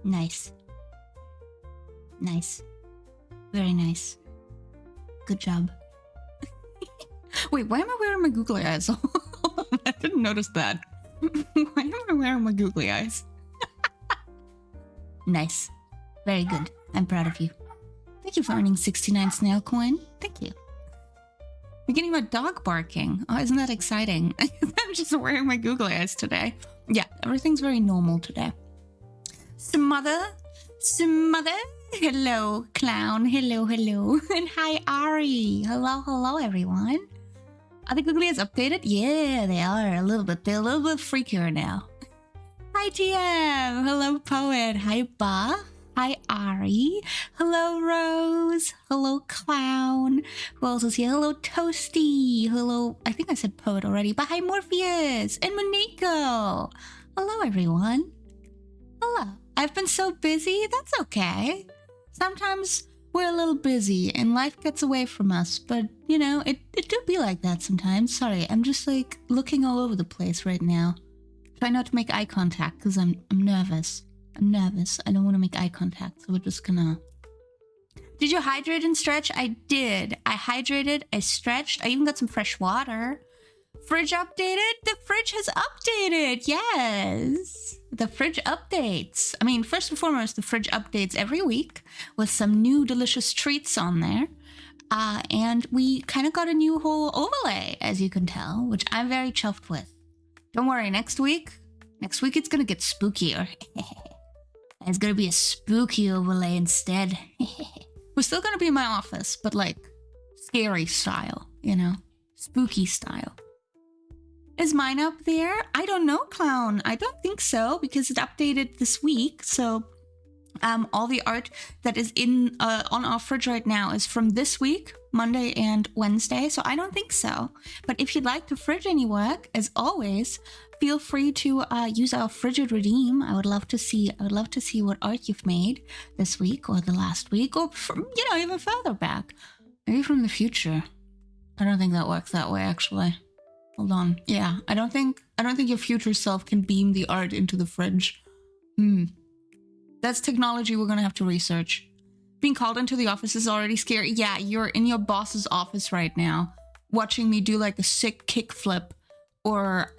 Nice. Nice. Very nice. Good job. Wait, why am I wearing my googly eyes? I didn't notice that. Why am I wearing my googly eyes? Nice. Very good. I'm proud of you. Thank you for earning 69 snail coin. Thank you. You're getting my dog barking. Oh, isn't that exciting? I'm just wearing my googly eyes today. Yeah, everything's very normal today. Smother. Hello, clown. Hello. And hi, Ari. Hello, everyone. Are the googly eyes updated? Yeah, they are a little bit. They're a little bit freakier now. Hi, TM. Hello, Poet. Hi, Ba. Hi, Ari. Hello, Rose. Hello, Clown. Who else is here? Hello, Toasty. Hello, I think I said Poet already, but hi, Morpheus and Moniko. Hello, everyone. Hello. I've been so busy. That's okay. Sometimes we're a little busy and life gets away from us, but, you know, it do be like that sometimes. Sorry, I'm just, like, looking all over the place right now. Try not to make eye contact, because I'm nervous. I'm nervous. I don't want to make eye contact, so we're just gonna... Did you hydrate and stretch? I did. I hydrated, I stretched, I even got some fresh water. Fridge updated? The fridge has updated! Yes! The fridge updates. I mean, first and foremost, the fridge updates every week with some new delicious treats on there. And we kind of got a new whole overlay, as you can tell, which I'm very chuffed with. Don't worry, next week it's gonna get spookier. It's gonna be a spooky overlay instead. We're still gonna be in my office, but like scary style, you know? Spooky style. Is mine up there? I don't know, Clown. I don't think so, because it updated this week. So all the art that is in on our fridge right now is from this week, Monday and Wednesday. So I don't think so. But if you'd like to fridge any work, as always, feel free to use our Frigid Redeem. I would love to see what art you've made this week or the last week, or from, you know, even further back, maybe from the future. I don't think that works that way, actually. Hold on. Yeah, I don't think your future self can beam the art into the fridge. That's technology we're gonna have to research. Being called into the office is already scary. Yeah, you're in your boss's office right now, watching me do like a sick kickflip, or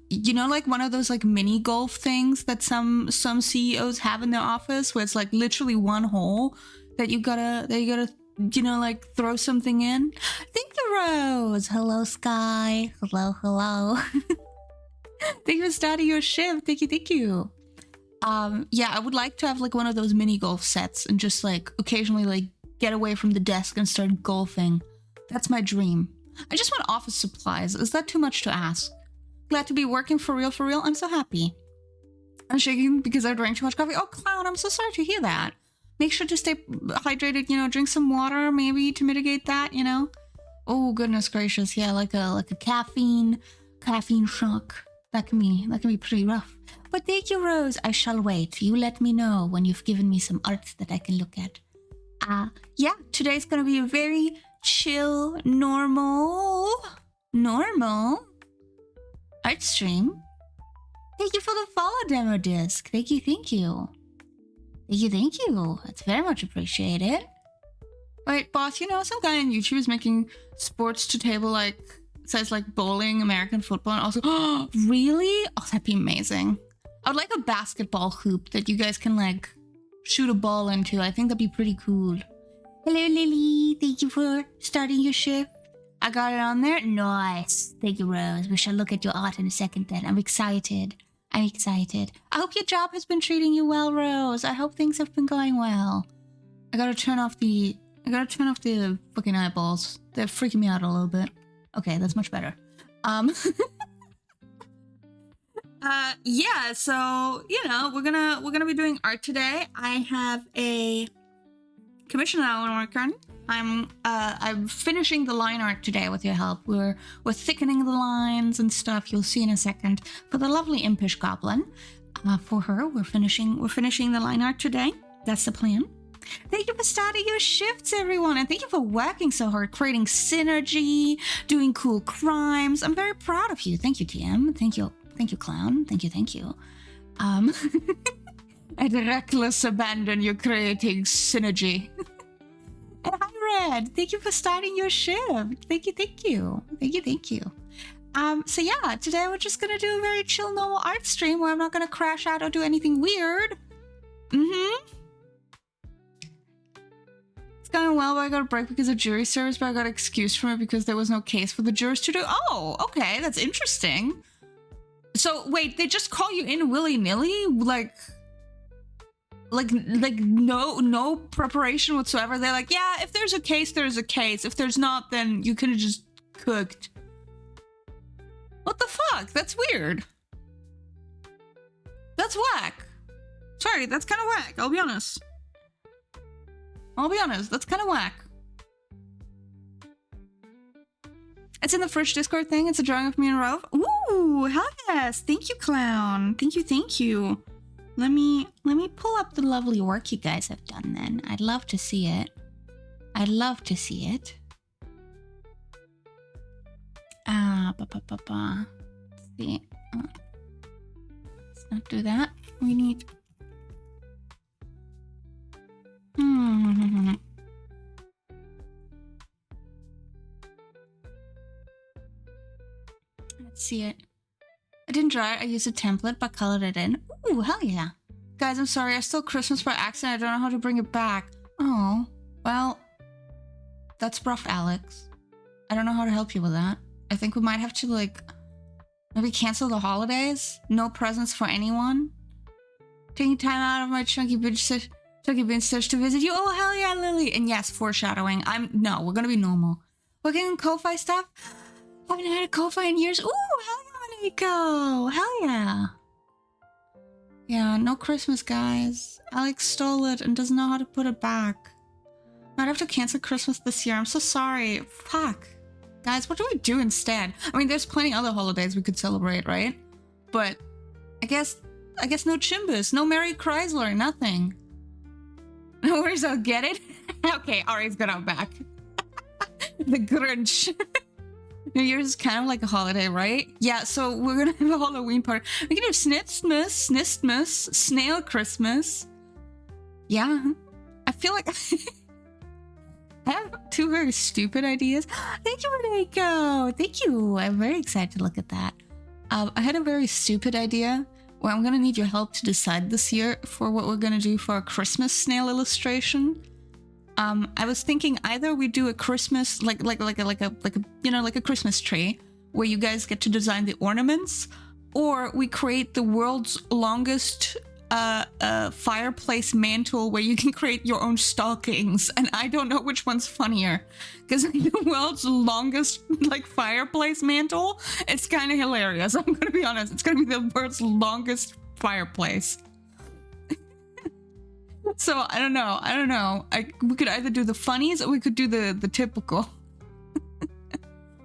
you know, like one of those like mini golf things that some CEOs have in their office, where it's like literally one hole that you gotta you know, like throw something in. Thank you, Rose. Hello, Sky. Hello. Thank you for starting your shift. Thank you. Yeah, I would like to have like one of those mini golf sets and just like occasionally like get away from the desk and start golfing. That's my dream. I just want office supplies. Is that too much to ask? Glad to be working for real. I'm so happy. I'm shaking because I drank too much coffee. Oh, Clown, I'm so sorry to hear that. Make sure to stay hydrated, you know, drink some water maybe to mitigate that, you know? Oh, goodness gracious. Yeah, like a caffeine shock. That can be pretty rough. But thank you, Rose. I shall wait. You let me know when you've given me some art that I can look at. Yeah, today's gonna be a very chill, normal art stream. Thank you for the follow, Demo Disc. Thank you. It's very much appreciated. Wait, boss, you know, some guy on YouTube is making sports to table, like, says like bowling, American football, and also, oh, really? Oh, that'd be amazing. I would like a basketball hoop that you guys can like shoot a ball into. I think that'd be pretty cool. Hello, Lily. Thank you for starting your shift. I got it on there. Nice. Thank you, Rose. We shall look at your art in a second then. I'm excited. I hope your job has been treating you well, Rose. I hope things have been going well. I gotta turn off the fucking eyeballs. They're freaking me out a little bit. Okay, that's much better. Yeah, so, you know, we're gonna be doing art today. I have a commission that I want to work on. I'm finishing the line art today with your help. We're thickening the lines and stuff. You'll see in a second. For the lovely impish goblin, for her, we're finishing the line art today. That's the plan. Thank you for starting your shifts, everyone, and thank you for working so hard, creating synergy, doing cool crimes. I'm very proud of you. Thank you, TM. Thank you, Clown. Thank you. At reckless abandon, you're creating synergy. And hi, Red. Thank you for starting your shift. Thank you, thank you. Thank you, thank you. So yeah, today we're just gonna do a very chill, normal art stream where I'm not gonna crash out or do anything weird. It's going well, but I got a break because of jury service, but I got excused from it because there was no case for the jurors to do. Oh, okay, that's interesting. So wait, they just call you in willy-nilly? Like no preparation whatsoever? They're like, yeah, if there's a case, there's a case. If there's not, then you could have just cooked. What the fuck? That's weird. That's whack. Sorry, that's kind of whack. I'll be honest. That's kind of whack. It's in the Fridge Discord thing. It's a drawing of me and Ralph. Ooh, hell yes. Thank you, clown. Thank you. Let me pull up the lovely work you guys have done then. I'd love to see it. See. Let's not do that. We need... Let's see it. I didn't draw it. I used a template, but colored it in. Ooh, hell yeah. Guys, I'm sorry. I stole Christmas by accident. I don't know how to bring it back. Oh, well, that's rough, Alex. I don't know how to help you with that. I think we might have to, like, maybe cancel the holidays. No presents for anyone. Taking time out of my chunky bean search to visit you. Oh, hell yeah, Lily. And yes, foreshadowing. No, we're gonna be normal. Working on Ko-Fi stuff. Haven't had a Ko-Fi in years. Ooh, hell yeah, Nico. Hell yeah. Yeah, no Christmas, guys. Alex stole it and doesn't know how to put it back. Might have to cancel Christmas this year. I'm so sorry. Fuck. Guys, what do we do instead? I mean, there's plenty other holidays we could celebrate, right? But I guess no Chimbus, no Merry Chrysler, nothing. No worries, I'll get it. Okay, Ari's got our back. The Grinch. New Year's is kind of like a holiday, right? Yeah, so we're gonna have a Halloween party. We can do Snistmas, Snail Christmas. Yeah, I feel like I have two very stupid ideas. Thank you, Reiko. Thank you. I'm very excited to look at that. I had a very stupid idea where I'm gonna need your help to decide this year for what we're gonna do for a Christmas snail illustration. I was thinking either we do a Christmas like a Christmas tree where you guys get to design the ornaments, or we create the world's longest fireplace mantle where you can create your own stockings. And I don't know which one's funnier, because the world's longest like fireplace mantle, it's kind of hilarious. I'm gonna be honest, it's gonna be the world's longest fireplace. So I don't know. We could either do the funnies or we could do the typical.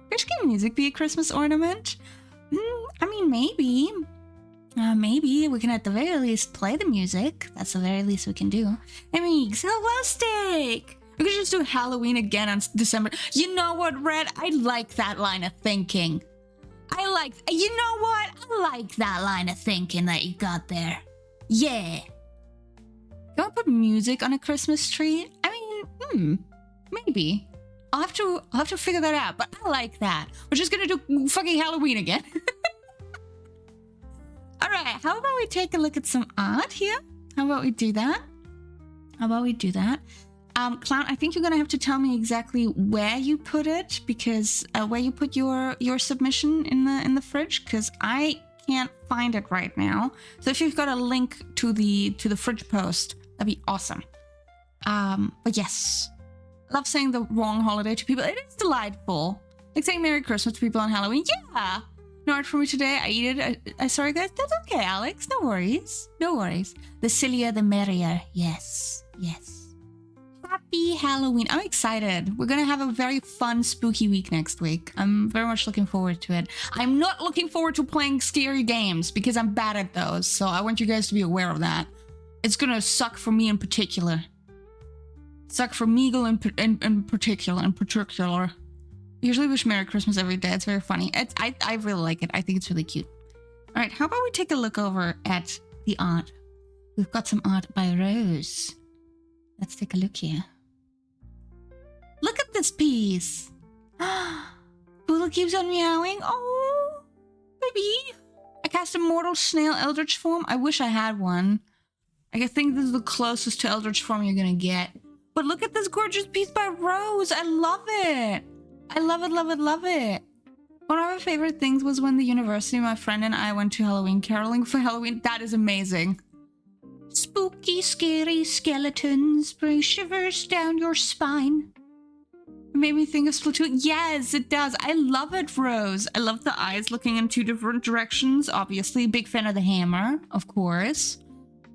Can music be a Christmas ornament? I mean, maybe. Maybe we can at the very least play the music. That's the very least we can do. I mean, Celestic! We could just do Halloween again on December. You know what, Red? I like that line of thinking. You know what? I like that line of thinking that you got there. Yeah. Can I put music on a Christmas tree? I mean, maybe. I'll have to figure that out, but I like that. We're just gonna do fucking Halloween again. Alright, how about we take a look at some art here? How about we do that? Clown, I think you're gonna have to tell me exactly where you put it, because where you put your submission in the fridge, because I can't find it right now. So if you've got a link to the fridge post, that'd be awesome. But yes, I love saying the wrong holiday to people. It is delightful. Like saying Merry Christmas to people on Halloween. Yeah. No art for me today. I eat it. I sorry guys. That's okay, Alex. No worries. The sillier, the merrier. Yes. Happy Halloween. I'm excited. We're gonna have a very fun, spooky week next week. I'm very much looking forward to it. I'm not looking forward to playing scary games because I'm bad at those. So I want you guys to be aware of that. It's gonna suck for me in particular. Suck for Meagle in particular. Usually wish Merry Christmas every day. It's very funny. I really like it. I think it's really cute. All right, how about we take a look over at the art We've got some art by Rose. Let's take a look here. Look at this piece. Poodle keeps on meowing. Oh, baby. I cast Immortal Snail Eldritch Form. I wish I had one. I think this is the closest to Eldritch Form you're gonna get. But look at this gorgeous piece by Rose. I love it. I love it, love it, love it. One of my favorite things was when the university, my friend and I went to Halloween caroling for Halloween. That is amazing. Spooky, scary skeletons bring shivers down your spine. It made me think of Splatoon. Yes, it does. I love it, Rose. I love the eyes looking in two different directions. Obviously, big fan of the hammer, of course.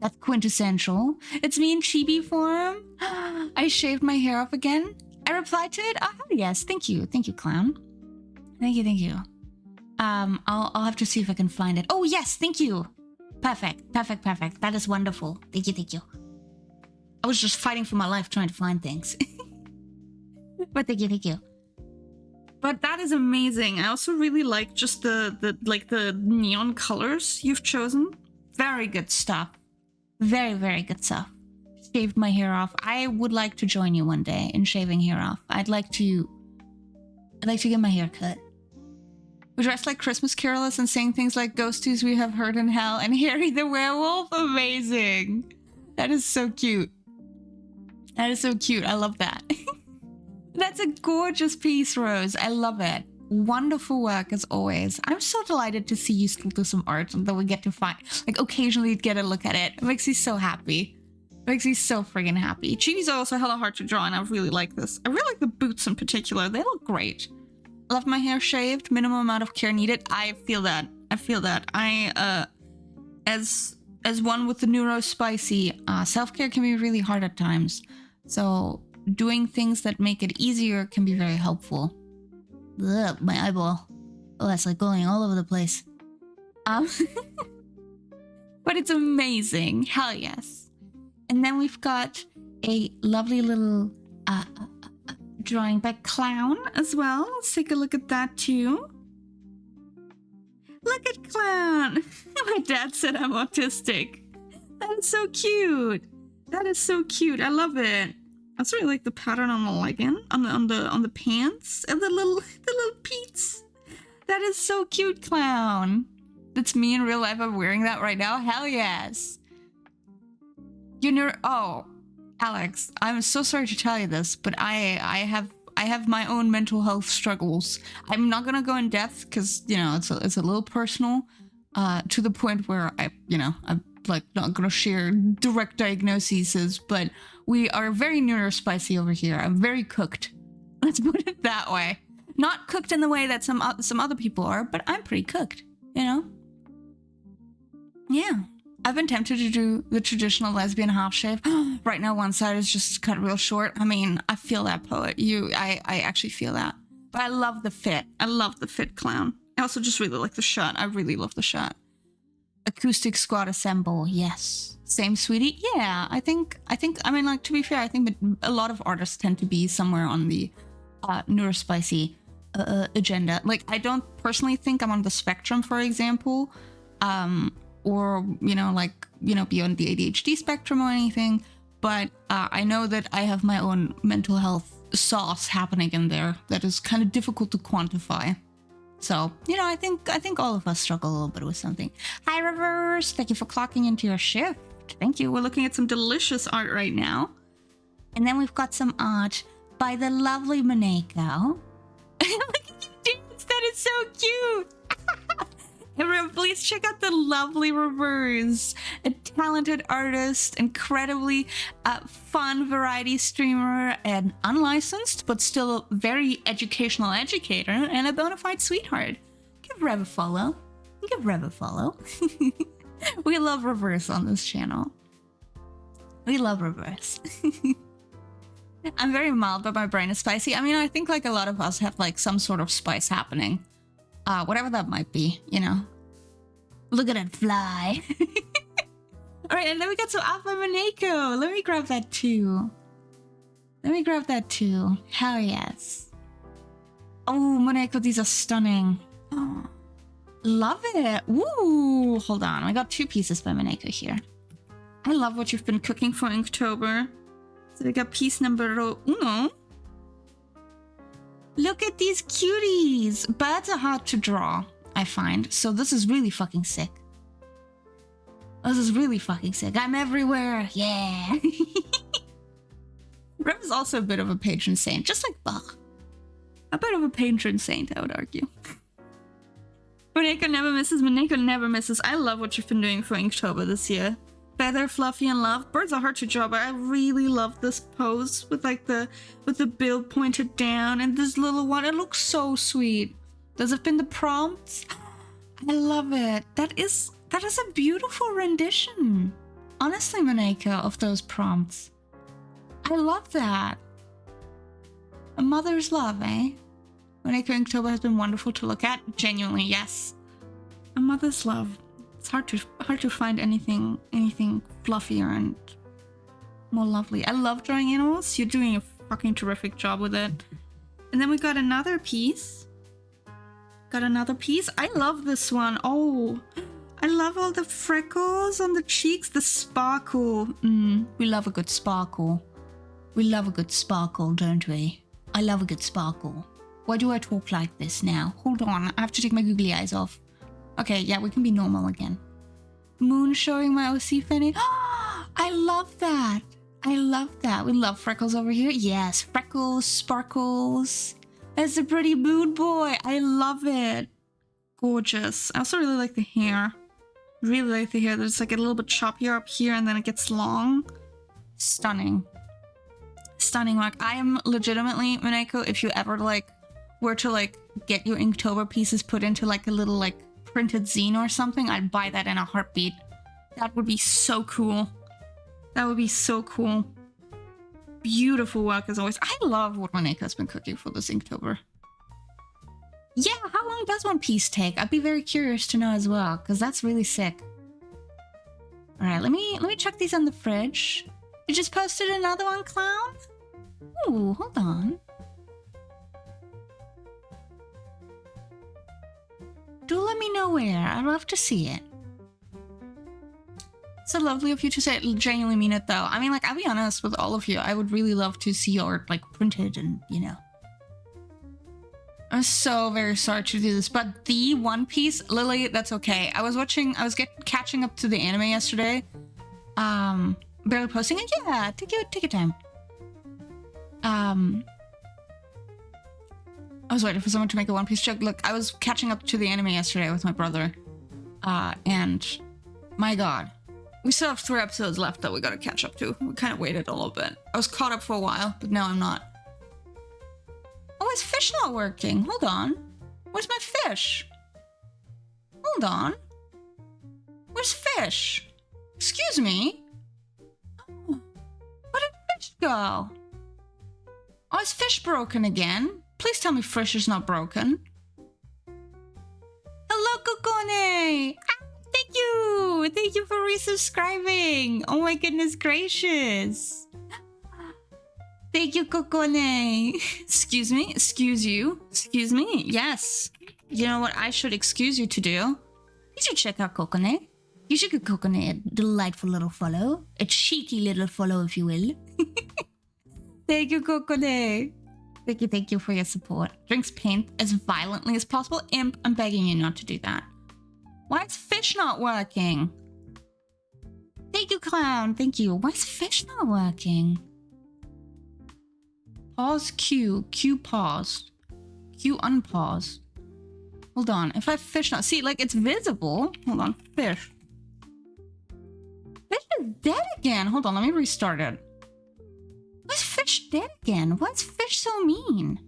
That's quintessential. It's me in chibi form. I shaved my hair off again. I replied to it. Oh, yes. Thank you. Thank you, clown. Thank you, thank you. I'll have to see if I can find it. Oh, yes. Thank you. Perfect. Perfect, perfect. That is wonderful. Thank you, thank you. I was just fighting for my life trying to find things. But thank you, thank you. But that is amazing. I also really like just the neon colors you've chosen. Very good stuff. Very, very good stuff. Shaved my hair off. I would like to join you one day in shaving hair off. I'd like to get my hair cut. We dress like Christmas carolers and saying things like ghosties we have heard in hell and Harry the werewolf. Amazing. That is so cute. That is so cute. I love that. That's a gorgeous piece, Rose. I love it. Wonderful work as always. I'm so delighted to see you still do some art and that we get to find, like, occasionally get a look at it. It makes me so happy. It makes me so friggin' happy. Chibis are also hella hard to draw and I really like this. I really like the boots in particular. They look great. I love my hair shaved. Minimum amount of care needed. I feel that. I feel that. As one with the neurospicy, self-care can be really hard at times. So doing things that make it easier can be very helpful. Ugh, my eyeball. Oh, that's like going all over the place. But it's amazing. Hell yes. And then we've got a lovely little drawing by Clown as well. Let's take a look at that too. Look at Clown. My dad said I'm autistic. That is so cute. That is so cute. I love it. I also really like the pattern on the legging, on the pants, and the little pleats. That is so cute, Clown. That's me in real life. I'm wearing that right now. Hell yes. Oh, Alex, I'm so sorry to tell you this, but I have my own mental health struggles. I'm not gonna go in depth because it's a little personal, to the point where I'm like not gonna share direct diagnoses, but we are very neurospicy over here. I'm very cooked. Let's put it that way. Not cooked in the way that some other people are, but I'm pretty cooked, Yeah. I've been tempted to do the traditional lesbian half shave. Right now, one side is just cut real short. I mean, I feel that, poet. I actually feel that. But I love the fit. I love the fit, Clown. I also just really like the shot. I really love the shot. Acoustic squad assemble. Yes. Same, sweetie. Yeah, I think, I mean, like, to be fair, I think that a lot of artists tend to be somewhere on the neurospicy agenda. Like, I don't personally think I'm on the spectrum, for example. Or, be on the ADHD spectrum or anything. But I know that I have my own mental health sauce happening in there that is kind of difficult to quantify. So, I think all of us struggle a little bit with something. Hi, Reverse. Thank you for clocking into your shift. Thank you. We're looking at some delicious art right now. And then we've got some art by the lovely Maneko. Look at you dance. That is so cute. Everyone, please check out the lovely Reverse, a talented artist, incredibly fun variety streamer, and unlicensed, but still a very educational educator, and a bona fide sweetheart. Give Rev a follow. Give Rev a follow. We love Reverse on this channel. We love Reverse. I'm very mild, but my brain is spicy. I mean, I think like a lot of us have like some sort of spice happening. Whatever that might be, Look at it fly. All right, and then we got some Alpha Maneko. Let me grab that too. Hell yes. Oh, Maneko, these are stunning. Oh, love it. Ooh, hold on. I got two pieces by Maneko here. I love what you've been cooking for Inktober. So we got piece numero uno. Look at these cuties. Birds are hard to draw, I find. So this is really fucking sick. This is really fucking sick. I'm everywhere. Yeah. Rev is also a bit of a patron saint, just like Bach. A bit of a patron saint, I would argue. Maneko never misses. Maneko never misses. I love what you've been doing for Inktober this year. Feather, fluffy, and love. Birds are hard to draw, but I really love this pose with like the bill pointed down and this little one. It looks so sweet. Those have been the prompts. I love it. That is a beautiful rendition. Honestly, Maneko, of those prompts. I love that. A mother's love, eh? Maneko Inktober has been wonderful to look at. Genuinely, yes. A mother's love. It's hard to find anything fluffier and more lovely. I love drawing animals. You're doing a fucking terrific job with it. And then we got another piece. I love this one. Oh, I love all the freckles on the cheeks. The sparkle. We love a good sparkle. We love a good sparkle, don't we? I love a good sparkle. Why do I talk like this now? Hold on, I have to take my googly eyes off. Okay, yeah, we can be normal again. Moon showing my OC fanny. I love that. I love that. We love freckles over here. Yes, freckles, sparkles. That's a pretty mood boy. I love it. Gorgeous. I also really like the hair. Really like the hair. There's like a little bit choppier up here and then it gets long. Stunning. Stunning work. I am legitimately, Maneko, if you ever like were to like get your Inktober pieces put into like a little like printed zine or something, I'd buy that in a heartbeat. That would be so cool. That would be so cool. Beautiful work as always. I love what Maneka's been cooking for this Inktober. Yeah, how long does one piece take? I'd be very curious to know as well, because that's really sick. Alright, let me check these on the fridge. You just posted another one, Clown? Ooh, hold on. Do let me know where. I'd love to see it. So lovely of you to say it. Genuinely mean it though. I mean, like, I'll be honest with all of you. I would really love to see your like printed and, you know. I'm so very sorry to do this, but the One Piece, Lily, that's okay. I was catching up to the anime yesterday. Barely posting it. Yeah, take your time. I was waiting for someone to make a One Piece joke. Look, I was catching up to the anime yesterday with my brother. And my god. We still have 3 episodes left that we gotta catch up to. We kind of waited a little bit. I was caught up for a while, but now I'm not. Oh, is fish not working? Hold on. Where's my fish? Hold on. Where's fish? Excuse me? Oh, where did fish go? Oh, is fish broken again? Please tell me fish is not broken. Hello, Kokone! Thank you! Thank you for resubscribing! Oh my goodness gracious! Thank you, Kokone! Excuse me? Excuse you? Excuse me? Yes. You know what I should excuse you to do? You should check out Kokone. You should give Kokone a delightful little follow. A cheeky little follow, if you will. Thank you, Kokone. Thank you for your support. Drinks paint as violently as possible. Imp, I'm begging you not to do that. Why is fish not working? Thank you, Clown. Thank you. Why is fish not working? Pause Q. Q pause. Q unpause. Hold on. If I fish not... See, like, it's visible. Hold on. Fish. Fish is dead again. Hold on. Let me restart it. Why is fish dead again? Why is fish so mean?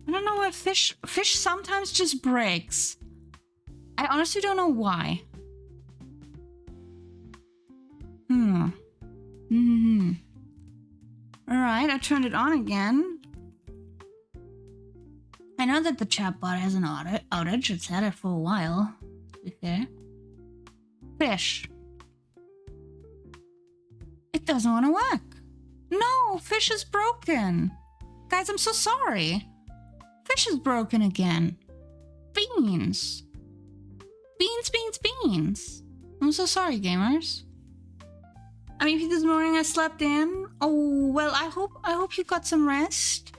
I don't know why fish sometimes just breaks. I honestly don't know why. Alright, I turned it on again. I know that the chatbot has an outage. It's had it for a while, to be fair. Fish. It doesn't want to work. No, fish is broken. Guys, I'm so sorry. Fish is broken again. Beans. Beans. I'm so sorry, gamers. I mean, this morning I slept in. Oh, well, I hope you got some rest.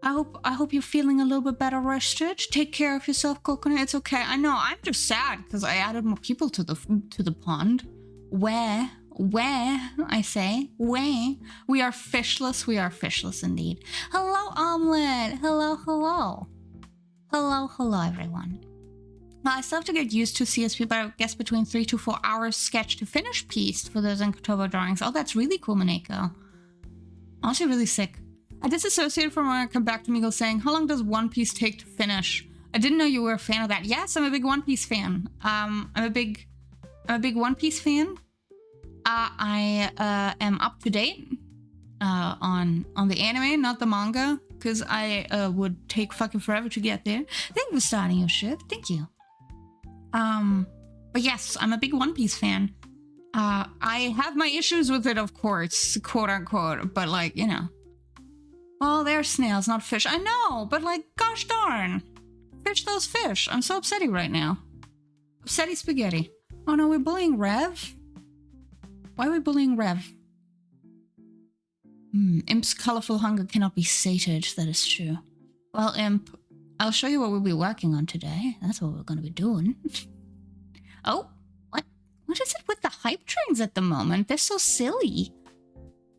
I hope you're feeling a little bit better rested. Take care of yourself, Coconut. It's okay. I know, I'm just sad because I added more people to the pond. Where, I say, where? We are fishless indeed. Hello, Omelette. Hello, everyone. Well, I still have to get used to CSP, but I guess between 3 to 4 hours sketch to finish piece for those Inktober drawings. Oh, that's really cool, Maneko. Honestly, really sick. I disassociated from when I come back to Meagle saying, how long does One Piece take to finish? I didn't know you were a fan of that. Yes, I'm a big One Piece fan. I'm a big One Piece fan. I am up to date on the anime, not the manga, because I would take fucking forever to get there. Thank you for starting your shift. Thank you. But yes, I'm a big One Piece fan. I have my issues with it, of course, quote unquote, but like, you know. Well, they're snails, not fish. I know, but like, gosh darn. Fish those fish. I'm so upsetty right now. Upsetty spaghetti. Oh no, we're bullying Rev? Why are we bullying Rev? Imp's colorful hunger cannot be sated. That is true. Well, Imp, I'll show you what we'll be working on today. That's what we're going to be doing. Oh, what is it with the hype trains at the moment? They're so silly.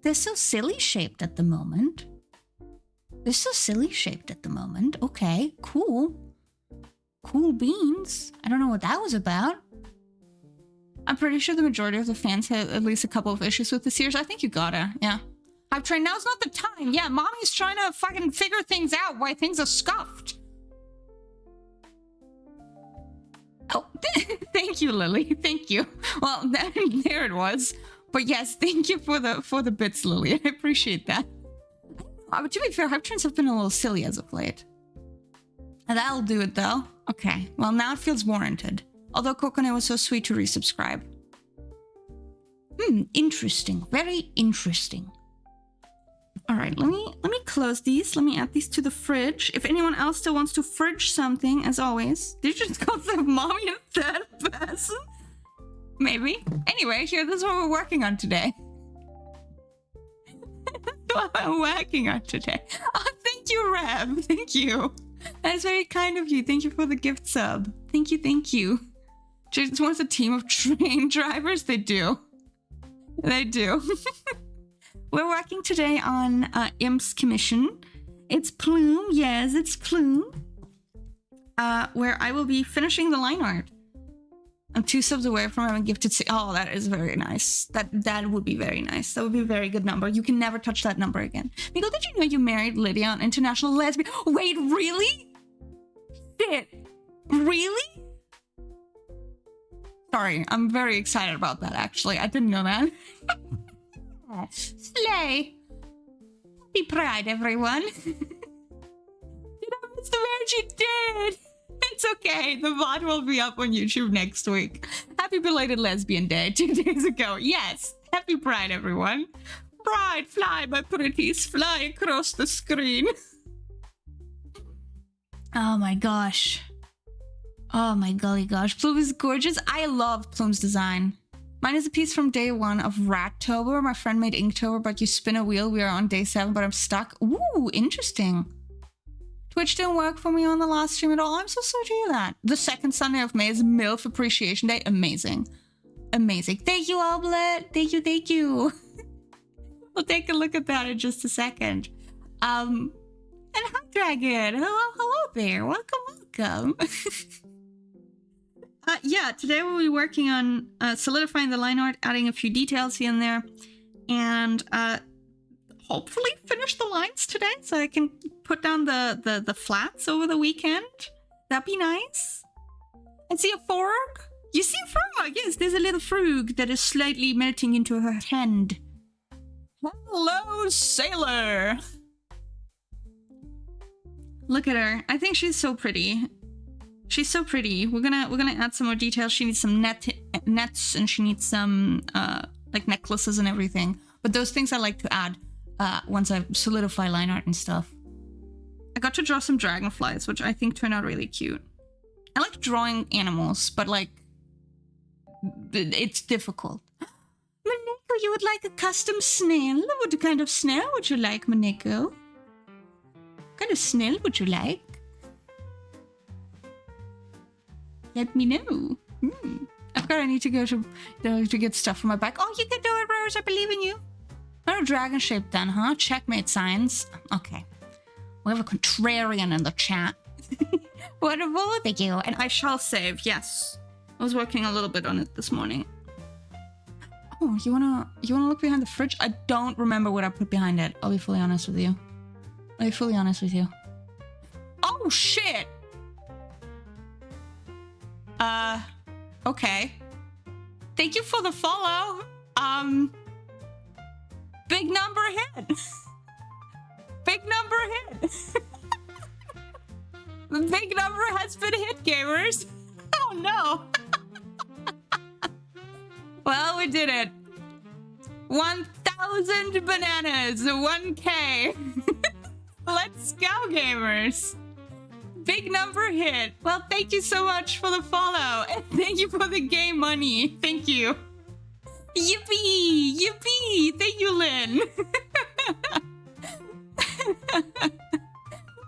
They're so silly shaped at the moment. Okay, cool. Cool beans. I don't know what that was about. I'm pretty sure the majority of the fans had at least a couple of issues with the series. I think you gotta, yeah. Hype train, now's not the time. Yeah, mommy's trying to fucking figure things out why things are scuffed. Oh, thank you, Lily. Thank you. Well, there it was. But yes, thank you for the bits, Lily. I appreciate that. But to be fair, hype trains have been a little silly as of late. That'll do it, though. Okay, well, now it feels warranted. Although Coconut was so sweet to resubscribe. Interesting. Very interesting. All right, let me close these. Let me add these to the fridge. If anyone else still wants to fridge something, as always, did you just call the mommy in third person? Maybe. Anyway, here, this is what we're working on today. What I'm working on today. Oh, thank you, Rev. Thank you. That's very kind of you. Thank you for the gift sub. Thank you. Just wants a team of train drivers. They do. We're working today on Imp's commission. It's Plume. Yes, it's Plume. Where I will be finishing the line art. I'm 2 subs away from having gifted. Oh, that is very nice. That would be very nice. That would be a very good number. You can never touch that number again. Miguel, did you know you married Lydia, an international lesbian? Wait, really? Shit. Really? Sorry, I'm very excited about that, actually. I didn't know that. Slay. Happy Pride, everyone. Did I miss the marriage? You did. It's okay. The VOD will be up on YouTube next week. Happy belated lesbian day 2 days ago. Yes. Happy Pride, everyone. Pride, fly, my pretties, fly across the screen. Oh my gosh. Oh my golly gosh. Plume is gorgeous. I love Plume's design. Mine is a piece from day 1 of Rattober. My friend made Inktober, but you spin a wheel. We are on day 7, but I'm stuck. Ooh, interesting. Twitch didn't work for me on the last stream at all. I'm so sorry to hear that. The second Sunday of May is MILF Appreciation Day. Amazing. Amazing. Thank you, Oblet. Thank you. We'll take a look at that in just a second. And hi, Dragon. Hello there. Welcome. Yeah, today we'll be working on solidifying the line art, adding a few details here and there, and hopefully finish the lines today so I can put down the flats over the weekend. That'd be nice. And see a frog? You see a frog? Yes, there's a little frog that is slightly melting into her hand. Hello, sailor. Look at her. I think she's so pretty. She's so pretty. We're gonna add some more details. She needs some nets, and she needs some like necklaces and everything. But those things I like to add once I solidify line art and stuff. I got to draw some dragonflies, which I think turned out really cute. I like drawing animals, but like it's difficult. Maneko, you would like a custom snail? What kind of snail would you like, Maneko? What kind of snail would you like? Let me know. I've got. I need to go to get stuff from my bike. Oh, you can do it, Rose. I believe in you. No dragon shape then, huh? Checkmate signs. Okay. We have a contrarian in the chat. Wonderful, thank you. And I shall save. Yes. I was working a little bit on it this morning. Oh, you wanna look behind the fridge? I don't remember what I put behind it. I'll be fully honest with you. Oh shit! Okay. Thank you for the follow. Big number hit. Big number hit. The big number has been hit, gamers. Oh no. Well, we did it. 1,000 bananas, 1K. Let's go, gamers. Big number hit. Well, thank you so much for the follow. And thank you for the game money. Thank you. Yippee! Yippee! Thank you, Lynn.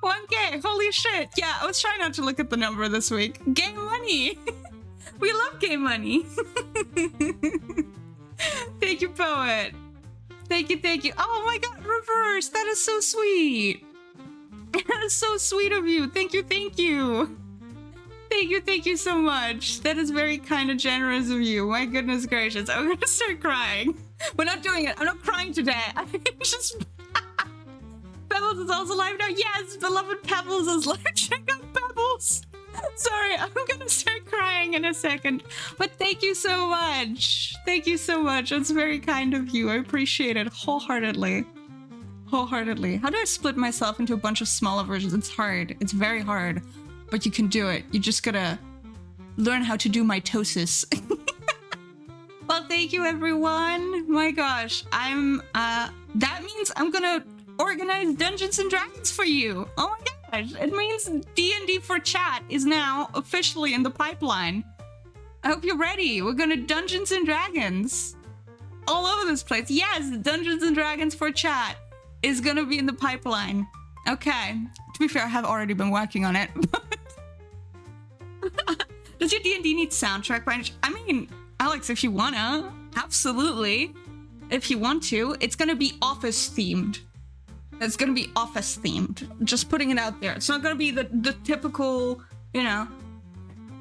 1K. Holy shit. Yeah, I was trying not to look at the number this week. Game money. We love game money. Thank you, Poet. Thank you. Oh my god, Reverse. That is so sweet. That is so sweet of you. Thank you. Thank you so much. That is very kind and generous of you. My goodness gracious. I'm gonna start crying. We're not doing it. I'm not crying today. I just... Pebbles is also live now. Yes, beloved Pebbles is live. Check out Pebbles. Sorry, I'm gonna start crying in a second. But thank you so much. Thank you so much. It's very kind of you. I appreciate it wholeheartedly. How do I split myself into a bunch of smaller versions? It's hard. It's very hard. But you can do it. You just gotta learn how to do mitosis. Well, thank you, everyone. My gosh. That means I'm gonna organize Dungeons and Dragons for you. Oh my gosh. It means D&D for chat is now officially in the pipeline. I hope you're ready. We're gonna Dungeons and Dragons all over this place. Yes, Dungeons and Dragons for chat is gonna be in the pipeline. Okay. To be fair, I have already been working on it. Does your D&D need soundtrack? I mean, Alex, if you wanna, absolutely. If you want to, it's gonna be office themed. It's gonna be office themed. Just putting it out there. It's not gonna be the typical, you know.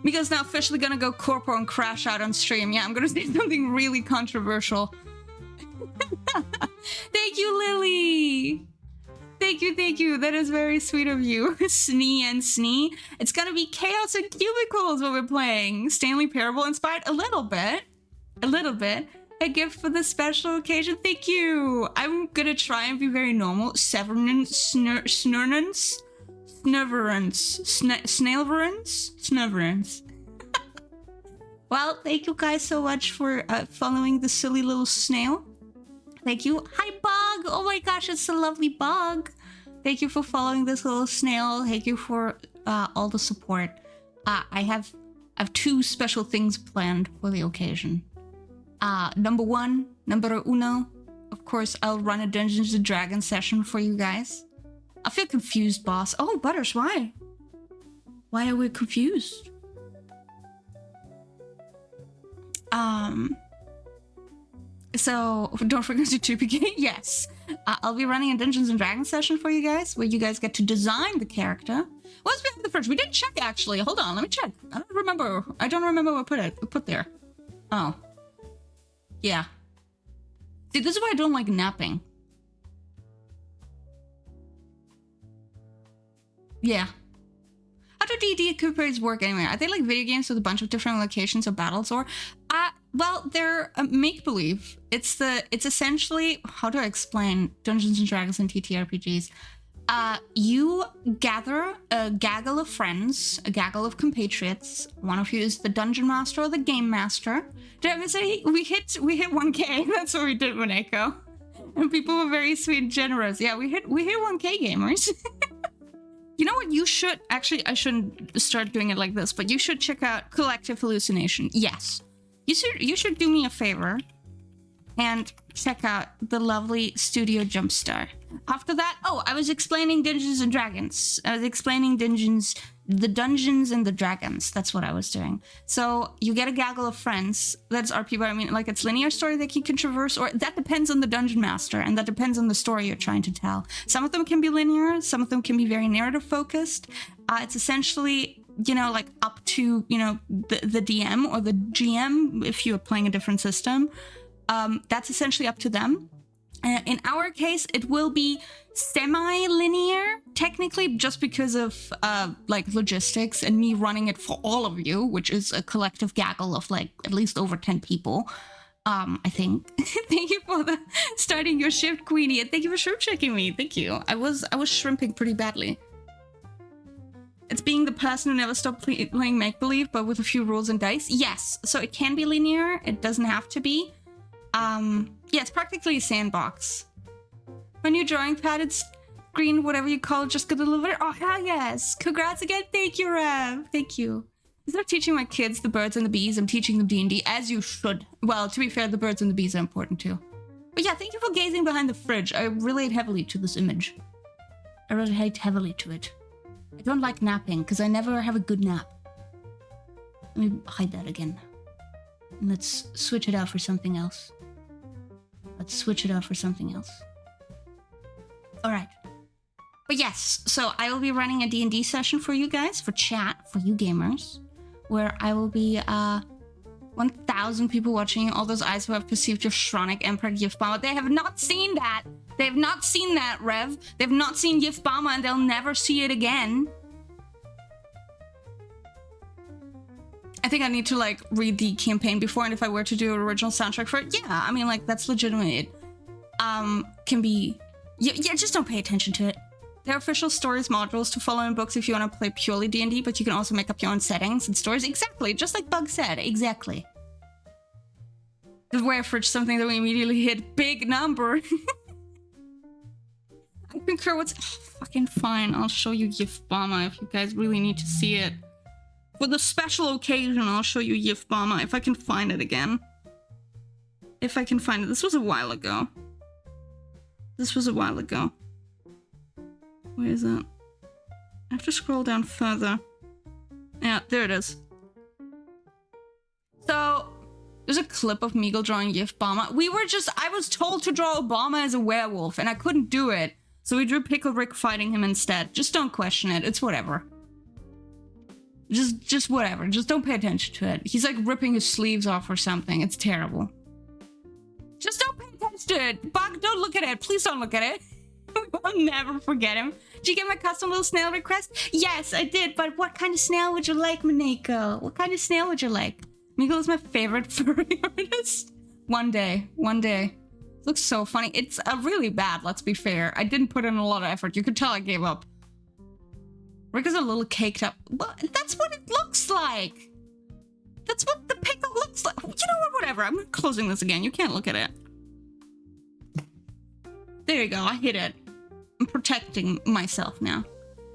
Mika's now officially gonna go corpo and crash out on stream. Yeah, I'm gonna say something really controversial. Thank you, Lily. Thank you. That is very sweet of you. Snee and Snee. It's gonna be Chaos and Cubicles what we're playing. Stanley Parable inspired a little bit. A gift for the special occasion. Thank you. I'm gonna try and be very normal. Severance, Snurrance, Snailverance. Well, thank you guys so much for following the silly little snail. Thank you. Hi, Bug. Oh my gosh, it's a lovely Bug. Thank you for following this little snail. Thank you for all the support. I have two special things planned for the occasion. Number uno, of course, I'll run a Dungeons and Dragons session for you guys. I feel confused, boss. Oh, Butters, why? Why are we confused? So, don't forget to TPK. Yes. I'll be running a Dungeons and Dragons session for you guys, where you guys get to design the character. What's behind the fridge? We didn't check, actually. Hold on, let me check. I don't remember what we put there. Oh. Yeah. See, this is why I don't like napping. Yeah. How do D&D coupees work anyway? Are they like video games with a bunch of different locations or battles, or? Well, they're make-believe. It's essentially, how do I explain Dungeons and Dragons and TTRPGs? You gather a gaggle of friends, a gaggle of compatriots. One of you is the dungeon master or the game master. Did I ever say we hit 1K? That's what we did, Moneko. And people were very sweet and generous. Yeah, we hit 1K, gamers. You know what? You should actually. I shouldn't start doing it like this, but you should check out Collective Hallucination. Yes. you should do me a favor and check out the lovely Studio Jumpstar. After that, oh, I was explaining Dungeons and Dragons. I was explaining the Dungeons and the Dragons. That's what I was doing. So you get a gaggle of friends. That's RP, but I mean, like, it's linear story that you can traverse, or that depends on the dungeon master, and that depends on the story you're trying to tell. Some of them can be linear, some of them can be very narrative focused. It's essentially, you know, like up to, you know, the DM or the GM if you're playing a different system. That's essentially up to them. In our case, it will be semi-linear, technically, just because of like logistics and me running it for all of you, which is a collective gaggle of like at least over 10 people. I think. Thank you for starting your shift, Queenie, and thank you for shrimp checking me. Thank you. I was shrimping pretty badly. It's being the person who never stopped playing make-believe, but with a few rules and dice. Yes, so it can be linear. It doesn't have to be. Yeah, it's practically a sandbox. My new drawing pad, it's green, whatever you call it, just got delivered. Oh, hell yes. Congrats again. Thank you, Rev. Thank you. Instead of teaching my kids the birds and the bees, I'm teaching them D&D, as you should. Well, to be fair, the birds and the bees are important too. But yeah, thank you for gazing behind the fridge. I relate heavily to this image. I relate heavily to it. I don't like napping, because I never have a good nap. Let me hide that again. And let's switch it out for something else. Let's switch it out for something else. All right. But yes, so I will be running a D&D session for you guys, for chat, for you gamers, where I will be 1,000 people watching, all those eyes who have perceived your Shronic Emperor Yifbama. They have not seen that. They have not seen that, Rev. They have not seen Yifbama, and they'll never see it again. I think I need to, like, read the campaign before, and if I were to do an original soundtrack for it, yeah, I mean, like, that's legitimate. Can be... Yeah, just don't pay attention to it. There are official stories modules to follow in books if you want to play purely D&D, but you can also make up your own settings and stories. Exactly, just like Bug said, exactly. The Werefridge, something that we immediately hit. Big number. I concur what's... Oh, fucking fine, I'll show you Yifbama if you guys really need to see it. For the special occasion, I'll show you Yifbama if I can find it again. If I can find it. This was a while ago. This was a while ago. Where is it? I have to scroll down further. Yeah, there it is. So, there's a clip of Meagle drawing Yifbama. I was told to draw Obama as a werewolf, and I couldn't do it. So we drew Pickle Rick fighting him instead. Just don't question it. It's whatever. Just whatever. Just don't pay attention to it. He's like ripping his sleeves off or something. It's terrible. Just don't pay attention to it. Bug, don't look at it. Please don't look at it. I'll never forget him. Did you get my custom little snail request? Yes, I did. But what kind of snail would you like, Maneko? What kind of snail would you like? Meagle is my favorite furry artist. One day. It looks so funny. It's really bad, let's be fair. I didn't put in a lot of effort. You could tell I gave up. Rick is a little caked up. Well, that's what it looks like. That's what the pickle looks like. You know what? Whatever. I'm closing this again. You can't look at it. There you go. I hit it. I'm protecting myself now.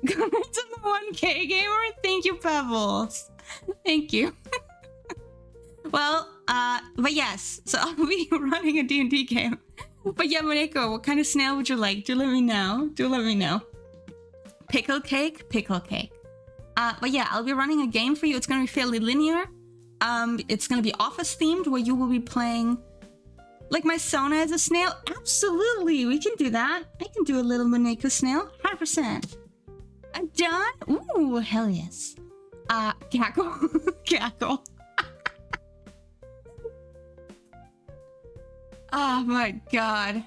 Congrats on the 1K gamer. Thank you, Pebbles. Thank you. Well, but yes. So I'll be running a D&D game. But yeah, Maneko, what kind of snail would you like? Do let me know. Pickle cake. But yeah, I'll be running a game for you. It's gonna be fairly linear. It's gonna be office themed, where you will be playing like my Sona as a snail. Absolutely, we can do that. I can do a little Maneko snail, 100%. Done? Ooh, hell yes. Cackle. Oh my god.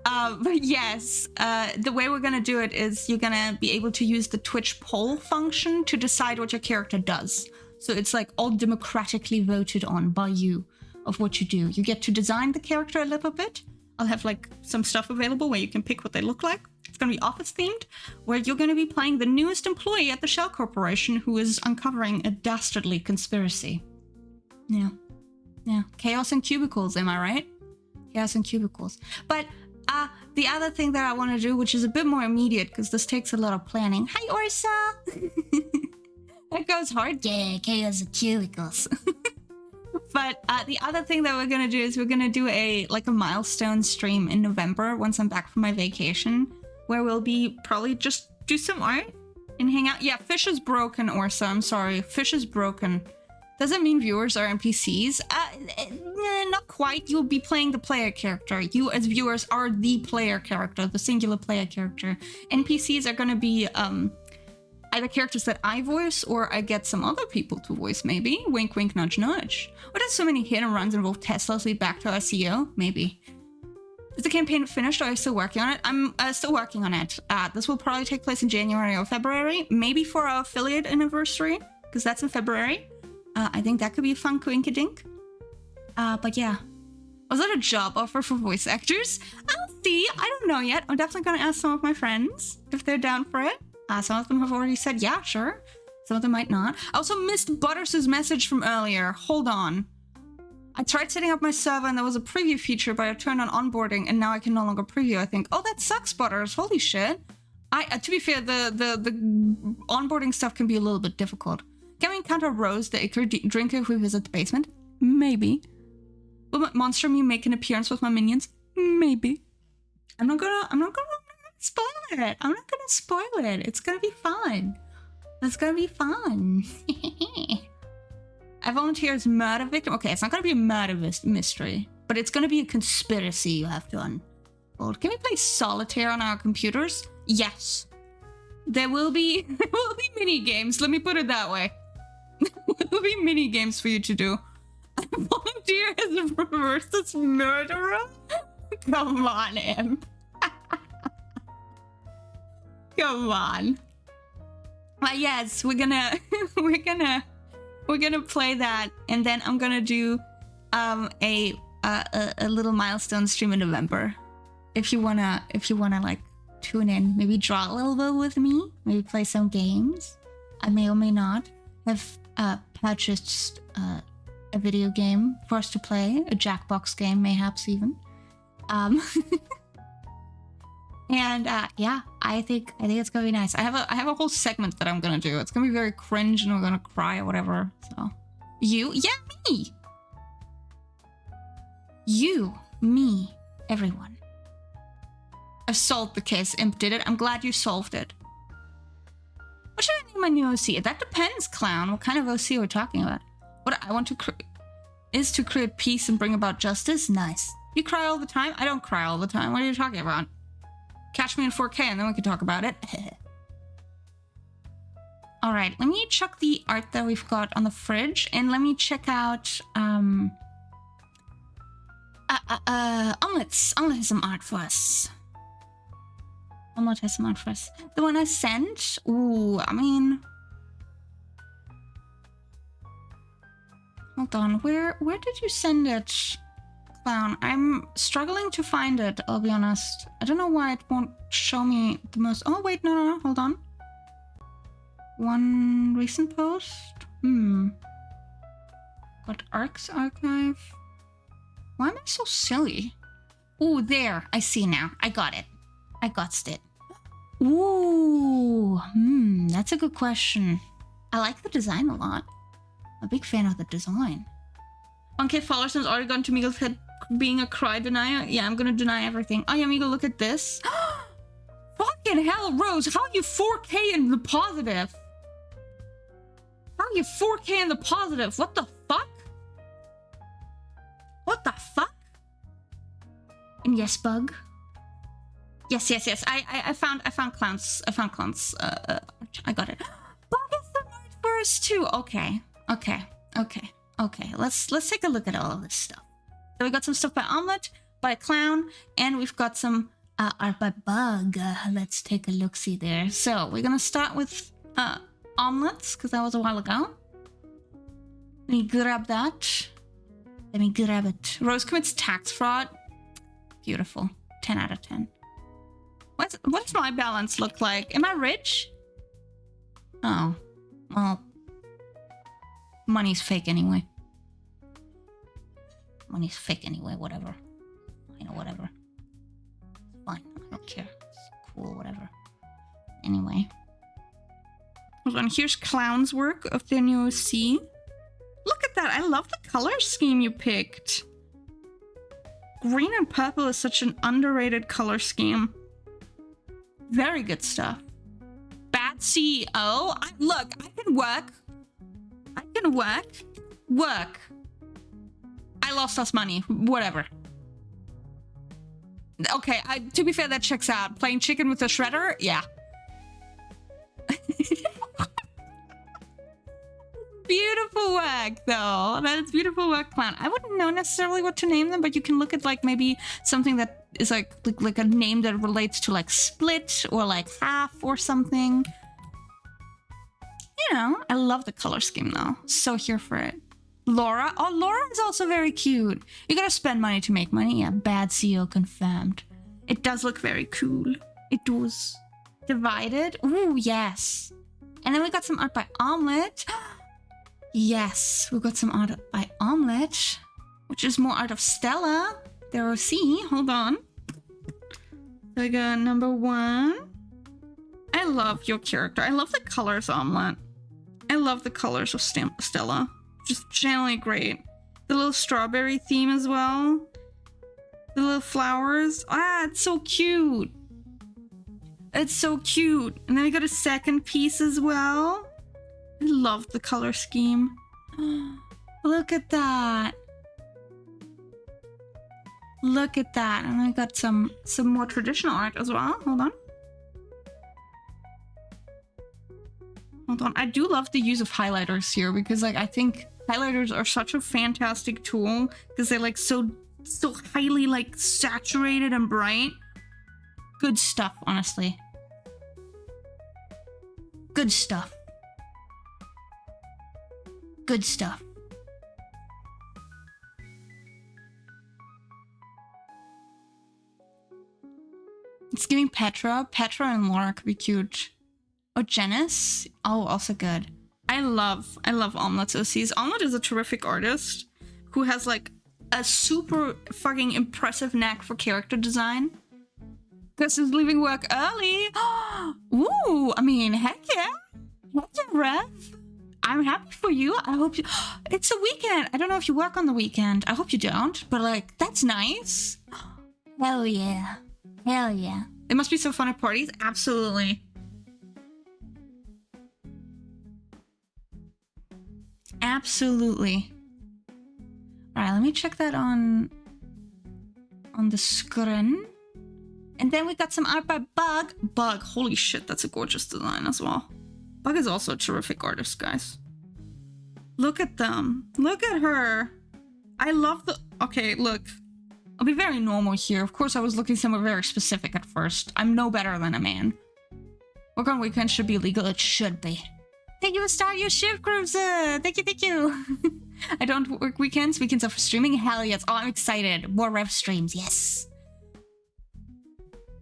But yes, the way we're gonna do it is you're gonna be able to use the Twitch poll function to decide what your character does. So it's like all democratically voted on by you of what you do. You get to design the character a little bit. I'll have like some stuff available where you can pick what they look like. It's gonna be office themed, where you're gonna be playing the newest employee at the Shell Corporation who is uncovering a dastardly conspiracy. Yeah. Chaos in cubicles, am I right? Chaos in cubicles. But the other thing that I want to do, which is a bit more immediate, because this takes a lot of planning. Hi, Orsa! That goes hard. Yeah, chaos in cubicles. But the other thing that we're gonna do is we're gonna do a milestone stream in November once I'm back from my vacation, where we'll be probably just do some art and hang out. Yeah, Fish is broken, Orsa. I'm sorry, Fish is broken. Doesn't mean viewers are NPCs. Not quite. You'll be playing the player character. You as viewers are the player character, the singular player character. NPCs are gonna be either characters that I voice or I get some other people to voice, maybe. Wink, wink, nudge, nudge. Or does so many hit and runs involve Teslas lead back to SEO? Maybe. Is the campaign finished or are you still working on it? I'm still working on it. This will probably take place in January or February, maybe for our affiliate anniversary, because that's in February. I think that could be a fun coinkydink. But yeah. Was that a job offer for voice actors? I'll see. I don't know yet. I'm definitely going to ask some of my friends if they're down for it. Some of them have already said, yeah, sure. Some of them might not. I also missed Butters' message from earlier. Hold on. I tried setting up my server and there was a preview feature, but I turned on onboarding and now I can no longer preview, I think. Oh, that sucks, Butters. Holy shit. To be fair, the onboarding stuff can be a little bit difficult. Can we encounter Rose, the Icar drinker, if we visit the basement? Maybe. Will my monster me make an appearance with my minions? Maybe. I'm not gonna spoil it. I'm not gonna spoil it. It's gonna be fun. It's gonna be fun. I volunteer as murder victim. Okay, it's not gonna be a murder mystery, but it's gonna be a conspiracy you have to unfold. Can we play solitaire on our computers? Yes. There will be mini games. Let me put it that way. There will be mini games for you to do. Volunteer as a reverse murderer. Come on, Imp. Come on. But yes, we're gonna play that, and then I'm gonna do a little milestone stream in November. If you wanna like tune in, maybe draw a little bit with me, maybe play some games. I may or may not have purchased a video game for us to play, a Jackbox game, mayhaps even. And yeah, I think it's gonna be nice. I have a whole segment that I'm gonna do. It's gonna be very cringe and we're gonna cry or whatever. So me. You, me, everyone. I've solved the case. Imp did it. I'm glad you solved it. What should I name my new OC? That depends, Clown. What kind of OC we're talking about? What I want to is to create peace and bring about justice. Nice. You cry all the time? I don't cry all the time. What are you talking about? Catch me in 4K and then we can talk about it. All right, let me check the art that we've got on the fridge, and let me check out Omelette. Omelette has some art for us. Omelette has some art for us. The one I sent. Ooh, I mean, hold on. Where did you send it, Clown? I'm struggling to find it, I'll be honest. I don't know why it won't show me the most. Oh wait, no, hold on. One recent post. Got Arcs Archive. Why am I so silly? Ooh, there. I see now. I got it. I got it. Ooh, that's a good question. I like the design a lot. I'm a big fan of the design. 1K followers has already gone to Meagle's head being a cry denier. Yeah, I'm gonna deny everything. Oh yeah, Meagle, look at this. Fucking hell, Rose, how are you 4K in the positive? How are you 4K in the positive? What the fuck? What the fuck? And yes, Bug. Yes. I found clowns. I found clowns. I got it. Bug is the word first too. Okay. Let's take a look at all of this stuff. So we got some stuff by Omelette, by Clown, and we've got some art by Bug. Let's take a look-see there. So we're gonna start with Omelettes, because that was a while ago. Let me grab that. Let me grab it. Rose commits tax fraud. Beautiful. 10 out of 10. What does my balance look like? Am I rich? Oh. Well. Money's fake anyway. Money's fake anyway, whatever. You know, whatever. It's fine. I don't care. It's cool, whatever. Anyway. Hold on. Here's Clown's work of their new OC. Look at that. I love the color scheme you picked. Green and purple is such an underrated color scheme. Very good stuff. Bad CEO. Look, I can work. I can work. Work. I lost us money. Whatever. Okay, to be fair, that checks out. Playing chicken with a shredder? Yeah. Beautiful work, though. That is beautiful work, Clown. I wouldn't know necessarily what to name them, but you can look at like maybe something that is like a name that relates to like split or like half or something. You know, I love the color scheme though. So here for it. Laura. Oh, Laura is also very cute. You gotta spend money to make money. Yeah, bad CEO confirmed. It does look very cool. It does. Divided. Ooh, yes. And then we got some art by Omelette. Yes, we got some art by Omelette, which is more art of Stella. There we see. Hold on. So we got number 1. I love your character. I love the colors, Omelette. I love the colors of Stella. Just generally great. The little strawberry theme as well. The little flowers. Ah, it's so cute. It's so cute. And then we got a second piece as well. I love the color scheme. Look at that. Look at that. And I got some more traditional art as well. Hold on. Hold on. I do love the use of highlighters here because like I think highlighters are such a fantastic tool because they're like so highly like saturated and bright. Good stuff, honestly. Good stuff. Good stuff. It's giving Petra. Petra and Laura could be cute. Oh, Janice. Oh, also good. I love Omelette's OCs. Omelette is a terrific artist who has like a super fucking impressive knack for character design. Gus is leaving work early. Ooh, I mean, heck yeah. Heck yeah, Rev. I'm happy for you. I hope you... It's a weekend. I don't know if you work on the weekend. I hope you don't. But, like, that's nice. Hell yeah. Hell yeah. It must be so fun at parties. Absolutely. Absolutely. Alright, let me check that on the screen. And then we got some art by Bug. Bug. Holy shit, that's a gorgeous design as well. Bug is also a terrific artist, guys. Look at them. Look at her. I love the... Okay, look. I'll be very normal here. Of course, I was looking somewhere very specific at first. I'm no better than a man. Work on weekends should be legal. It should be. Thank you for starting your shift, Cruiser. Thank you, thank you. I don't work weekends. Weekends are for streaming. Hell yes. Oh, I'm excited. More Rev streams. Yes.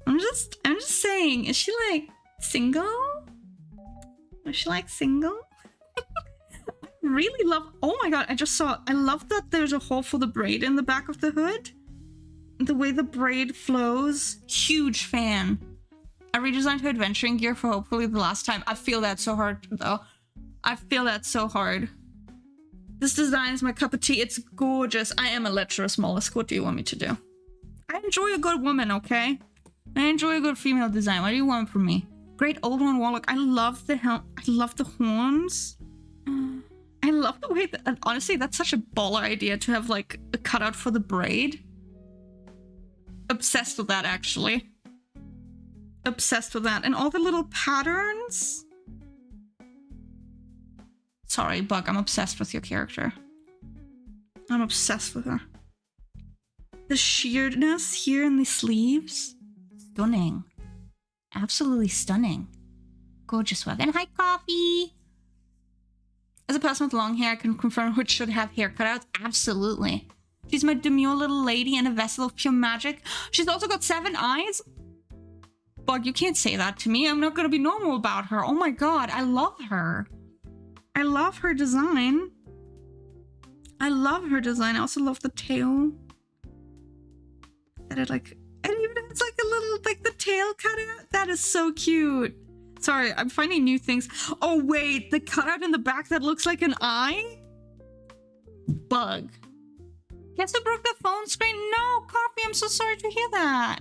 I'm just saying. Is she like single? Is she like single? I really love... Oh my god, I just saw... I love that there's a hole for the braid in the back of the hood. The way the braid flows. Huge fan. I redesigned her adventuring gear for hopefully the last time. I feel that so hard, though. I feel that so hard. This design is my cup of tea. It's gorgeous. I am a lecherous mollusk. What do you want me to do? I enjoy a good woman, okay? I enjoy a good female design. What do you want from me? Great old one warlock. I love the helm. I love the horns. I love the way that... Honestly, that's such a baller idea to have, like, a cutout for the braid. Obsessed with that, actually. Obsessed with that. And all the little patterns. Sorry, Bug. I'm obsessed with your character. I'm obsessed with her. The sheerness here in the sleeves. Stunning. Absolutely stunning. Gorgeous work. And hi, Coffee! As a person with long hair, I can confirm which should have hair cutouts. Absolutely. She's my demure little lady and a vessel of pure magic. She's also got 7 eyes. Bug, you can't say that to me. I'm not gonna be normal about her. Oh my god, I love her. I love her design. I love her design. I also love the tail. That it like... And even if it's like a little, like the tail cutout. That is so cute. Sorry, I'm finding new things. Oh wait, the cutout in the back that looks like an eye? bug. Guess who broke the phone screen? No, Coffee, I'm so sorry to hear that.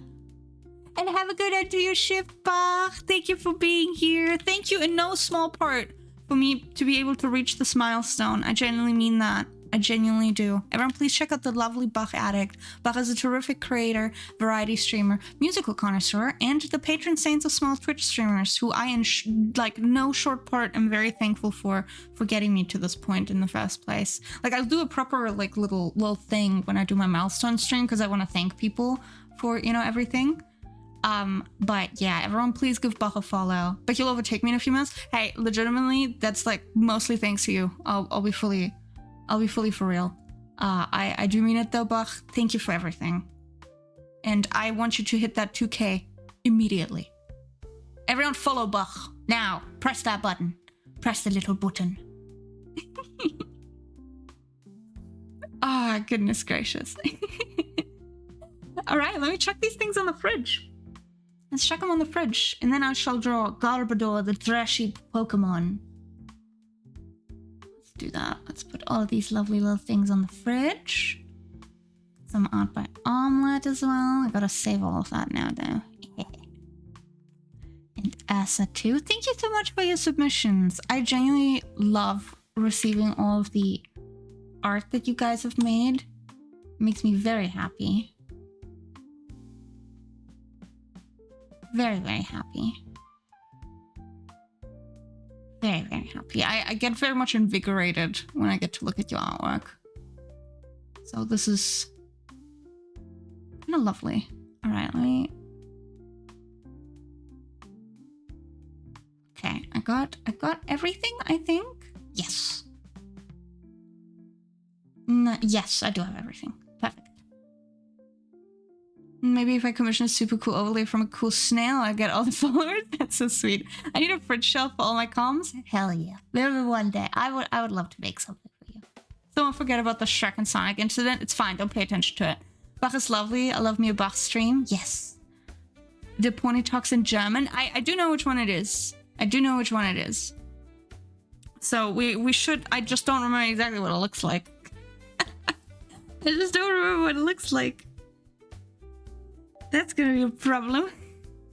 And have a good end to your shift, Bach. Thank you for being here. Thank you in no small part for me to be able to reach this milestone. I genuinely mean that. I genuinely do. Everyone, please check out the lovely Bach Addict. Bach is a terrific creator, variety streamer, musical connoisseur, and the patron saints of small Twitch streamers, who I, in like no short part, am very thankful for getting me to this point in the first place. Like, I'll do a proper like little thing when I do my milestone stream because I want to thank people for, you know, everything. But yeah, everyone, please give Bach a follow. But you'll overtake me in a few minutes. Hey, legitimately, that's like mostly thanks to you. I'll be fully for real. I do mean it though, Bach. Thank you for everything. And I want you to hit that 2K immediately. Everyone follow Bach. Now, press that button. Press the little button. Ah, goodness gracious. All right, let me check these things on the fridge. Let's check them on the fridge. And then I shall draw Garbodor, the trashy Pokemon. Do that. Let's put all of these lovely little things on the fridge. Some art by Omelette as well. I gotta save all of that now though. And Asa too. Thank you so much for your submissions. I genuinely love receiving all of the art that you guys have made. It makes me very happy. Very, very happy. Very, very happy. I get very much invigorated when I get to look at your artwork. So this is kind of lovely. All right, let me... Okay, I got everything, I think. Yes. Yes, I do have everything. Perfect. Maybe if I commission a super cool overlay from a cool snail, I get all the followers. That's so sweet. I need a fridge shelf for all my comms. Hell yeah. Maybe one day. I would love to make something for you. Don't forget about the Shrek and Sonic incident. It's fine. Don't pay attention to it. Bach is lovely. I love me a Bach stream. Yes. The Pony talks in German. I do know which one it is. I do know which one it is. So we should... I just don't remember exactly what it looks like. I just don't remember what it looks like. That's gonna be a problem.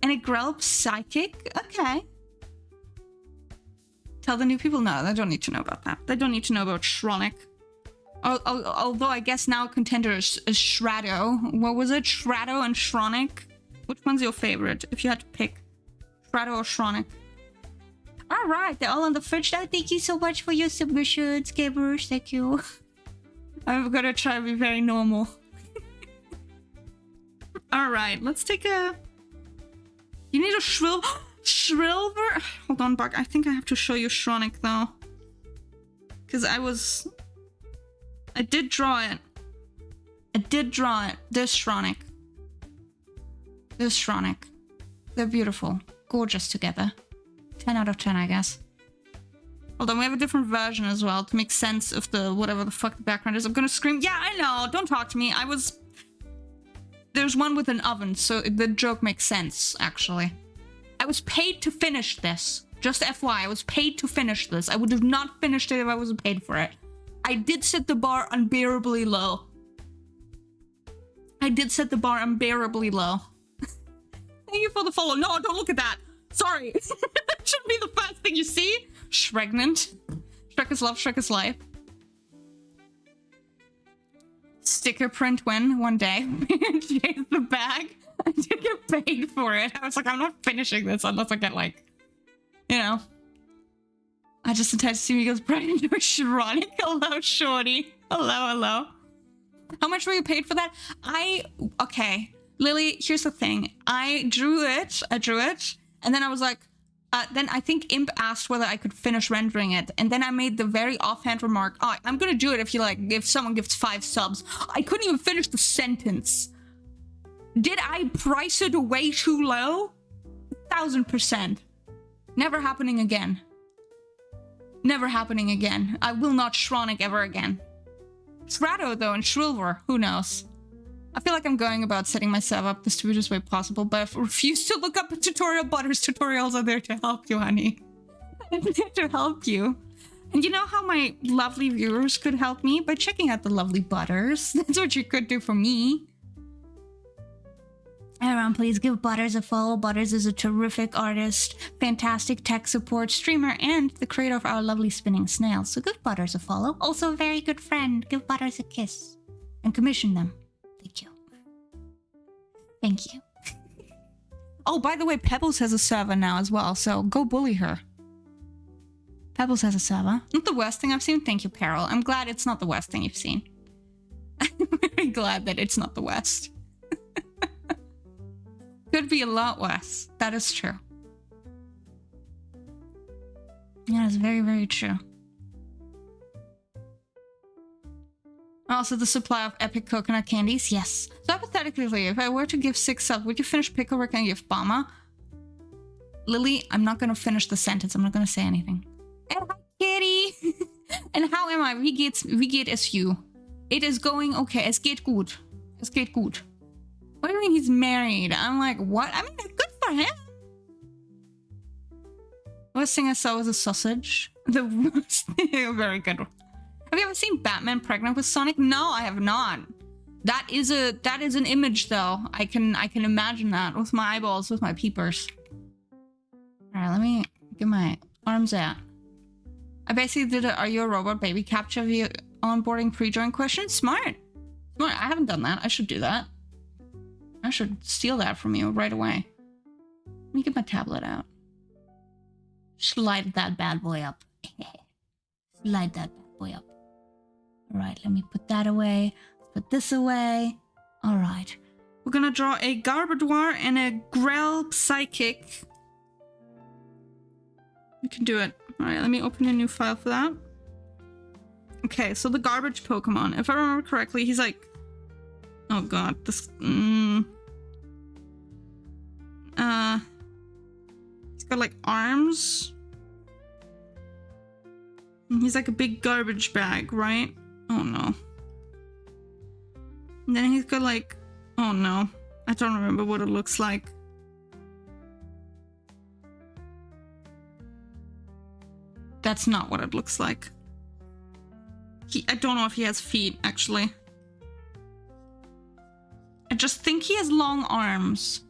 And a Grelp Psychic? Okay. Tell the new people? No, they don't need to know about that. They don't need to know about Shronic. Although I guess now contender is Shrado. What was it? Shrado and Shronic? Which one's your favorite, if you had to pick? Shrado or Shronic? Alright, they're all on the fridge now. Thank you so much for your submissions, gamers. Thank you. I'm gonna try to be very normal. Alright, let's take a... You need a Shrilver? Hold on, Bug. I think I have to show you Shronic, though. Because I did draw it. There's Shronic. They're beautiful. Gorgeous together. 10 out of 10, I guess. Hold on, we have a different version as well to make sense of the whatever the fuck the background is. I'm gonna scream. Yeah, I know. Don't talk to me. There's one with an oven, so the joke makes sense, actually. I was paid to finish this. Just FYI, I was paid to finish this. I would have not finished it if I wasn't paid for it. I did set the bar unbearably low. Thank you for the follow. No, don't look at that. Sorry. That shouldn't be the first thing you see. Shregnant. Shrek is love, Shrek is life. Sticker print win one day. Chase the bag. I did get paid for it. I was like, I'm not finishing this unless I get like, you know. I just intend to see me goes right into a Shronic. Hello, shorty. Hello. How much were you paid for that? Okay. Lily, here's the thing. I drew it, and then I was like, then I think Imp asked whether I could finish rendering it, and then I made the very offhand remark, oh, I'm gonna do it if someone gives 5 subs. I couldn't even finish the sentence. Did I price it way too low? 1000%. Never happening again. I will not Shronic ever again. Strato, though, and Shrilver, who knows? I feel like I'm going about setting myself up the stupidest way possible, but I refuse to look up a tutorial. Butters tutorials are there to help you, honey. I'm there to help you. And you know how my lovely viewers could help me? By checking out the lovely Butters. That's what you could do for me. Everyone, please give Butters a follow. Butters is a terrific artist, fantastic tech support streamer, and the creator of our lovely spinning snails. So give Butters a follow. Also a very good friend. Give Butters a kiss. And commission them. Thank you. Thank you. Oh, by the way, Pebbles has a server now as well, so go bully her. Pebbles has a server. Not the worst thing I've seen. Thank you, Peril. I'm glad it's not the worst thing you've seen. I'm very glad that it's not the worst. Could be a lot worse. That is true. Yeah, it's very, very true. Also, the supply of epic coconut candies. Yes. So hypothetically, if I were to give 6 subs, would you finish Pickle Rick and give Bama? Lily, I'm not going to finish the sentence. I'm not going to say anything. And hi, Kitty. And how am I? Wie geht es you? It is going okay. Es geht gut. Es geht gut. What do you mean he's married? I'm like, what? I mean, good for him. The worst thing I saw was a sausage. The worst thing. Very good. Have you ever seen Batman pregnant with Sonic? No, I have not. That is an image though. I can imagine that with my eyeballs, with my peepers. Alright, let me get my arms out. I basically did a Are You a Robot baby capture via onboarding pre-join question. Smart. Smart. I haven't done that. I should do that. I should steal that from you right away. Let me get my tablet out. Slide that bad boy up. Slide that bad boy up. Alright, let me put that away. Let's put this away. Alright. We're gonna draw a Garbadoir and a Grell Psychic. You can do it. Alright, let me open a new file for that. Okay, so the garbage Pokemon. If I remember correctly, he's like... Oh god, this... He's got like arms. And he's like a big garbage bag, right? Oh no. And then he's got like... Oh no. I don't remember what it looks like. That's not what it looks like. I don't know if he has feet, actually. I just think he has long arms.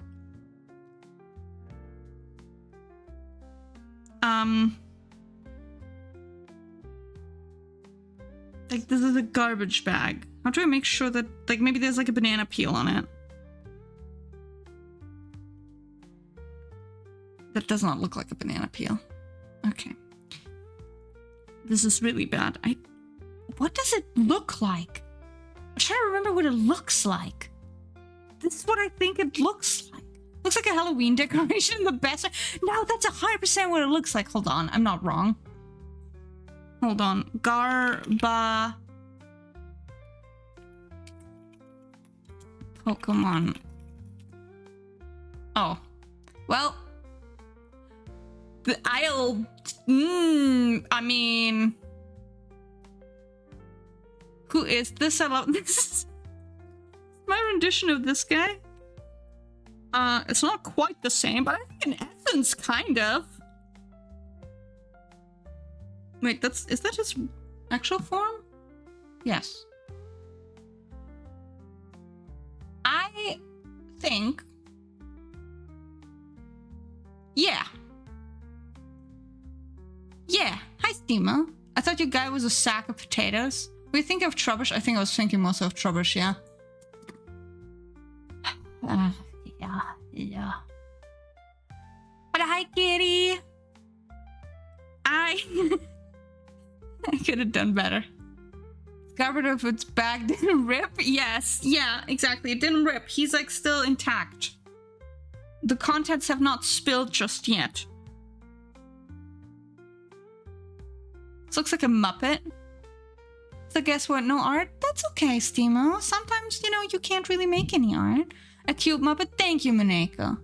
Like, this is a garbage bag. How do I make sure that, like, maybe there's like a banana peel on it? That does not look like a banana peel. Okay. This is really bad. What does it look like? I'm trying to remember what it looks like. This is what I think it looks like. Looks like a Halloween decoration, the best. No, that's 100% what it looks like. Hold on, I'm not wrong. Hold on. Garba... Pokemon. Oh. Well... I mean... Who is this? I love this. My rendition of this guy. It's not quite the same, but I think in essence, kind of. Wait, is that his actual form? Yes. I think... Yeah. Yeah. Hi, Steamer. I thought your guy was a sack of potatoes. When you think of Trubbish, I think I was thinking most of Trubbish, yeah. Yeah. But hi, kitty. I could have done better. Covered if its bag didn't rip. Yes, yeah, exactly. It didn't rip. He's like still intact. The contents have not spilled just yet. This looks like a Muppet. So guess what? No art? That's okay, Steamo. Sometimes, you know, you can't really make any art. A cute Muppet. Thank you, Maneka.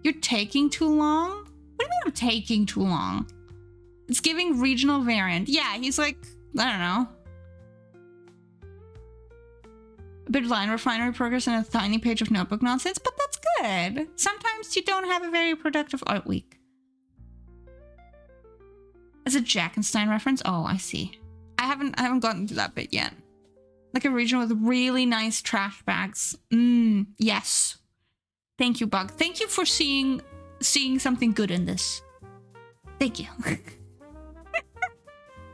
You're taking too long? What do you mean I'm taking too long? It's giving regional variant. Yeah, he's like, I don't know. A bit of line refinery progress and a tiny page of notebook nonsense, but that's good. Sometimes you don't have a very productive art week. As a Jackenstein reference? Oh, I see. I haven't gotten to that bit yet. Like a region with really nice trash bags. Yes. Thank you, Bug. Thank you for seeing something good in this. Thank you.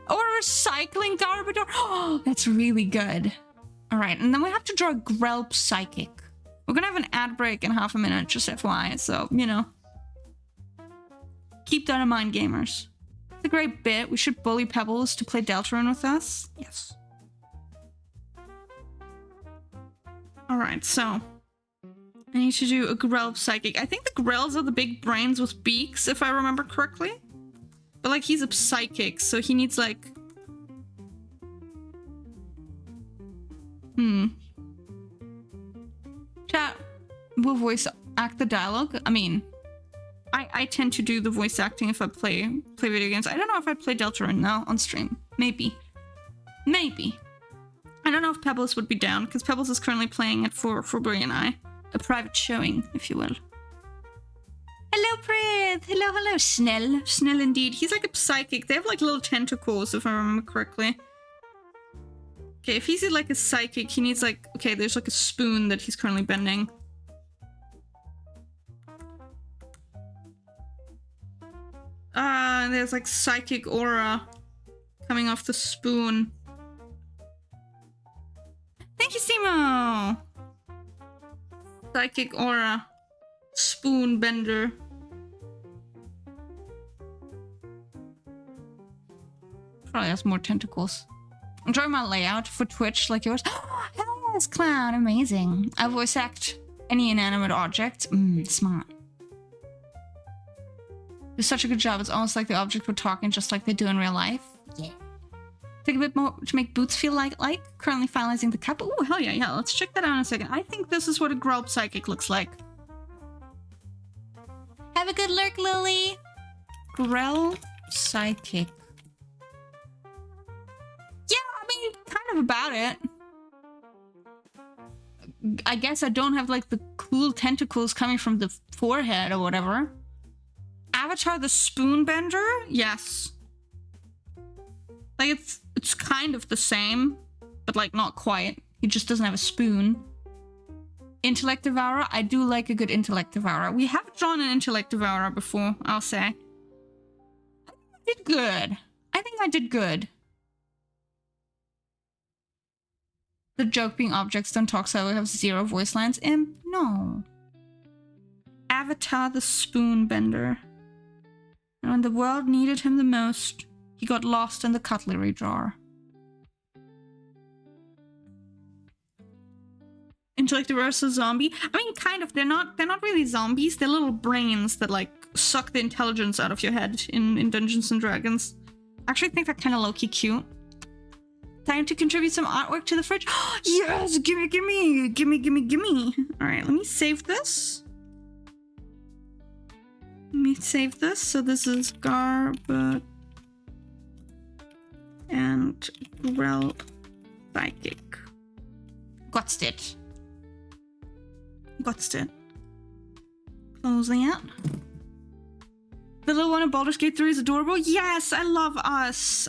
Or a recycling garbage. Oh, that's really good. All right, and then we have to draw a Grelp Psychic. We're gonna have an ad break in half a minute, just FYI, so, you know. Keep that in mind, gamers. It's a great bit. We should bully Pebbles to play Deltarune with us. Yes. Alright, so I need to do a Grelp Psychic. I think the Grells are the big brains with beaks, if I remember correctly. But, like, he's a psychic, so he needs, like... Chat, will voice act the dialogue? I mean, I tend to do the voice acting if I play video games. I don't know if I play Deltarune now on stream. Maybe. Maybe. I don't know if Pebbles would be down, because Pebbles is currently playing it for Brie and I. A private showing, if you will. Hello, Prith! Hello, hello, Snell. Snell indeed. He's like a psychic. They have like little tentacles, if I remember correctly. Okay, if he's like a psychic, he needs like... Okay, there's like a spoon that he's currently bending. And there's like psychic aura coming off the spoon. Thank you, Simo! Psychic aura. Spoon bender. Probably has more tentacles. Enjoy my layout for Twitch like yours. Hell yes, Clown. Amazing. I voice act any inanimate object. Smart. Do such a good job. It's almost like the object were talking just like they do in real life. Yeah. Take a bit more to make Boots feel like currently finalizing the cup. Oh, hell yeah, yeah. Let's check that out in a second. I think this is what a Grelp Psychic looks like. Have a good lurk, Lily. Grelp Psychic. Yeah, I mean, kind of about it. I guess I don't have like the cool tentacles coming from the forehead or whatever. Avatar the Spoon Bender? Yes. Like it's kind of the same, but like not quite. He just doesn't have a spoon. Intellect Devourer? I do like a good Intellect Devourer. We have drawn an Intellect Devourer before, I'll say. I think I did good. I think I did good. The joke being objects don't talk, so we have 0 voice lines. No. Avatar the Spoon Bender. And when the world needed him the most, he got lost in the cutlery jar. Intellect versus zombie. I mean, kind of. They're not really zombies. They're little brains that like suck the intelligence out of your head in Dungeons and Dragons. I actually think they're kind of low-key cute. Time to contribute some artwork to the fridge. Yes, gimme. All right, let me save this. So this is Garbage and Grelp Psychic. Gotst it. Closing out. The little one in Baldur's Gate 3 is adorable. Yes, I love us.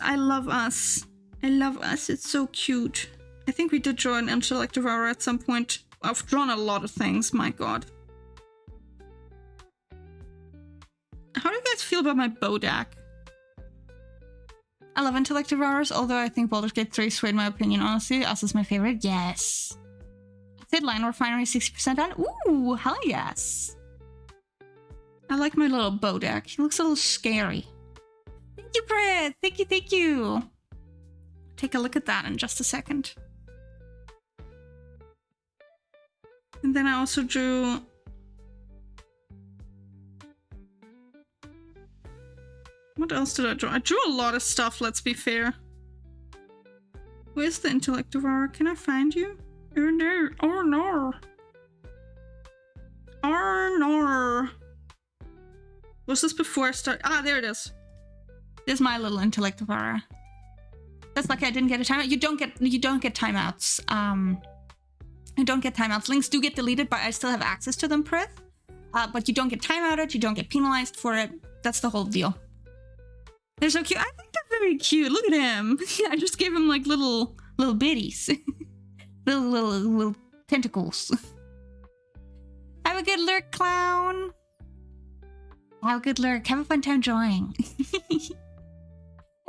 It's so cute. I think we did draw an Intellect Devourer at some point. I've drawn a lot of things, my god. How do you guys feel about my Bodak? I love Intellect Devourers, although I think Baldur's Gate 3 swayed my opinion, honestly. Us is my favorite. Yes. Said Line Refinery 60% on. Ooh, hell yes. I like my little Bodak. He looks a little scary. Thank you, Brett. Thank you. Take a look at that in just a second. And then I also drew... What else did I draw? I drew a lot of stuff, let's be fair. Where's the Intellect Devourer? Can I find you? You're there. Oh no. Oh no. Was this before I started? Ah, there it is. There's my little Intellect Devourer. That's lucky I didn't get a timeout. You don't get timeouts. You don't get timeouts. Links do get deleted, but I still have access to them, Prith. But you don't get timeouted, you don't get penalized for it. That's the whole deal. They're so cute. I think they're very cute. Look at him. I just gave him like little bitties. little tentacles. Have a good lurk, clown. Have a good lurk. Have a fun time drawing.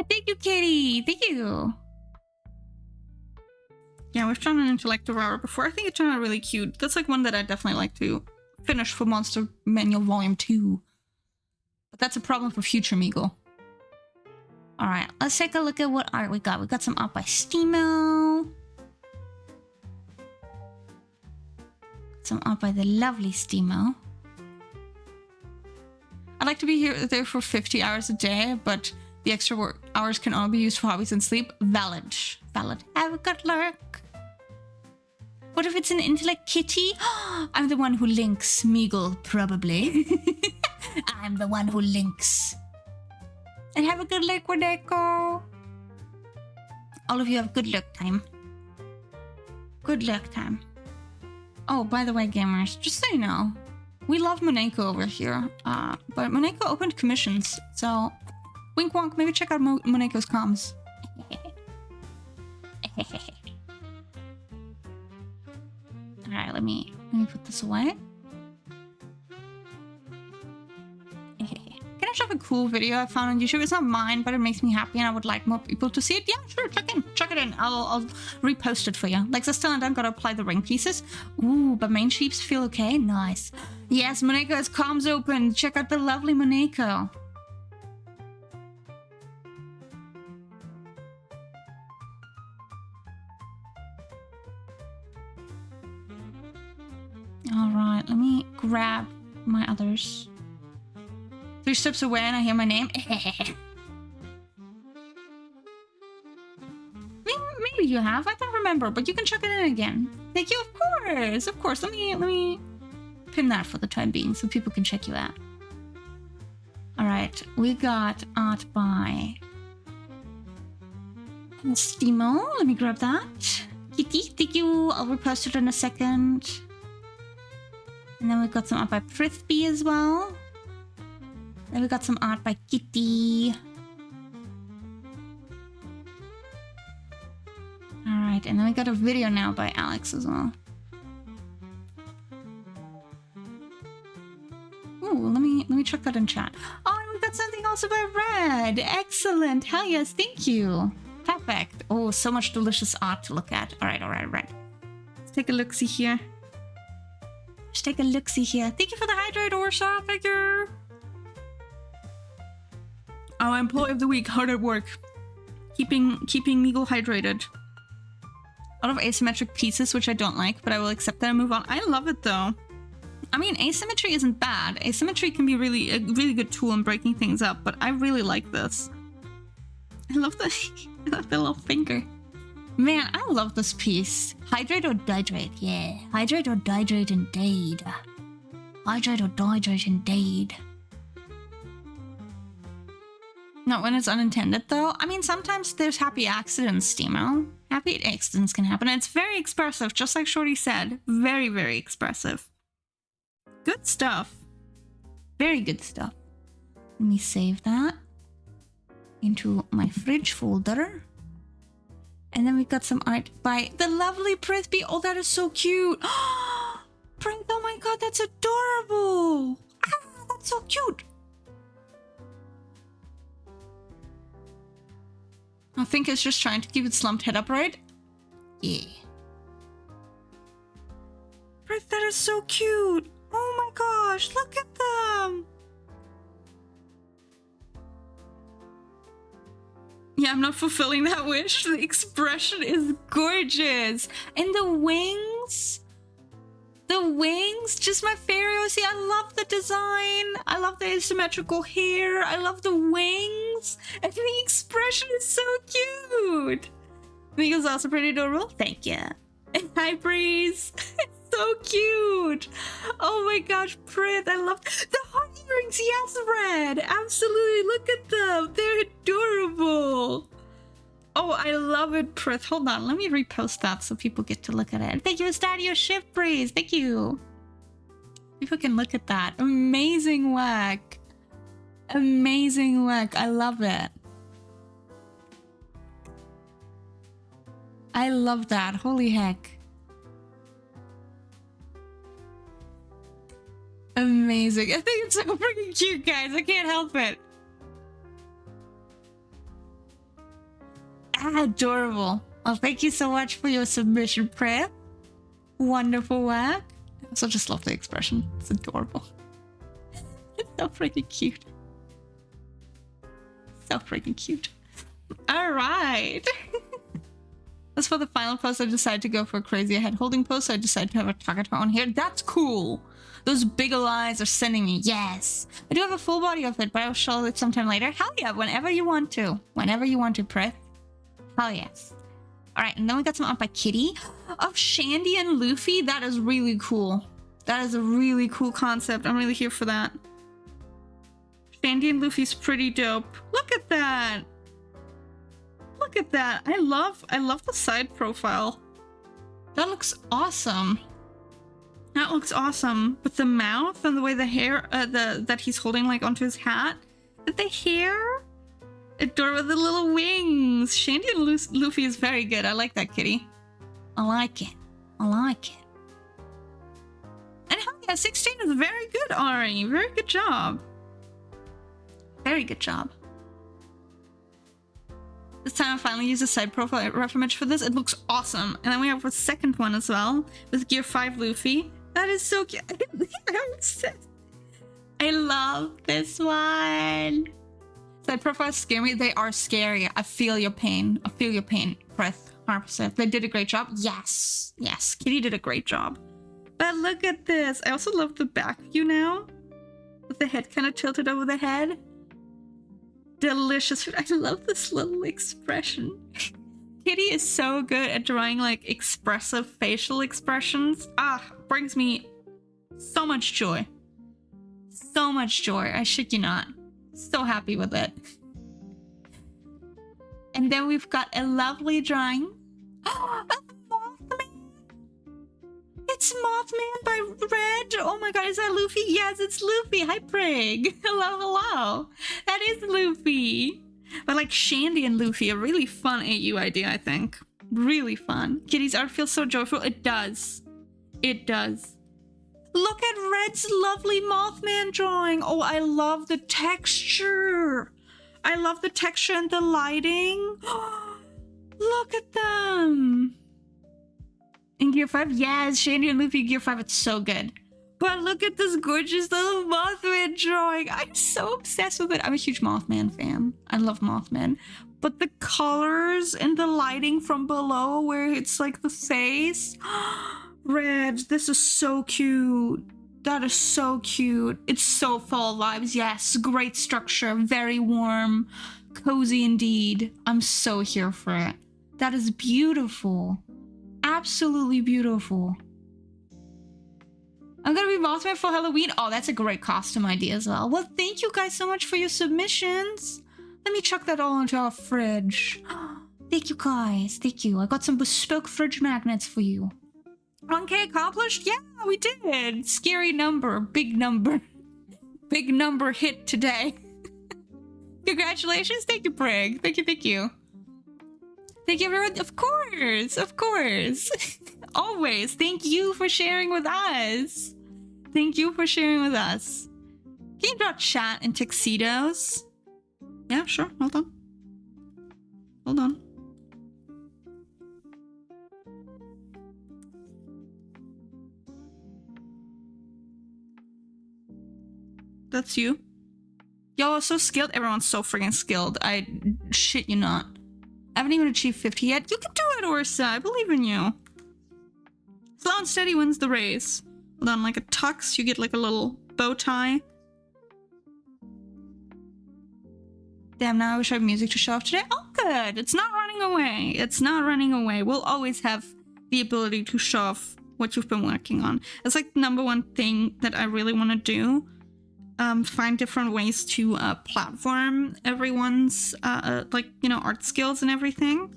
Thank you, kitty. Thank you. Yeah, we've drawn an intellect devourer before. I think it turned out really cute. That's like one that I'd definitely like to finish for Monster Manual Volume 2. But that's a problem for future Meagle. Alright, let's take a look at what art we got. We got some art by Steamo. Some art by the lovely Steamo. I'd like to be there for 50 hours a day, but the extra work hours can only be used for hobbies and sleep. Valid. Valid. Have a good lurk. What if it's an intellect kitty? I'm the one who links Meagle, probably. I'm the one who links. And have a good lurk, Wadeko. All of you have good luck time. Good luck time. Oh, by the way, gamers, just so you know, we love Moneko over here. But Moneko opened commissions, so wink wonk, maybe check out Moneko's comms. Alright, let me put this away. Can I show a cool video I found on YouTube? It's not mine, but it makes me happy and I would like more people to see it. Yeah, sure, check it in. I'll repost it for you. Like, so still, I don't gotta apply the ring pieces. Ooh, but main sheeps feel okay? Nice. Yes, Moneko has comms open. Check out the lovely Moneko. Alright, let me grab my others. 3 steps away and I hear my name. Maybe you have. I don't remember, but you can check it in again. Thank you, of course. Of course. Let me pin that for the time being so people can check you out. Alright, we got art by Steamo. Let me grab that. Kitty, thank you. I'll repost it in a second. And then we got some art by Prithby as well. Then we got some art by Kitty. Alright, and then we got a video now by Alex as well. Ooh, let me check that in chat. Oh, and we got something also by Red. Excellent. Hell yes, thank you. Perfect. Oh, so much delicious art to look at. Alright, Red. Let's take a look-see here. Let's take a look-see here. Thank you for the hydrate, Orsa. Thank you. Our employee of the week, hard at work. Keeping Meagle hydrated. A lot of asymmetric pieces, which I don't like, but I will accept that and move on. I love it though. I mean, asymmetry isn't bad. Asymmetry can be a really good tool in breaking things up, but I really like this. I love the little finger. Man, I love this piece. Hydrate or dihydrate? Yeah. Hydrate or dihydrate indeed. Hydrate or dihydrate indeed. Not when it's unintended, though. I mean, sometimes there's happy accidents, Steamo. Happy accidents can happen. It's very expressive, just like Shorty said. Very, very expressive. Good stuff. Very good stuff. Let me save that into my fridge folder. And then we got some art by the lovely Prithby. Oh, that is so cute. Oh my god, that's adorable. Ah, that's so cute. I think it's just trying to keep its slumped head upright. Yeah. Right, that is so cute. Oh my gosh, look at them. Yeah, I'm not fulfilling that wish. The expression is gorgeous. And the wings. The wings, just my favorite. See, I love the design. I love the asymmetrical hair. I love the wings. And the expression is so cute. Meagle's also pretty adorable. Thank you. Hi, Breeze. It's so cute. Oh my gosh, Prith. I love the heart earrings. Yes, Red. Absolutely. Look at them. They're adorable. Oh, I love it, Prith. Hold on, let me repost that so people get to look at it. Thank you for starting your shift, Breeze. Thank you. People can look at that. Amazing work. Amazing work. I love it. I love that. Holy heck. Amazing. I think it's so freaking cute, guys. I can't help it. Adorable. Well, thank you so much for your submission, Prep. Wonderful work. I also just love the expression. It's adorable. It's so freaking cute. So freaking cute. All right. As for the final post, I decided to go for a crazy head holding pose, so I decided to have a target on here. That's cool. Those big ol' eyes are sending me. Yes. I do have a full body of it, but I'll show it sometime later. Hell yeah, whenever you want to. Whenever you want to, Prith. Hell yes. All right, and then we got some art by Kitty of Shandy and Luffy. That is really cool. That is a really cool concept. I'm really here for that. Shandy and Luffy's pretty dope. Look at that. Look at that. I love the side profile. That looks awesome. That looks awesome. With the mouth and the way the hair, that he's holding like onto his hat. The hair. Adorable with the little wings. Shandy and Luffy is very good. I like that, Kitty. I like it. I like it. And hell yeah, 16 is very good, Ari. Very good job. Very good job. This time I finally used a side profile ref image for this. It looks awesome. And then we have a second one as well with Gear 5 Luffy. That is so cute. I'm obsessed. I love this one. Side profiles scare me. They are scary. I feel your pain. I feel your pain, Breath. 100%. They did a great job. Yes. Yes. Kitty did a great job. But look at this. I also love the back view now. With the head kind of tilted over the head. Delicious food. I love this little expression. Kitty is so good at drawing like expressive facial expressions. Ah, brings me so much joy. So much joy. I shit you not. So happy with it. And then we've got a lovely drawing. Oh, Mothman. It's Mothman by Red. Oh my god, is that Luffy? Yes, it's Luffy. Hi, Prig. Hello, hello. That is Luffy. But like Shandy and Luffy, a really fun AU idea, I think. Really fun. Kitty's art feels so joyful. It does. It does. Look at Red's lovely Mothman drawing. Oh, I love the texture. I love the texture and the lighting. Look at them. In Gear 5? Yes, Shandy and Luffy Gear 5. It's so good. But look at this gorgeous little Mothman drawing. I'm so obsessed with it. I'm a huge Mothman fan. I love Mothman. But the colors and the lighting from below where it's like the face. Red, this is so cute. That is so cute. It's so full of vibes. Yes, great structure. Very warm. Cozy indeed. I'm so here for it. That is beautiful. Absolutely beautiful. I'm gonna be Mothman for Halloween. Oh, that's a great costume idea as well. Well, thank you guys so much for your submissions. Let me chuck that all into our fridge. Thank you guys. Thank you. I got some bespoke fridge magnets for you. 1K accomplished? Yeah, we did. Scary number. Big number. Big number hit today. Congratulations. Thank you, Prig. Thank you, thank you. Thank you, everyone. Of course. Of course. Always. Thank you for sharing with us. Thank you for sharing with us. Can you draw chat in tuxedos? Yeah, sure. Hold on. Hold on. That's you. Y'all are so skilled. Everyone's so freaking skilled. I shit you not. I haven't even achieved 50 yet. You can do it, Orsa. I believe in you. Slow and steady wins the race. Hold on, like a tux, you get like a little bow tie. Damn, now I wish I had music to show off today. Oh, good. It's not running away. It's not running away. We'll always have the ability to show off what you've been working on. It's like the #1 thing that I really want to do. Find different ways to platform everyone's like, you know, art skills and everything.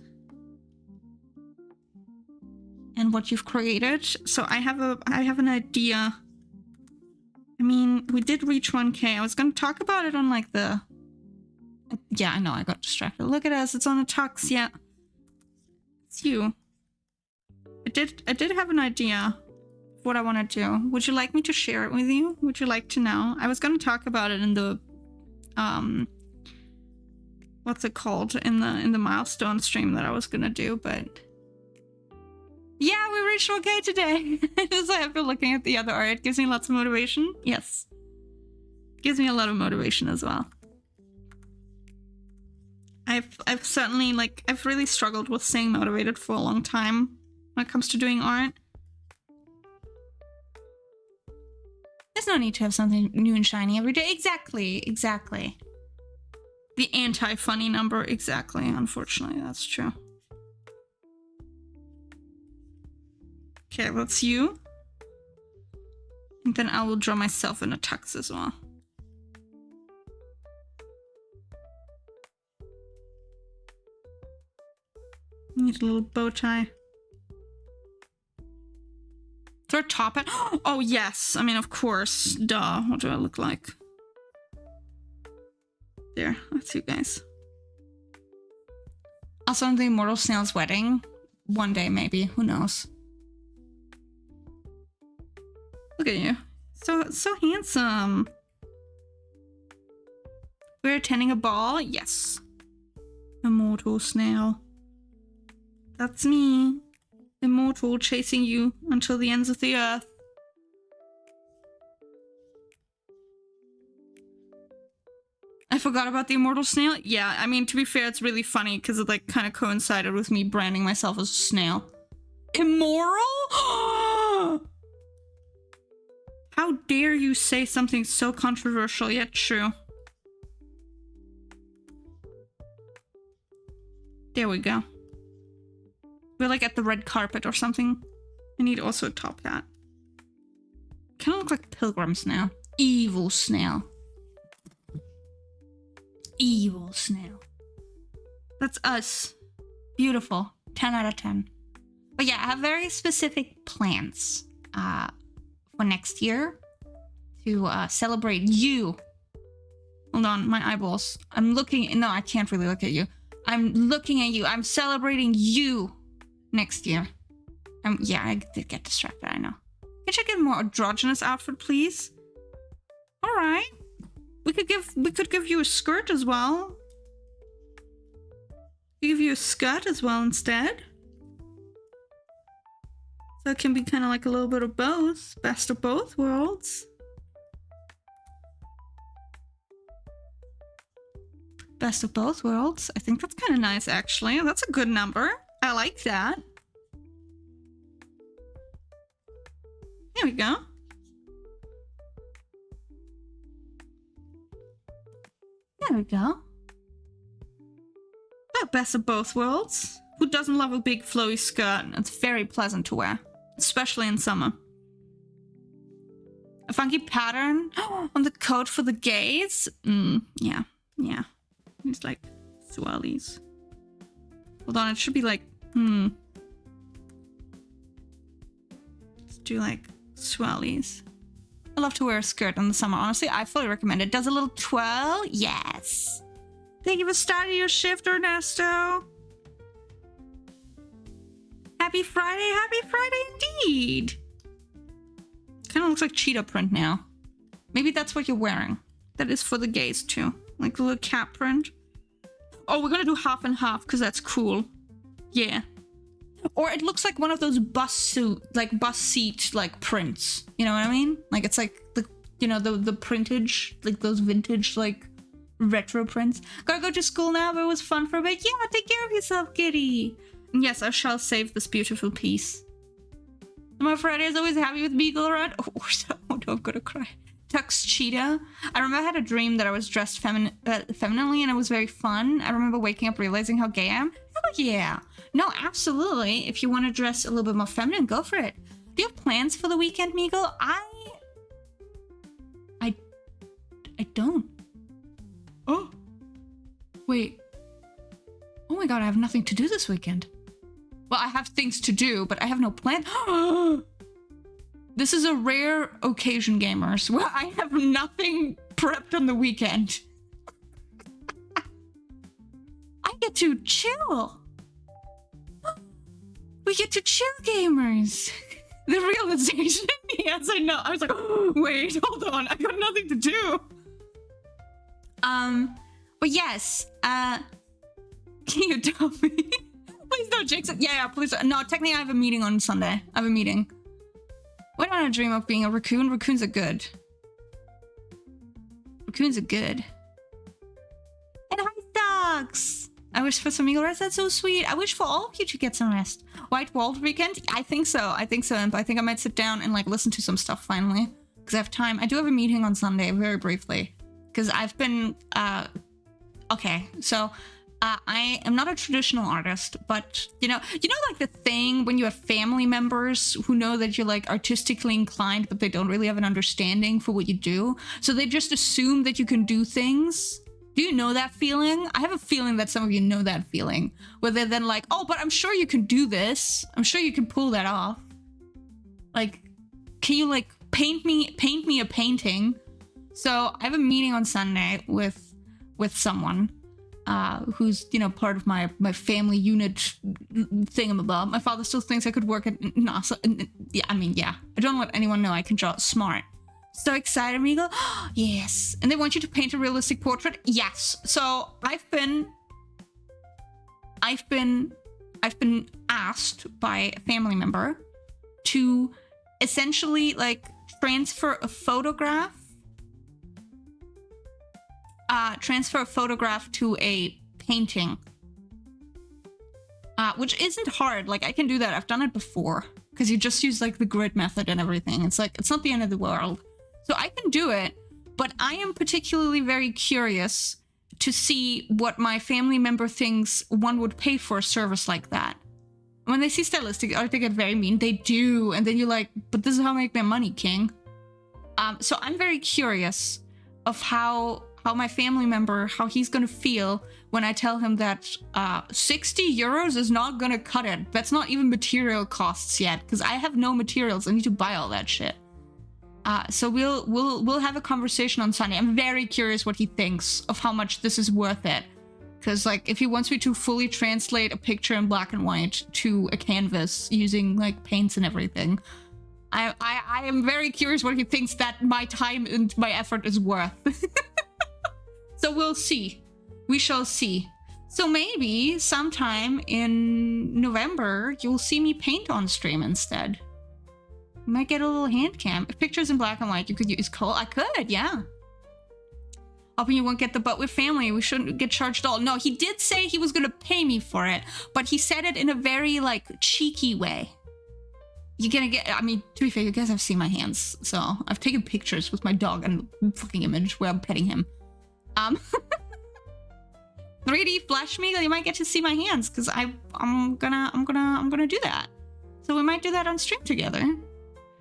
And what you've created. So I have an idea. I mean, we did reach 1K. I was gonna talk about it on like the... Yeah, I know, I got distracted. Look at us, it's on the tux, yeah. It's you. I did have an idea of what I want to do. Would you like me to share it with you? Would you like to know? I was going to talk about it in the what's it called? In the milestone stream that I was going to do, but yeah, we reached 1K today. Just after looking at the other art, it gives me lots of motivation. Yes. Gives me a lot of motivation as well. I've certainly, like, I've really struggled with staying motivated for a long time when it comes to doing art. There's no need to have something new and shiny every day. Exactly, exactly. The anti-funny number, exactly. Unfortunately, that's true. Okay, that's you. And then I will draw myself in a tux as well. Need a little bow tie. Throw a top hat. Oh, yes. I mean, of course. Duh. What do I look like? There. That's you guys. Also, on the Immortal Snail's wedding. One day, maybe. Who knows? Look at you. So handsome. We're attending a ball? Yes. Immortal Snail. That's me. Immortal, chasing you until the ends of the earth. I forgot about the Immortal Snail. Yeah, I mean, to be fair, it's really funny because it, like, kind of coincided with me branding myself as a snail. Immoral? How dare you say something so controversial yet true? There we go. We're like at the red carpet or something. I need also a top hat. Kind of look like pilgrims now. Evil snail. Evil snail. That's us. Beautiful. 10 out of 10. But yeah, I have very specific plans for next year to celebrate you. Hold on, my eyeballs. I'm looking. No, I can't really look at you. I'm looking at you. I'm celebrating you next year. Yeah, I did get distracted, I know. Can you get a more androgynous outfit, please? Alright. We could give you a skirt as well. Give you a skirt as well instead. So it can be kind of like a little bit of both. Best of both worlds. Best of both worlds. I think that's kind of nice, actually. That's a good number. I like that. There we go. There we go. Oh, best of both worlds. Who doesn't love a big flowy skirt? It's very pleasant to wear, especially in summer. A funky pattern on the coat for the gays? Yeah. It's like swirlies. Hold on, it should be like, Let's do like swirlies. I love to wear a skirt in the summer. Honestly, I fully recommend it. Does a little twirl? Yes. Thank you for starting your shift, Ernesto. Happy Friday. Happy Friday indeed. Kind of looks like cheetah print now. Maybe that's what you're wearing. That is for the gays too. Like the little cat print. Oh, we're gonna do half and half because that's cool. Yeah. Or it looks like one of those bus seat like prints. You know what I mean? Like it's like the, you know, the printage, like those vintage like retro prints. Gotta go to school now, but it was fun for a bit. Yeah, take care of yourself, kitty. And yes, I shall save this beautiful piece. My Friday is always happy with Meagle around. Oh, I'm gonna cry. Tux cheetah. I remember I had a dream that I was dressed femininely and it was very fun. I remember waking up realizing how gay I am. Hell yeah. No, absolutely. If you want to dress a little bit more feminine, go for it. Do you have plans for the weekend, Meagle? I don't. Oh. Wait. Oh my god, I have nothing to do this weekend. Well, I have things to do, but I have no plan. This is a rare occasion, gamers, where I have nothing prepped on the weekend. I get to chill. We get to chill, gamers. The realization. Yes, I know. I was like, oh, wait, hold on. I got nothing to do. But yes, can you tell me? Please don't jinx it. Yeah, please. No, technically I have a meeting on Sunday. I have a meeting. Why don't I dream of being a raccoon? Raccoons are good. Raccoons are good. And hi, dogs! I wish for some eagle rest. That's so sweet. I wish for all of you to get some rest. White Wall weekend? I think so. I think so. And I think I might sit down and like listen to some stuff finally. Because I have time. I do have a meeting on Sunday, very briefly. Because I've been, okay. So, I am not a traditional artist, but you know like the thing when you have family members who know that you're like artistically inclined, but they don't really have an understanding for what you do. So they just assume that you can do things. Do you know that feeling? I have a feeling that some of you know that feeling, where they're then like, oh, but I'm sure you can do this. I'm sure you can pull that off. Like, can you like paint me a painting? So I have a meeting on Sunday with someone who's, you know, part of my family unit thingamabob. My father still thinks I could work at NASA. Yeah, I mean, yeah. I don't let anyone know I can draw smart. So excited, Amigo. Oh, yes. And they want you to paint a realistic portrait? Yes. So I've been asked by a family member to essentially like transfer a photograph to a painting, which isn't hard. Like I can do that. I've done it before because you just use like the grid method and everything. It's like, it's not the end of the world. So I can do it, but I am particularly very curious to see what my family member thinks one would pay for a service like that. When they see stylistic art, they get very mean. They do. And then you're like, but this is how I make my money, king. So I'm very curious of how my family member, how he's gonna feel when I tell him that 60 euros is not gonna cut it. That's not even material costs yet, because I have no materials. I need to buy all that shit. So we'll have a conversation on Sunday. I'm very curious what he thinks of how much this is worth it. Because like if he wants me to fully translate a picture in black and white to a canvas using like paints and everything, I am very curious what he thinks that my time and my effort is worth. So we'll see. We shall see. So maybe sometime in November, you'll see me paint on stream instead. Might get a little hand cam. If pictures in black and white, you could use coal. I could, yeah. Hoping you won't get the but with family. We shouldn't get charged all. No, he did say he was going to pay me for it, but he said it in a very, like, cheeky way. You're gonna get, I mean, to be fair, you guys have seen my hands, so I've taken pictures with my dog and fucking image where I'm petting him. 3D Flash Meagle, you might get to see my hands, because I'm gonna do that. So we might do that on stream together.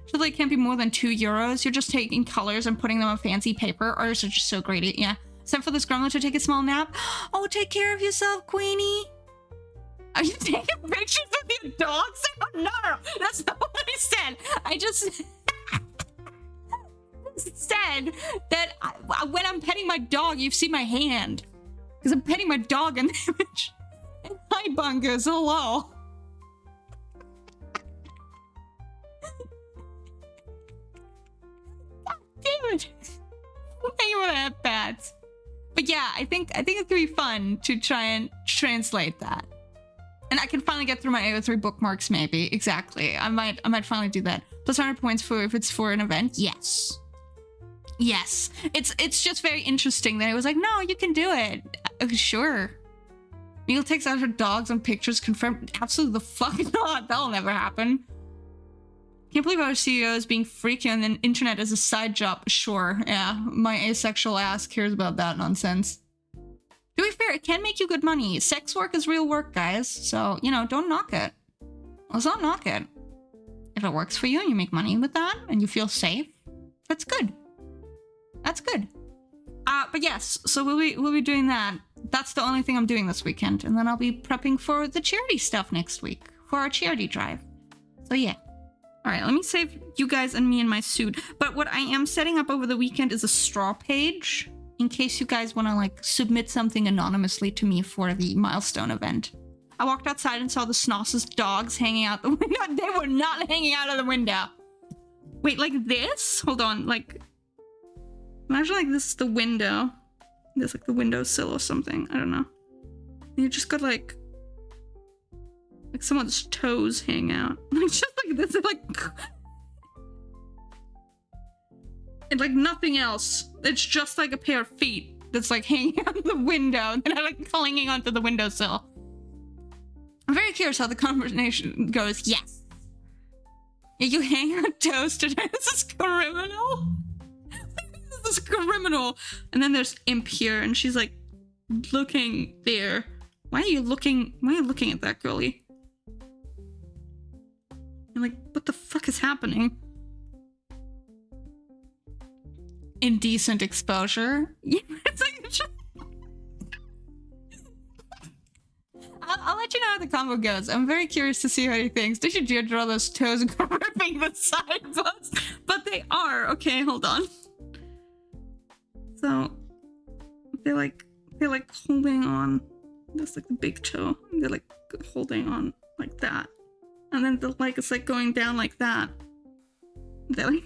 So like, can't be more than 2 euros. You're just taking colors and putting them on fancy paper, or is it just so great? Yeah. Except for this gremlin to take a small nap. Oh, take care of yourself, Queenie. Are you taking pictures of your dogs? Oh, no, that's not what I said. I just said that when I'm petting my dog, you've seen my hand. Because I'm petting my dog in the image. And hi, Bungus, hello. Damn it. I want to have bats. But yeah, I think it could be fun to try and translate that. And I can finally get through my AO3 bookmarks, maybe. Exactly. I might finally do that. Plus 100 points for if it's for an event. Yes. Yes. It's just very interesting that it was like, no, you can do it. Sure. Neil takes out her dogs on pictures confirmed. Absolutely the fuck not. That'll never happen. Can't believe our CEO is being freaky on the internet as a side job. Sure. Yeah. My asexual ass cares about that nonsense. To be fair, it can make you good money. Sex work is real work, guys. So, you know, don't knock it. Let's not knock it. If it works for you and you make money with that and you feel safe, that's good. That's good. But yes, so we'll be doing that. That's the only thing I'm doing this weekend. And then I'll be prepping for the charity stuff next week for our charity drive. So yeah. All right, let me save you guys and me in my suit. But what I am setting up over the weekend is a straw page in case you guys want to like submit something anonymously to me for the milestone event. I walked outside and saw the Snoss's dogs hanging out the window. They were not hanging out of the window. Wait, like this? Hold on, like... Imagine like this is the window. There's like the windowsill or something. I don't know. And you just got like someone's toes hang out. Like just like this, like... And like nothing else. It's just like a pair of feet that's like hanging out the window and I'm like clinging onto the windowsill. I'm very curious how the conversation goes. Yes. Yeah, you hang out toes today. This is criminal. This is criminal. And then there's Imp here and she's like looking there. Why are you looking at that, girlie? I'm like, what the fuck is happening? Indecent exposure. Yeah, it's like I'll let you know how the combo goes. I'm very curious to see how he thinks. Did you draw those toes gripping the sidewalls? But they are. Okay, hold on. So they're like holding on. That's like the big toe. They're like holding on like that. And then the leg is like going down like that. They're like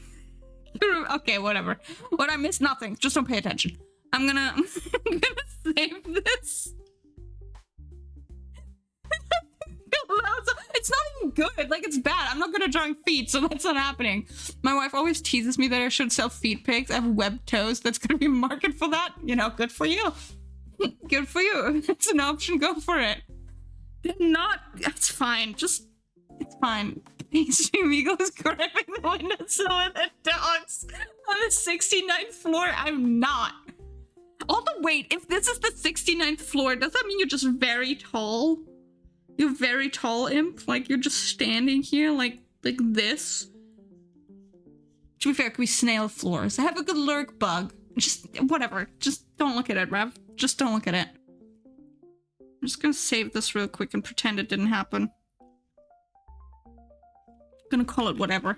okay, whatever. What I missed, nothing. Just don't pay attention. I'm gonna save this. It's not even good. Like, it's bad. I'm not good at drawing feet, so that's not happening. My wife always teases me that I should sell feet pics. I have webbed toes. That's gonna be a market for that. You know, good for you. Good for you. If it's an option, go for it. They're not. It's fine. Just, it's fine. Extreme Eagle is gripping the windowsill with the dogs on the 69th floor. I'm not. Although, wait, if this is the 69th floor, does that mean you're just very tall? You're very tall, Imp? Like, you're just standing here like this? To be fair, it could be snail floors. I have a good lurk bug. Just, whatever. Just don't look at it, Rev. Just don't look at it. I'm just gonna save this real quick and pretend it didn't happen. Gonna call it whatever.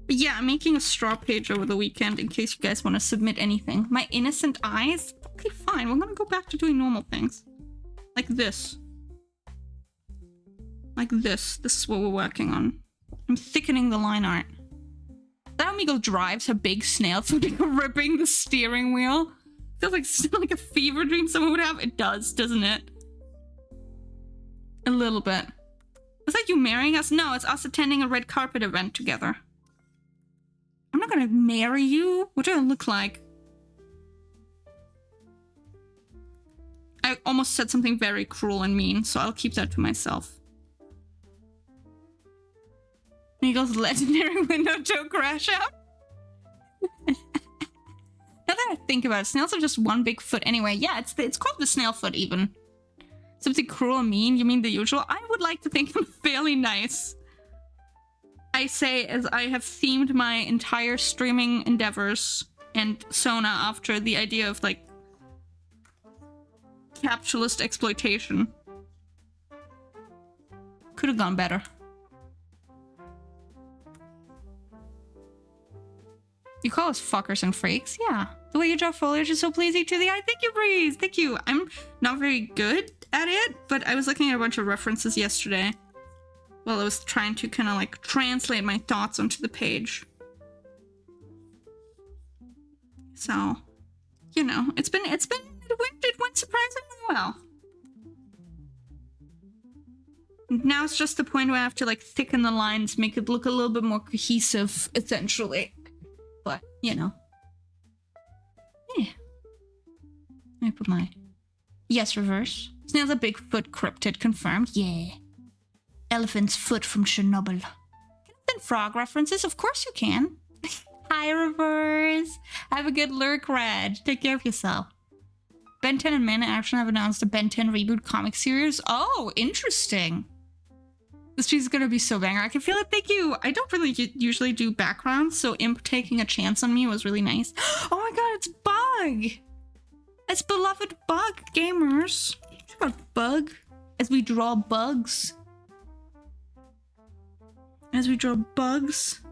But yeah, I'm making a straw page over the weekend in case you guys want to submit anything. My innocent eyes? Okay, fine. We're gonna go back to doing normal things. Like this. Like this. This is what we're working on. I'm thickening the line art. That Omegle drives her big snail foot ripping the steering wheel. Feels like a fever dream someone would have. It does, doesn't it? A little bit. Is that you marrying us? No, it's us attending a red carpet event together. I'm not gonna marry you. What do I look like? I almost said something very cruel and mean, so I'll keep that to myself. Eagle's legendary window toe crash out. Now that I think about it, snails are just one big foot anyway. Yeah, it's called the snail foot even. Something cruel and mean? You mean the usual? I would like to think I'm fairly nice. I say as I have themed my entire streaming endeavors and Sona after the idea of like capitalist exploitation. Could have gone better. You call us fuckers and freaks? Yeah. The way you draw foliage is so pleasing to the eye. Thank you, Breeze. Thank you. I'm not very good at it, but I was looking at a bunch of references yesterday while I was trying to kind of like translate my thoughts onto the page. So, you know, it went surprisingly well. Now it's just the point where I have to like thicken the lines, make it look a little bit more cohesive, essentially. But, you know. Yeah. Let me put my... Yes, reverse. Snail's a Bigfoot cryptid, confirmed. Yeah. Elephant's foot from Chernobyl. Can I send frog references? Of course you can. Hi, reverse. Have a good lurk, Reg. Take care of yourself. Ben 10 and Man Action have announced a Ben 10 reboot comic series. Oh, interesting. This piece is gonna be so banger. I can feel it. Thank you. I don't really usually do backgrounds, so Imp taking a chance on me was really nice. Oh my god, it's Bug! It's beloved Bug, gamers. Check out Bug as we draw bugs. As we draw bugs.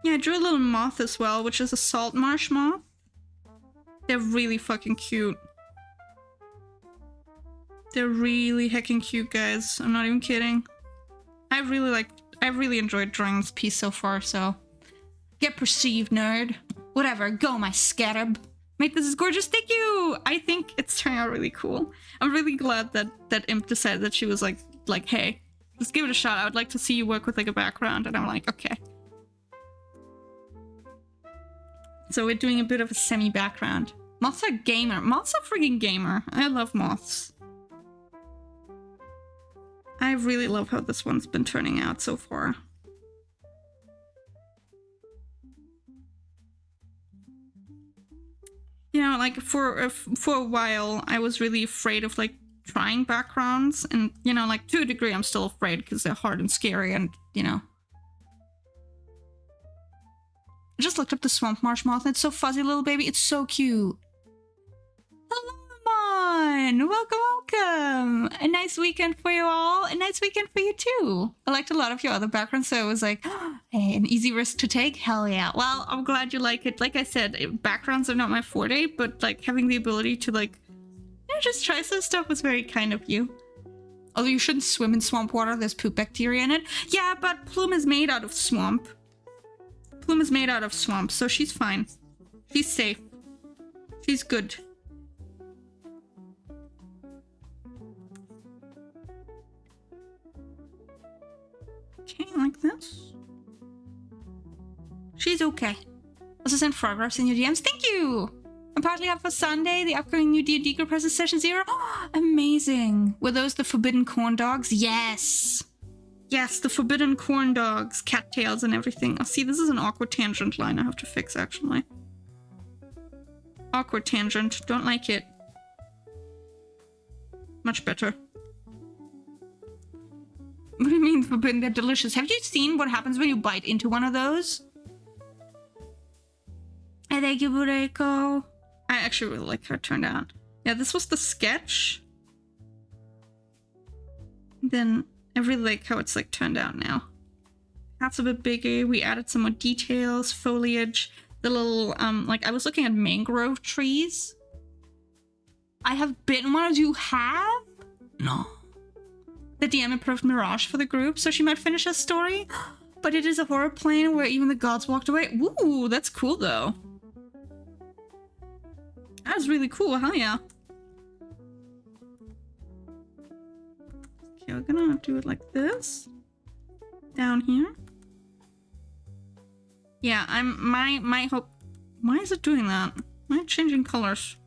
Yeah, I drew a little moth as well, which is a salt marsh moth. They're really fucking cute. They're really heckin' cute, guys. I'm not even kidding. I really enjoyed drawing this piece so far, so... Get perceived, nerd. Whatever, go my scarab. Mate, this is gorgeous, thank you! I think it's turning out really cool. I'm really glad that Imp decided that she was like, hey, just give it a shot. I would like to see you work with like a background. And I'm like, okay. So we're doing a bit of a semi-background. Moths are gamer. Moths are friggin' gamer. I love moths. I really love how this one's been turning out so far. You know, like for a while, I was really afraid of like trying backgrounds, and you know, like to a degree, I'm still afraid because they're hard and scary, and you know. I just looked up the swamp marsh moth, and it's so fuzzy, little baby. It's so cute. Hello, Amon! Welcome, welcome! A nice weekend for you all. A nice weekend for you too. I liked a lot of your other backgrounds, so it was like, hey, an easy risk to take? Hell yeah. Well, I'm glad you like it. Like I said, backgrounds are not my forte, but like having the ability to like, you know, just try some stuff was very kind of you. Although you shouldn't swim in swamp water, there's poop bacteria in it. Yeah, but Plume is made out of swamp. Plume is made out of swamp, so she's fine. She's safe. She's good. Okay, like this. She's okay. Also send photographs in your DMs. Thank you! I'm partly up for Sunday. The upcoming new D&D group has a session 0. Oh, amazing. Were those the forbidden corn dogs? Yes! Yes, the forbidden corn dogs, cattails and everything. Oh, see, this is an awkward tangent line I have to fix, actually. Awkward tangent. Don't like it. Much better. What do you mean forbidden? They're delicious. Have you seen what happens when you bite into one of those? I thank you, Bureko. I actually really like how it turned out. Yeah, this was the sketch. Then I really like how it's like turned out now. That's a bit bigger. We added some more details, foliage, the little like I was looking at mangrove trees. I have bitten one. You have? No. The DM approved Mirage for the group, so she might finish her story. But it is a horror plane where even the gods walked away. Ooh, that's cool though. That's really cool, hell yeah. Okay, we're gonna do it like this. Down here. Yeah, my hope. Why is it doing that? Why changing colors?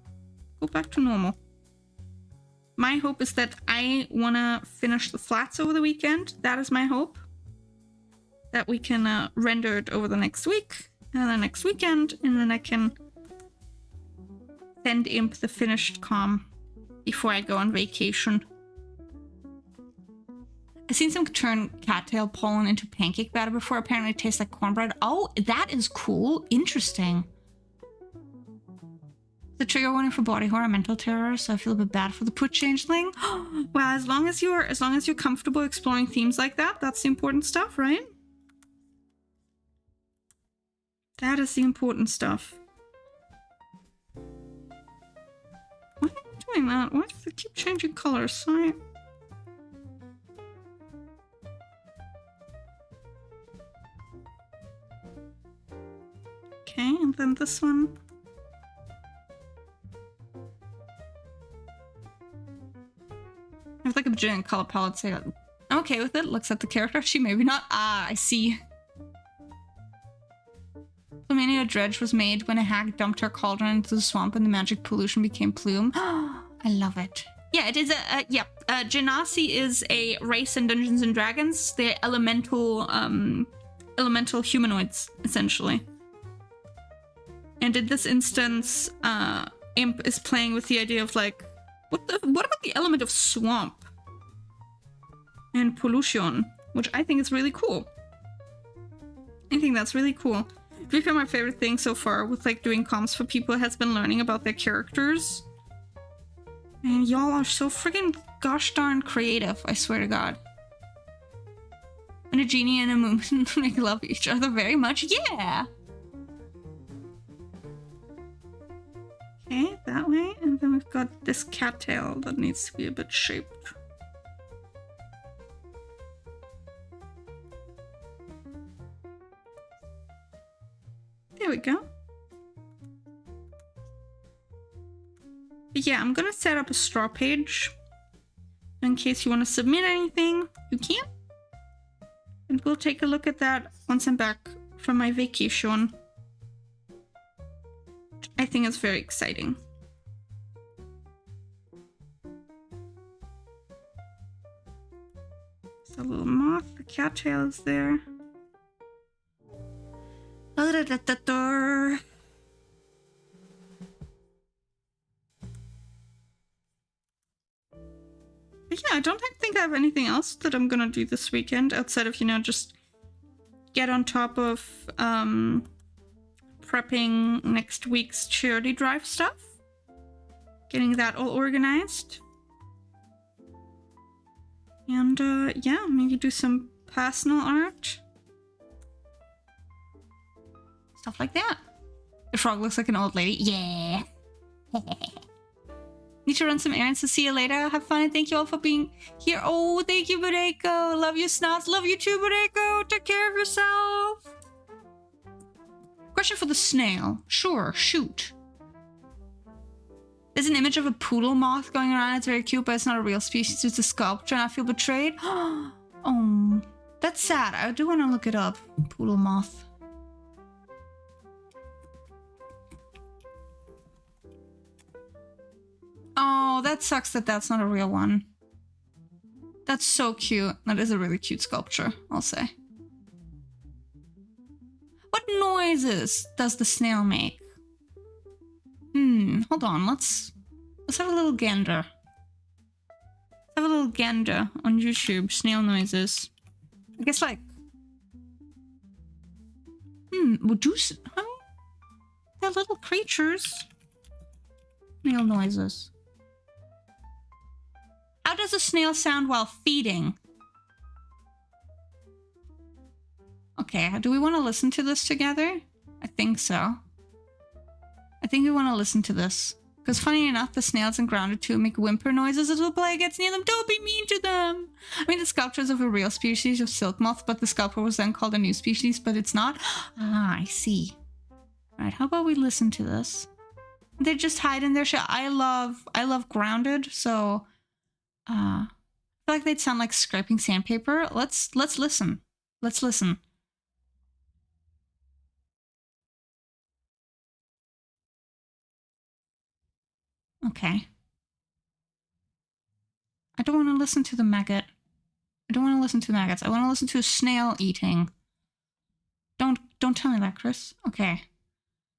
Go back to normal. My hope is that I wanna finish the flats over the weekend. That is my hope. That we can render it over the next week and the next weekend, and then I can send Imp the finished comm before I go on vacation. I've seen some turn cattail pollen into pancake batter before. Apparently it tastes like cornbread. Oh, that is cool. Interesting. The trigger warning for body horror, mental terror, so I feel a bit bad for the put changeling. Well, as long as you're comfortable exploring themes like that, that's the important stuff, right? That is the important stuff. Why are you doing that? Why do they keep changing colors? Sorry. Okay, and then this one. I have like a bajillion color palettes. So I'm okay with it. Looks at the character. She maybe not. Ah, I see. Flaminia Dredge was made when a hag dumped her cauldron into the swamp and the magic pollution became plume. I love it. Yeah, it is a yep. Genasi is a race in Dungeons and Dragons. They're elemental humanoids, essentially. And in this instance, Imp is playing with the idea of like, what about the element of swamp and pollution, which I think is really cool. I think that's really cool. To be fair, my favorite thing so far with like doing comms for people has been learning about their characters. And y'all are so friggin' gosh darn creative, I swear to God. And a genie and a moon make love each other very much. Yeah! Okay, And then we've got this cattail that needs to be a bit shaped. There we go. But yeah, I'm gonna set up a straw page. In case you want to submit anything, you can. And we'll take a look at that once I'm back from my vacation. I think it's very exciting. It's a little moth, the cattail is there. But yeah, I don't think I have anything else that I'm gonna do this weekend outside of, you know, just get on top of prepping next week's charity drive stuff. Getting that all organized. And yeah, maybe do some personal art. Stuff like that. The frog looks like an old lady. Yeah. Need to run some errands, so see you later. Have fun and thank you all for being here. Oh, thank you, Bureko. Love you, Snots. Love you too, Bureko. Take care of yourself. Question for the snail. Sure, shoot. There's an image of a poodle moth going around. It's very cute, but it's not a real species. It's a sculpture and I feel betrayed. Oh, that's sad. I do want to look it up. Poodle moth. Oh, that sucks that that's not a real one. That's so cute. That is a really cute sculpture, I'll say. What noises does the snail make? Hold on, let's have a little gander. Let's have a little gander on YouTube, snail noises. I guess like... they're little creatures. Snail noises. How does a snail sound while feeding? Okay, do we want to listen to this together? I think so. I think we want to listen to this. Because funny enough, the snails in Grounded 2 make whimper noises as the plague gets near them. Don't be mean to them! I mean, the sculpture is of a real species of silk moth, but the sculpture was then called a new species, but it's not. Ah, I see. Alright, how about we listen to this? They just hide in their shell. I love Grounded, so I feel like they'd sound like scraping sandpaper. Let's listen. Let's listen. Okay. I don't want to listen to the maggot. I don't want to listen to maggots. I want to listen to a snail eating. Don't tell me that, Chris. Okay.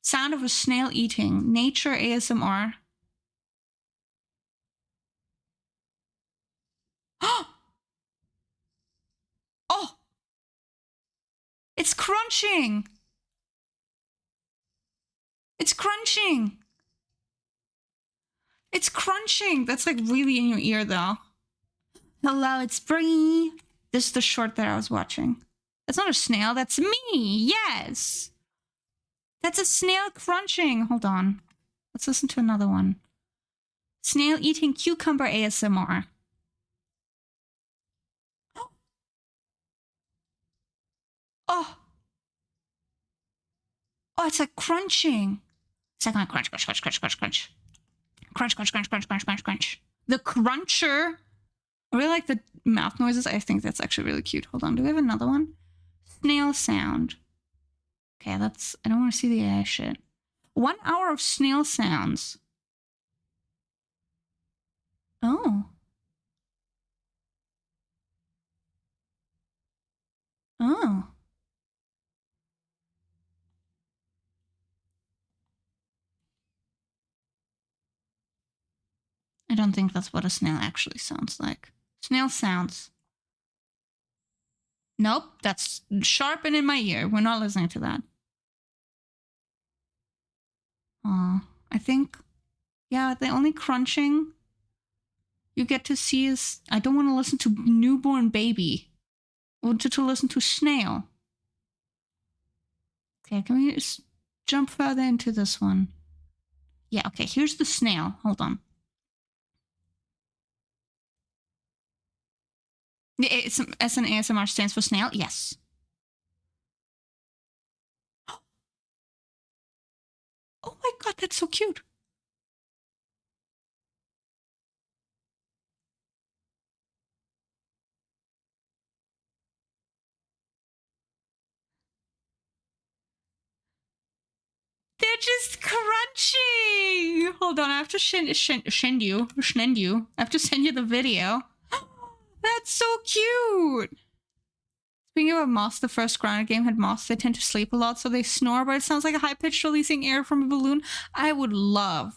Sound of a snail eating. Nature ASMR. Oh! It's crunching! It's crunching! It's crunching! That's like really in your ear though. Hello, it's Bree. This is the short that I was watching. That's not a snail, that's me! Yes! That's a snail crunching! Hold on. Let's listen to another one. Snail eating cucumber ASMR. Oh! Oh, it's like crunching. It's like crunch, crunch, crunch, crunch, crunch, crunch. Crunch, crunch, crunch, crunch, crunch, crunch, crunch. The cruncher. I really like the mouth noises. I think that's actually really cute. Hold on. Do we have another one? Snail sound. Okay, that's... I don't want to see the AI shit. 1 hour of snail sounds. Oh. Oh. I don't think that's what a snail actually sounds like. Snail sounds. Nope, that's sharp and in my ear. We're not listening to that. I think, yeah, the only crunching you get to see is, I don't want to listen to newborn baby. I want to listen to snail. Okay, can we just jump further into this one? Yeah, okay, here's the snail. Hold on. It's as an ASMR stands for snail? Yes. Oh my god, that's so cute. They're just crunching. Hold on, I have to send you. I have to send you the video. That's so cute. Speaking of moths, the first grounded game had moths. They tend to sleep a lot, so they snore, but it sounds like a high-pitched releasing air from a balloon. I would love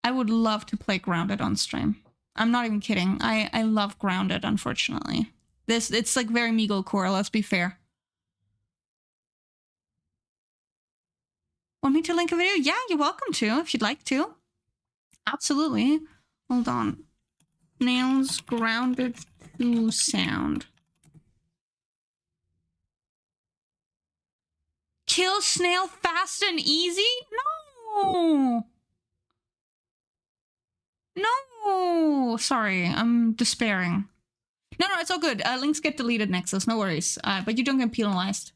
to play Grounded on stream. I'm not even kidding. I love Grounded, unfortunately. It's like very Meagle core, let's be fair. Want me to link a video? Yeah, you're welcome to, if you'd like to. Absolutely. Hold on. Nails Grounded 2 sound. Kill snail fast and easy? No! No! Sorry, I'm despairing. No, it's all good. Links get deleted, Nexus, no worries. But you don't get penalized.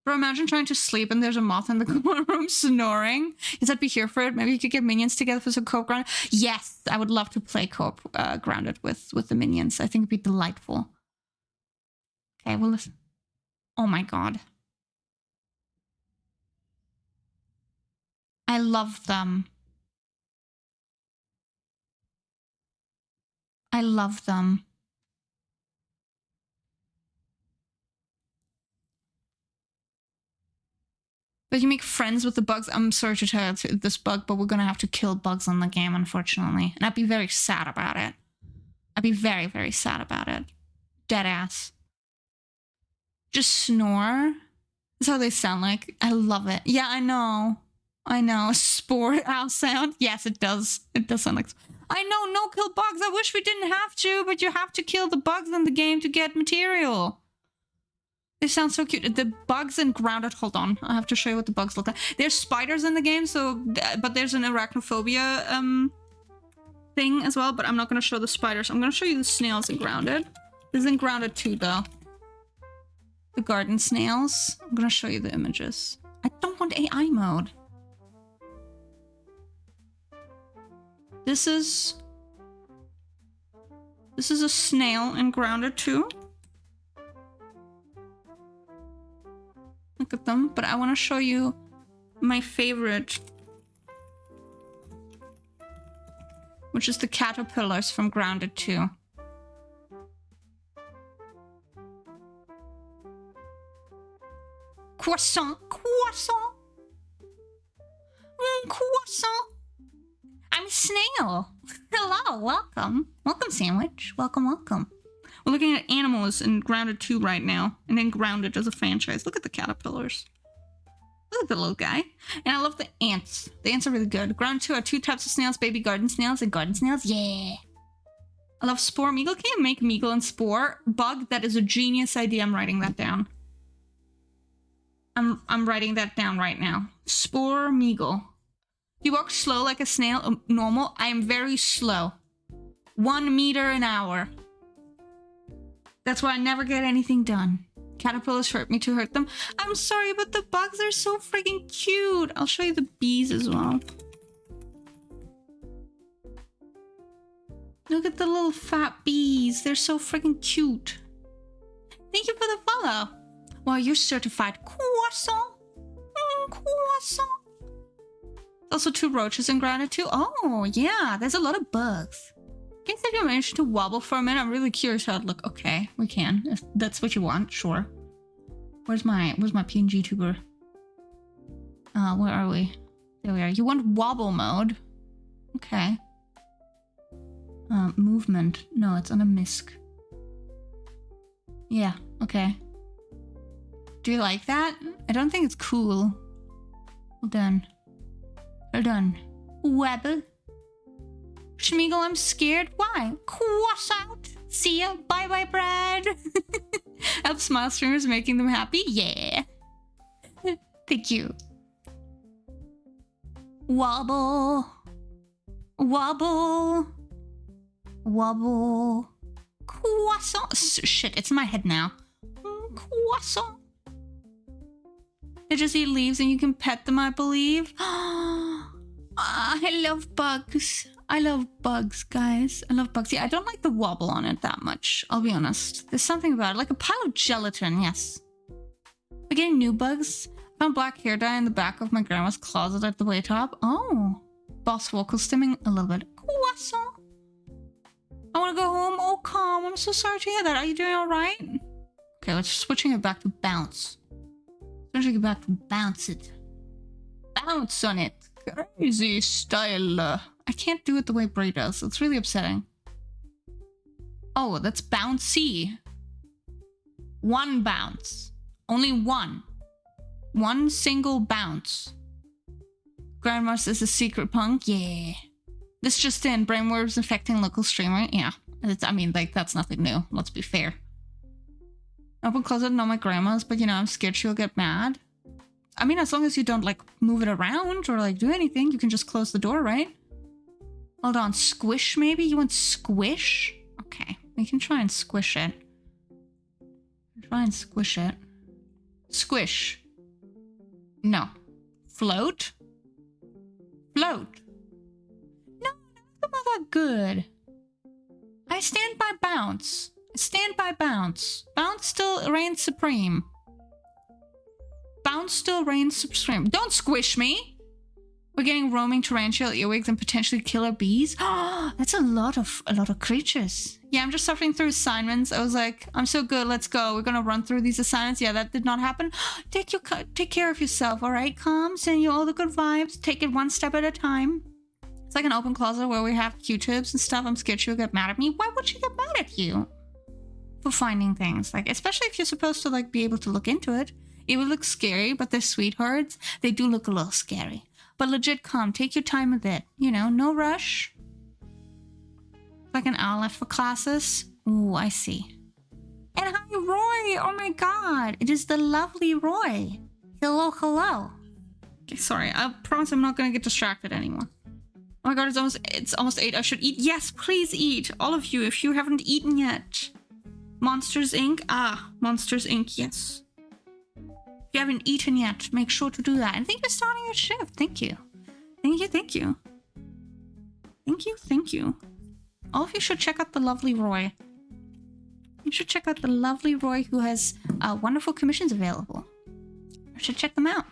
Bro, imagine trying to sleep and there's a moth in the corner room snoring. Is that be here for it? Maybe you could get minions together for some co-op Grounded. Yes, I would love to play co-op Grounded with the minions. I think it'd be delightful. Okay, well, listen. Oh my god. I love them. I love them. But you make friends with the bugs. I'm sorry to tell you this bug, but we're gonna have to kill bugs on the game, unfortunately. And I'd be very sad about it. I'd be very, very sad about it. Deadass. Just snore. That's how they sound like. I love it. Yeah, I know. I know. Spore owl sound. Yes, it does. It does sound like... I know, no kill bugs. I wish we didn't have to, but you have to kill the bugs in the game to get material. They sound so cute. The bugs in Grounded... Hold on. I have to show you what the bugs look like. There's spiders in the game, so... But there's an arachnophobia thing as well, but I'm not going to show the spiders. I'm going to show you the snails in Grounded. This is in Grounded 2, though. The garden snails. I'm going to show you the images. I don't want AI mode. This is a snail in Grounded 2. Look at them, but I want to show you my favorite, which is the caterpillars from Grounded 2. Croissant, croissant, croissant. I'm a snail. Hello, welcome. Welcome, sandwich. Welcome, welcome. We're looking at animals in Grounded 2 right now, and then Grounded as a franchise. Look at the caterpillars. Look at the little guy. And I love the ants. The ants are really good. Grounded 2 are 2 types of snails, baby garden snails and garden snails. Yeah. I love Spore Meagle. Can you make Meagle and Spore? Bug, that is a genius idea. I'm writing that down. I'm writing that down right now. Spore Meagle. You walk slow like a snail. Normal. I am very slow. 1 meter an hour. That's why I never get anything done. Caterpillars hurt me to hurt them. I'm sorry, but the bugs are so freaking cute. I'll show you the bees as well. Look at the little fat bees. They're so freaking cute. Thank you for the follow. Wow, you're certified croissant. Croissant. Also 2 roaches in Grounded 2. Oh, yeah, there's a lot of bugs. Can you take a minute to wobble for a minute? I'm really curious how it look. Okay, we can. If that's what you want, sure. Where's my PNG tuber? Where are we? There we are. You want wobble mode? Okay. Movement. No, it's on a misc. Yeah, okay. Do you like that? I don't think it's cool. Well done. Well done. Wobble. Schmeagle, I'm scared. Why? Cross out. See ya. Bye bye, Brad. Help smile streamers, making them happy. Yeah. Thank you. Wobble. Wobble. Wobble. Croissant. Shit, it's in my head now. Croissant. They just eat leaves and you can pet them, I believe. I love bugs. I love bugs, guys. I love bugs. Yeah, I don't like the wobble on it that much, I'll be honest. There's something about it. Like a pile of gelatin, yes. We're getting new bugs. I found black hair dye in the back of my grandma's closet at the way top. Oh. Boss vocal stimming a little bit. Croissant. I want to go home. Oh, calm. I'm so sorry to hear that. Are you doing all right? Okay, let's switching it back to bounce. Switching it back to bounce it. Bounce on it. Crazy style. I can't do it the way Bray does. It's really upsetting. Oh, that's bouncy. One bounce. Only one. One single bounce. Grandma's is a secret punk? Yeah. This just in. Brainworms infecting local streamer? Yeah. I mean, like, that's nothing new. Let's be fair. Open closet, not my grandma's, but you know, I'm scared she'll get mad. I mean, as long as you don't, like, move it around or, like, do anything, you can just close the door, right? Hold on, squish maybe? You want squish? Okay, we can try and squish it. Try and squish it. Squish. No. Float? Float. No, not that good. I stand by bounce. Stand by bounce. Bounce still reigns supreme. Bounce still reigns supreme. Don't squish me! We're getting roaming tarantula earwigs and potentially killer bees. Oh, that's a lot of creatures. Yeah, I'm just suffering through assignments. I was like, I'm so good, let's go. We're gonna run through these assignments. Yeah, that did not happen. Take care of yourself, alright? Calm, send you all the good vibes. Take it one step at a time. It's like an open closet where we have Q-tips and stuff. I'm scared she'll get mad at me. Why would she get mad at you? For finding things. Like, especially if you're supposed to, like, be able to look into it. It would look scary, but they're sweethearts. They do look a little scary. But legit calm. Take your time with it. You know, no rush. Like an hour left for classes. Ooh, I see. And hi, Roy! Oh my god. It is the lovely Roy. Hello, hello. Okay, sorry. I promise I'm not gonna get distracted anymore. Oh my god, it's almost 8. I should eat. Yes, please eat. All of you, if you haven't eaten yet. Monsters Inc. Ah, Monsters Inc. Yes. If you haven't eaten yet, make sure to do that. And thank you for starting your shift. Thank you. Thank you, thank you. Thank you, thank you. All of you should check out the lovely Roy. You should check out the lovely Roy who has wonderful commissions available. You should check them out.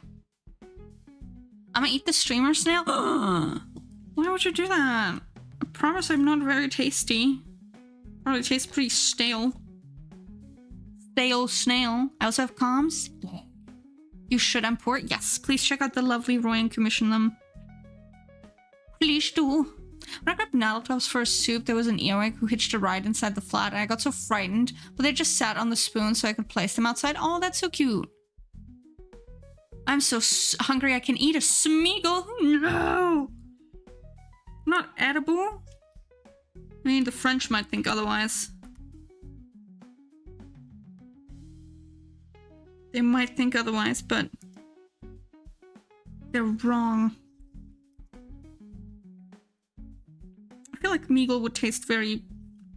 I'm gonna eat the streamer snail. Why would you do that? I promise I'm not very tasty. Probably tastes pretty stale. Stale snail. I also have comms. Yeah. You should import. Yes, please check out the lovely Roy and commission them. Please do. When I grabbed Nattletop's for a soup, there was an earwig who hitched a ride inside the flat, and I got so frightened, but they just sat on the spoon so I could place them outside. Oh, that's so cute. I'm so hungry I can eat a smeagol. No! Not edible? I mean, the French might think otherwise. They might think otherwise, but they're wrong. I feel like meagle would taste very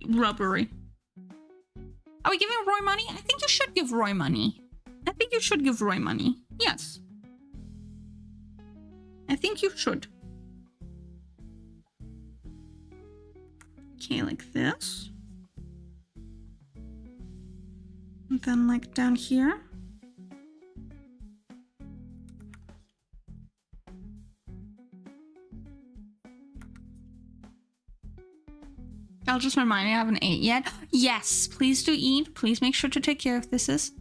rubbery. Are we giving Roy money? I think you should give Roy money. I think you should give Roy money. Yes. I think you should. Okay, like this. And then like down here. I'll just remind you I haven't ate yet. Yes, please do eat. Please make sure to take care of this.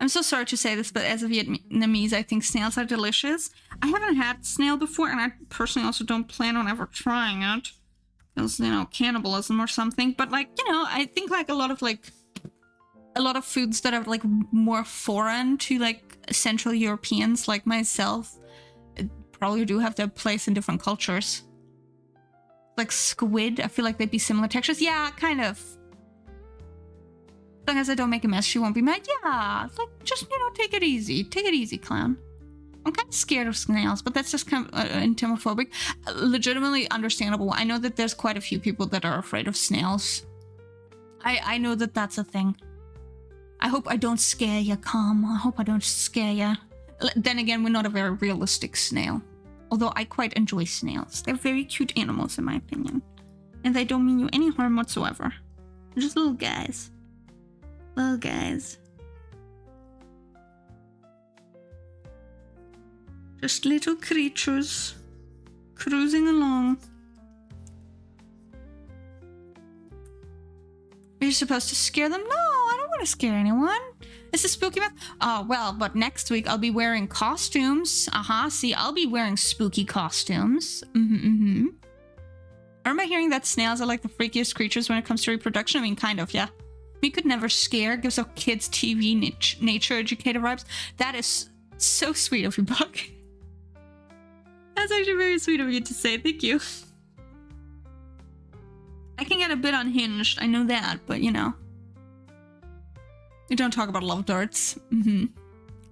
I'm so sorry to say this, but as a Vietnamese, I think snails are delicious. I haven't had snail before, and I personally also don't plan on ever trying it. Because, you know, cannibalism or something. But, like, you know, I think, like, a lot of foods that are, like, more foreign to, like, Central Europeans, like myself, probably do have their place in different cultures. Like squid, I feel like they'd be similar textures. Yeah, kind of. As long as I don't make a mess, she won't be mad. Yeah, like, just, you know, take it easy. Take it easy, clown. I'm kind of scared of snails, but that's just kind of entomophobic. Legitimately understandable. I know that there's quite a few people that are afraid of snails. I know that that's a thing. I hope I don't scare you, Calm. I hope I don't scare you. Then again, we're not a very realistic snail. Although I quite enjoy snails. They're very cute animals in my opinion. And they don't mean you any harm whatsoever. They're just little guys. Little guys. Just little creatures. Cruising along. Are you supposed to scare them? No, I don't want to scare anyone. It's a spooky month. Oh, well, but next week I'll be wearing costumes. See, I'll be wearing spooky costumes. I remember hearing that snails are like the freakiest creatures when it comes to reproduction. I mean, kind of, yeah. We could never scare. Gives off kids' TV nature educator vibes. That is so sweet of you, Buck. That's actually very sweet of you to say. Thank you. I can get a bit unhinged, I know that, but you know. You don't talk about love darts. I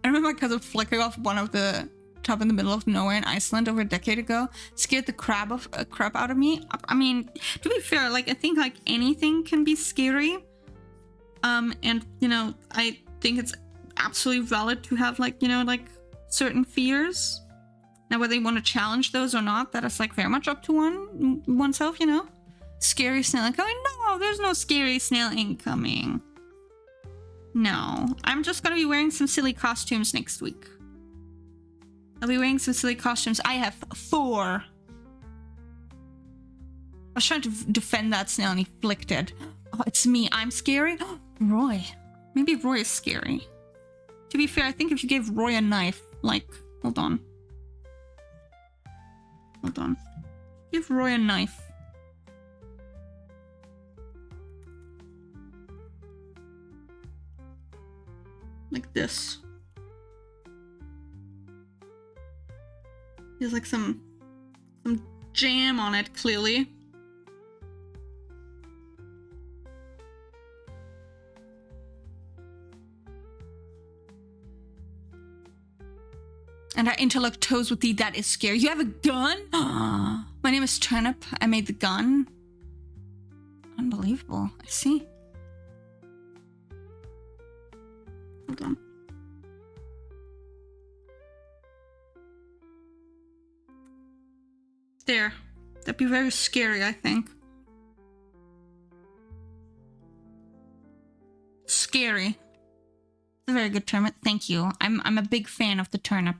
remember my cousin flicking off one of the top in the middle of nowhere in Iceland over a decade ago. Scared the crap out of me. I mean, to be fair, like I think like anything can be scary. And you know, I think it's absolutely valid to have like, you know, like certain fears. Now whether you want to challenge those or not, that is like very much up to oneself, you know. Scary snail incoming? No, there's no scary snail incoming. No, I'm just gonna be wearing some silly costumes next week. I'll be wearing some silly costumes. I have 4. I was trying to defend that snail and he flicked it. Oh, it's me. I'm scary? Roy. Maybe Roy is scary. To be fair, I think if you gave Roy a knife, like, hold on. Hold on. Give Roy a knife. Like this. There's like some jam on it, clearly. And I interlock toes with thee. That is scary. You have a gun? My name is Turnip. I made the gun. Unbelievable. I see. Hold on. There. That'd be very scary, I think. Scary. It's a very good turnip. Thank you. I'm a big fan of the turnip.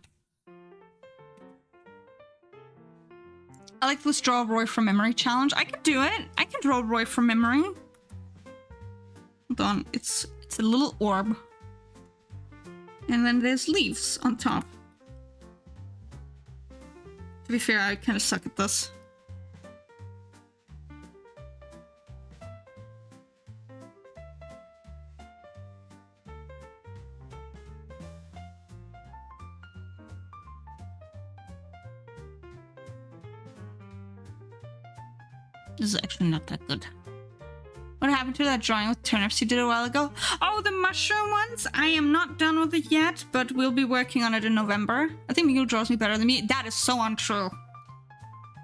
I like this draw Roy from memory challenge. I could do it. I can draw Roy from memory. Hold on. It's a little orb. And then there's leaves on top. To be fair, I kind of suck at this. This is actually not that good. What happened to that drawing with turnips you did a while ago? Oh, the mushroom ones? I am not done with it yet, but we'll be working on it in November. I think Miguel draws me better than me. That is so untrue.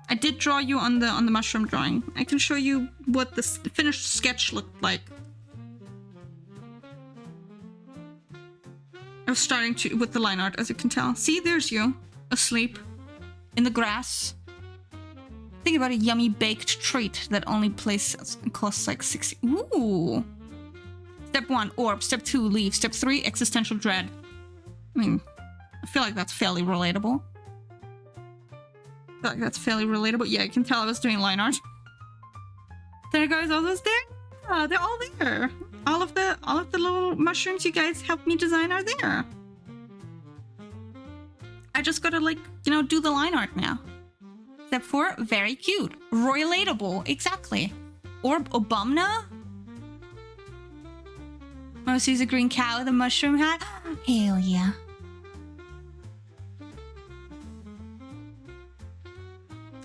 I did draw you on the mushroom drawing. I can show you what the finished sketch looked like. I was starting to with the line art, as you can tell. See, there's you, asleep in the grass. Think about a yummy baked treat that only costs like 60. Ooh. Step 1, orb. Step 2, leave. Step 3, existential dread. I mean, I feel like that's fairly relatable. Yeah, you can tell I was doing line art. There guys, all those there? Yeah, they're all there. All of the little mushrooms you guys helped me design are there. I just gotta like, you know, do the line art now. Step 4, very cute. Roy-latable, exactly. Orb Obumna? Mosey's a green cow with a mushroom hat? Hell yeah.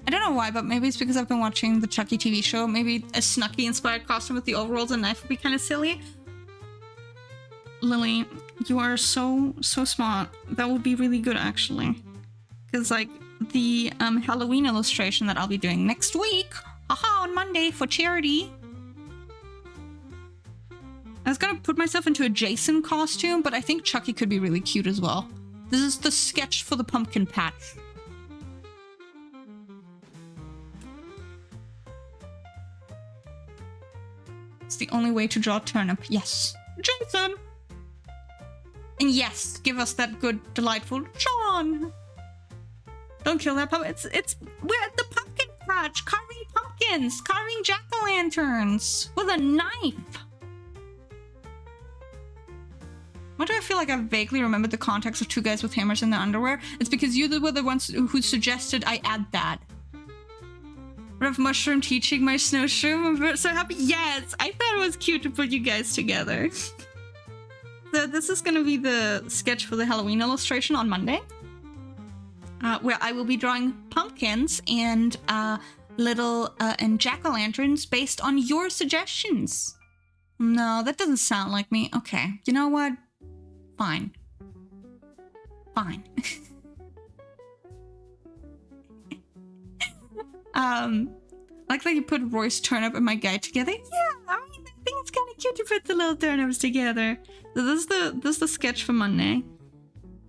I don't know why, but maybe it's because I've been watching the Chucky TV show. Maybe a Snucky-inspired costume with the overalls and knife would be kind of silly. Lily, you are so smart. That would be really good, actually. Because, like, the Halloween illustration that I'll be doing next week, haha, on Monday for charity. I was gonna put myself into a Jason costume, but I think Chucky could be really cute as well. This is the sketch for the pumpkin patch. It's the only way to draw turnip. Yes. Jason! And yes, give us that good, delightful John! Don't kill that pumpkin. We're at the pumpkin patch, carving pumpkins, carving jack-o'-lanterns with a knife. Why do I feel like I vaguely remembered the context of two guys with hammers in their underwear? It's because you were the ones who suggested I add that. Rev Mushroom teaching my snowshoe. I'm so happy. Yes, I thought it was cute to put you guys together. So this is going to be the sketch for the Halloween illustration on Monday. Where I will be drawing pumpkins and little and jack-o'-lanterns based on your suggestions. No, that doesn't sound like me. Okay, you know what? Fine. Fine. Like that you put Roy's turnip and my guy together. Yeah, I mean, I think it's kind of cute to put the little turnips together. So this is the sketch for Monday.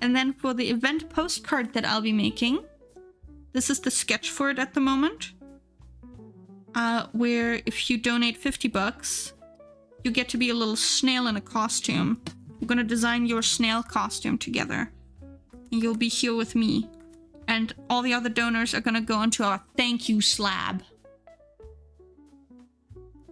And then for the event postcard that I'll be making, this is the sketch for it at the moment. Where if you donate 50 bucks, you get to be a little snail in a costume. I'm gonna design your snail costume together. And you'll be here with me. And all the other donors are gonna go into our thank you slab.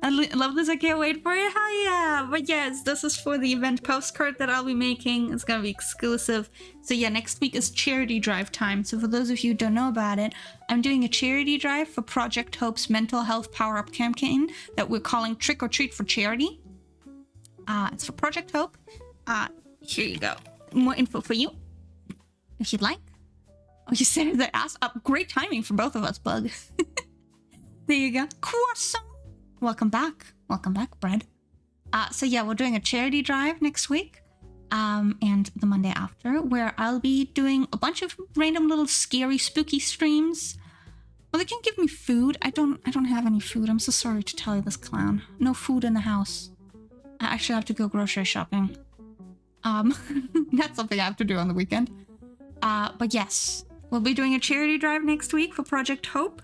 I love this, I can't wait for it, hell yeah! But yes, this is for the event postcard that I'll be making. It's gonna be exclusive. So yeah, next week is charity drive time. So for those of you who don't know about it, I'm doing a charity drive for Project Hope's mental health power-up campaign that we're calling Trick or Treat for Charity. It's for Project Hope. Here you go. More info for you, if you'd like. Oh, you said that ass up. Great timing for both of us, Bug. There you go. Croissant. Welcome back. Welcome back, bread. So yeah, we're doing a charity drive next week. And the Monday after, where I'll be doing a bunch of random little scary, spooky streams. Well, they can't give me food. I don't have any food. I'm so sorry to tell you this, clown. No food in the house. I actually have to go grocery shopping. That's something I have to do on the weekend. But yes, we'll be doing a charity drive next week for Project Hope,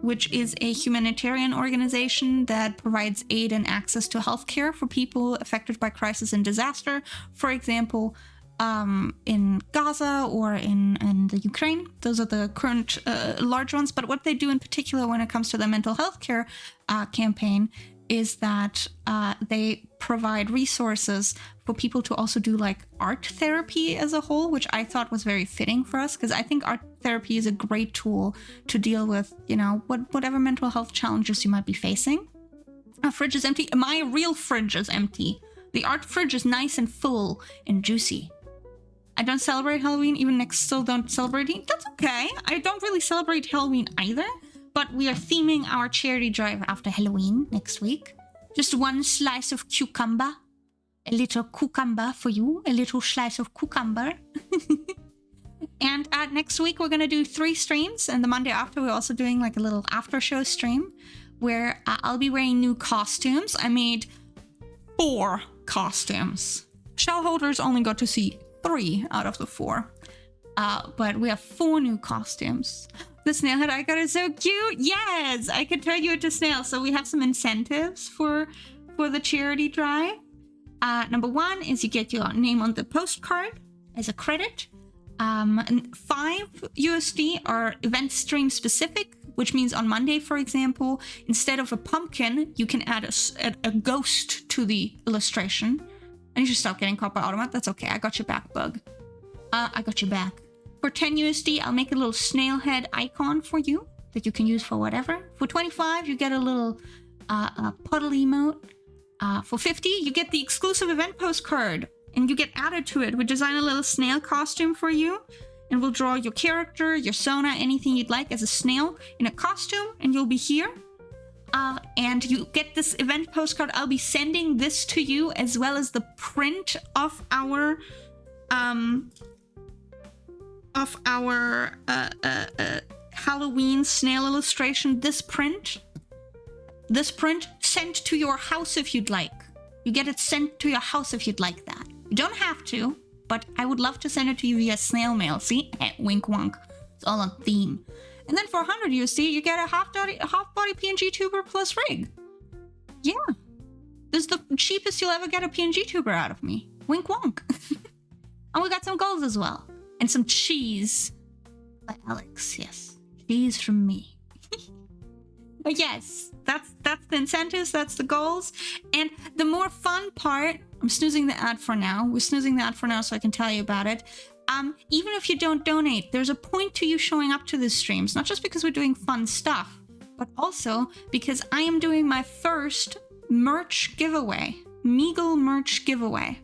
which is a humanitarian organization that provides aid and access to healthcare for people affected by crisis and disaster. For example, in Gaza or in the Ukraine. Those are the current large ones. But what they do in particular when it comes to the mental health care campaign is that they provide resources for people to also do like art therapy as a whole, which I thought was very fitting for us, because I think art therapy is a great tool to deal with, you know, whatever mental health challenges you might be facing. Our fridge is empty. My real fridge is empty. The art fridge is nice and full and juicy. I don't celebrate Halloween, even Nick still don't celebrate it. That's okay. I don't really celebrate Halloween either, but we are theming our charity drive after Halloween next week. Just one slice of cucumber. A little cucumber for you. A little slice of cucumber. And next week we're going to do 3 streams. And the Monday after we're also doing like a little after show stream where I'll be wearing new costumes. I made 4 costumes. Shell holders only got to see 3 out of the 4. But we have 4 new costumes. The snail head I got is so cute. Yes, I could turn you into snail. So we have some incentives for the charity drive. Number 1 is you get your name on the postcard as a credit. And 5 USD are event stream specific, which means on Monday, for example, instead of a pumpkin, you can add a ghost to the illustration. And you should stop getting caught by automat. That's okay. I got your back, Bug. I got your back. For 10 USD, I'll make a little snail head icon for you that you can use for whatever. For 25, you get a little puddle emote. For 50, you get the exclusive event postcard and you get added to it. We design a little snail costume for you and we'll draw your character, your Sona, anything you'd like as a snail in a costume and you'll be here. And you get this event postcard. I'll be sending this to you as well as the print of our Halloween snail illustration. This print sent to your house if you'd like. You get it sent to your house if you'd like that. You don't have to, but I would love to send it to you via snail mail. See? Wink wonk. It's all on theme. And then for 100 USD, you get a half body PNG tuber plus rig. Yeah. This is the cheapest you'll ever get a PNG tuber out of me. Wink wonk. And we got some goals as well. And some cheese. By Alex, yes. Cheese from me. But yes, that's the incentives, that's the goals. And the more fun part, I'm snoozing the ad for now. We're snoozing the ad for now so I can tell you about it. Even if you don't donate, there's a point to you showing up to the streams, not just because we're doing fun stuff, but also because I am doing my first merch giveaway, Meagle merch giveaway.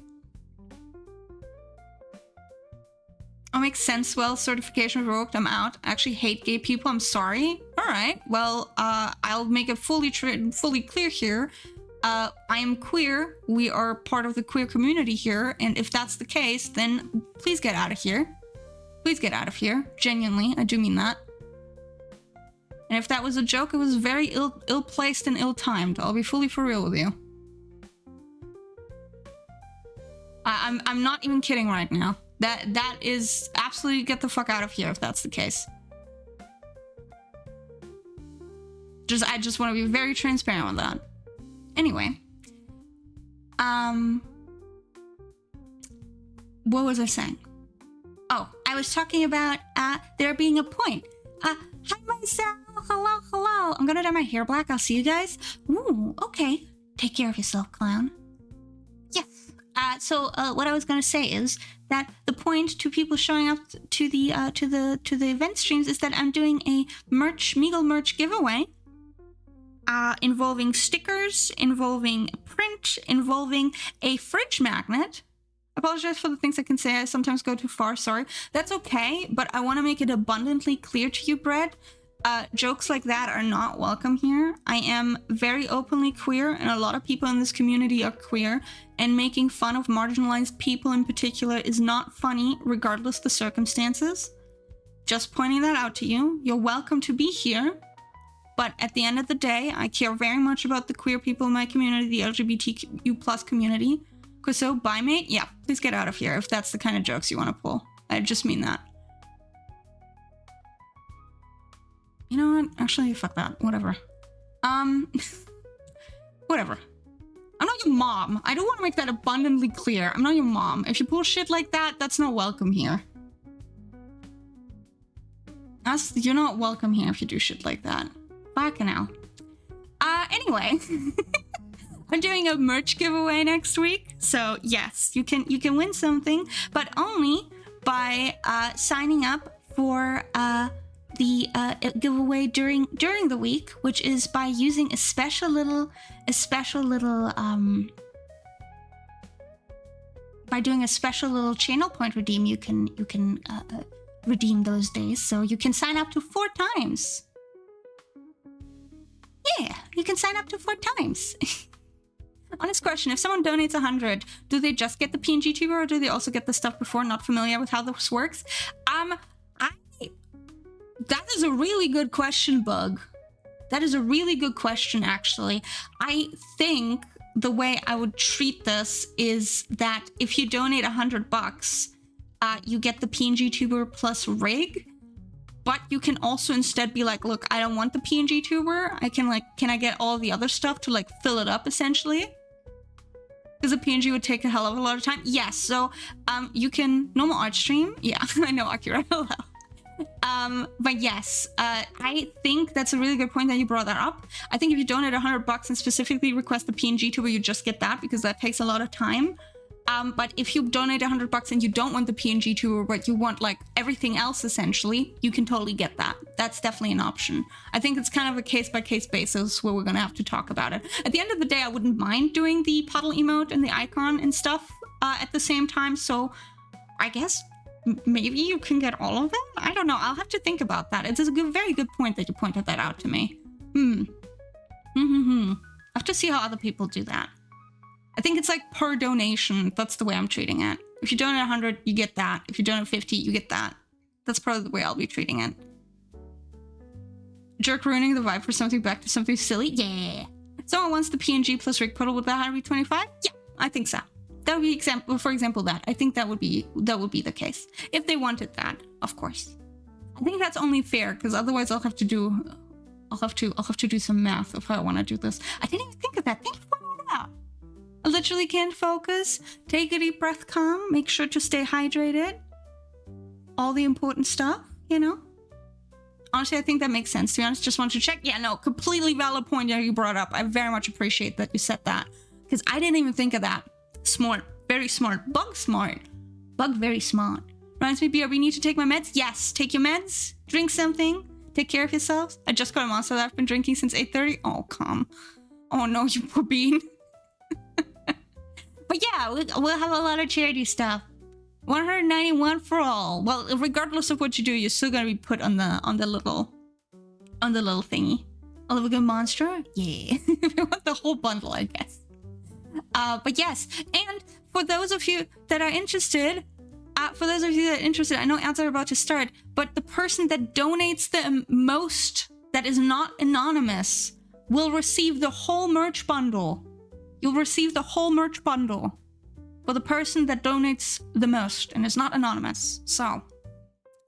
Oh, makes sense. Well, certification revoked. I'm out. I actually hate gay people. I'm sorry. All right. Well, I'll make it fully clear here. I am queer. We are part of the queer community here. And if that's the case, then please get out of here. Please get out of here. Genuinely, I do mean that. And if that was a joke, it was very ill-placed and ill-timed. I'll be fully for real with you. I'm not even kidding right now. That is absolutely get the fuck out of here if that's the case. I just want to be very transparent with that. Anyway. What was I saying? Oh, I was talking about there being a point. Hi myself. Hello. I'm gonna dye my hair black. I'll see you guys. Ooh, okay. Take care of yourself, clown. Yes. So what I was gonna say is that the point to people showing up to the event streams is that I'm doing a Meagle merch giveaway, involving stickers, involving print, involving a fridge magnet. I apologize for the things I can say. I sometimes go too far. Sorry. That's okay, but I want to make it abundantly clear to you, Brett. Jokes like that are not welcome here. I am very openly queer, and a lot of people in this community are queer, and making fun of marginalized people in particular is not funny, regardless the circumstances. Just pointing that out to you. You're welcome to be here, but at the end of the day, I care very much about the queer people in my community, the LGBTQ+ community. So, bye, mate? Yeah, please get out of here if that's the kind of jokes you want to pull. I just mean that. You know what? Actually, fuck that. Whatever. Whatever. I'm not your mom. I do want to make that abundantly clear. I'm not your mom. If you pull shit like that, that's not welcome here. You're not welcome here if you do shit like that. Fucking hell. Anyway. I'm doing a merch giveaway next week. So, yes, you can win something, but only by signing up for the giveaway during the week, which is by using a special little by doing a special little channel point redeem. You can redeem those days, so you can sign up to 4 times. Yeah, you can sign up to 4 times. Honest question, if someone donates 100, do they just get the PNG tuber or do they also get the stuff before? Not familiar with how this works. That is a really good question, Bug. That is a really good question, actually. I think the way I would treat this is that if you donate $100, you get the PNG tuber plus rig, but you can also instead be like, look, I don't want the PNG tuber. Can I get all the other stuff to fill it up, essentially? Because a PNG would take a hell of a lot of time. Yes, so you can normal art stream. Yeah, I know, Akira. But yes, I think that's a really good point that you brought that up. I think if you donate $100 and specifically request the PNG tuber, you just get that because that takes a lot of time. But if you donate $100 and you don't want the PNG tuber, but you want everything else essentially, you can totally get that. That's definitely an option. I think it's kind of a case-by-case basis where we're gonna have to talk about it. At the end of the day, I wouldn't mind doing the puddle emote and the icon and stuff at the same time. So I guess maybe you can get all of it? I don't know. I'll have to think about that. It's a very good point that you pointed that out to me. I have to see how other people do that. I think it's like per donation. That's the way I'm treating it. If you donate 100, you get that. If you donate 50, you get that. That's probably the way I'll be treating it. Jerk ruining the vibe for something back to something silly? Yeah. Someone wants the PNG plus Rick Puddle with that 125? Yeah, I think so. That would be for example that. I think that would be the case. If they wanted that, of course. I think that's only fair, because otherwise I'll have to do some math of how I want to do this. I didn't even think of that. Thank you for pointing it out. I literally can't focus. Take a deep breath, calm. Make sure to stay hydrated. All the important stuff, you know? Honestly, I think that makes sense. To be honest, just want to check. Yeah, no, completely valid point that you brought up. I very much appreciate that you said that, because I didn't even think of that. Smart. Very smart. Bug smart. Bug very smart. Reminds me, BRB, need to take my meds? Yes, take your meds. Drink something. Take care of yourselves. I just got a monster that I've been drinking since 8:30. Oh, calm. Oh no, you poor bean. But yeah, we'll have a lot of charity stuff. 191 for all. Well, regardless of what you do, you're still gonna be put on the little thingy. A little good monster? Yeah. If you want the whole bundle, I guess. But yes, and for those of you that are interested, I know ads are about to start, but the person that donates the most that is not anonymous will receive the whole merch bundle. You'll receive the whole merch bundle for the person that donates the most and is not anonymous. So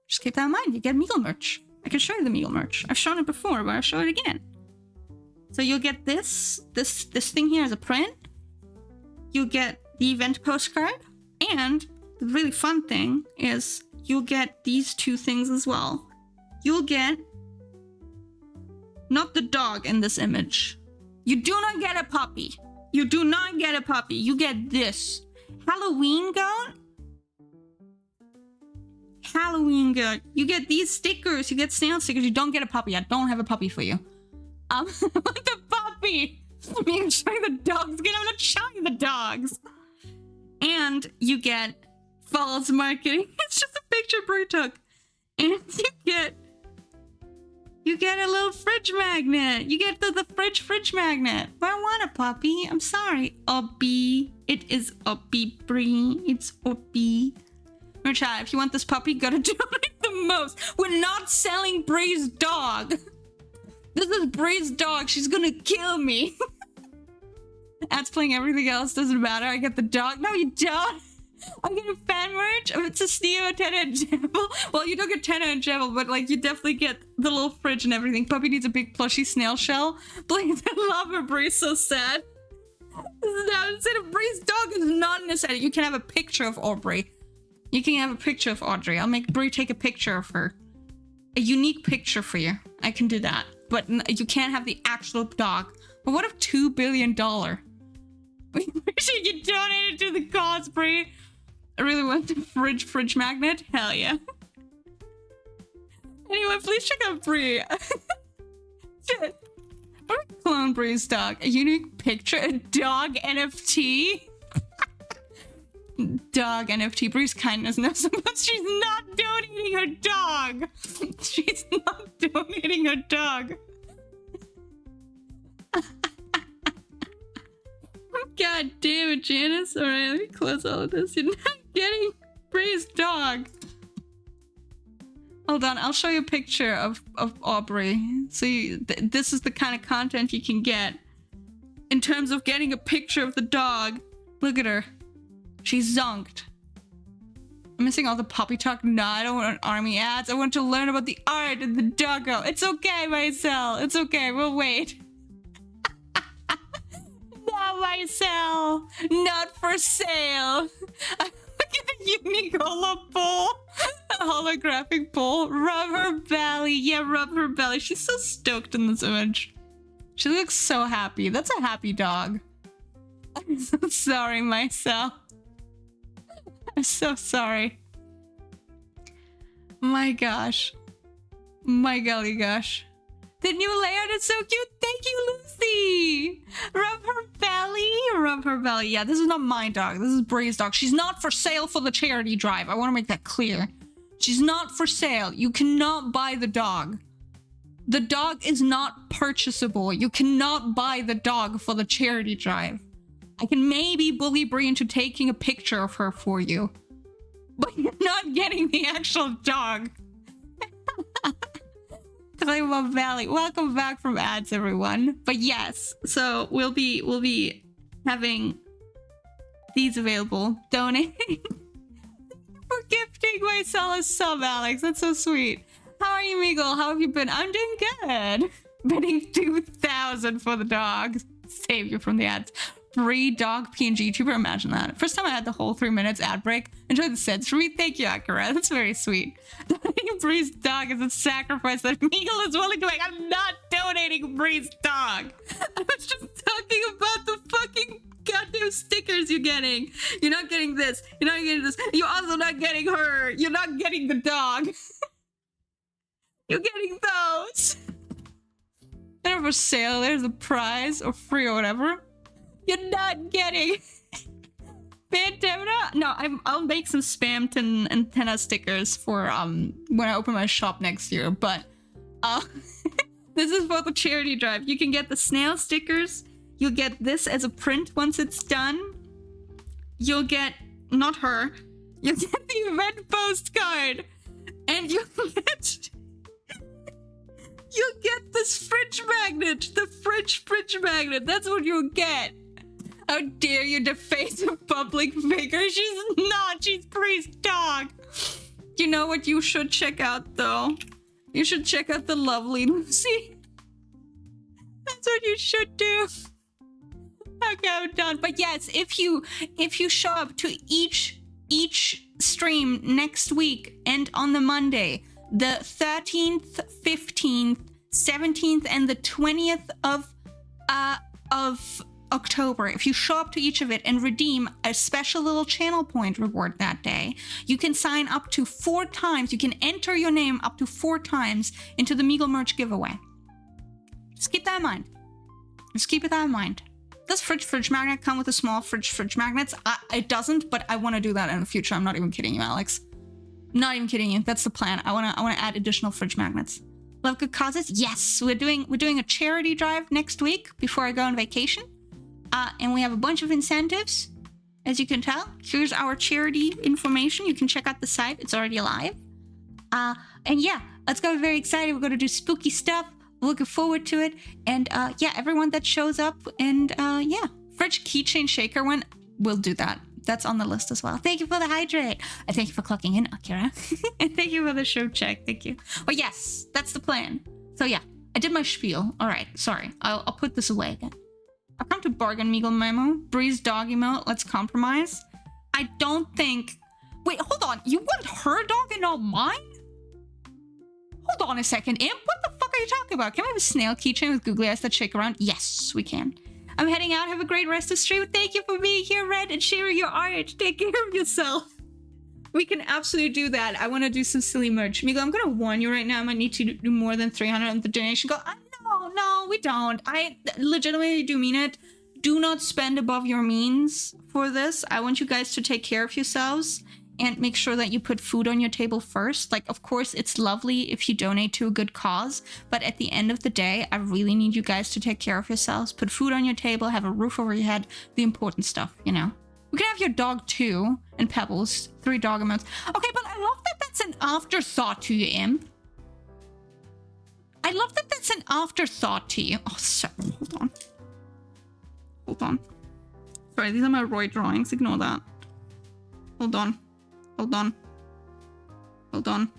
just keep that in mind. You get Meagle merch. I can show you the Meagle merch. I've shown it before, but I'll show it again. So you'll get this thing here as a print. You'll get the event postcard, and the really fun thing is you'll get these two things as well. You'll get not the dog in this image. You do not get a puppy. You do not get a puppy. You get this. Halloween goat. Halloween goat. You get these stickers. You get snail stickers. You don't get a puppy. I don't have a puppy for you. The puppy. I mean, I'm showing the dogs again. I'm not showing you the dogs. And you get false marketing. It's just a picture Brie took. And you get a little fridge magnet. You get the fridge magnet. But I want a puppy. I'm sorry. Oppie. It is Oppie, Brie. It's Oppie. Chat, if you want this puppy, gotta donate the most. We're not selling Brie's dog. This is Brie's dog. She's gonna kill me. Ads playing everything else. Doesn't matter. I get the dog. No, you don't. I'm getting fan merch. It's a Steve, Tenna, and Jebel. Well, you don't get Tenna and Jebel, but like you definitely get the little fridge and everything. Puppy needs a big plushy snail shell. Please, I love her. Brie's so sad. Instead of Brie's dog is not in a set. You can have a picture of Aubrey. You can have a picture of Audrey. I'll make Brie take a picture of her. A unique picture for you. I can do that. But you can't have the actual dog. But what if $2 billion? Should you donate it to the cause, Brie? I really want the fridge magnet. Hell yeah. Anyway, please check out Brie. Shit. What a clone Brie's dog. A unique picture. A dog NFT. Dog NFT. Brie's kindness knows about. She's not donating her dog. She's not donating her dog. God damn it, Janice. Alright, let me close all of this. You're not getting Brie's dog. Hold on, I'll show you a picture of Aubrey. So this is the kind of content you can get. In terms of getting a picture of the dog. Look at her. She's zonked. I'm missing all the puppy talk. No, I don't want army ads. I want to learn about the art and the doggo. It's okay, Marcel. It's okay, we'll wait. Not Marcel. Not for sale. Look at the unique holo pole. Holographic pole. Rub her belly. Yeah, rub her belly. She's so stoked in this image. She looks so happy. That's a happy dog. I'm so sorry, Marcel. I'm so sorry. My gosh. My golly gosh. The new layout is so cute. Thank you, Lucy. Rub her belly. Rub her belly. Yeah, this is not my dog. This is Brie's dog. She's not for sale for the charity drive. I want to make that clear. She's not for sale. You cannot buy the dog. The dog is not purchasable. You cannot buy the dog for the charity drive. I can maybe bully Brie into taking a picture of her for you, but you're not getting the actual dog. Because I love Valley. Welcome back from ads, everyone. But yes, so we'll be having these available. Donating for gifting myself a sub, Alex. That's so sweet. How are you, Meagle? How have you been? I'm doing good. Bidding 2,000 for the dogs. Save you from the ads. Free dog PNG tuber. Imagine that. First time I had the whole 3 minutes ad break. Enjoy the sets for me. Thank you, Akira. That's very sweet. Donating Bree's dog is a sacrifice that Meagle is willing to make. I'm not donating Bree's dog. I was just talking about the fucking goddamn stickers you're getting. You're not getting this. You're not getting this. You're also not getting her. You're not getting the dog. You're getting those. They're for sale. There's a prize or free or whatever. You're not getting Fantamina. No, I'll make some spammed antenna stickers for when I open my shop next year. But this is for the charity drive. You can get the snail stickers. You'll get this as a print once it's done. You'll get not her. You'll get the event postcard, and you'll get this fridge magnet. The fridge magnet. That's what you'll get. How dare you deface a public figure? She's not. She's Bree's dog. You know what you should check out, though? You should check out the lovely Lucy. That's what you should do. Okay, I'm done. But yes, if you show up to each stream next week and on the Monday, the 13th, 15th, 17th, and the 20th of October, if you show up to each of it and redeem a special little channel point reward that day, you can sign up to 4 times. You can enter your name up to 4 times into the Meagle merch giveaway. Just keep that in mind. Just keep that in mind. Does fridge magnet come with a small fridge magnets? It doesn't, but I want to do that in the future. I'm not even kidding you, Alex. Not even kidding you. That's the plan. I want to add additional fridge magnets. Love good causes? Yes, we're doing a charity drive next week before I go on vacation. And we have a bunch of incentives, as you can tell. Here's our charity information. You can check out the site. It's already live. And yeah, let's go. Very excited. We're going to do spooky stuff. Looking forward to it. And yeah, everyone that shows up. And yeah, fridge keychain shaker one, we'll do that. That's on the list as well. Thank you for the hydrate. And thank you for clocking in, Akira. And thank you for the show check. Thank you. But yes, that's the plan. So yeah, I did my spiel. All right, sorry. I'll put this away again. I've come to bargain Meagle memo. Bree's dog emote. Let's compromise. I don't think... Wait, hold on. You want her dog and not mine? Hold on a second, Imp. What the fuck are you talking about? Can we have a snail keychain with googly eyes that shake around? Yes, we can. I'm heading out. Have a great rest of the stream. Thank you for being here, Red, and sharing your art. Take care of yourself. We can absolutely do that. I want to do some silly merch. Meagle, I'm going to warn you right now. I might need to do more than 300 on the donation goal. No, we don't. I legitimately do mean it. Do not spend above your means for this. I want you guys to take care of yourselves and make sure that you put food on your table first. Like, of course, it's lovely if you donate to a good cause, but at the end of the day, I really need you guys to take care of yourselves. Put food on your table, have a roof over your head, the important stuff, you know? We can have your dog too, and Pebbles, 3 dog amounts. Okay, but I love that that's an afterthought to you, Imp. I love that that's an afterthought to you. Oh, sorry. Hold on. Hold on. Sorry, these are my Roy drawings. Ignore that. Hold on. Hold on. Hold on.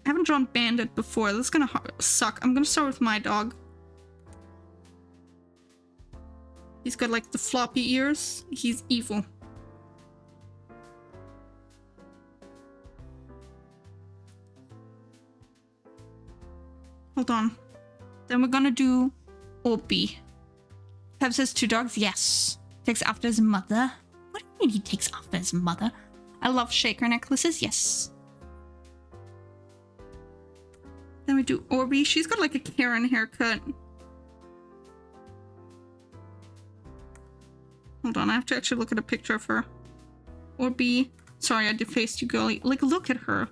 I haven't drawn Bandit before. This is gonna suck. I'm gonna start with my dog. He's got like the floppy ears. He's evil. Hold on. Then we're gonna do Opie. Pep says 2 dogs. Yes. Takes after his mother. What do you mean he takes after his mother? I love shaker necklaces. Yes. Then we do Orby. She's got like a Karen haircut. Hold on. I have to actually look at a picture of her. Orby. Sorry, I defaced you, girlie. Like, look at her.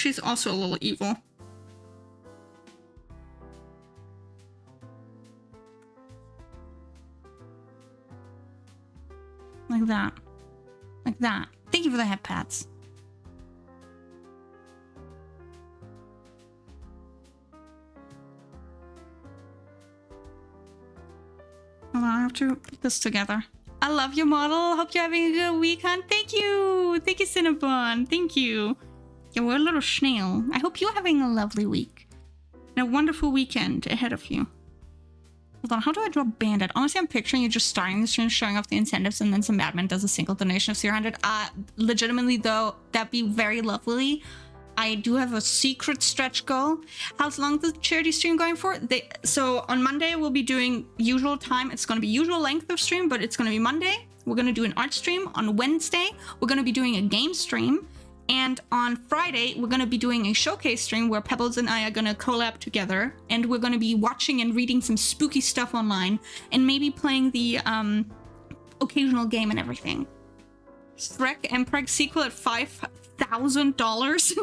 she's also a little evil. Like that. Like that. Thank you for the head pats. Hold on, I have to put this together. I love your model. Hope you're having a good week, hon. Thank you. Thank you, Cinnabon. Thank you. Yeah, we're a little snail. I hope you're having a lovely week. And a wonderful weekend ahead of you. Hold on, how do I draw Bandit? Honestly, I'm picturing you just starting the stream, showing off the incentives, and then some admin does a single donation of 300. Legitimately, though, that'd be very lovely. I do have a secret stretch goal. How long is the charity stream going for? So on Monday, we'll be doing usual time. It's going to be usual length of stream, but it's going to be Monday. We're going to do an art stream. On Wednesday, we're going to be doing a game stream. And on Friday, we're going to be doing a showcase stream where Pebbles and I are going to collab together. And we're going to be watching and reading some spooky stuff online. And maybe playing the occasional game and everything. Shrek Empreg sequel at $5,000?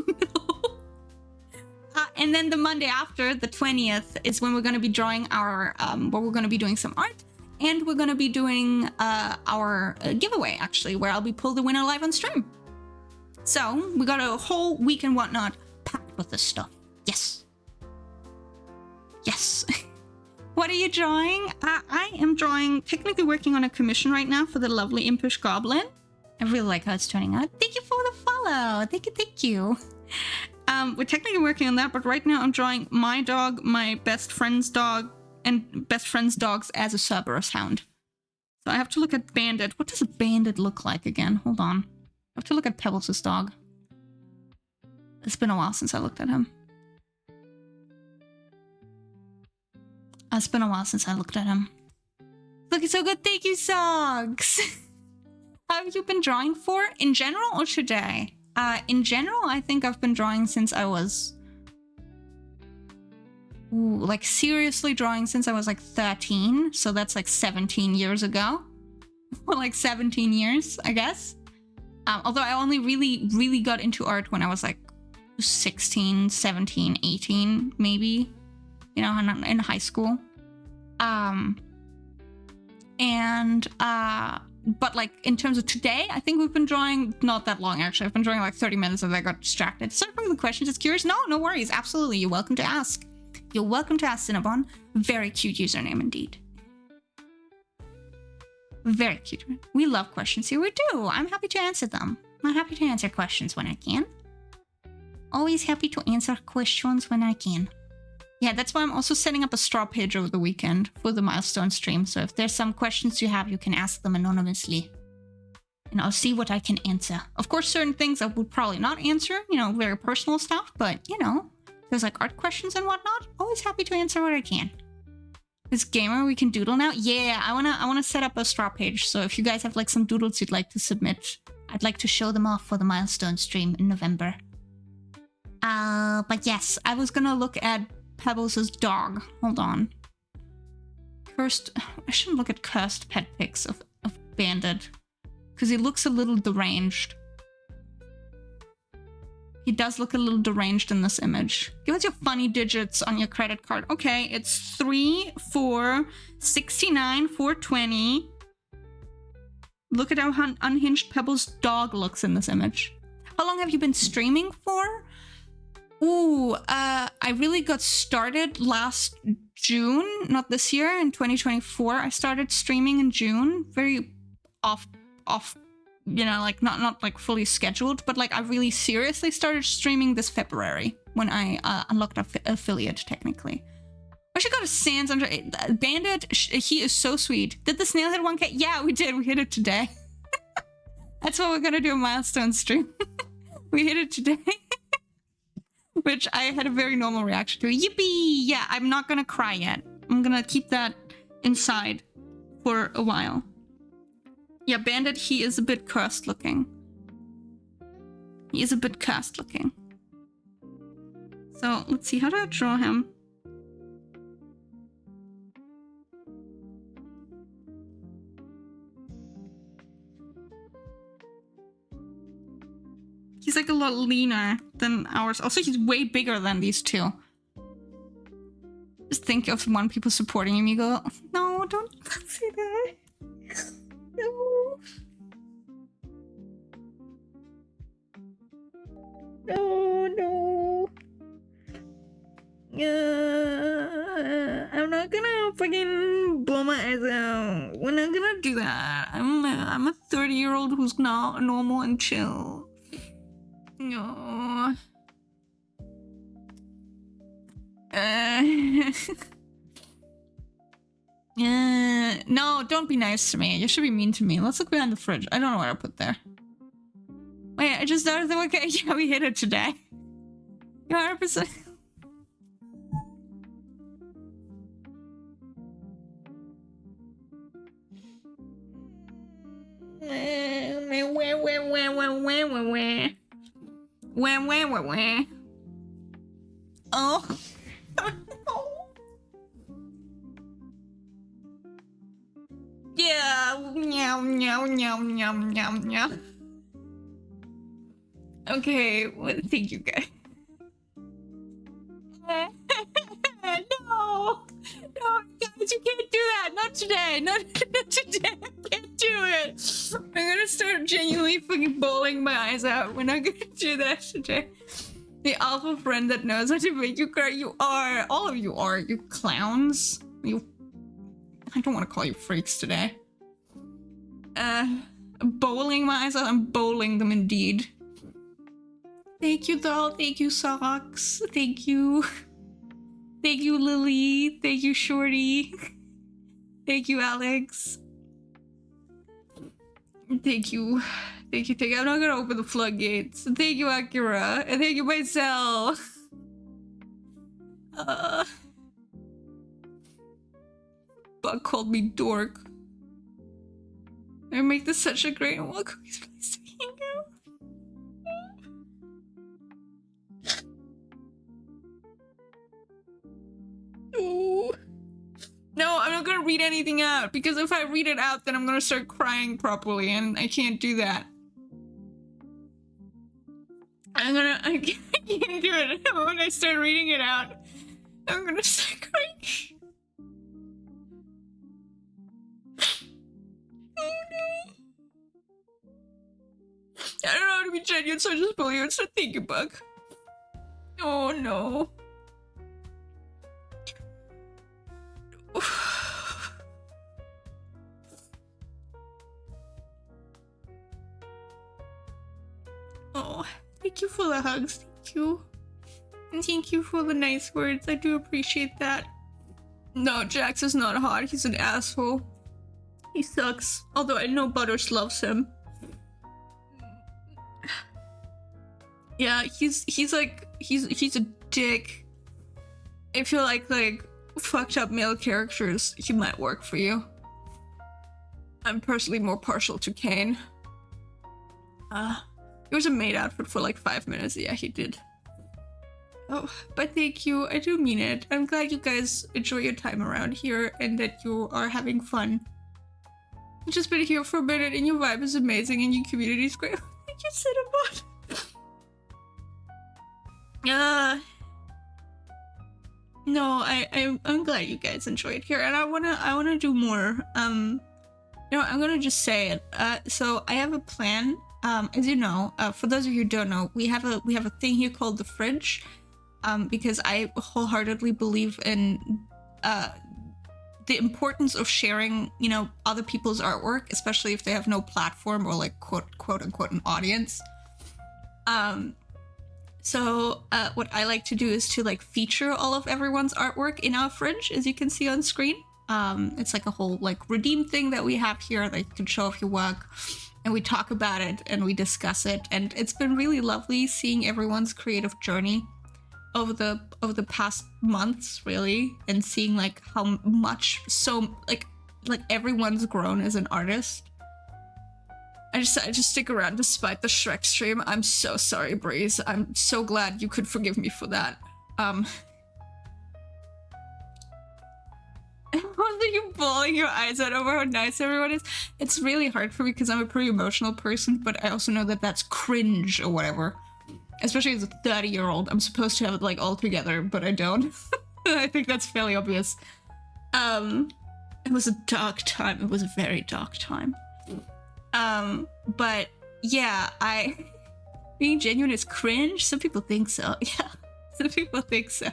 No. And then the Monday after, the 20th, is when we're going to be drawing our, where we're going to be doing some art. And we're going to be doing our giveaway, actually, where I'll be pull the winner live on stream. So we got a whole week and whatnot packed with this stuff. Yes. Yes. What are you drawing? I am drawing, technically working on a commission right now for the lovely Impish Goblin. I really like how it's turning out. Thank you for the follow. Thank you, thank you. We're technically working on that, but right now I'm drawing my dog, my best friend's dog, and best friend's dogs as a Cerberus hound. So I have to look at Bandit. What does a Bandit look like again? Hold on. I have to look at Pebbles' dog. It's been a while since I looked at him. It's been a while since I looked at him. Looking so good. Thank you, Socks. How have you been drawing for? In general or today? In general, I think I've been drawing since I was... Ooh, like seriously drawing since I was like 13. So that's like 17 years ago. Or like 17 years, I guess. Although I only really got into art when I was like 16, 17, 18, maybe, you know, in high school. But like in terms of today, I think we've been drawing not that long, actually. I've been drawing like 30 minutes and I got distracted. Sorry for the question, just curious. No worries. Absolutely. You're welcome to ask. You're welcome to ask, Cinnabon. Very cute username indeed. Very cute. We love questions here. We do. I'm happy to answer them. I'm happy to answer questions when I can. Always happy to answer questions when I can. Yeah, that's why I'm also setting up a straw page over the weekend for the milestone stream. So if there's some questions you have, you can ask them anonymously. And I'll see what I can answer. Of course, certain things I would probably not answer, you know, very personal stuff. But, you know, there's like art questions and whatnot. Always happy to answer what I can. This gamer, we can doodle now? Yeah, I wanna set up a straw page. So if you guys have like some doodles you'd like to submit, I'd like to show them off for the milestone stream in November. But yes, I was gonna look at Pebbles' dog. Hold on. Cursed... I shouldn't look at cursed pet pics of Bandit. Because he looks a little deranged. He does look a little deranged in this image. Give us your funny digits on your credit card. Okay, it's 3, 4, 69, 420. Look at how unhinged Pebbles' dog looks in this image. How long have you been streaming for? Ooh, I really got started last June, not this year, in 2024. I started streaming in June, very off, you know, like not like fully scheduled, but like I really seriously started streaming this February when I unlocked affiliate technically. I should go to Sans under Bandit. He is so sweet. Did the snail hit 1K? Yeah, we did. We hit it today. That's what we're gonna do a milestone stream. We hit it today. Which I had a very normal reaction to. Yippee! Yeah, I'm not gonna cry yet. I'm gonna keep that inside for a while. Yeah, Bandit, he is a bit cursed looking. He is a bit cursed looking. So, let's see, how do I draw him? He's like a lot leaner than ours. Also, he's way bigger than these two. Just think of one people supporting him. You go, no, don't say that. No. No. I'm not gonna fucking blow my eyes out. We're not gonna do that. I'm a 30-year-old who's not normal and chill. No. No, don't be nice to me. You should be mean to me. Let's look behind the fridge. I don't know what I put there. Wait, I just noticed that we hit it today. You're 100%. Oh. Yeah. Meow. Okay, well, thank you guys. No, guys, you can't do that. Not today. Not today. I can't do it. I'm gonna start genuinely fucking bawling my eyes out. We're not gonna do that today. The alpha friend that knows how to make you cry. You are. All of you are. You clowns. I don't want to call you freaks today. Bowling my eyes out. I'm bowling them indeed. Thank you, doll. Thank you, socks. Thank you. Thank you, Lily. Thank you, Shorty. Thank you, Alex. Thank you. I'm not gonna open the floodgates. Thank you, Akira. And thank you, myself. Buck called me dork. I make this such a great and welcome place to hang out. Oh. No, I'm not gonna read anything out because if I read it out, then I'm gonna start crying properly, and I can't do that. I can't do it. When I start reading it out, I'm gonna start crying. Oh no. I don't know how to be genuine, so I just bully you. So thank you, Buck. Oh no. Oh, thank you for the hugs. Thank you. And thank you for the nice words. I do appreciate that. No, Jax is not hot. He's an asshole. He sucks. Although I know Butters loves him. Yeah, he's a dick. I feel like fucked up male characters, he might work for you. I'm personally more partial to Kane. He was a maid outfit for like 5 minutes. Yeah, he did. Oh, but thank you. I do mean it. I'm glad you guys enjoy your time around here and that you are having fun. I've just been here for a minute and your vibe is amazing and your community is great. Thank you, Cinnabon. No, I'm glad you guys enjoyed here, and I wanna do more. You know, I'm gonna just say it. So I have a plan. As you know, for those of you who don't know, we have a thing here called the fridge. Because I wholeheartedly believe in the importance of sharing, you know, other people's artwork, especially if they have no platform or like quote unquote an audience. So what I like to do is to like feature all of everyone's artwork in our fridge, as you can see on screen. It's like a whole like redeem thing that we have here that you can show off your work, and we talk about it and we discuss it. And it's been really lovely seeing everyone's creative journey over the past months, really, and seeing like how much like everyone's grown as an artist. I just stick around despite the Shrek stream. I'm so sorry, Breeze. I'm so glad you could forgive me for that. Wasn't you bawling your eyes out over how nice everyone is? It's really hard for me because I'm a pretty emotional person, but I also know that that's cringe or whatever. especially as a 30-year-old. I'm supposed to have it like all together, but I don't. I think that's fairly obvious. It was a dark time. It was a very dark time. But yeah, being genuine is cringe. Some people think so. Yeah, some people think so.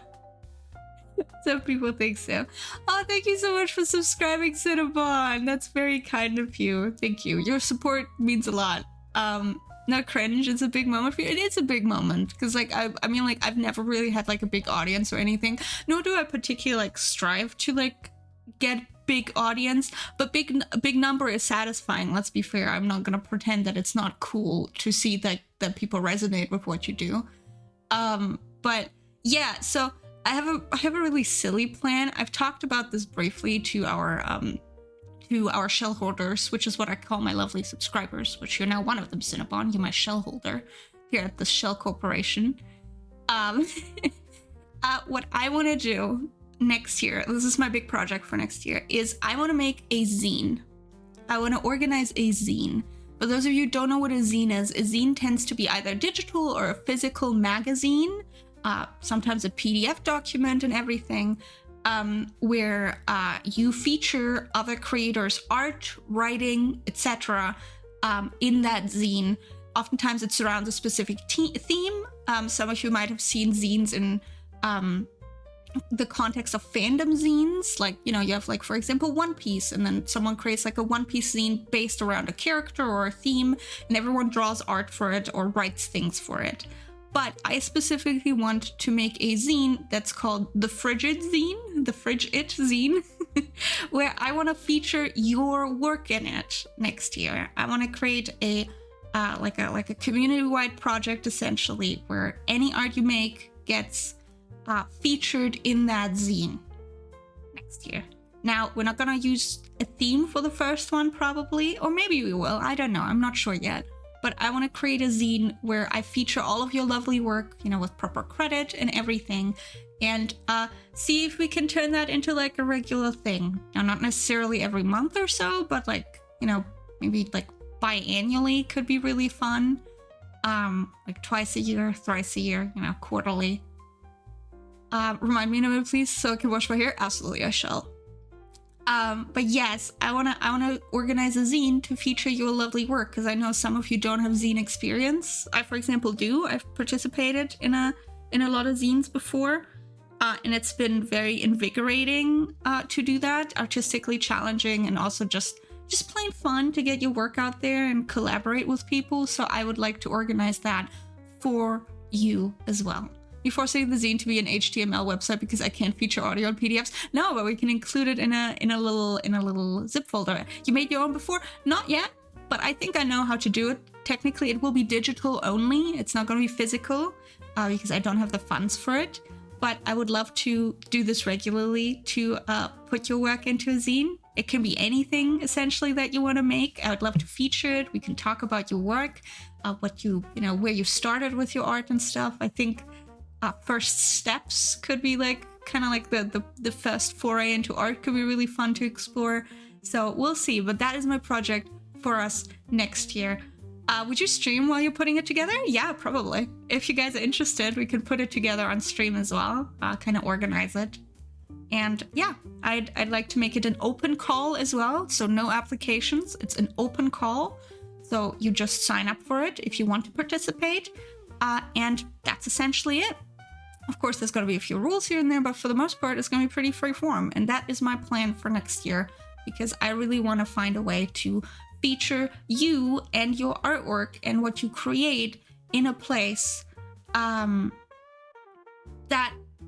Some people think so. Oh, thank you so much for subscribing, Cinnabon. That's very kind of you. Thank you. Your support means a lot. Not cringe, it's a big moment for you. It is a big moment because like I mean like I've never really had like a big audience or anything, nor do I particularly like strive to like get big audience, but big number is satisfying. Let's be fair. I'm not gonna pretend that it's not cool to see that people resonate with what you do. But yeah, so I have a really silly plan. I've talked about this briefly to our shell holders, which is what I call my lovely subscribers, which you're now one of them, Cinnabon. You're my shell holder here at the Shell Corporation. What I want to do next year, this is my big project for next year, is I want to make a zine. I want to organize a zine. For those of you who don't know what a zine tends to be either digital or a physical magazine, sometimes a PDF document and everything, where you feature other creators' art, writing, etc. In that zine. Oftentimes it surrounds a specific theme. Some of you might have seen zines in the context of fandom zines, like, you know, you have like, for example, One Piece, and then someone creates like a One Piece zine based around a character or a theme, and everyone draws art for it or writes things for it. But I specifically want to make a zine that's called the Frigid Zine, where I want to feature your work in it next year. I want to create a like a community-wide project, essentially, where any art you make gets featured in that zine next year. Now, we're not gonna use a theme for the first one, probably, or maybe we will. I don't know. I'm not sure yet. But I want to create a zine where I feature all of your lovely work, you know, with proper credit and everything, and see if we can turn that into like a regular thing. Now, not necessarily every month or so, but like, you know, maybe like biannually could be really fun. Like twice a year, thrice a year, you know, quarterly. Remind me in a minute, please, so I can wash my hair. Absolutely, I shall. But yes, I wanna organize a zine to feature your lovely work, because I know some of you don't have zine experience. I, for example, do. I've participated in a lot of zines before, and it's been very invigorating to do that, artistically challenging, and also just plain fun to get your work out there and collaborate with people. So I would like to organize that for you as well. Before saying the zine to be an HTML website because I can't feature audio on PDFs. No, but we can include it in a little zip folder. You made your own before? Not yet, but I think I know how to do it. Technically, it will be digital only. It's not going to be physical because I don't have the funds for it. But I would love to do this regularly to put your work into a zine. It can be anything essentially that you want to make. I would love to feature it. We can talk about your work, what you know, where you started with your art and stuff. I think. First steps could be like kind of like the first foray into art could be really fun to explore. So we'll see, but that is my project for us next year. Would you stream while you're putting it together? Yeah, probably. If you guys are interested, we could put it together on stream as well, kind of organize it. And yeah, I'd like to make it an open call as well. So no applications, it's an open call. So you just sign up for it if you want to participate. And that's essentially it. Of course, there's going to be a few rules here and there, but for the most part, it's going to be pretty freeform. And that is my plan for next year, because I really want to find a way to feature you and your artwork and what you create in a place that,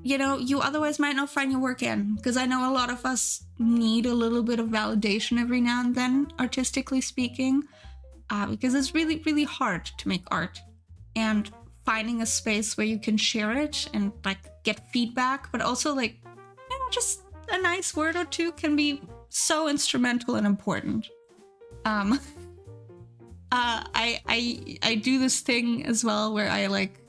you know, you otherwise might not find your work in. Because I know a lot of us need a little bit of validation every now and then, artistically speaking, because it's really, really hard to make art. And finding a space where you can share it and like get feedback, but also like, you know, just a nice word or two can be so instrumental and important. I do this thing as well where I like,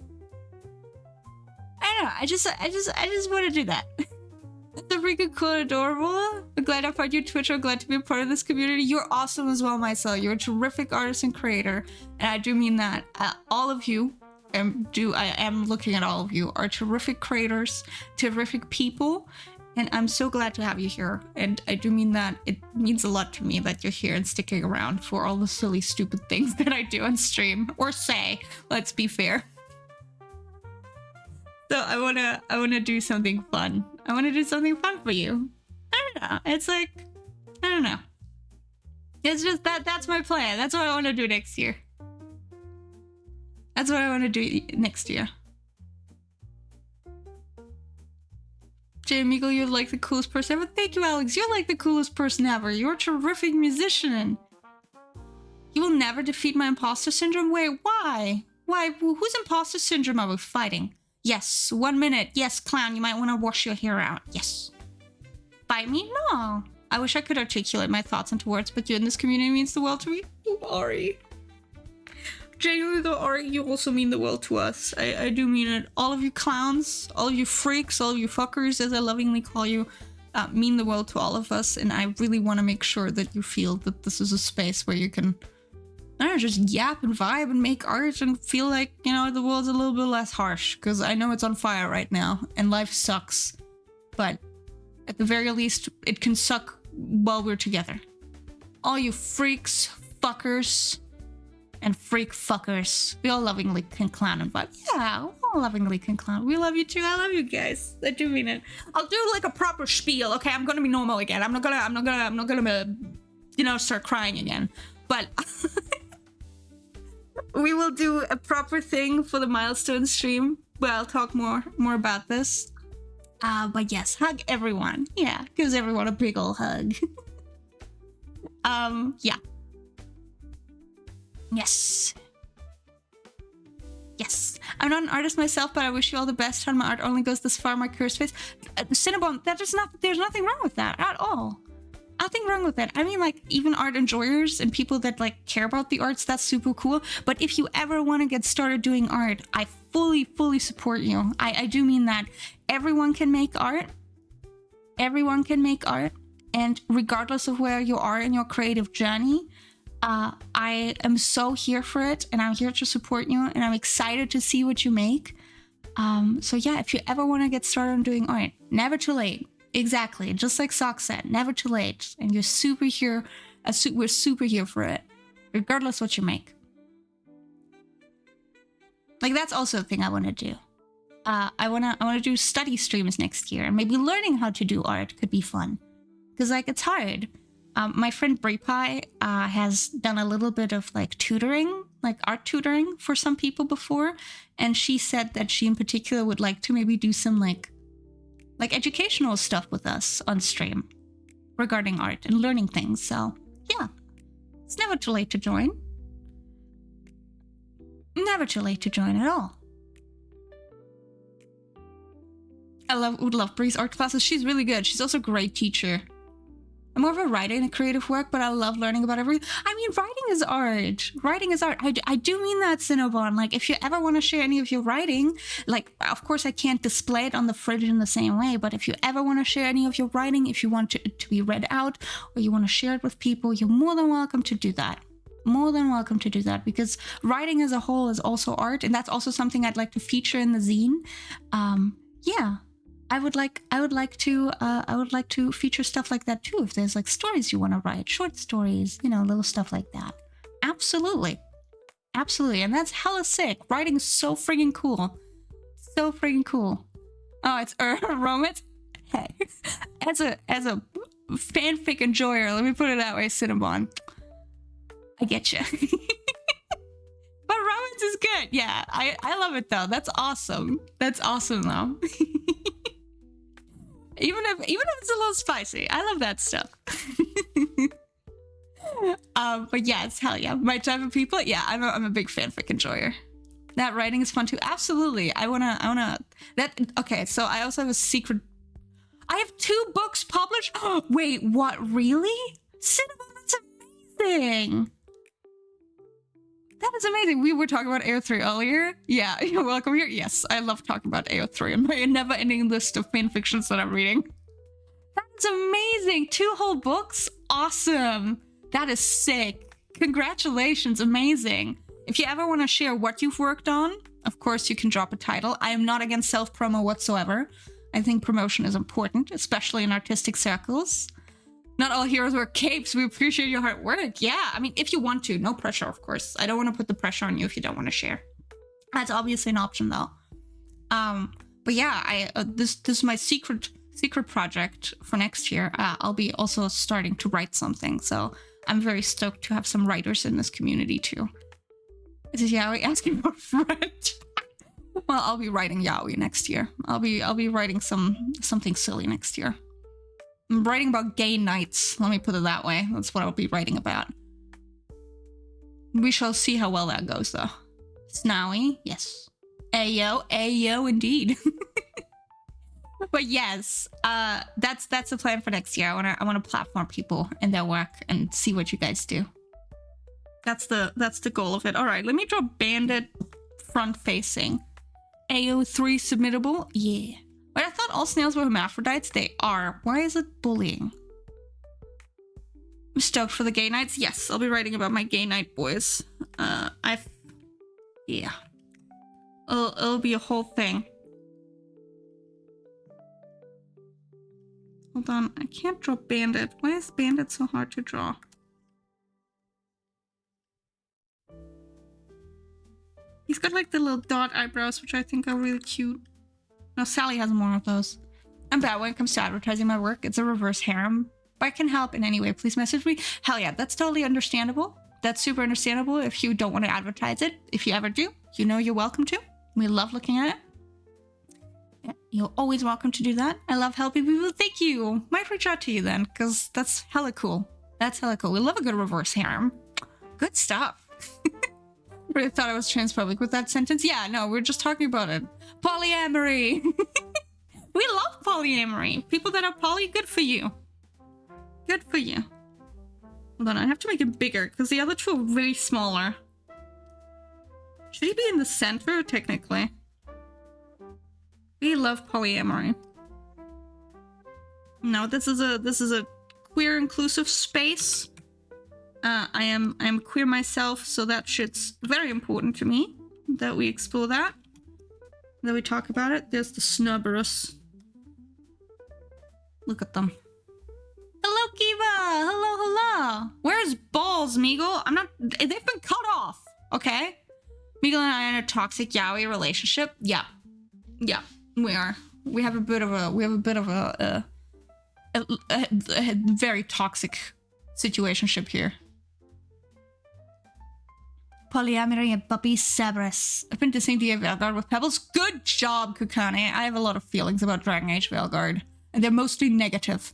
I don't know, I just want to do that. It's a freaking cool and adorable. I'm glad I found you Twitch. I'm glad to be a part of this community. You're awesome as well, Marcel. You're a terrific artist and creator, and I do mean that. All of you am looking at all of you, are terrific creators, terrific people, and I'm so glad to have you here. And I do mean that. It means a lot to me that you're here and sticking around for all the silly, stupid things that I do on stream or say. Let's be fair. So I wanna do something fun. I wanna do something fun for you. I don't know. It's like, I don't know. It's just that's my plan. That's what I want to do next year. That's what I want to do next year. einmeegle, you're like the coolest person ever. Thank you, Alex. You're like the coolest person ever. You're a terrific musician. You will never defeat my imposter syndrome? Wait, why? Why? Whose imposter syndrome are we fighting? Yes, 1 minute. Yes, clown, you might want to wash your hair out. Yes. Fight me? No. I wish I could articulate my thoughts into words, but you in this community means the world to me. Ari. Genuinely though, Ari, you also mean the world to us. I do mean it. All of you clowns, all of you freaks, all of you fuckers, as I lovingly call you, mean the world to all of us, and I really want to make sure that you feel that this is a space where you can, I don't know, just yap and vibe and make art and feel like, you know, the world's a little bit less harsh, because I know it's on fire right now, and life sucks. But at the very least, it can suck while we're together. All you freaks, fuckers, and freak fuckers, we all lovingly can clown and vibe. Yeah, we all lovingly can clown. We love you too. I love you guys. I do mean it. I'll do like a proper spiel. Okay, I'm gonna be normal again. I'm not gonna, you know, start crying again. But we will do a proper thing for the milestone stream where I'll talk more about this. But yes, hug everyone. Yeah, gives everyone a big ol' hug. Yeah. Yes. Yes. I'm not an artist myself, but I wish you all the best. My art only goes this far, my cursed face. Cinnabon, there's nothing wrong with that at all. Nothing wrong with that. I mean, like, even art enjoyers and people that, like, care about the arts, that's super cool. But if you ever want to get started doing art, I fully support you. I do mean that. Everyone can make art. Everyone can make art. And regardless of where you are in your creative journey, I am so here for it, and I'm here to support you, and I'm excited to see what you make. So yeah, if you ever want to get started on doing art, never too late. Exactly, just like Sock said, never too late. And you're super here, we're super here for it, regardless what you make. Like, that's also a thing I want to do. I want to do study streams next year, and maybe learning how to do art could be fun. Because, like, it's hard. My friend Bree has done a little bit of, like, tutoring, like art tutoring for some people before. And she said that she in particular would like to maybe do some, like educational stuff with us on stream regarding art and learning things. So, yeah. It's never too late to join. Never too late to join at all. I would love Bree's art classes. She's really good. She's also a great teacher. I'm more of a writer in a creative work, but I love learning about everything. I mean, writing is art. Writing is art. I do mean that, Cinnabon. Like, if you ever want to share any of your writing, like, of course I can't display it on the fridge in the same way, but if you ever want to share any of your writing, if you want it to be read out, or you want to share it with people, you're more than welcome to do that. More than welcome to do that, because writing as a whole is also art, and that's also something I'd like to feature in the zine. Yeah. I would like to feature stuff like that too. If there's like stories you want to write, short stories, you know, little stuff like that. Absolutely, and that's hella sick. Writing is so friggin' cool, so friggin' cool. Oh, it's romance. Hey, as a fanfic enjoyer, let me put it that way, Cinnabon. I get you. But romance is good. Yeah, I love it though. That's awesome. That's awesome though. Even if it's a little spicy, I love that stuff. But yeah, it's hell yeah, my type of people. Yeah, I'm a big fanfic enjoyer. That writing is fun too. Absolutely, I wanna. That okay. So I also have a secret. I have 2 books published. Wait, what? Really? Cinnabon, that's amazing. That is amazing. We were talking about AO3 earlier. Yeah, you're welcome here. Yes, I love talking about AO3 and my never-ending list of fanfictions that I'm reading. That's amazing. 2 whole books? Awesome. That is sick. Congratulations. Amazing. If you ever want to share what you've worked on, Of course, you can drop a title. I am not against self-promo whatsoever. I think promotion is important, especially in artistic circles. Not all heroes wear capes. We appreciate your hard work. Yeah, I mean, if you want to, no pressure, of course. I don't want to put the pressure on you if you don't want to share. That's obviously an option, though. But yeah, this is my secret project for next year. I'll be also starting to write something, so I'm very stoked to have some writers in this community too. This is Yaoi asking for a friend. Well, I'll be writing Yaoi next year. I'll be writing something silly next year. I'm writing about gay nights. Let me put it that way. That's what I'll be writing about. We shall see how well that goes, though. Snowy, yes. Ayo, indeed. But yes, that's the plan for next year. I wanna platform people and their work and see what you guys do. That's the goal of it. All right, let me draw Bandit front facing. AO3 submittable, yeah. But I thought all snails were hermaphrodites. They are. Why is it bullying? I'm stoked for the gay nights. Yes, I'll be writing about my gay night boys. Yeah. It'll be a whole thing. Hold on, I can't draw Bandit. Why is Bandit so hard to draw? He's got like the little dot eyebrows, which I think are really cute. No, Sally has more of those. I'm bad when it comes to advertising my work. It's a reverse harem. But I can help in any way. Please message me. Hell yeah, that's totally understandable. That's super understandable if you don't want to advertise it. If you ever do, you know you're welcome to. We love looking at it. Yeah, you're always welcome to do that. I love helping people. Thank you. Might reach out to you then, because that's hella cool. That's hella cool. We love a good reverse harem. Good stuff. Really thought I was transphobic with that sentence. Yeah, no, we're just talking about it. Polyamory. We love polyamory. People that are poly, good for you. Good for you. Hold on, I have to make it bigger because the other two are really smaller. Should he be in the center, technically? We love polyamory. No, this is a queer inclusive space. I am queer myself, so that shit's very important to me. That we explore that. That we talk about it. There's the snubberus. Look at them. Hello, Kiva! Hello. Where's balls, Meagle? They've been cut off, okay? Meagle and I are in a toxic yaoi relationship. Yeah, we are. We have a bit of a very toxic situationship here. Polyamory and Puppy Cerberus. I've been dissing DA Veilguard with Pebbles. Good job, Kukane. I have a lot of feelings about Dragon Age Veilguard, and they're mostly negative.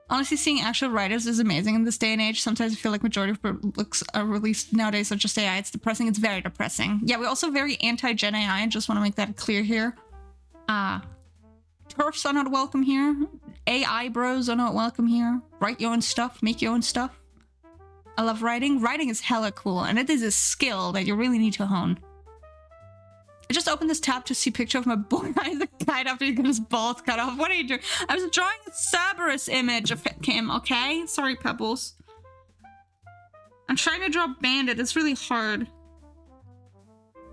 Honestly, seeing actual writers is amazing in this day and age. Sometimes I feel like majority of books are released nowadays are just AI. It's depressing. It's very depressing. Yeah, we're also very anti-Gen AI. I just want to make that clear here. TERFs are not welcome here. AI bros are not welcome here. Write your own stuff. Make your own stuff. I love writing. Writing is hella cool, and it is a skill that you really need to hone. I just opened this tab to see a picture of my boy as a kite after he got his balls cut off. What are you doing? I was drawing a Cerberus image of him, okay? Sorry, Pebbles. I'm trying to draw Bandit. It's really hard.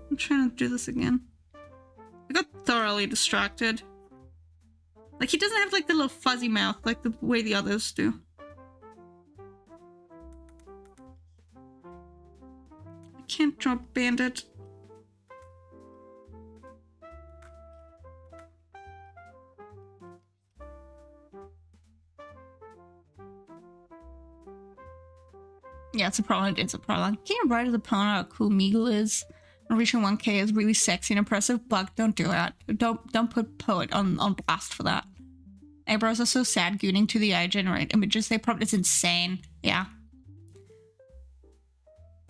I'm trying to do this again. I got thoroughly distracted. Like, he doesn't have, like, the little fuzzy mouth like the way the others do. I can't draw Bandit. Yeah, it's a problem. It's a problem. Can you write as a opponent how cool Meagle is? And reaching 1K is really sexy and impressive. Bug, don't do that. Don't put Poet on blast for that. Eyebrows are so sad, gooning to the eye generate images. It's insane. Yeah.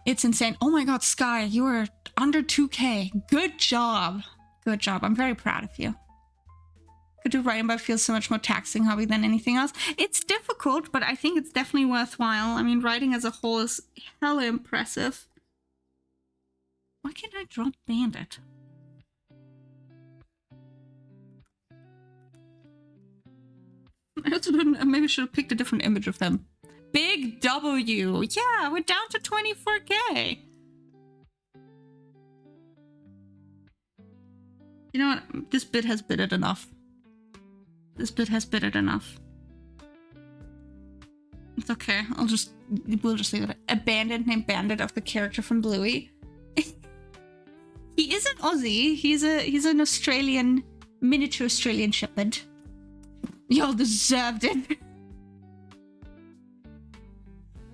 It's insane. Oh my god, Sky, you are under 2K. Good job. Good job. I'm very proud of you. Could do writing, but it feels so much more taxing hobby than anything else. It's difficult, but I think it's definitely worthwhile. I mean, writing as a whole is hella impressive. Why can't I draw Bandit? I also don't, maybe should have picked a different image of them. Big W. Yeah, we're down to 24K. You know what? This bit has bitted enough. This bit has bitted enough. It's okay. We'll just leave it. A bandit named Bandit of the character from Bluey. He is an Aussie. He's an Australian, miniature Australian shepherd. Y'all deserved it.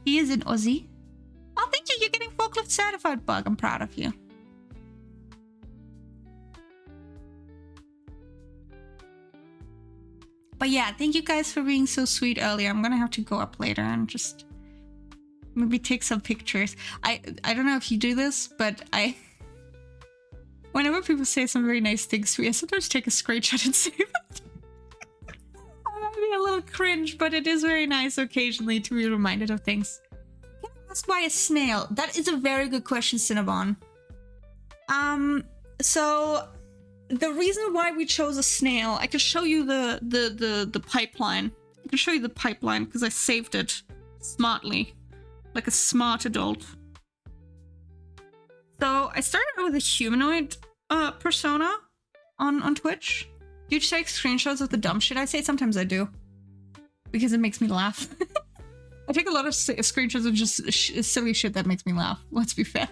He is an Aussie. Oh, thank you. You're getting forklift certified, Bug. I'm proud of you. But yeah, thank you guys for being so sweet earlier. I'm gonna have to go up later and just maybe take some pictures. I don't know if you do this, but whenever people say some very nice things to me, I sometimes take a screenshot and save it. I might be a little cringe, but it is very nice occasionally to be reminded of things. Can I ask why a snail? That is a very good question, Cinnabon. So the reason why we chose a snail, I can show you the pipeline. I can show you the pipeline because I saved it smartly, like a smart adult. So I started with a humanoid persona on Twitch. Do you take screenshots of the dumb shit I say? Sometimes I do, because it makes me laugh. I take a lot of screenshots of just silly shit that makes me laugh. Let's be fair.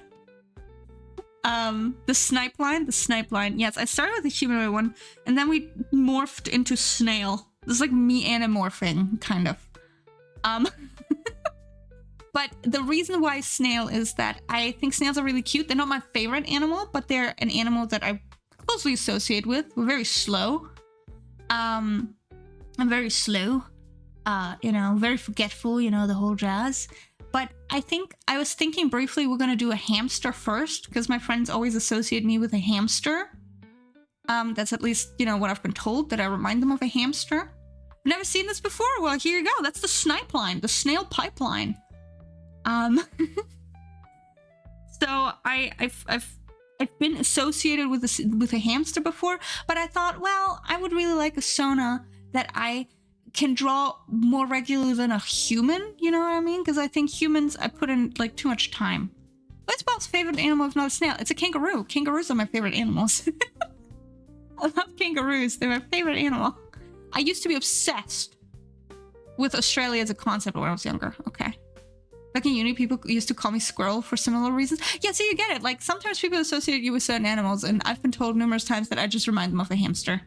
The snipe line. Yes, I started with the humanoid one, and then we morphed into snail. This is like me anamorphing, kind of. But the reason why snail is that I think snails are really cute. They're not my favorite animal, but they're an animal that I closely associate with. We're very slow. I'm very slow. You know, very forgetful, you know, the whole jazz. But I think I was thinking briefly we're gonna do a hamster first, because my friends always associate me with a hamster. That's at least, you know, what I've been told, that I remind them of a hamster. Never seen this before. Well, here you go. That's the snipe line, the snail pipeline. So I've been associated with a hamster before, but I thought, well, I would really like a Sona that I can draw more regularly than a human, you know what I mean? Because I think humans, I put in like too much time. What's Bob's favorite animal if not a snail? It's a kangaroo. Kangaroos are my favorite animals. I love kangaroos. They're my favorite animal. I used to be obsessed with Australia as a concept when I was younger. Okay. Like in uni, people used to call me squirrel for similar reasons. Yeah, so you get it. Like sometimes people associate you with certain animals, and I've been told numerous times that I just remind them of a hamster.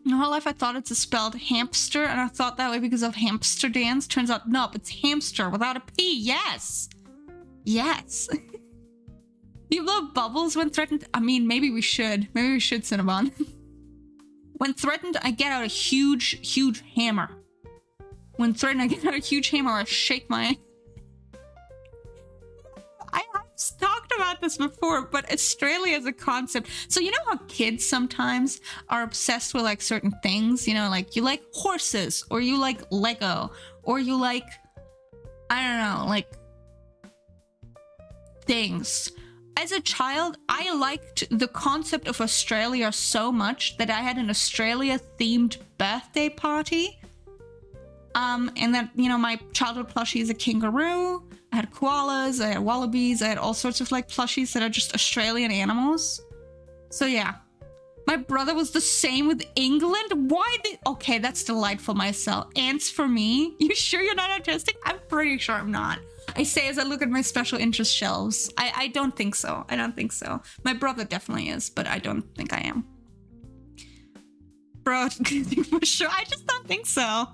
My whole life I thought it's spelled hamster, and I thought that way because of hamster dance. Turns out, nope, it's hamster without a P. Yes. Yes. Do you blow bubbles when threatened? I mean, maybe we should. Maybe we should, Cinnabon. When threatened, I get out a huge hammer. When threatened, I get out a huge hammer or I shake my... I've talked about this before, but Australia as a concept. So you know how kids sometimes are obsessed with like certain things, you know, like you like horses, or you like Lego, or you like, I don't know, like things. As a child, I liked the concept of Australia so much that I had an Australia themed birthday party. And that, you know, my childhood plushie is a kangaroo. I had koalas, I had wallabies, I had all sorts of like plushies that are just Australian animals. So yeah. My brother was the same with England. Why the... Okay, that's delightful, Myself. Ants for me? You sure you're not autistic? I'm pretty sure I'm not. I say as I look at my special interest shelves. I don't think so. I don't think so. My brother definitely is, but I don't think I am. Bro, for sure. I just don't think so.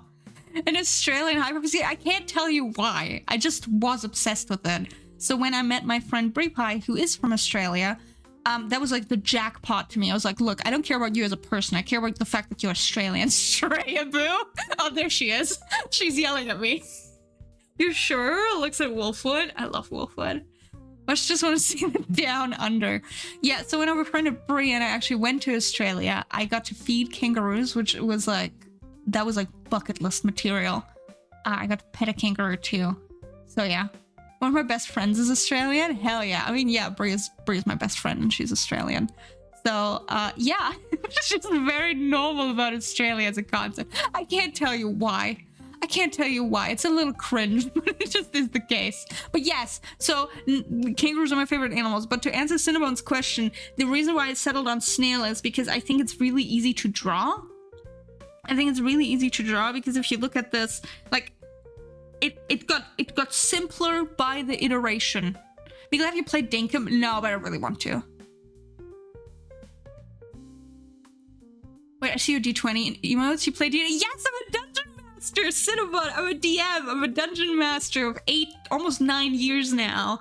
An Australian hyperphagia, I can't tell you why. I just was obsessed with it. So when I met my friend Brie Pie, who is from Australia, that was like the jackpot to me. I was like, look, I don't care about you as a person. I care about the fact that you're Australian. Shreya Boo. Oh, there she is. She's yelling at me. You sure? Looks at Wolfwood. I love Wolfwood. I just want to see the down under. Yeah, so when I befriended Brie and I actually went to Australia, I got to feed kangaroos, which was like, that was like bucket list material. I got to pet a kangaroo too. So yeah. One of my best friends is Australian. Hell yeah. I mean, yeah, Brie's my best friend and she's Australian. So yeah, she's very normal about Australia as a concept. I can't tell you why. I can't tell you why. It's a little cringe, but it just is the case. But yes, so kangaroos are my favorite animals. But to answer Cinnabone's question, the reason why I settled on snail is because I think it's really easy to draw. I think it's really easy to draw because if you look at this, like, it got simpler by the iteration. Because have you played Dinkum? No, but I really want to. Wait, I see your D20 emotes. You play D20? Yes, I'm a dungeon master, Cinnabon. I'm a DM. I'm a dungeon master of 8, almost 9 years now.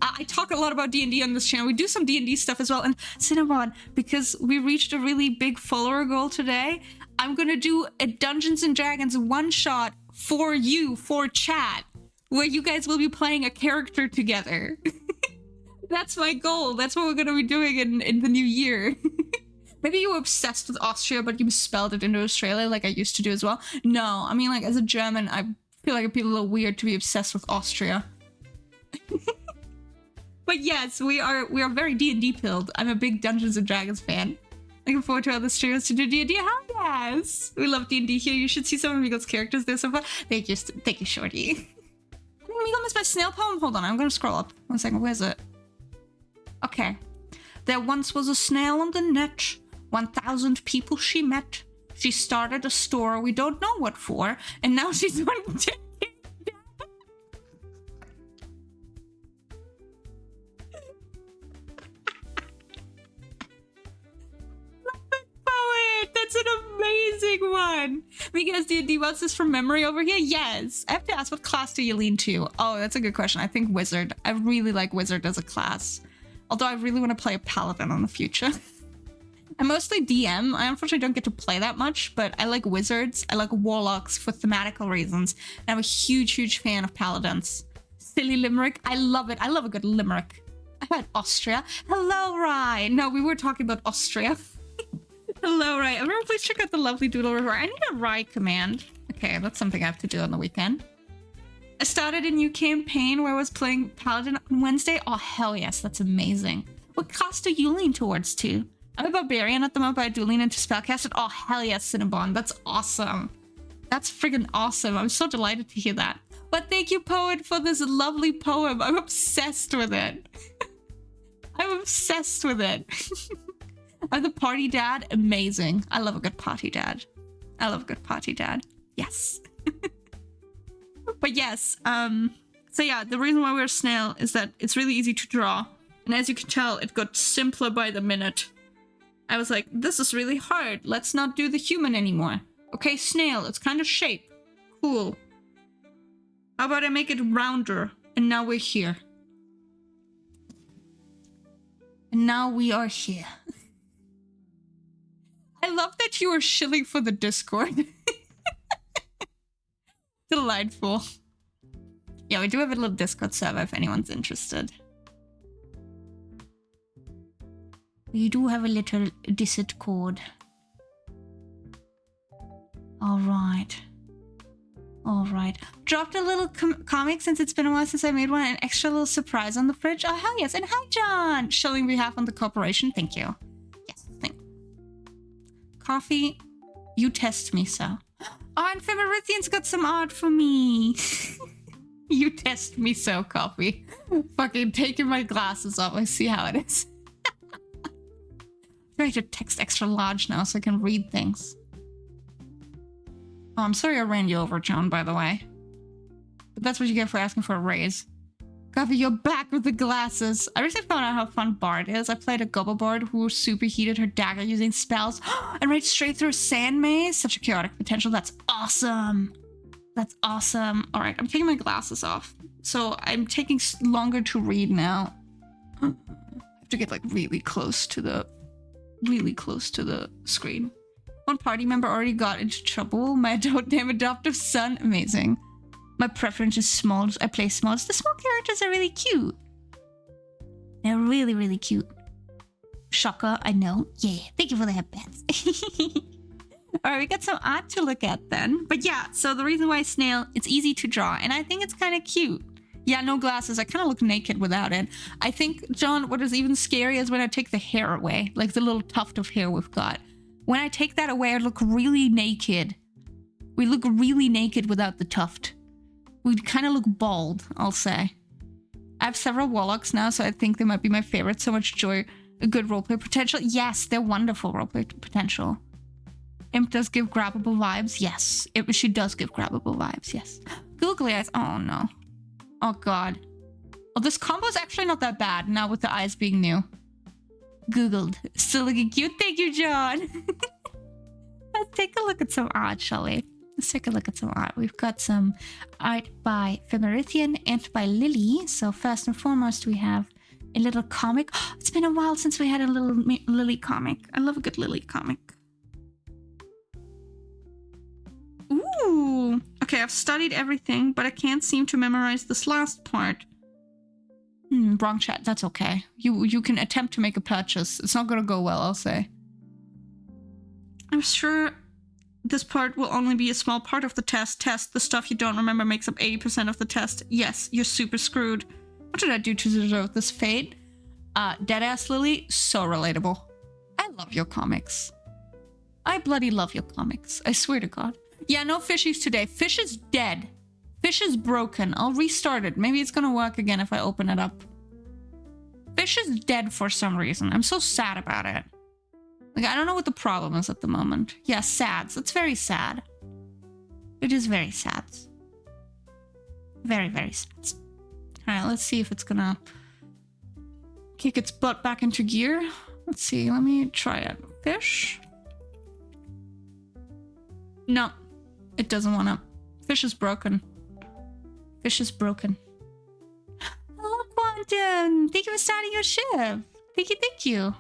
I talk a lot about D&D on this channel. We do some D&D stuff as well. And Cinnabon, because we reached a really big follower goal today, I'm gonna do a Dungeons and Dragons one-shot for you, for chat, where you guys will be playing a character together. That's my goal. That's what we're gonna be doing in the new year. Maybe you were obsessed with Austria, but you misspelled it into Australia like I used to do as well. No, I mean, like, as a German, I feel like it'd be a little weird to be obsessed with Austria. But yes, we are very D&D pilled. I'm a big Dungeons and Dragons fan. Looking forward to other streamers to do D&D. Hell yes! We love D&D here. You should see some of Meagle's characters. They're so fun. Thank you, Shorty. Meagle missed my snail poem? Hold on, I'm gonna scroll up. 1 second, where's it? Okay. There once was a snail on the net. 1,000 people she met. She started a store we don't know what for, and now she's on poet. That's an amazing one. Because D&D wants this from memory over here. Yes. I have to ask, what class do you lean to? Oh, that's a good question. I think wizard. I really like wizard as a class. Although I really want to play a paladin in the future. I mostly DM. I unfortunately don't get to play that much, but I like wizards. I like warlocks for thematical reasons. And I'm a huge fan of paladins. Silly limerick. I love it. I love a good limerick. I've had Austria. Hello, Rye. No, we were talking about Austria. Hello, Rye. Everyone, please check out the lovely Doodle River. I need a Rye command. Okay, that's something I have to do on the weekend. I started a new campaign where I was playing paladin on Wednesday. Oh, hell yes. That's amazing. What class do you lean towards, too? I'm a barbarian at the moment, but I do lean into spellcaster. Oh, hell yes, Cinnabon. That's awesome. That's friggin' awesome. I'm so delighted to hear that. But thank you, poet, for this lovely poem. I'm obsessed with it. I'm obsessed with it. I'm the party dad. Amazing. I love a good party dad. I love a good party dad. Yes. But yes, so yeah, the reason why we're a snail is that it's really easy to draw. And as you can tell, it got simpler by the minute. I was like, this is really hard. Let's not do the human anymore. Okay, snail, it's kind of shape. Cool. How about I make it rounder? And now we're here. And now we are here. I love that you are shilling for the Discord. Delightful. Yeah, we do have a little Discord server if anyone's interested. We do have a little Discord. Alright. Alright. Dropped a little comic since it's been a while since I made one. An extra little surprise on the fridge. Oh, hell yes. And hi, John. Shilling behalf on the corporation. Thank you. Yes, thank you. Coffee. You test me, so. Oh, and Femerithian's got some art for me. You test me so, Coffee. Fucking taking my glasses off. I see how it is. I have to text extra large now so I can read things. Oh, I'm sorry I ran you over, John, by the way. But that's what you get for asking for a raise. Coffee, you're back with the glasses. I recently found out how fun Bard is. I played a Gobble Bard who superheated her dagger using spells and right straight through a sand maze. Such a chaotic potential. That's awesome. That's awesome. All right, I'm taking my glasses off. So I'm taking longer to read now. I have to get like really close to the screen. One party member already got into trouble. My damn adoptive son. Amazing. My preference is small. I play small. The small characters are really cute. They're really cute. Shocker, I know. Yeah, thank you for the headbands. Alright, we got some art to look at then. But yeah, so the reason why snail, it's easy to draw. And I think it's kind of cute. Yeah, no glasses. I kind of look naked without it. I think, John, what is even scary is when I take the hair away. Like the little tuft of hair we've got. When I take that away, I look really naked. We look really naked without the tuft. We kind of look bald, I'll say. I have several warlocks now, so I think they might be my favorite. So much joy, a good roleplay potential. Yes, they're wonderful roleplay potential. Imp does give grabbable vibes. Yes, she does give grabbable vibes. Yes. Googly eyes. Oh no. Oh god. Oh, this combo is actually not that bad now with the eyes being new. Googled. Still looking cute. Thank you, John. Let's take a look at some art, shall we? Let's take a look at some art. We've got some art by Femerithian and by Lily. So first and foremost, we have a little comic. Oh, it's been a while since we had a little Lily comic. I love a good Lily comic. Ooh. Okay, I've studied everything, but I can't seem to memorize this last part. Wrong chat. That's okay. You can attempt to make a purchase. It's not gonna go well, I'll say. I'm sure this part will only be a small part of the test. The stuff you don't remember makes up 80% of the test. Yes, you're super screwed. What did I do to deserve this fate? Deadass Lily, so relatable. I love your comics. I bloody love your comics. I swear to God. Yeah, no fishies today. Fish is dead. Fish is broken. I'll restart it. Maybe it's gonna work again if I open it up. Fish is dead for some reason. I'm so sad about it. Like, I don't know what the problem is at the moment. Yeah, sad. It's very sad. It is very sad. Very, very sad. Alright, let's see if it's gonna kick its butt back into gear. Let's see. Let me try it. Fish? No. It doesn't want to. Fish is broken. Fish is broken. Hello, Quantum! Thank you for starting your ship. Thank you.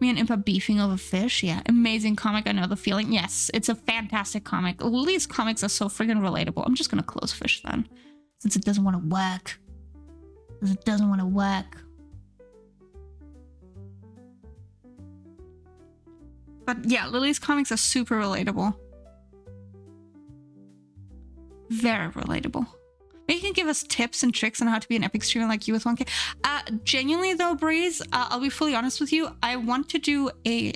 Me and Imp are beefing over fish. Yeah, amazing comic. I know the feeling. Yes, it's a fantastic comic. These comics are so freaking relatable. I'm just gonna close fish then, since it doesn't want to work. But yeah, Lily's comics are super relatable. Very relatable. Maybe you can give us tips and tricks on how to be an epic streamer like you with 1K. Genuinely though, Breeze, I'll be fully honest with you. I want to do a,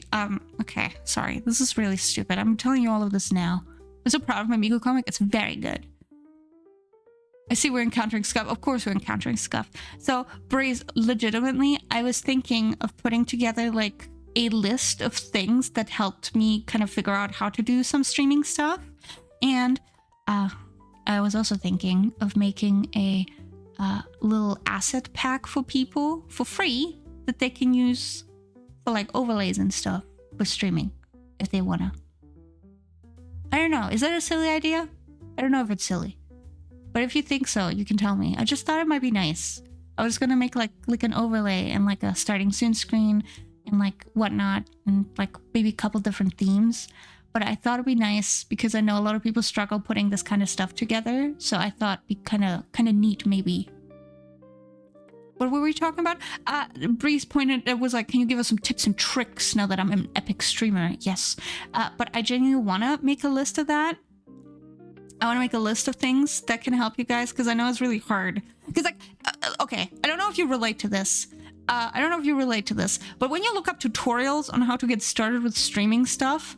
okay, sorry. This is really stupid. I'm telling you all of this now. I'm so proud of my Meagle comic. It's very good. I see we're encountering scuff. Of course we're encountering scuff. So, Breeze, legitimately, I was thinking of putting together like a list of things that helped me kind of figure out how to do some streaming stuff. And, I was also thinking of making a little asset pack for people for free that they can use for like overlays and stuff for streaming if they wanna. I don't know. Is that a silly idea? I don't know if it's silly. But if you think so, you can tell me. I just thought it might be nice. I was gonna make like an overlay and like a starting soon screen and like whatnot and like maybe a couple different themes. But I thought it'd be nice because I know a lot of people struggle putting this kind of stuff together. So I thought it'd be kind of neat, maybe. What were we talking about? Breeze pointed, it was like, can you give us some tips and tricks now that I'm an epic streamer? Yes. But I genuinely want to make a list of that. I want to make a list of things that can help you guys because I know it's really hard. Because like, okay, I don't know if you relate to this. But when you look up tutorials on how to get started with streaming stuff,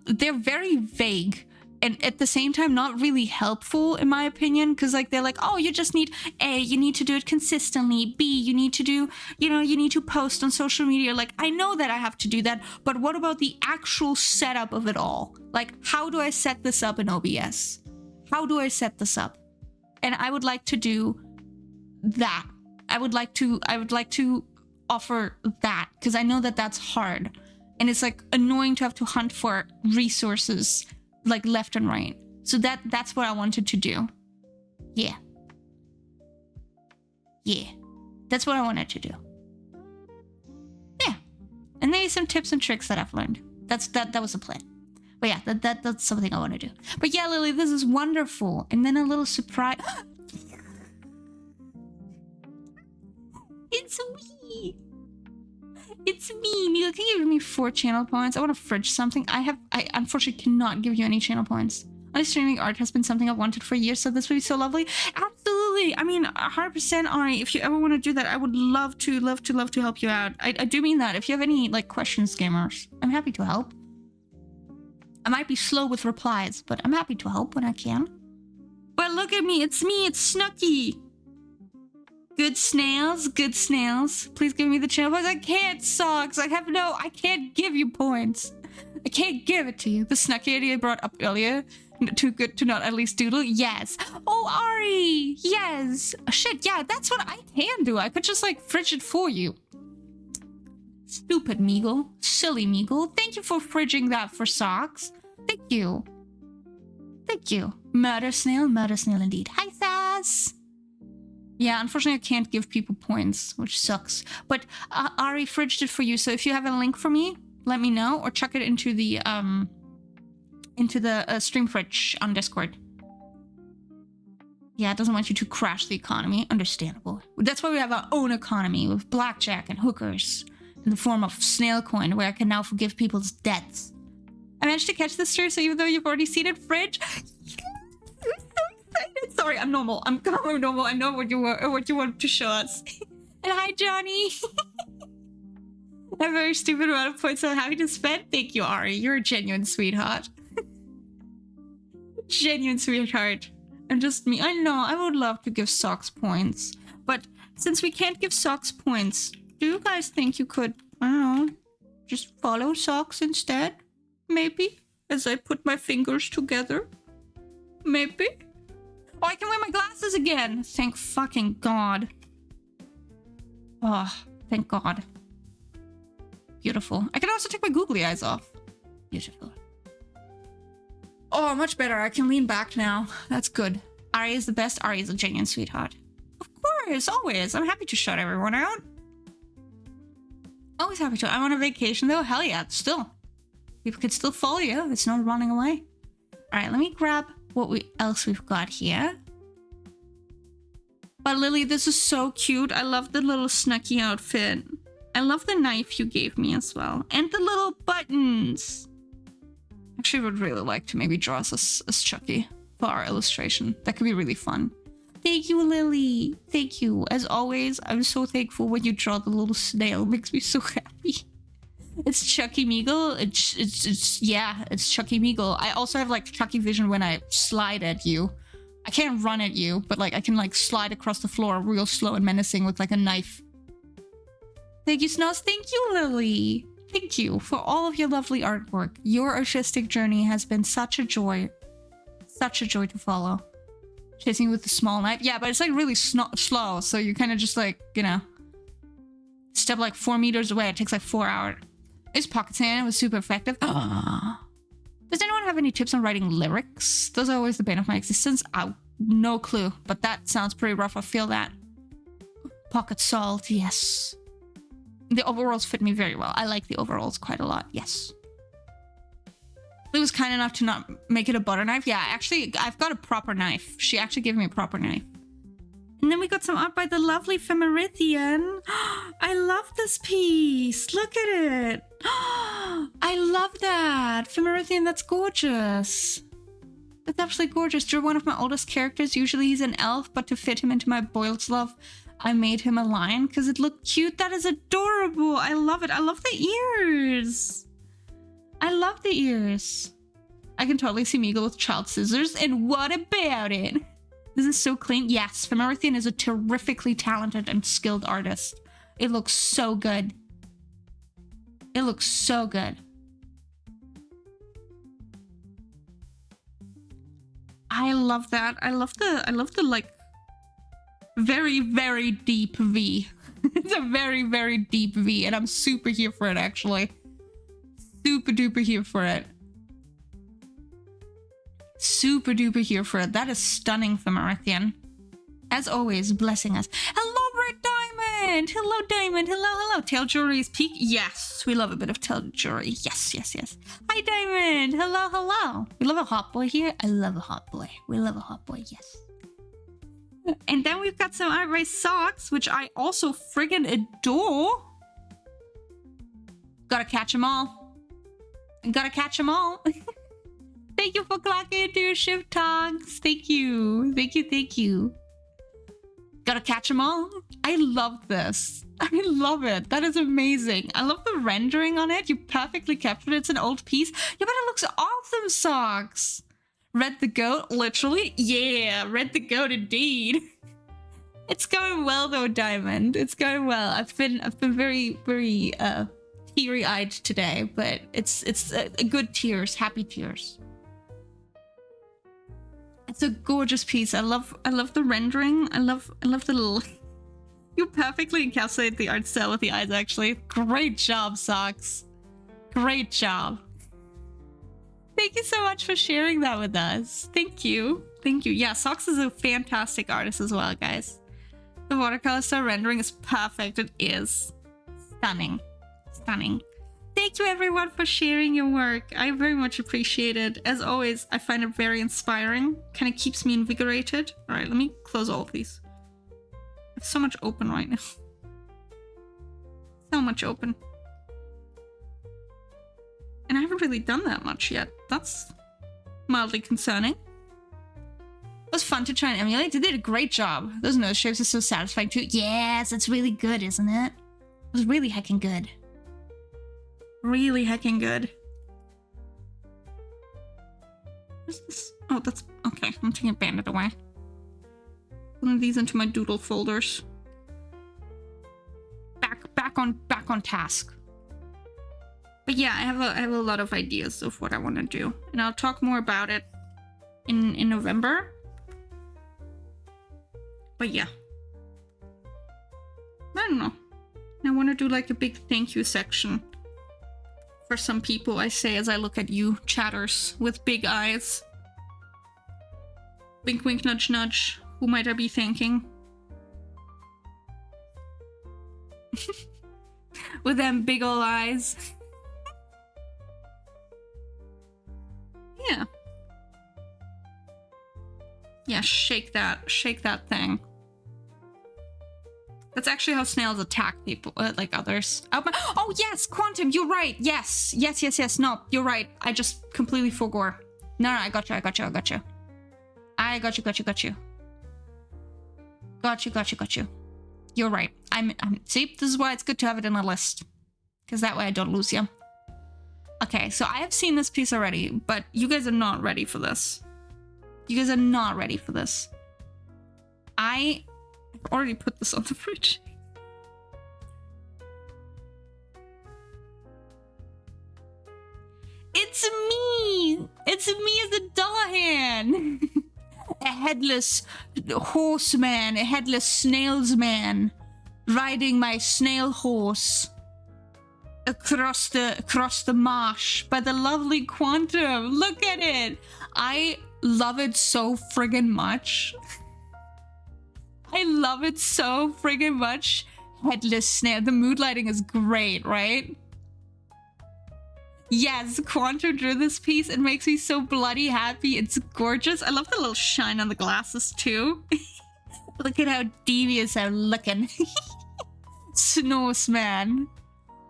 they're very vague and at the same time not really helpful in my opinion, because like they're like, oh, you just need A, you need to do it consistently, B, you need to do, you need to post on social media. Like, I know that I have to do that, but what about the actual setup of it all? Like, how do I set this up in OBS? How do I set this up? And I would like to do that. I would like to offer that because I know that that's hard and it's like annoying to have to hunt for resources like left and right. So that's what I wanted to do. Yeah. That's what I wanted to do. Yeah. And maybe some tips and tricks that I've learned. That was the plan. But yeah, that's something I want to do. But yeah, Lily, this is wonderful. And then a little surprise. It's me. It's me. Mila, can you give me 4 channel points? I want to fridge something. I unfortunately cannot give you any channel points. My streaming art has been something I've wanted for years, so this would be so lovely. Absolutely. I mean, 100%, Ari. If you ever want to do that, I would love to help you out. I do mean that. If you have any like questions, gamers, I'm happy to help. I might be slow with replies, but I'm happy to help when I can. But look at me, it's Snooky. Good snails, good snails. Please give me the channel points. I can't, Socks. I can't give you points. I can't give it to you. The Snooky idea I brought up earlier. Too good to not at least doodle? Yes. Oh, Ari! Yes! Shit, yeah, that's what I can do. I could just, like, fridge it for you. Stupid Meagle. Silly Meagle. Thank you for fridging that for Socks. Thank you. Thank you. Murder snail indeed. Hi, Sass! Yeah, unfortunately I can't give people points, which sucks. But Ari fridged it for you, so if you have a link for me, let me know, or chuck it into the stream fridge on Discord. Yeah, it doesn't want you to crash the economy. Understandable. That's why we have our own economy with blackjack and hookers in the form of snail coin, where I can now forgive people's debts. I managed to catch this story, so even though you've already seen it, fridge. Sorry, I'm normal. I'm normal. I know what you want to show us. And hi, Johnny. A very stupid amount of points I'm happy to spend. Thank you, Ari. You're a genuine sweetheart. Genuine sweetheart. And just me. I know, I would love to give Socks points. But since we can't give Socks points, do you guys think you could, I don't know, just follow Socks instead? Maybe? As I put my fingers together? Maybe? Oh, I can wear my glasses again! Thank fucking God. Oh, thank God. Beautiful. I can also take my googly eyes off. Beautiful. Oh, much better. I can lean back now. That's good. Ari is the best. Ari is a genuine sweetheart. Of course, always. I'm happy to shout everyone out. Always happy to. I'm on a vacation though. Hell yeah, still. People can still follow you. It's not running away. Alright, let me grab what else we've got here. But Lily, this is so cute. I love the little Snooky outfit. I love the knife you gave me as well. And the little buttons. Actually, would really like to maybe draw us as Chucky for our illustration. That could be really fun. Thank you, Lily. Thank you. As always, I'm so thankful when you draw the little snail. It makes me so happy. It's Chucky Meagle. It's Chucky Meagle. I also have like Chucky vision when I slide at you. I can't run at you, but like I can like slide across the floor real slow and menacing with like a knife. Thank you, Snows. Thank you, Lily. Thank you for all of your lovely artwork. Your artistic journey has been such a joy. Such a joy to follow. Chasing you with the small knife. Yeah, but it's like really slow, so you kind of just like, you know, step like 4 meters away. It takes like 4 hours. It's pocket sand. It was super effective. Does anyone have any tips on writing lyrics? Those are always the bane of my existence. No clue, but that sounds pretty rough. I feel that. Pocket salt, yes. The overalls fit me very well. I like the overalls quite a lot, yes. It was kind enough to not make it a butter knife. Yeah, actually, I've got a proper knife. She actually gave me a proper knife. And then we got some art by the lovely Femerithian. I love this piece. Look at it. I love that. Femerithian, that's gorgeous. That's absolutely gorgeous. Drew one of my oldest characters. Usually he's an elf, but to fit him into my Boils love, I made him a lion because it looked cute. That is adorable. I love it. I love the ears. I love the ears. I can totally see Meagle with child scissors. And what about it? This is so clean. Yes, Femerithian is a terrifically talented and skilled artist. It looks so good. It looks so good. I love that. I love the like very, very deep V. It's a very, very deep V, and I'm super here for it, actually. Super duper here for it. Super duper here for it. That is stunning, Femerithian. As always, blessing us. Hello, Red Diamond! Hello, Diamond! Hello, hello! Tail jewelry is peak? Yes, we love a bit of tail jewelry. Yes, yes, yes. Hi, Diamond! Hello, hello! We love a hot boy here. I love a hot boy. We love a hot boy, yes. And then we've got some outright socks, which I also friggin' adore. Gotta catch them all. Gotta catch them all. Thank you for clocking into your shift, Tongs. Thank you. Thank you, thank you. Gotta catch them all. I love this. I love it. That is amazing. I love the rendering on it. You perfectly captured it. It's an old piece. Yeah, but it looks awesome, socks. Red the goat, literally? Yeah, Red the goat indeed. It's going well though, Diamond. It's going well. I've been very, very teary-eyed today, but it's good tears, happy tears. It's a gorgeous piece. I love the rendering. I love the little. You perfectly encapsulate the art style with the eyes. Actually, great job, Socks. Great job. Thank you so much for sharing that with us. Thank you. Thank you. Yeah, Socks is a fantastic artist as well, guys. The watercolor style rendering is perfect. It is stunning. Stunning. Thank you everyone for sharing your work. I very much appreciate it. As always, I find it very inspiring. Kind of keeps me invigorated. All right, let me close all of these. There's so much open right now. So much open. And I haven't really done that much yet. That's mildly concerning. It was fun to try and emulate. They did a great job. Those nose shapes are so satisfying too. Yes, it's really good, isn't it? It was really heckin' good. Really heckin' good. What's this? Oh, that's okay. I'm taking Bandit away. Putting these into my doodle folders. Back on task. But yeah, I have a lot of ideas of what I want to do, and I'll talk more about it in November. But yeah, I don't know. I want to do like a big thank you section for some people I say as I look at you chatters with big eyes. Wink wink nudge nudge. Who might I be thanking? With them big ol' eyes. Yeah. Yeah, shake that thing. That's actually how snails attack people, like others. Oh yes, Quantum, you're right. Yes. No, you're right. I just completely forgot. No, I got you. Got you. You're right. See, this is why it's good to have it in a list. Because that way I don't lose you. Okay, so I have seen this piece already, but you guys are not ready for this. I've already put this on the fridge. It's me as a Dahan. A headless horseman, a headless snailsman, riding my snail horse across the marsh by the lovely Quantum. Look at it. I love it so friggin' much. Headless snail. The mood lighting is great, right? Yes, Quantum drew this piece. It makes me so bloody happy. It's gorgeous. I love the little shine on the glasses too. Look at how devious I'm looking. Snowsman.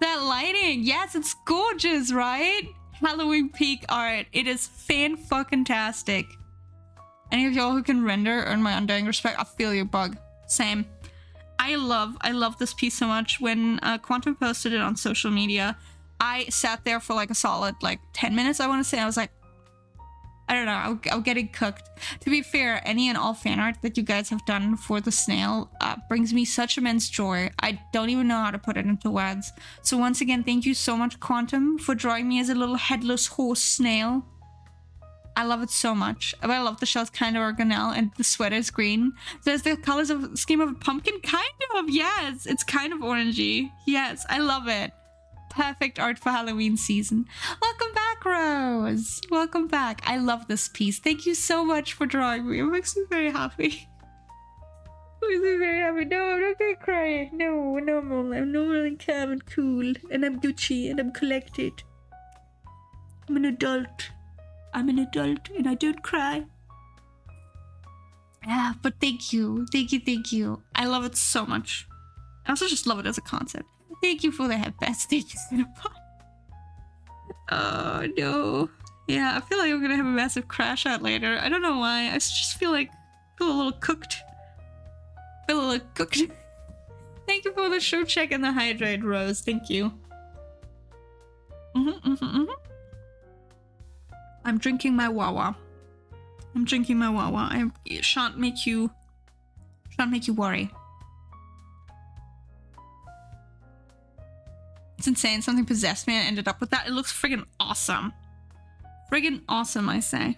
That lighting. Yes, it's gorgeous, right? Halloween peak art. It is fan-fucking-tastic. Any of y'all who can render earn my undying respect. I feel your bug. Same. I love this piece so much. When Quantum posted it on social media, I sat there for like a solid 10 minutes, I want to say. I was like, I don't know, I'm getting cooked. To be fair, any and all fan art that you guys have done for the snail brings me such immense joy. I don't even know how to put it into words. So once again, thank you so much, Quantum, for drawing me as a little headless horse snail. I love it so much. But I love the shell's kind of organelle and the sweater's green. There's the colors of scheme of a pumpkin, kind of, yes. It's kind of orangey. Yes, I love it. Perfect art for Halloween season. Welcome back, Rose. Welcome back. I love this piece. Thank you so much for drawing me. It makes me very happy. It makes me very happy. No, I'm not gonna cry. No, normal. I'm normal and calm and cool. And I'm Gucci and I'm collected. I'm an adult. And I don't cry. Yeah, but thank you. Thank you. I love it so much. I also just love it as a concept. Thank you for the headbats. Thank you, Cinnabon. Oh, no. Yeah, I feel like I'm gonna have a massive crash out later. I don't know why. I just feel a little cooked. Thank you for the show check and the hydrate, Rose. Thank you. I'm drinking my Wawa. I'm drinking my Wawa. It shan't make you worry. It's insane. Something possessed me and I ended up with that. It looks friggin' awesome. Friggin' awesome, I say.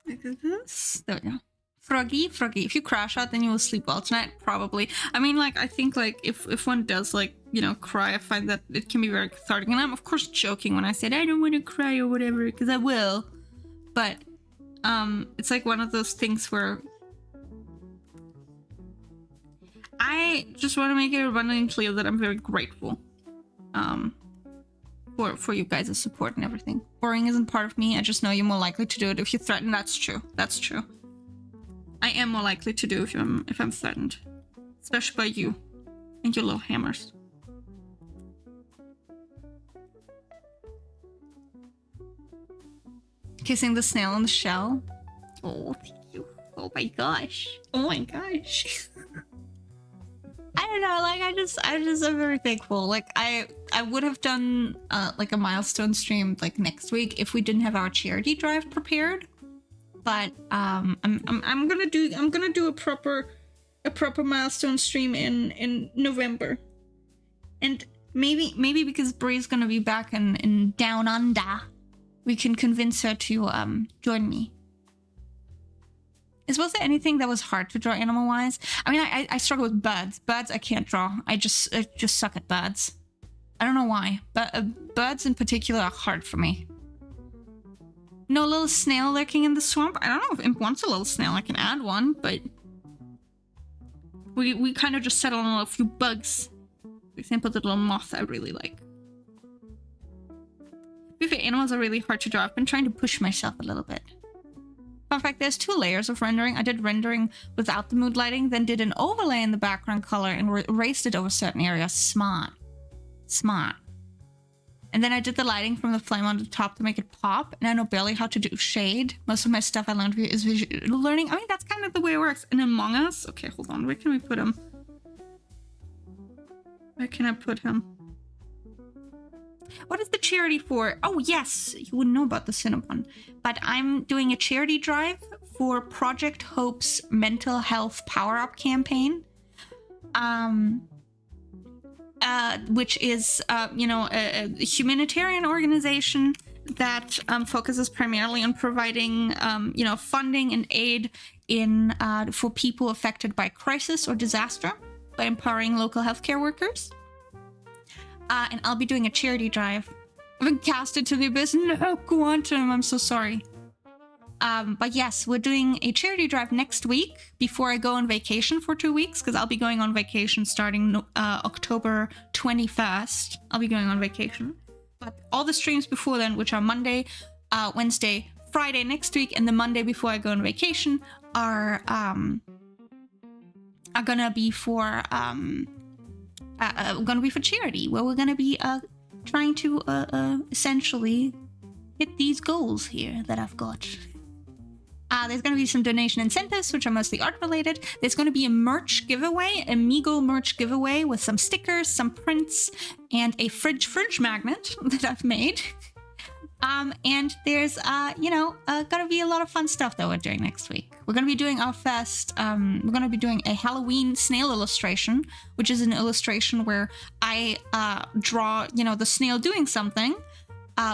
Look at this. There we go. Froggy. If you crash out, then you will sleep well tonight. Probably. I mean, like, I think, like, if one does, like, you know, cry, I find that it can be very cathartic. And I'm, of course, joking when I said I don't want to cry or whatever, because I will. But, it's like one of those things where I just want to make it abundantly clear that I'm very grateful, for you guys' support and everything. Boring isn't part of me. I just know you're more likely to do it if you threaten. That's true. That's true. I am more likely to do if I'm threatened, especially by you and your little hammers. Kissing the snail on the shell. Oh, thank you. Oh my gosh. Oh my gosh. I don't know, like I just am very thankful. Like I would have done like a milestone stream like next week if we didn't have our charity drive prepared. But I'm gonna do a proper milestone stream in November. And maybe because Bree's gonna be back in Down Under, we can convince her to join me. Was there anything that was hard to draw animal-wise? I mean, I struggle with birds. Birds I can't draw. I just suck at birds. I don't know why, but birds in particular are hard for me. No little snail lurking in the swamp? I don't know if Imp wants a little snail. I can add one, but we kind of just settled on a few bugs. For example, the little moth I really like. Favorite animals are really hard to draw. I've been trying to push myself a little bit. Fun fact, there's 2 layers of rendering. I did rendering without the mood lighting, then did an overlay in the background color and erased it over certain areas. Smart. And then I did the lighting from the flame on the top to make it pop, and I know barely how to do shade. Most of my stuff I learned is visual learning. I mean, that's kind of the way it works. And Among Us, okay, hold on. Where can we put him? Where can I put him? What is the charity for? Oh, yes, you wouldn't know about the Cinnabon. But I'm doing a charity drive for Project Hope's mental health power-up campaign. Which is, you know, a humanitarian organization that focuses primarily on providing, you know, funding and aid in for people affected by crisis or disaster by empowering local healthcare workers. And I'll be doing a charity drive. I've been casted to the abyss. No, Quantum, I'm so sorry. But yes, we're doing a charity drive next week before I go on vacation for 2 weeks, because I'll be going on vacation starting October 21st. I'll be going on vacation. But all the streams before then, which are Monday, Wednesday, Friday next week, and the Monday before I go on vacation, are gonna be for charity, where we're gonna be trying to essentially hit these goals here that I've got. There's going to be some donation incentives, which are mostly art related. There's going to be a merch giveaway, a Meagle merch giveaway with some stickers, some prints, and a fridge magnet that I've made. And there's, you know, going to be a lot of fun stuff that we're doing next week. We're going to be doing our first, we're going to be doing a Halloween snail illustration, which is an illustration where I draw, you know, the snail doing something.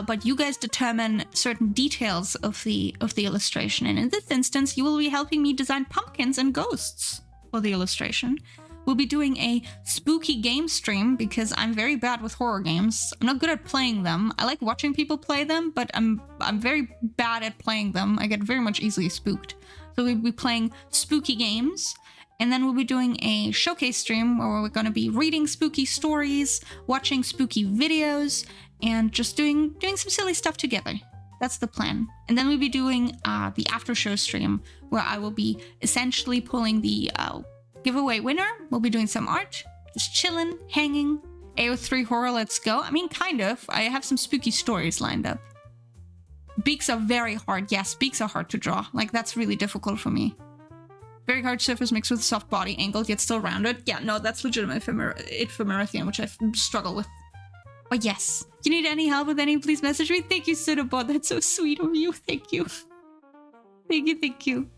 But you guys determine certain details of the illustration. And in this instance, you will be helping me design pumpkins and ghosts for the illustration. We'll be doing a spooky game stream because I'm very bad with horror games. I'm not good at playing them. I like watching people play them, but I'm very bad at playing them. I get very much easily spooked. So we'll be playing spooky games. And then we'll be doing a showcase stream where we're going to be reading spooky stories, watching spooky videos, and just doing some silly stuff together. That's the plan. And then we'll be doing the after show stream where I will be essentially pulling the giveaway winner. We'll be doing some art, just chilling, hanging. AO3 horror, let's go. I mean, kind of. I have some spooky stories lined up. Beaks are very hard. Yes, beaks are hard to draw. Like, that's really difficult for me. Very hard surface mixed with soft body, angled yet still rounded. Yeah, no, that's legitimate for Meridian, which I struggle with. But yes, if you need any help with any, please message me. Thank you, Cinebot. That's so sweet of you. Thank you. Thank you.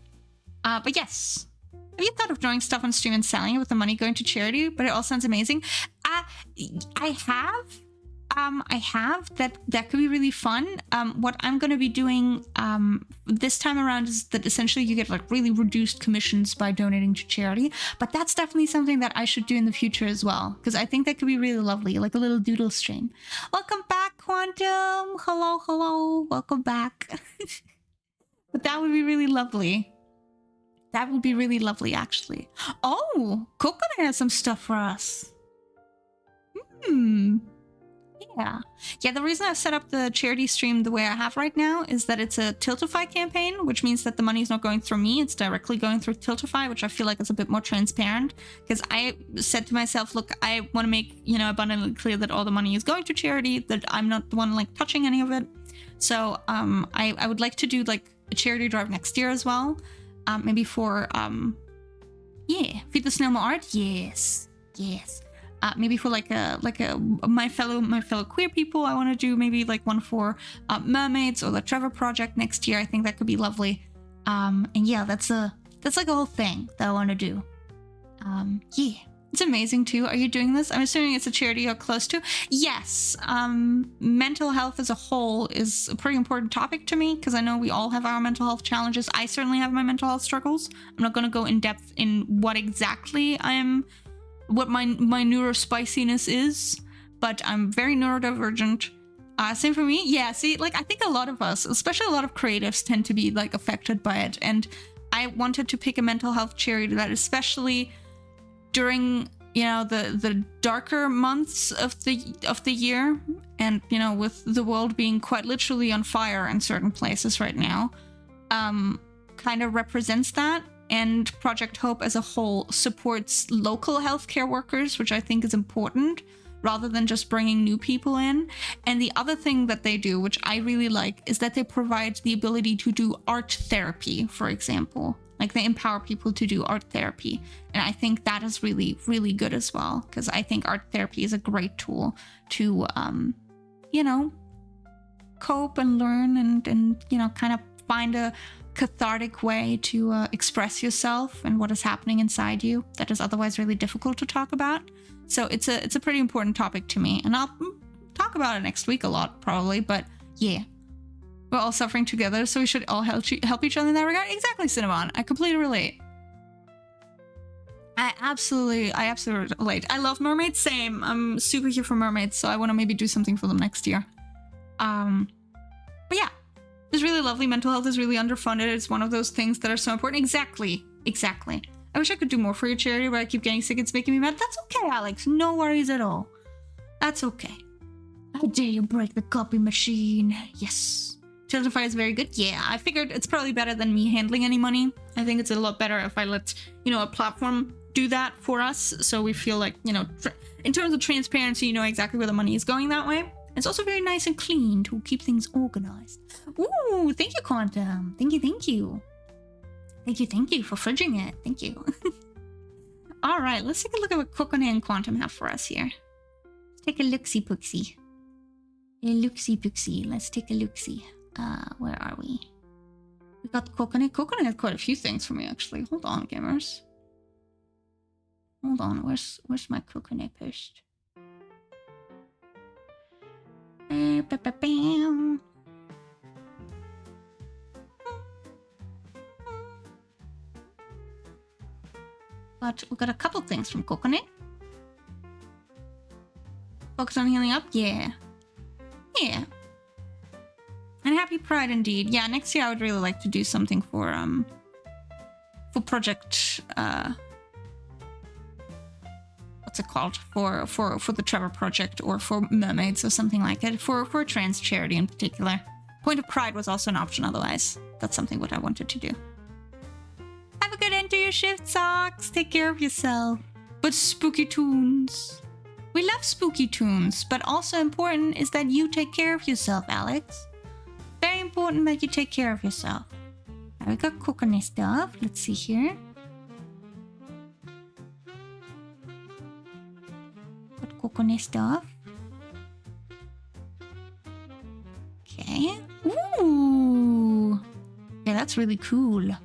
But yes. Have you thought of drawing stuff on stream and selling it with the money going to charity? But it all sounds amazing. I have. That could be really fun. What I'm going to be doing this time around is that essentially you get like really reduced commissions by donating to charity. But that's definitely something that I should do in the future as well, because I think that could be really lovely, like a little doodle stream. Welcome back, Quantum. Hello. Welcome back. But that would be really lovely. That would be really lovely, actually. Oh, Coconut has some stuff for us. Yeah, the reason I've set up the charity stream the way I have right now is that it's a Tiltify campaign, which means that the money's not going through me, it's directly going through Tiltify, which I feel like is a bit more transparent, because I said to myself, look, I want to make, abundantly clear that all the money is going to charity, that I'm not the one like touching any of it. So I would like to do like a charity drive next year as well, maybe for Feed the Snail More Art. Yes. Maybe for like my fellow queer people, I want to do maybe like one for mermaids or the Trevor Project next year. I think that could be lovely. And yeah, that's like a whole thing that I want to do. Yeah, it's amazing too. Are you doing this? I'm assuming it's a charity you're close to. Yes. Mental health as a whole is a pretty important topic to me, because I know we all have our mental health challenges. I certainly have my mental health struggles. I'm not going to go in depth in what exactly what my neurospiciness is, but I'm very neurodivergent. Same for me. Yeah, see, like I think a lot of us, especially a lot of creatives, tend to be like affected by it. And I wanted to pick a mental health charity that, especially during the darker months of the year, and with the world being quite literally on fire in certain places right now, kind of represents that. And Project Hope as a whole supports local healthcare workers, which I think is important, rather than just bringing new people in. And the other thing that they do, which I really like, is that they provide the ability to do art therapy, for example. Like they empower people to do art therapy. And I think that is really, really good as well, because I think art therapy is a great tool to, cope and learn and kind of find a cathartic way to express yourself and what is happening inside you that is otherwise really difficult to talk about. So it's a pretty important topic to me, and I'll talk about it next week a lot probably. But yeah, we're all suffering together, so we should all help each other in that regard. Exactly, Cinnamon. I completely relate. I absolutely relate. I love mermaids. Same. I'm super here for mermaids, so I want to maybe do something for them next year. But yeah. It's really lovely. Mental health is really underfunded. It's one of those things that are so important. Exactly. I wish I could do more for your charity, but I keep getting sick. It's making me mad. That's okay, Alex. No worries at all. That's okay. How dare you break the copy machine? Yes. Tiltify is very good. Yeah, I figured it's probably better than me handling any money. I think it's a lot better if I let, a platform do that for us. So we feel like, in terms of transparency, you know exactly where the money is going that way. It's also very nice and clean to keep things organized. Ooh, thank you, Quantum. Thank you. Thank you for fridging it. Thank you. All right, let's take a look at what Coconut and Quantum have for us here. Let's take a looksy-pooksy. Let's take a looksy. Where are we? We got Coconut. Coconut had quite a few things for me, actually. Hold on, gamers. Hold on, where's my Coconut post? But we got a couple things from Coconut. Focus on healing up? Yeah. And happy Pride indeed. Yeah, next year I would really like to do something for Project what's it called? For the Trevor Project, or for mermaids or something like it. For a trans charity in particular. Point of Pride was also an option otherwise. That's something what I wanted to do. Have a good end to your shift, Socks. Take care of yourself. But spooky tunes. We love spooky tunes, but also important is that you take care of yourself, Alex. Very important that you take care of yourself. Now we got Coconut stuff. Let's see here. Got coconut stuff. Okay. Ooh. Okay, that's really cool. I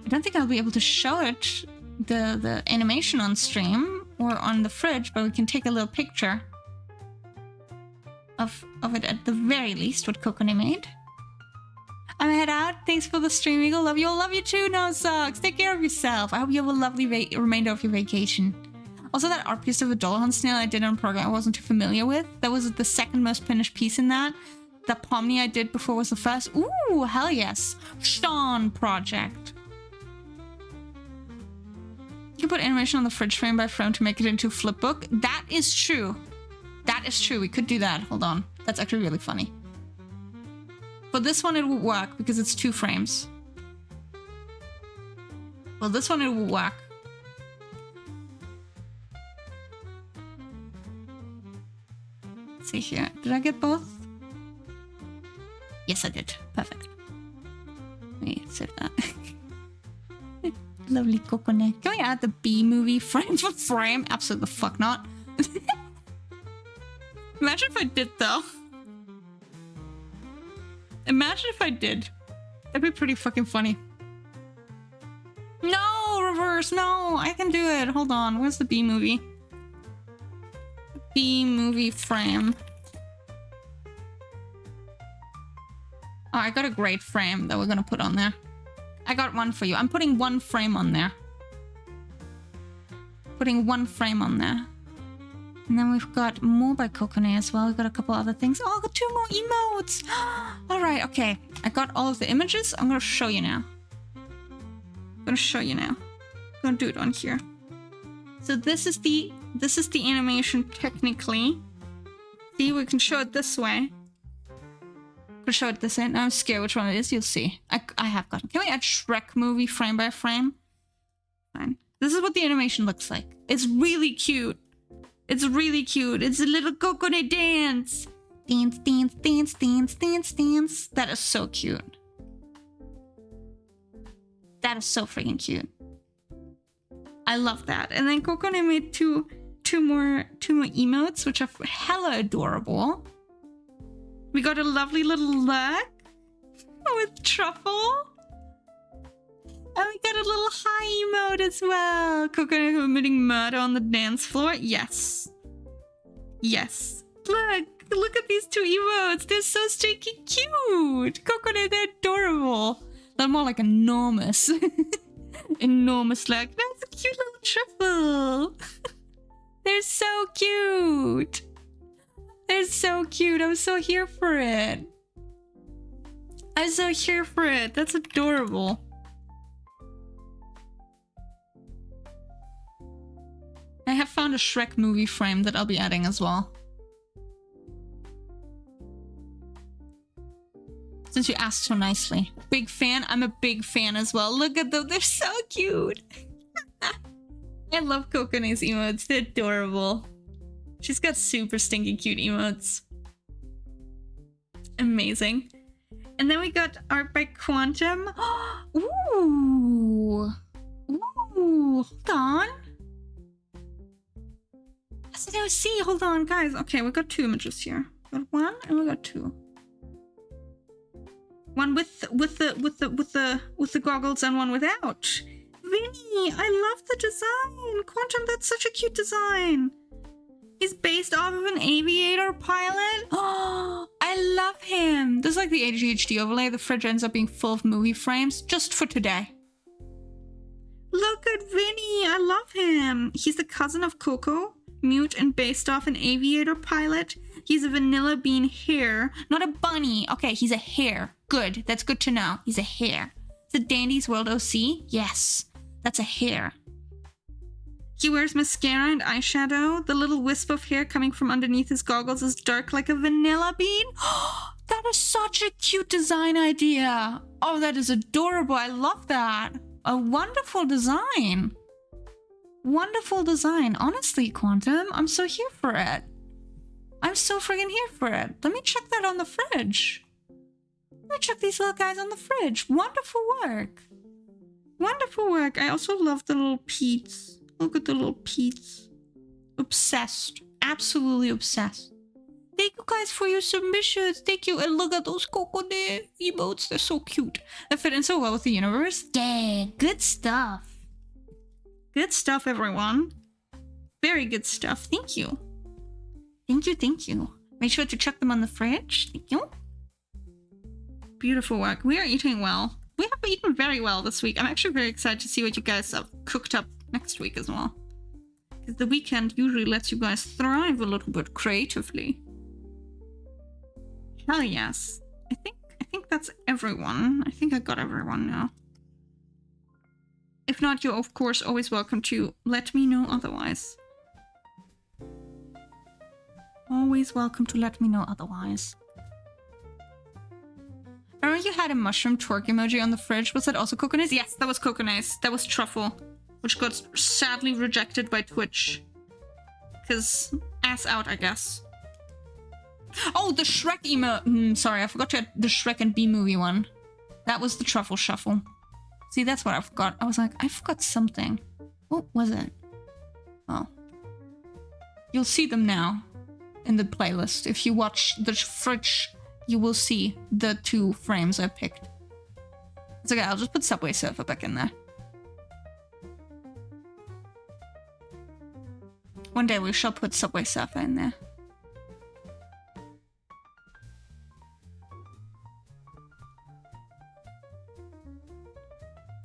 don't think I'll be able to show it, the animation on stream or on the fridge, but we can take a little picture of it at the very least, what Coconut made. I'm gonna head out. Thanks for the stream, Eagle. Love you all. Love you too, No Socks. Take care of yourself. I hope you have a lovely remainder of your vacation. Also, that art piece of a dollar hunt snail I did on program I wasn't too familiar with. That was the second most finished piece in that. The Pomni I did before was the first. Ooh, hell yes. Sean project. You can put animation on the fridge frame by frame to make it into a flip book. That is true. That is true. We could do that. Hold on. That's actually really funny. For this one, it will work because it's 2 frames. Well, this one, it will work. Let's see here. Did I get both? Yes, I did. Perfect. Wait, save that. Lovely coconut. Can we add the B-movie frame for frame? Absolutely the fuck not. Imagine if I did, though. Imagine if I did. That'd be pretty fucking funny. No, reverse. No, I can do it. Hold on. Where's the B movie? B movie frame. Oh, I got a great frame that we're gonna put on there. I got one for you. I'm putting 1 frame on there. Putting 1 frame on there. And then we've got more by Coconut as well. We've got a couple other things. Oh, I got 2 more emotes. All right, okay. I got all of the images. I'm gonna show you now. I'm gonna show you now. I'm gonna do it on here. So this is the animation technically. See, we can show it this way. I'm gonna show it this way. Now I'm scared which one it is. You'll see. I have gotten. Can we add Shrek movie frame by frame? Fine. This is what the animation looks like. It's really cute. It's really cute. It's a little coconut dance. Dance, dance, dance, dance, dance, dance. That is so cute. That is so freaking cute. I love that. And then Coconut made two more emotes, which are hella adorable. We got a lovely little luck with truffle. And we got a little high emote as well. Coconut emitting mud on the dance floor. Yes. Yes. Look at these 2 emotes. They're so stinky cute. Coconut, they're adorable. They're more like enormous. Enormous like. That's a cute little truffle. They're so cute. They're so cute. I'm so here for it. I'm so here for it. That's adorable. I have found a Shrek movie frame that I'll be adding as well. Since you asked so nicely. Big fan? I'm a big fan as well. Look at them. They're so cute. I love Coconut's emotes. They're adorable. She's got super stinky cute emotes. Amazing. And then we got art by Quantum. Ooh. Ooh. Hold on. See, hold on, guys. Okay, we got 2 images here. We got 1 and we got 2. One with the goggles and one without. Vinny, I love the design. Quantum, that's such a cute design. He's based off of an aviator pilot. Oh, I love him. This is like the ADHD overlay. The fridge ends up being full of movie frames just for today. Look at Vinny. I love him. He's the cousin of Coco, mute and based off an aviator pilot. He's a vanilla bean hare, not a bunny. Okay, he's a hare. Good. That's good to know. He's a hare. Is it Dandy's World OC? Yes. That's a hare. He wears mascara and eyeshadow. The little wisp of hair coming from underneath his goggles is dark like a vanilla bean. That is such a cute design idea. Oh, that is adorable. I love that. A wonderful design. Wonderful design. Honestly, Quantum, I'm so here for it. I'm so friggin' here for it. Let me check that on the fridge. Let me check these little guys on the fridge. Wonderful work. Wonderful work. I also love the little Pete's. Look at the little Pete's. Obsessed. absolutely obsessed. Thank you guys for your submissions. Thank you. And look at those coconut emotes. They're so cute. They fit in so well with the universe. Yeah, good stuff. Good stuff, everyone. Very good stuff. Thank you. Thank you, thank you. Make sure to check them on the fridge. Thank you. Beautiful work. We are eating well. We have eaten very well this week. I'm actually very excited to see what you guys have cooked up next week as well. Because the weekend usually lets you guys thrive a little bit creatively. Hell yes. I think that's everyone. I think I got everyone now. If not, you're of course always welcome to let me know otherwise. Always welcome to let me know otherwise. Remember you had a mushroom twerk emoji on the fridge? Was that also coconut? Yes, that was coconut. That was truffle, which got sadly rejected by Twitch. Because ass out, I guess. Oh, the Shrek emo. Sorry, I forgot to add the Shrek and B-movie one. That was the truffle shuffle. See, that's what I forgot. I was like, I forgot something. What was it? Oh. You'll see them now in the playlist. If you watch the fridge, you will see the 2 frames I picked. It's okay, I'll just put Subway Surfer back in there. One day we shall put Subway Surfer in there.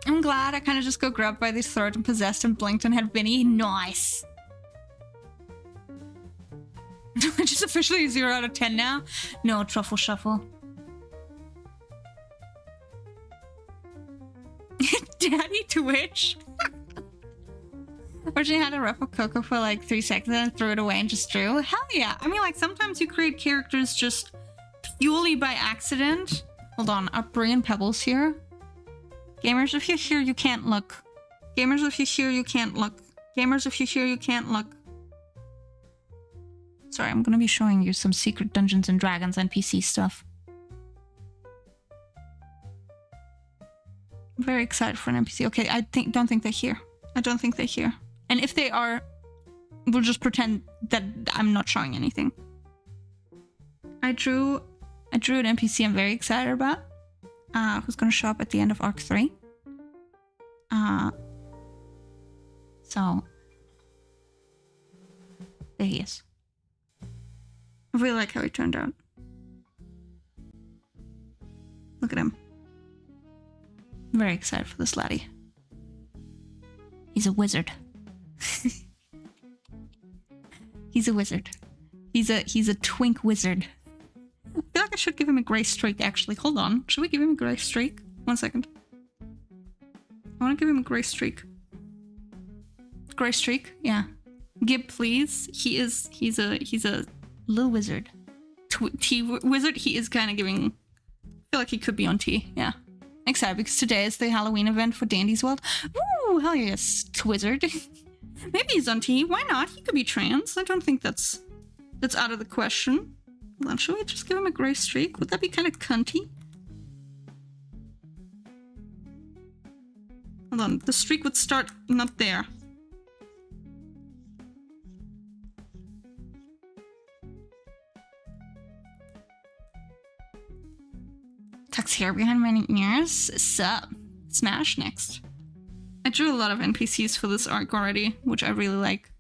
I'm glad I kind of just got grabbed by the throat and possessed and blinked and had Vinny. Nice. Just officially 0 out of 10 now? No, truffle shuffle. Daddy Twitch. Originally had a rep of Coco for like 3 seconds and threw it away and just drew. Hell yeah. I mean, like, sometimes you create characters just purely by accident. Hold on, are Brie and Pebbles here? Gamers, if you're here, you can't look. Gamers, if you're here, you can't look. Gamers, if you're here, you can't look. Sorry, I'm gonna be showing you some secret Dungeons and Dragons NPC stuff. I'm very excited for an NPC. Okay, don't think they're here. I don't think they're here. And if they are, we'll just pretend that I'm not showing anything. I drew an NPC I'm very excited about. Who's gonna show up at the end of Arc 3. So there he is. I really like how he turned out. Look at him. I'm very excited for this laddie. He's a wizard. He's a wizard. He's a twink wizard. I feel like I should give him a gray streak, actually. Hold on. Should we give him a gray streak? 1 second. I want to give him a gray streak. Gray streak? Yeah. Gib, please. He's a little wizard. T wizard. He is kind of giving... I feel like he could be on T. Yeah. Excited because today is the Halloween event for Dandy's World. Woo! Hell yes, Twizzard. Maybe he's on T. Why not? He could be trans. I don't think that's out of the question. Hold on, should we just give him a gray streak? Would that be kind of cunty? Hold on, the streak would start not there. Tuck's hair behind my ears. Sup? Smash next. I drew a lot of NPCs for this arc already, which I really like.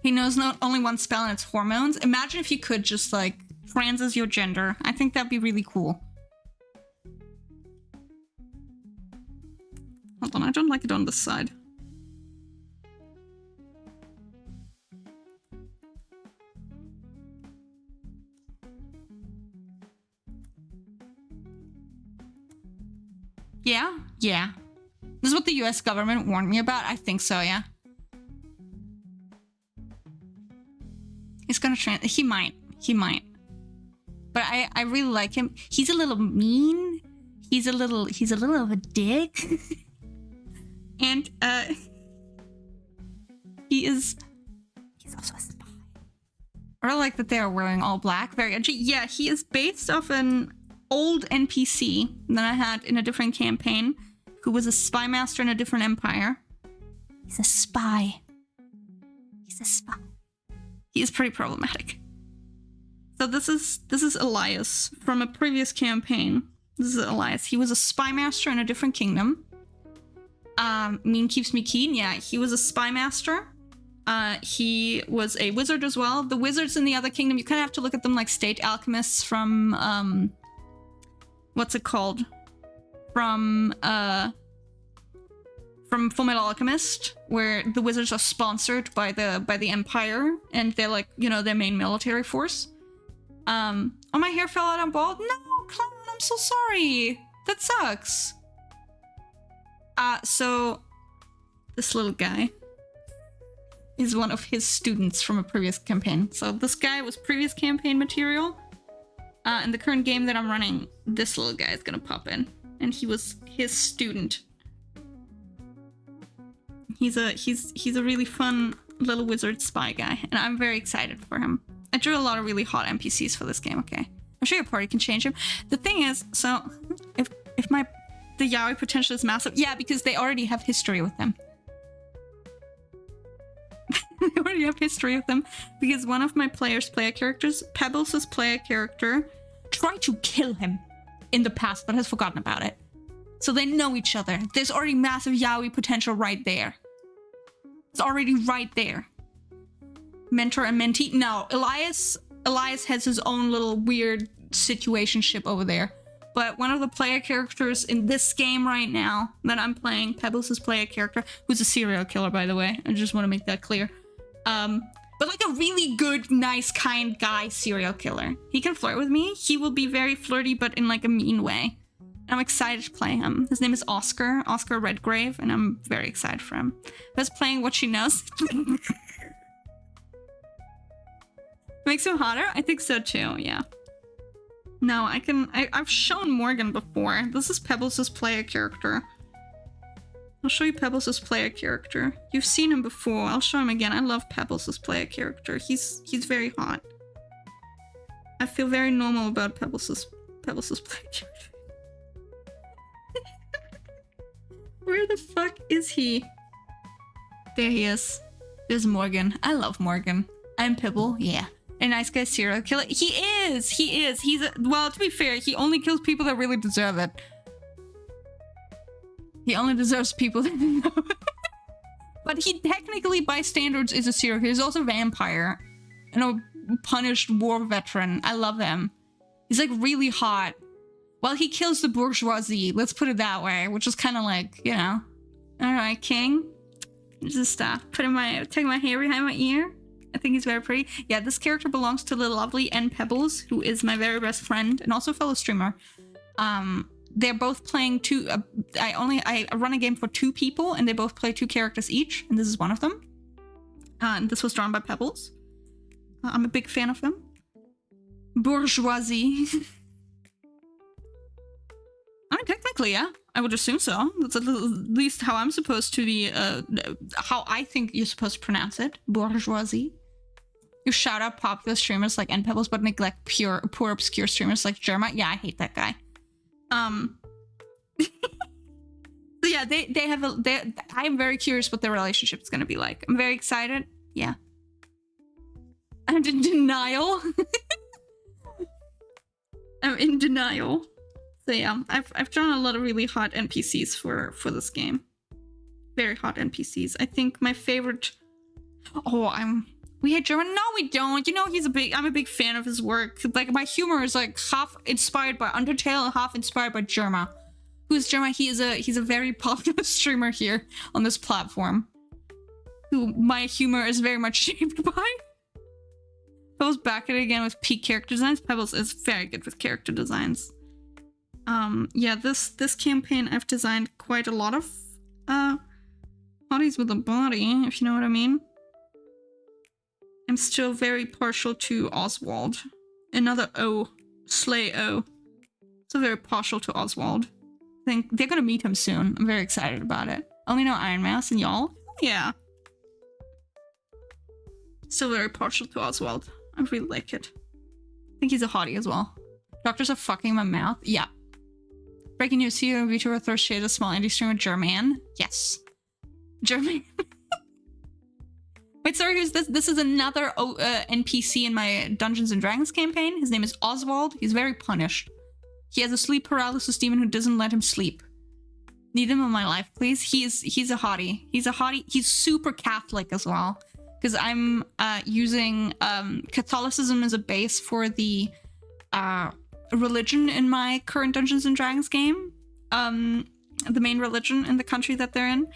He knows not only one spell and it's hormones. Imagine if you could just, like, trans as your gender. I think that'd be really cool. Hold on, I don't like it on this side. Yeah? Yeah. This is what the US government warned me about? I think so, yeah. He's gonna trans... He might. He might. But I really like him. He's a little mean. He's a little of a dick. And, he's also a spy. I really like that they are wearing all black. Very edgy. Yeah, he is based off an old NPC that I had in a different campaign who was a spy master in a different empire. He's a spy. He's a spy. He is pretty problematic. So this is Elias from a previous campaign. This is Elias. He was a spy master in a different kingdom. Mean keeps me keen. Yeah, he was a spy master. He was a wizard as well. The wizards in the other kingdom, you kind of have to look at them like state alchemists from what's it called? From Fullmetal Alchemist, where the wizards are sponsored by the Empire, and they're like, you know, their main military force. Oh, my hair fell out on bald. No, Clown, I'm so sorry. That sucks. So this little guy is one of his students from a previous campaign. So this guy was previous campaign material. In the current game that I'm running, this little guy is gonna pop in, and he was his student. He's a really fun little wizard spy guy, and I'm very excited for him. I drew a lot of really hot NPCs for this game. Okay, I'm sure your party can change him. The thing is, so if the yaoi potential is massive, yeah, because they already have history with him. They already have history with them, because one of my player characters, Pebbles' player character, tried to kill him in the past, but has forgotten about it. So they know each other. There's already massive yaoi potential right there. It's already right there. Mentor and mentee. No, Elias has his own little weird situationship over there. But one of the player characters in this game right now that I'm playing, Pebbles' player character, who's a serial killer, by the way. I just want to make that clear. But like a really good, nice, kind guy serial killer. He can flirt with me. He will be very flirty, but in like a mean way. I'm excited to play him. His name is Oscar Redgrave, and I'm very excited for him. That's playing what she knows. Makes him hotter? I think so too, yeah. No, I've shown Morgan before. This is Pebbles' player character. I'll show you Pebbles' player character. You've seen him before. I'll show him again. I love Pebbles' player character. He's very hot. I feel very normal about Pebbles' player character. Where the fuck is he? There he is. There's Morgan. I love Morgan. I'm Pibble, yeah. A nice guy serial killer. He is! Well, to be fair, he only kills people that really deserve it. He only deserves people that know. But he technically, by standards, is a serial killer. He's also a vampire. And a punished war veteran. I love him. He's like really hot. Well, he kills the bourgeoisie, let's put it that way, which is kind of like, you know. Alright, king. Just taking my hair behind my ear. I think he's very pretty. Yeah, this character belongs to the lovely N Pebbles, who is my very best friend and also fellow streamer. They're both playing two. I run a game for two people, and they both play two characters each, and this is one of them. And this was drawn by Pebbles. I'm a big fan of them. Bourgeoisie. I mean, technically, yeah. I would assume so. That's at least how I'm supposed to be, how I think you're supposed to pronounce it. Bourgeoisie. You shout out popular streamers like N Pebbles, but neglect poor obscure streamers like Jerma. Yeah, I hate that guy. So yeah, they have I'm very curious what their relationship is going to be like. I'm very excited. Yeah. I'm in denial. I'm in denial. So yeah, I've drawn a lot of really hot NPCs for this game. Very hot NPCs. I think my favorite. We hate German? No, we don't. You know, I'm a big fan of his work. Like, my humor is like half inspired by Undertale and half inspired by Germa. Who's Germa? He's a very popular streamer here on this platform. Who my humor is very much shaped by. Pebbles back at it again with peak character designs. Pebbles is very good with character designs. Yeah, this campaign I've designed quite a lot of hotties with a body, if you know what I mean. I'm still very partial to Oswald. Another O. Slay O. So very partial to Oswald. I think they're gonna meet him soon. I'm very excited about it. Only know Iron Mouse and y'all. Yeah. Still very partial to Oswald. I really like it. I think he's a hottie as well. Doctors are fucking my mouth. Yeah. Breaking news here, VTuber thirst shade a small indie streamer, German. Yes. German. Wait, sorry, who's this? This is another NPC in my Dungeons and Dragons campaign. His name is Oswald. He's very punished. He has a sleep paralysis demon who doesn't let him sleep. Need him in my life, please. He's a hottie. He's a hottie. He's super Catholic as well. Because I'm using Catholicism as a base for the religion in my current Dungeons and Dragons game. The main religion in the country that they're in.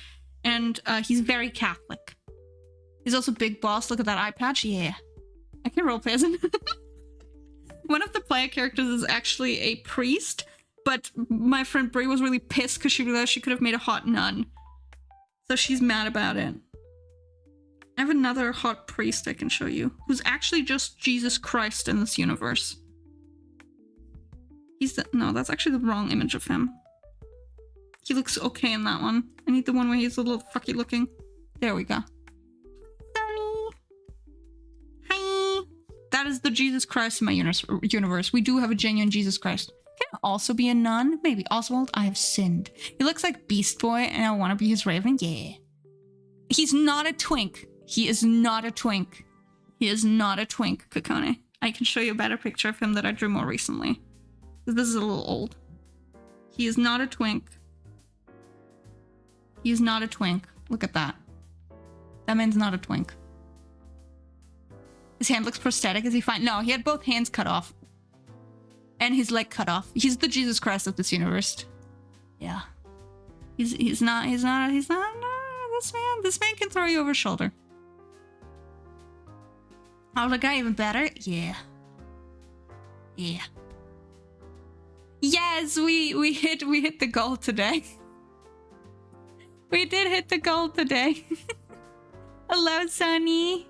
And he's very Catholic. He's also big boss. Look at that eye patch. Yeah. I can roleplay as him. One of the player characters is actually a priest, but my friend Brie was really pissed because she realized she could have made a hot nun. So she's mad about it. I have another hot priest I can show you, who's actually just Jesus Christ in this universe. No, that's actually the wrong image of him. He looks okay in that one. I need the one where he's a little fucky looking. There we go. Hi. That is the Jesus Christ in my universe. We do have a genuine Jesus Christ. Can I also be a nun? Maybe. Oswald, I have sinned. He looks like Beast Boy and I want to be his raven. Yeah. He's not a twink. He is not a twink. He is not a twink, Kokone. I can show you a better picture of him that I drew more recently. This is a little old. He is not a twink. He is not a twink. Look at that. That man's not a twink. His hand looks prosthetic. Is he fine? No, he had both hands cut off. And his leg cut off. He's the Jesus Christ of this universe. Yeah. He's not, this man can throw you over his shoulder. Oh, the guy even better? Yeah. Yeah. Yes, we hit the goal today. We did hit the goal today. Hello, Sunny.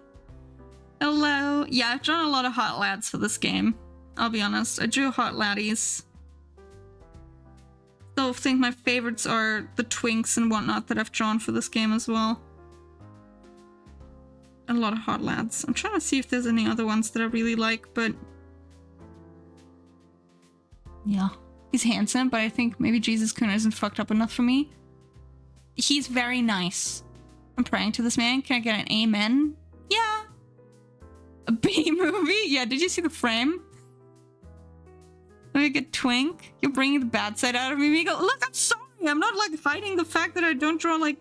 Hello. Yeah, I've drawn a lot of hot lads for this game. I'll be honest. I drew hot laddies. So I think my favorites are the twinks and whatnot that I've drawn for this game as well. A lot of hot lads. I'm trying to see if there's any other ones that I really like, but... yeah. He's handsome, but I think maybe Jesus Kuna isn't fucked up enough for me. He's very nice. I'm praying to this man. Can I get an amen? Yeah. A B movie? Yeah, did you see the frame? Let me get twink. You're bringing the bad side out of me, Meagle. Look, I'm sorry. I'm not like hiding the fact that I don't draw like,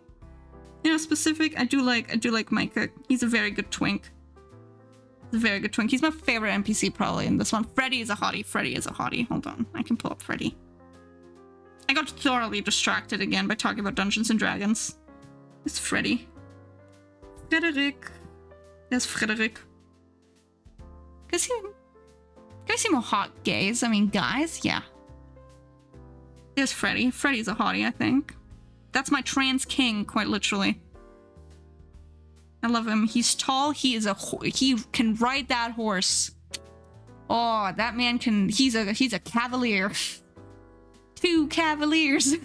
you know, specific. I do like Micah. He's a very good twink. He's a very good twink. He's my favorite NPC probably in this one. Freddy is a hottie. Freddy is a hottie. Hold on. I can pull up Freddy. I got thoroughly distracted again by talking about Dungeons and Dragons. It's Freddy. Frederick. There's Frederick. Can I see more hot gays? I mean, guys? Yeah. There's Freddy. Freddy's a hottie, I think. That's my trans king, quite literally. I love him. He's tall. He can ride that horse. Oh, that man can. He's a cavalier. 2 cavaliers.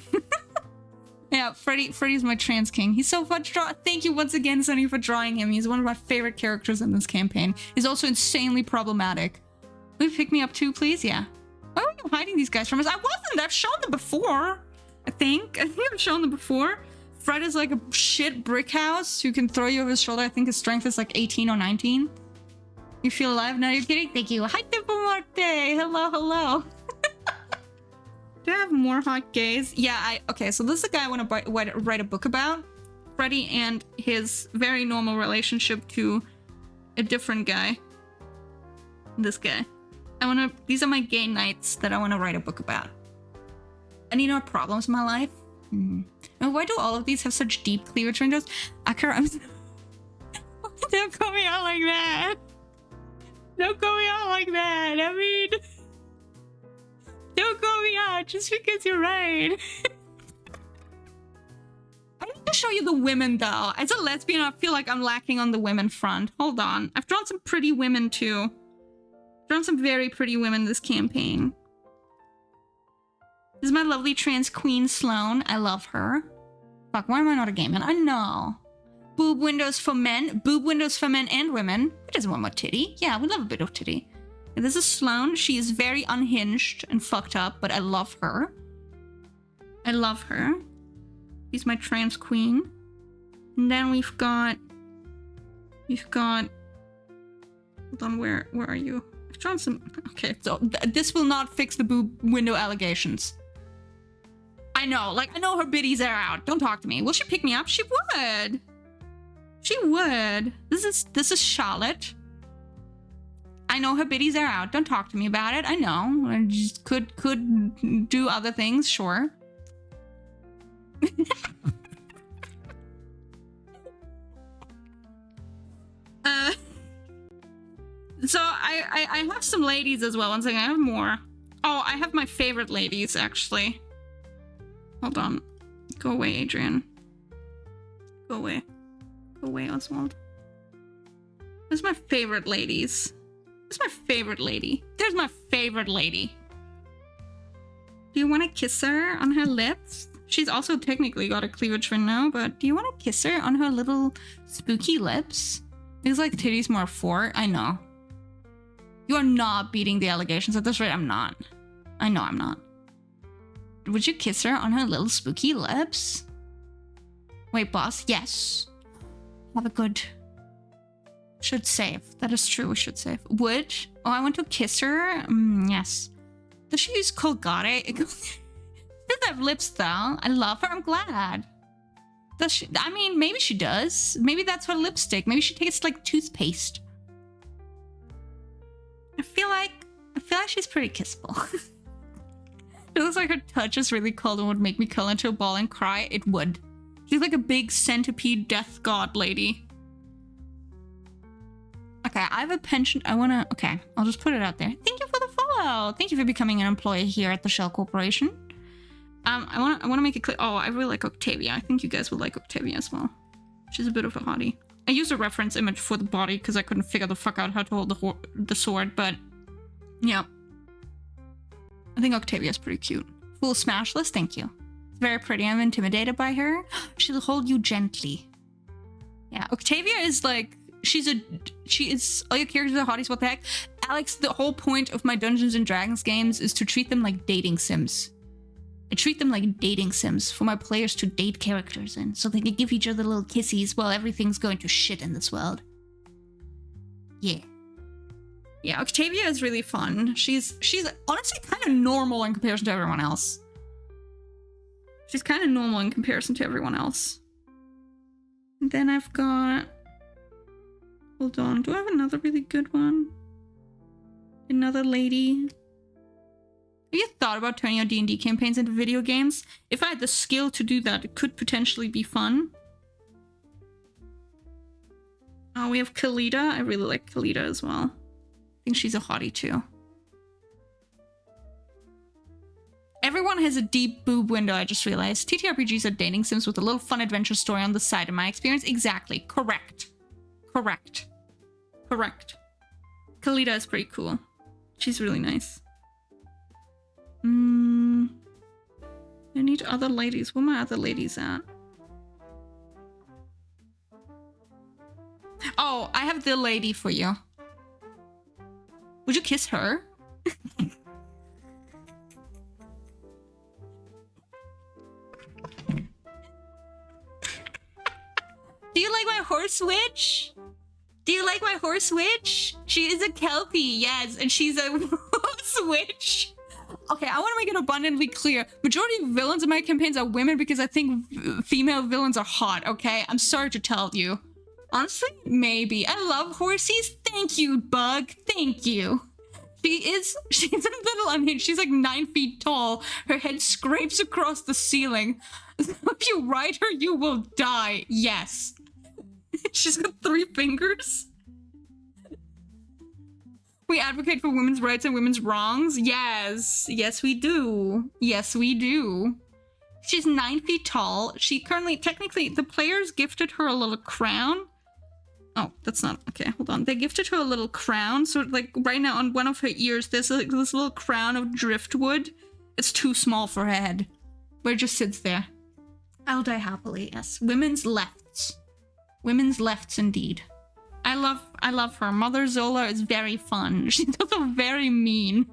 Yeah, Freddy's my trans king. He's so fun to draw. Thank you once again, Sunny, for drawing him. He's one of my favorite characters in this campaign. He's also insanely problematic. Will you pick me up too, please? Yeah. Why were you hiding these guys from us? I wasn't. I've shown them before. I think I've shown them before. Fred is like a shit brick house who can throw you over his shoulder. I think his strength is like 18 or 19. You feel alive now? You're kidding? Thank you. Hi, Tempo-Marte. Hello, hello. Do I have more hot gays? Yeah, okay, so this is the guy I want to write a book about. Freddy and his very normal relationship to a different guy. This guy. These are my gay nights that I want to write a book about. Any more problems in my life? And why do all of these have such deep cleavage windows? Akira, don't call me out like that. Don't call me out like that. I mean, don't call me out just because you're right. I need to show you the women though. As a lesbian, I feel like I'm lacking on the women front. Hold on. I've drawn some pretty women too. Drawn some very pretty women this campaign. This is my lovely trans queen, Sloane. I love her. Fuck, why am I not a gay man? I know. Boob windows for men. Boob windows for men and women. Who doesn't want more titty? Yeah, we love a bit of titty. And this is Sloane. She is very unhinged and fucked up, but I love her. I love her. She's my trans queen. And then we've got You've got... Hold on, where are you? I've drawn some... Okay, so this will not fix the boob window allegations. I know, like, I know her biddies are out. Don't talk to me. Will she pick me up? She would. She would. This is Charlotte. I know her biddies are out. Don't talk to me about it. I know. I just could do other things, sure. So I have some ladies as well. One second, I have more. Oh, I have my favorite ladies, actually. Hold on. Go away, Adrian. Go away. Go away, Oswald. Where's my favorite ladies? Where's my favorite lady? There's my favorite lady. Do you want to kiss her on her lips? She's also technically got a cleavage window, but do you want to kiss her on her little spooky lips? Feels like titties more 4. I know. You are not beating the allegations at this rate. I'm not. I know I'm not. Would you kiss her on her little spooky lips? Wait, boss. Yes. Have a good... Should save. That is true. We should save. Would? Oh, I want to kiss her? Yes. Does she use Colgate? She doesn't have lips, though. I love her. I'm glad. Does she? I mean, maybe she does. Maybe that's her lipstick. Maybe she tastes like toothpaste. I feel like she's pretty kissable. It looks like her touch is really cold and would make me curl into a ball and cry. It would. She's like a big centipede death god lady. Okay, I have a penchant. Okay, I'll just put it out there. Thank you for the follow. Thank you for becoming an employee here at the Shell Corporation. I want to make it clear. Oh, I really like Octavia. I think you guys would like Octavia as well. She's a bit of a hottie. I used a reference image for the body because I couldn't figure the fuck out how to hold the sword, but yeah. I think Octavia's pretty cute. Full smashless, thank you. Very pretty. I'm intimidated by her. She'll hold you gently. Yeah, Octavia is like, she is, all your characters are hotties, what the heck? Alex, the whole point of my Dungeons and Dragons games is to treat them like dating sims. I treat them like dating sims for my players to date characters in, so they can give each other little kissies while everything's going to shit in this world. Yeah. Yeah, Octavia is really fun. She's honestly kind of normal in comparison to everyone else. She's kind of normal in comparison to everyone else. And then I've got... Hold on, do I have another really good one? Another lady? Have you thought about turning your D&D campaigns into video games? If I had the skill to do that, it could potentially be fun. Oh, we have Kalita. I really like Kalita as well. I think she's a hottie too. Everyone has a deep boob window, I just realized. TTRPGs are dating sims with a little fun adventure story on the side, in my experience. Exactly. Correct. Correct. Correct. Kalita is pretty cool. She's really nice. I need other ladies. Where are my other ladies at? Oh, I have the lady for you. Would you kiss her? Do you like my horse witch? Do you like my horse witch? She is a Kelpie, yes, and she's a horse witch. Okay, I want to make it abundantly clear. Majority of villains in my campaigns are women because I think female villains are hot, okay? I'm sorry to tell you. Honestly, maybe. I love horsies. Thank you, Bug. Thank you. She's a little unhinged. She's like 9 feet tall. Her head scrapes across the ceiling. If you ride her, you will die. Yes. She's got 3 fingers. We advocate for women's rights and women's wrongs. Yes. Yes, we do. Yes, we do. She's 9 feet tall. She currently, technically, the players gifted her a little crown. Oh, that's not, okay, hold on. They gifted her a little crown. So, like, right now on one of her ears, there's like this little crown of driftwood. It's too small for her head. But it just sits there. I'll die happily, yes. Women's lefts. Women's lefts, indeed. I love her. Mother Zola is very fun. She's also very mean.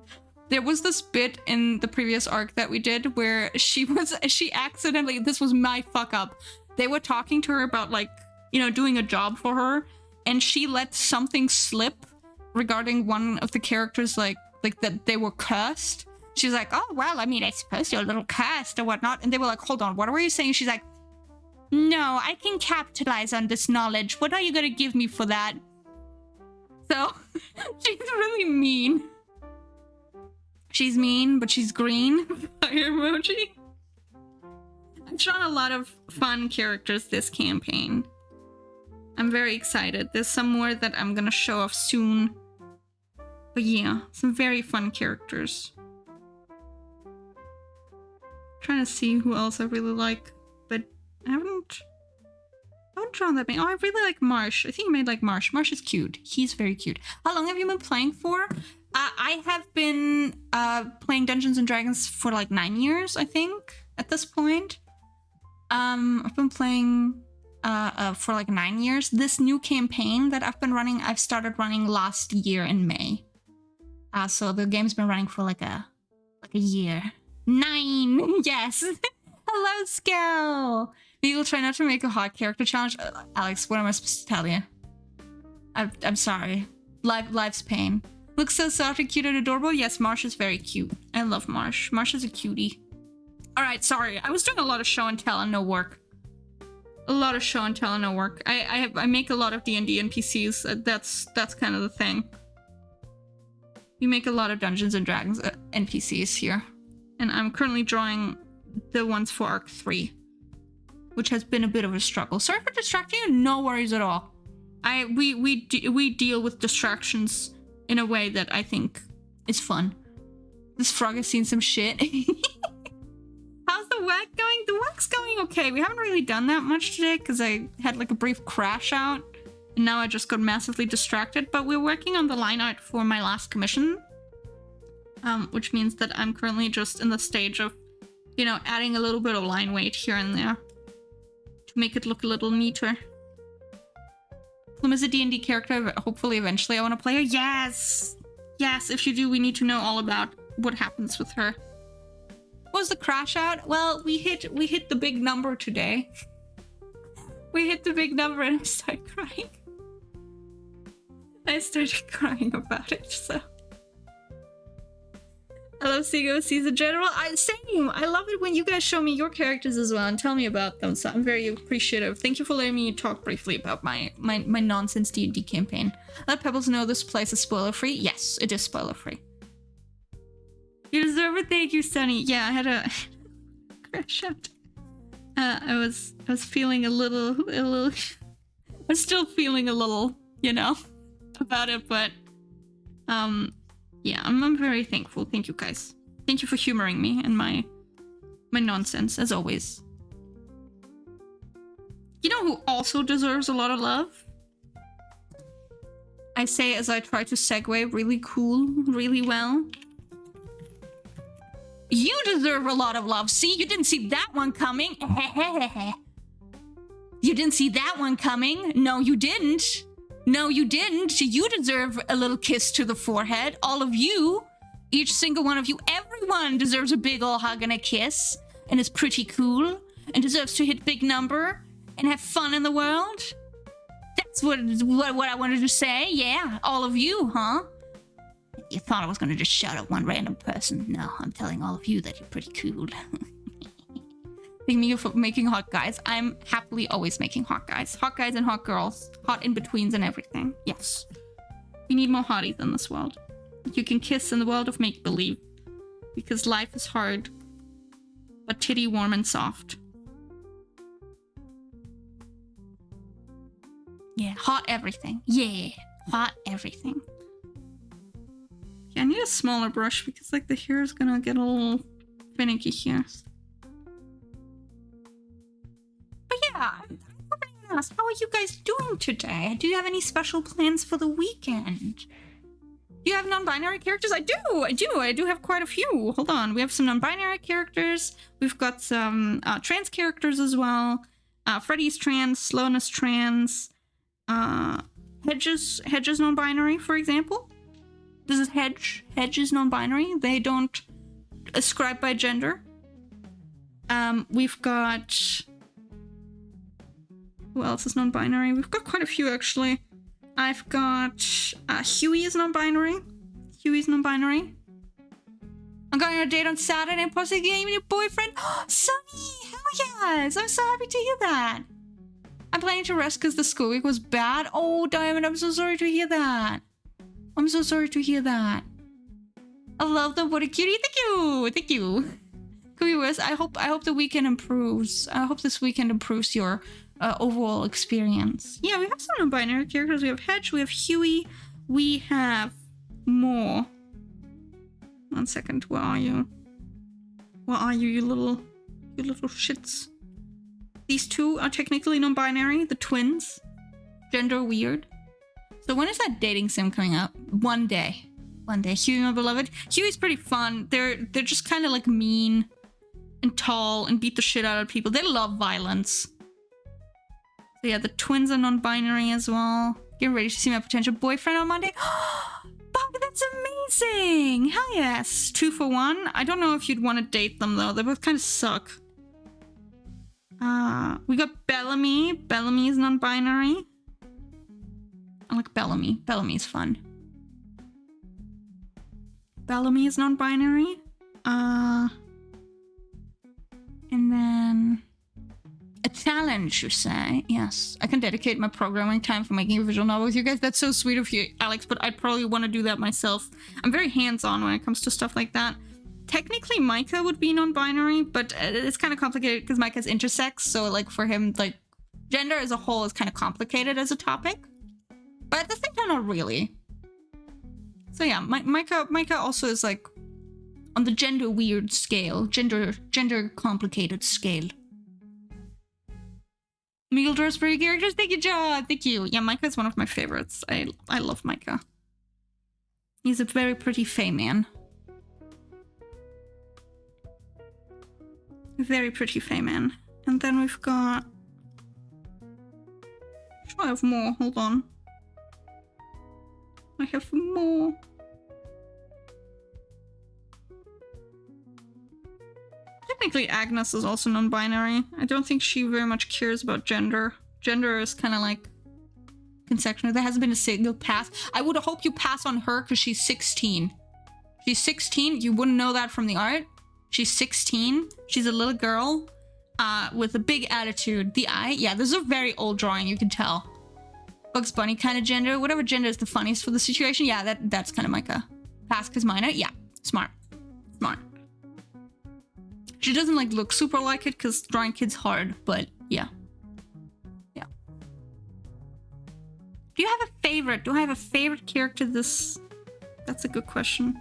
There was this bit in the previous arc that we did where she accidentally, this was my fuck up. They were talking to her about, like, you know, doing a job for her. and she let something slip regarding one of the characters, like that they were cursed. She's like, oh, well, I mean, I suppose you're a little cursed or whatnot. And they were like, hold on, what were you saying? She's like, no, I can capitalize on this knowledge. What are you gonna give me for that? So, she's really mean. She's mean, but she's green. Fire emoji. I've drawn a lot of fun characters this campaign. I'm very excited. There's some more that I'm gonna show off soon. But yeah, some very fun characters. Trying to see who else I really like, but I haven't drawn that many. Oh, I really like Marsh. I think you made like Marsh. Marsh is cute. He's very cute. How long have you been playing for? I have been playing Dungeons and Dragons for like 9 years, I think, at this point. I've been playing for like 9 years. This new campaign that I've been running, I've started running last year in May. So the game's been running for like a year. 9, yes. Hello, Scow. Maybe we'll try not to make a hot character challenge. Alex, what am I supposed to tell you? I'm sorry. Life's pain. Looks so soft and cute and adorable. Yes, Marsh is very cute. I love Marsh. Marsh is a cutie. All right, sorry. I was doing a lot of show and tell and no work. A lot of show and tell and no work. I make a lot of D&D NPCs. That's kind of the thing. We make a lot of Dungeons and Dragons NPCs here. And I'm currently drawing the ones for Arc 3, which has been a bit of a struggle. Sorry for distracting you. No worries at all. We deal with distractions in a way that I think is fun. This frog has seen some shit. How's the work going? The work's going okay. We haven't really done that much today because I had like a brief crash out. And now I just got massively distracted. But we're working on the line art for my last commission. Which means that I'm currently just in the stage of, you know, adding a little bit of line weight here and there to make it look a little neater. Plum is a D&D character. Hopefully, eventually, I want to play her. Yes, yes. If you do, we need to know all about what happens with her. What was the crash out? Well, we hit the big number today. We hit the big number, and I started crying. I started crying about it. So. I love seeing OCs in general. Same. I love it when you guys show me your characters as well and tell me about them. So I'm very appreciative. Thank you for letting me talk briefly about my nonsense D&D campaign. Let Pebbles know this place is spoiler free. Yes, it is spoiler free. You deserve it. Thank you, Sunny. Yeah, I had a crash out. I was feeling a little. I'm still feeling a little, you know, about it, but yeah, I'm very thankful. Thank you, guys. Thank you for humoring me and my nonsense, as always. You know who also deserves a lot of love? I say as I try to segue really cool, really well. You deserve a lot of love. See, you didn't see that one coming. You didn't see that one coming. No, you didn't. No, you didn't. You deserve a little kiss to the forehead. All of you, each single one of you, everyone deserves a big ol' hug and a kiss and is pretty cool and deserves to hit big number and have fun in the world. That's what I wanted to say. Yeah, all of you, huh? You thought I was going to just shout at one random person. No, I'm telling all of you that you're pretty cool. Thank you for making hot guys. I'm happily always making hot guys. Hot guys and hot girls. Hot in-betweens and everything. Yes. We need more hotties in this world. You can kiss in the world of make-believe. Because life is hard. But titty warm and soft. Yeah, hot everything. Yeah, hot everything. Yeah, I need a smaller brush because like the hair is gonna get a little finicky here. But yeah, how are you guys doing today? Do you have any special plans for the weekend? Do you have non-binary characters? I do have quite a few. Hold on, we have some non-binary characters. We've got some trans characters as well. Freddy's trans, Slowness trans, Hedge's non-binary, for example. This is Hedge. Hedge is non-binary. They don't ascribe by gender. We've got... Who else is non-binary? We've got quite a few, actually. I've got Huey is non-binary. Huey's non-binary. I'm going on a date on Saturday and possibly getting a new boyfriend. Sunny! Hell yes! I'm so happy to hear that. I'm planning to rest because the school week was bad. Oh, Diamond, I'm so sorry to hear that. I'm so sorry to hear that. I love them. What a cutie. Thank you. Thank you. Could be worse. I hope the weekend improves. I hope this weekend improves your overall experience. Yeah, we have some non-binary characters. We have Hedge. We have Huey. We have more. 1 second. Where are you? Where are you, you little shits? These two are technically non-binary. The twins. Gender weird. So when is that dating sim coming up? One day. One day. Huey, my beloved. Huey's pretty fun. They're just kind of like mean and tall and beat the shit out of people. They love violence. So yeah, the twins are non-binary as well. Get ready to see my potential boyfriend on Monday. Fuck, that's amazing! Hell yes! 2 for 1. I don't know if you'd want to date them though. They both kind of suck. We got Bellamy. Bellamy is non-binary. I like Bellamy. Bellamy's fun. Bellamy is non-binary. And then a challenge, you say? Yes. I can dedicate my programming time for making a visual novel with you guys. That's so sweet of you, Alex, but I'd probably want to do that myself. I'm very hands-on when it comes to stuff like that. Technically, Micah would be non-binary, but it's kind of complicated because Micah's intersex, so like for him, like gender as a whole is kind of complicated as a topic. But at the same time, not really. So yeah, Micah also is like on the gender weird scale, gender complicated scale. Meagle draws pretty characters. Thank you, John. Thank you. Yeah, Micah is one of my favorites. I love Micah. He's a very pretty fae man. Very pretty fae man. And then we've got... I have more. Hold on. I have more. Technically, Agnes is also non-binary. I don't think she very much cares about gender. Gender is kind of like conceptual. There hasn't been a single pass. I would hope you pass on her because she's 16. She's 16. You wouldn't know that from the art. She's 16. She's a little girl with a big attitude. The eye, yeah, this is a very old drawing. You can tell. Bugs Bunny kind of gender. Whatever gender is the funniest for the situation. Yeah, that's kind of Micah. Pass because minor. Yeah, smart. Smart. She doesn't like look super like it because drawing kids hard, but yeah. Yeah. Do you have a favorite? Do I have a favorite character this... That's a good question.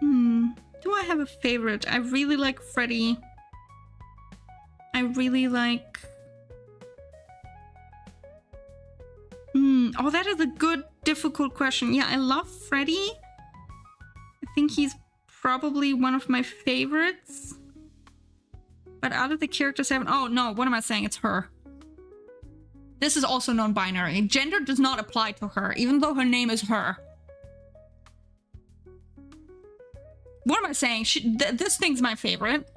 Do I have a favorite? I really like Freddy. I really like... Oh, that is a good, difficult question. Yeah, I love Freddy. I think he's probably one of my favorites. But out of the characters I haven't... Oh, no, what am I saying? It's her. This is also non-binary. Gender does not apply to her, even though her name is her. What am I saying? This thing's my favorite.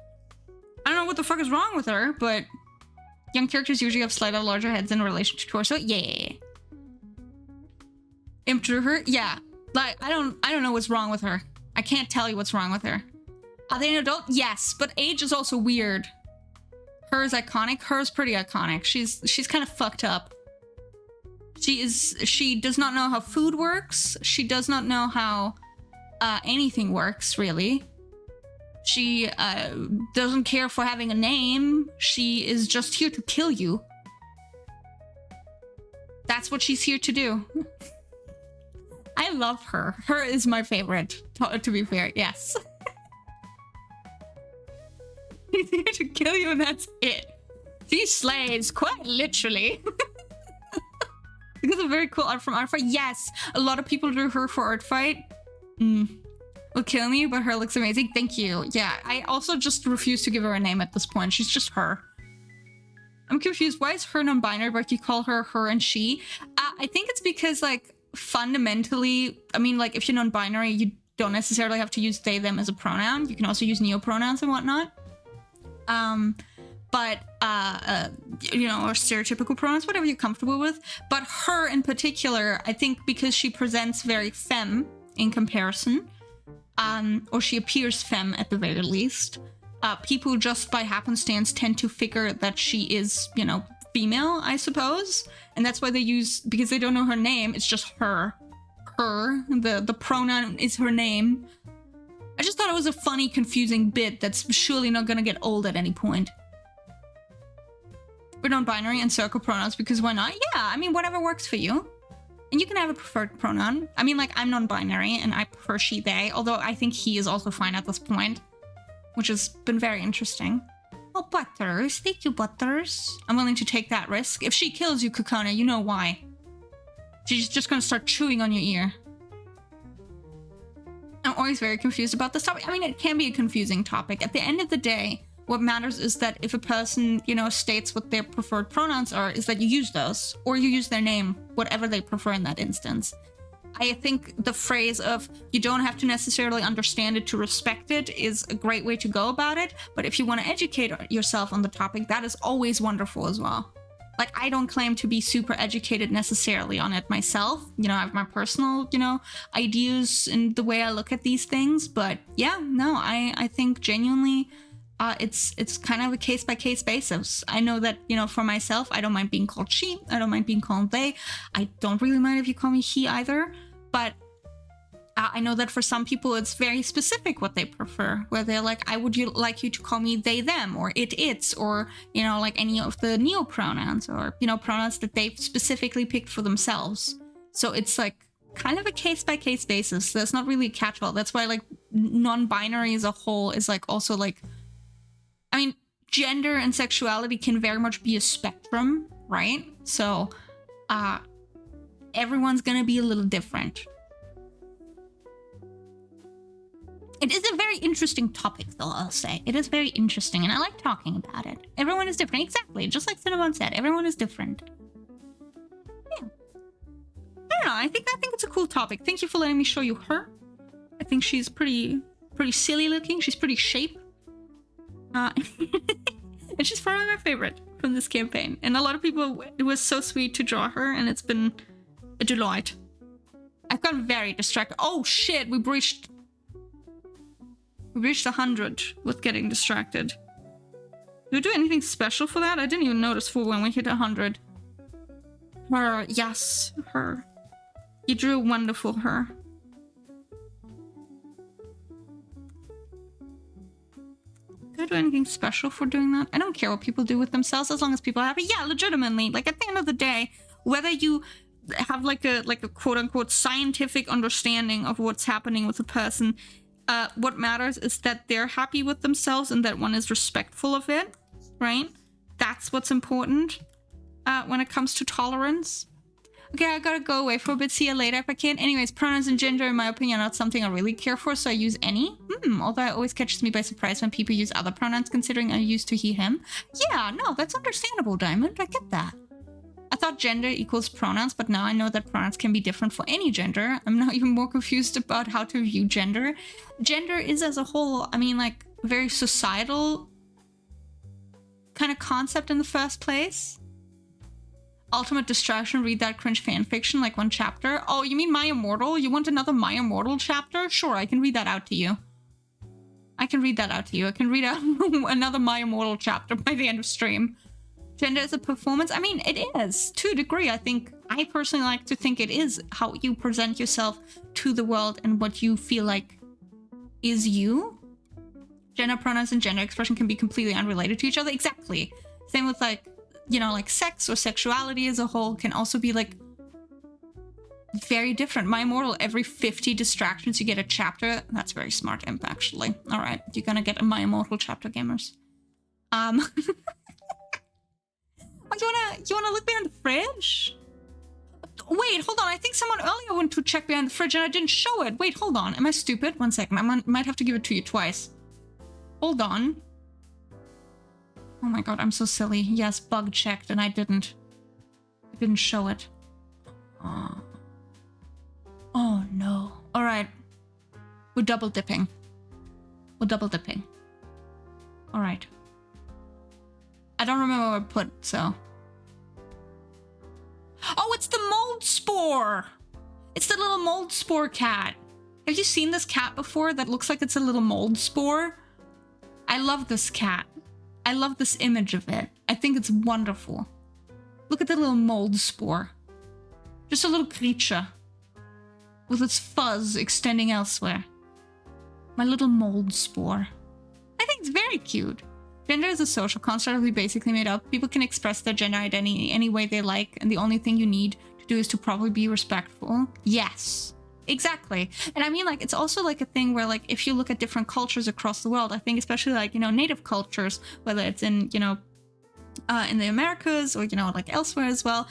I don't know what the fuck is wrong with her, but... Young characters usually have slightly larger heads in relation to torso. Yeah. Imp drew her? Yeah. Like, I don't know what's wrong with her. I can't tell you what's wrong with her. Are they an adult? Yes, but age is also weird. Her is iconic. Her is pretty iconic. She's kind of fucked up. She does not know how food works. She does not know how anything works, really. She doesn't care for having a name. She is just here to kill you. That's what she's here to do. I love her. Her is my favorite, to be fair, yes. She's here to kill you and that's it. She slays, quite literally. Because of very cool art from Art Fight. Yes, a lot of people drew her for Art Fight. Will kill me, but her looks amazing. Thank you. Yeah, I also just refuse to give her a name at this point. She's just her. I'm confused. Why is her non-binary, but you call her her and she? I think it's because, like, fundamentally, I mean, like, if you're non-binary, you don't necessarily have to use they, them as a pronoun. You can also use neopronouns and whatnot. but or stereotypical pronouns, whatever you're comfortable with. But her in particular, I think because she presents very femme in comparison, or she appears femme at the very least, people just by happenstance tend to figure that she is, female, I suppose. And that's why they use, because they don't know her name, it's just her. The pronoun is her name. I just thought it was a funny, confusing bit that's surely not gonna get old at any point. We're non-binary and circle pronouns because why not? Yeah, I mean, whatever works for you. And you can have a preferred pronoun. I mean, like, I'm non-binary and I prefer she, they, although I think he is also fine at this point, which has been very interesting. Oh, Butters. Thank you, Butters. I'm willing to take that risk. If she kills you, Kokona, you know why. She's just gonna start chewing on your ear. I'm always very confused about this topic. I mean, it can be a confusing topic. At the end of the day, what matters is that if a person, states what their preferred pronouns are, is that you use those, or you use their name, whatever they prefer in that instance. I think the phrase of you don't have to necessarily understand it to respect it is a great way to go about it. But if you want to educate yourself on the topic, that is always wonderful as well. Like, I don't claim to be super educated necessarily on it myself. I have my personal, ideas in the way I look at these things. But yeah, no, I think genuinely it's kind of a case-by-case basis. I know that, for myself, I don't mind being called she. I don't mind being called they. I don't really mind if you call me he either. But I know that for some people, it's very specific what they prefer, where they're like, I would like you to call me they, them, or it, its, or, like any of the neo-pronouns, or, pronouns that they've specifically picked for themselves. So it's like kind of a case-by-case basis. There's not really a catch-all. That's why, like, non-binary as a whole is like also like, I mean, gender and sexuality can very much be a spectrum, right? So everyone's gonna be a little different. It is a very interesting topic, though, I'll say. It is very interesting, and I like talking about it. Everyone is different. Exactly. Just like Cinnabon said, everyone is different. Yeah. I don't know. I think it's a cool topic. Thank you for letting me show you her. I think she's pretty silly looking. She's pretty shape. And she's probably my favorite from this campaign. And a lot of people, it was so sweet to draw her, and it's been a delight. I've gotten very distracted. Oh, shit. We breached 100 with getting distracted. Did we do anything special for that? I didn't even notice for when we hit 100. Her, yes, her. You drew a wonderful her. Did I do anything special for doing that? I don't care what people do with themselves as long as people are happy. Yeah, legitimately. Like, at the end of the day, whether you have like a quote-unquote scientific understanding of what's happening with a person, what matters is that they're happy with themselves and that one is respectful of it, right? That's what's important when it comes to tolerance. Okay, I gotta go away for a bit. See you later if I can. Anyways, pronouns and gender, in my opinion, are not something I really care for, so I use any. Although it always catches me by surprise when people use other pronouns, considering I used to he, him. Yeah, no, that's understandable, Diamond. I get that. I thought gender equals pronouns, but now I know that pronouns can be different for any gender. I'm now even more confused about how to view gender. Gender is, as a whole, I mean, like, a very societal kind of concept in the first place. Ultimate distraction, read that cringe fanfiction, like one chapter. Oh, you mean My Immortal? You want another My Immortal chapter? Sure, I can read that out to you. I can read out another My Immortal chapter by the end of stream. Gender is a performance. I mean, it is to a degree. I personally like to think it is how you present yourself to the world and what you feel like is you. Gender pronouns and gender expression can be completely unrelated to each other. Exactly. Same with like, like sex or sexuality as a whole can also be like very different. My Immortal, every 50 distractions you get a chapter. That's very smart, Imp, actually. All right, you're gonna get a My Immortal chapter, gamers. You wanna look behind the fridge? Wait, hold on. I think someone earlier went to check behind the fridge and I didn't show it. Wait, hold on. Am I stupid? 1 second. I might have to give it to you twice. Hold on. Oh my god, I'm so silly. Yes, bug checked and I didn't show it. Oh no. All right. We're double dipping. All right. I don't remember what I put, so. Oh, it's the mold spore! It's the little mold spore cat. Have you seen this cat before that looks like it's a little mold spore? I love this cat. I love this image of it. I think it's wonderful. Look at the little mold spore. Just a little creature with its fuzz extending elsewhere. My little mold spore. I think it's very cute. Gender is a social construct we basically made up. People can express their gender identity any way they like, and the only thing you need to do is to probably be respectful. Yes, exactly. And I mean, like, it's also like a thing where, like, if you look at different cultures across the world, I think especially like, you know, native cultures, whether it's in, you know, in the Americas or, you know, like elsewhere as well,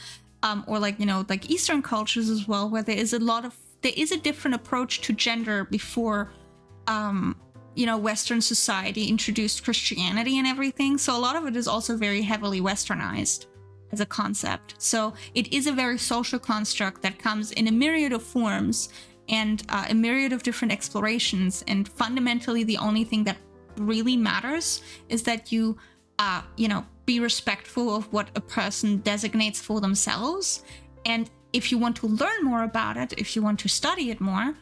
or like, you know, like Eastern cultures as well, where there is a different approach to gender before, you know, Western society introduced Christianity and everything. So a lot of it is also very heavily Westernized as a concept. So it is a very social construct that comes in a myriad of forms and a myriad of different explorations. And fundamentally, the only thing that really matters is that you, you know, be respectful of what a person designates for themselves. And if you want to learn more about it, if you want to study it more,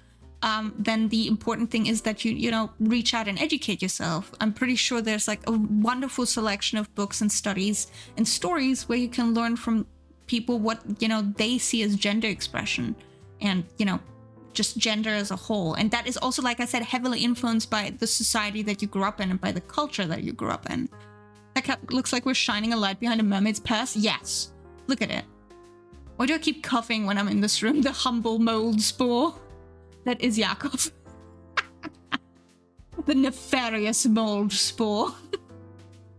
then the important thing is that you know, reach out and educate yourself. I'm pretty sure there's like a wonderful selection of books and studies and stories where you can learn from people what, you know, they see as gender expression and, you know, just gender as a whole. And that is also, like I said, heavily influenced by the society that you grew up in and by the culture that you grew up in. That cat looks like we're shining a light behind a mermaid's past. Yes. Look at it. Why do I keep coughing when I'm in this room? The humble mold spore. That is Yakov. The nefarious mold spore.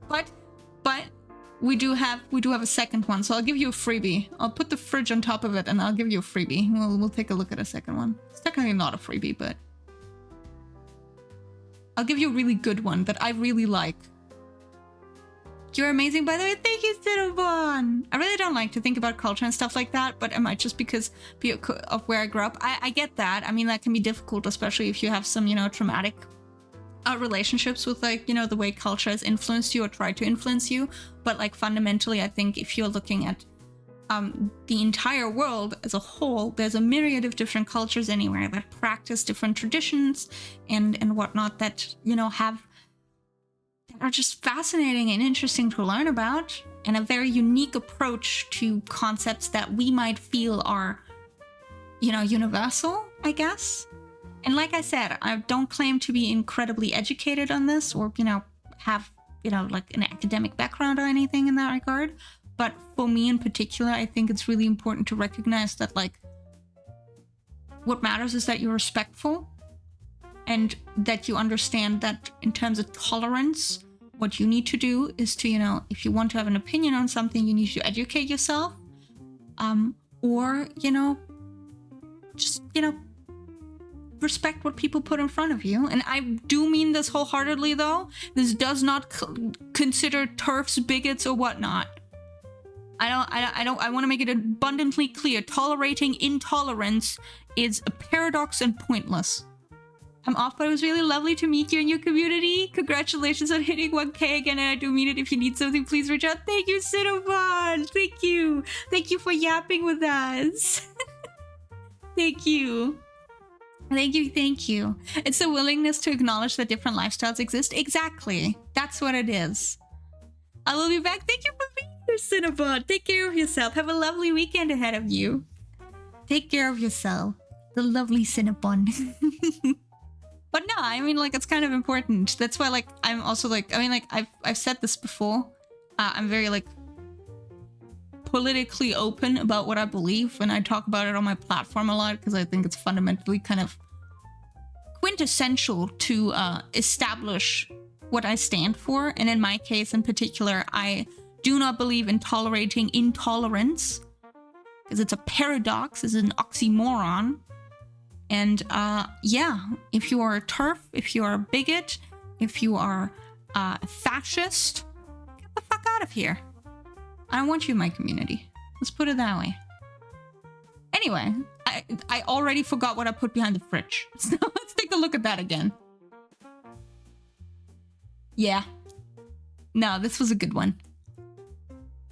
but we do have a second one, so I'll give you a freebie. I'll put the fridge on top of it and I'll give you a freebie. We'll take a look at a second one. It's technically not a freebie, but I'll give you a really good one that I really like. You're amazing, by the way. Thank you, Cinnabon. I really don't like to think about culture and stuff like that, but it might just because of where I grew up. I get that. I mean, that can be difficult, especially if you have some, you know, traumatic relationships with, like, you know, the way culture has influenced you or tried to influence you. But, like, fundamentally, I think if you're looking at the entire world as a whole, there's a myriad of different cultures anywhere that practice different traditions and whatnot that, you know, are just fascinating and interesting to learn about, and a very unique approach to concepts that we might feel are, you know, universal, I guess. And like I said, I don't claim to be incredibly educated on this or, you know, have, you know, like an academic background or anything in that regard. But for me in particular, I think it's really important to recognize that, like, what matters is that you're respectful and that you understand that in terms of tolerance, what you need to do is to, you know, if you want to have an opinion on something, you need to educate yourself, or, you know, just, you know, respect what people put in front of you. And I do mean this wholeheartedly, though. This does not consider TERFs bigots or whatnot. I want to make it abundantly clear. Tolerating intolerance is a paradox and pointless. I'm off, but it was really lovely to meet you in your community. Congratulations on hitting 1K again, and I do mean it. If you need something, please reach out. Thank you, Cinnabon. Thank you. Thank you for yapping with us. Thank you. Thank you, thank you. It's a willingness to acknowledge that different lifestyles exist. Exactly. That's what it is. I will be back. Thank you for being here, Cinnabon. Take care of yourself. Have a lovely weekend ahead of you. Take care of yourself. The lovely Cinnabon. But no, I mean, like, it's kind of important. That's why, like, I'm also, like, I mean, like, I've said this before. I'm very, like, politically open about what I believe, and I talk about it on my platform a lot because I think it's fundamentally kind of quintessential to establish what I stand for. And in my case in particular, I do not believe in tolerating intolerance because it's a paradox, it's an oxymoron. And yeah, if you are a TERF, if you are a bigot, if you are a fascist, get the fuck out of here. I don't want you in my community. Let's put it that way. Anyway, I already forgot what I put behind the fridge. So let's take a look at that again. Yeah. No, this was a good one.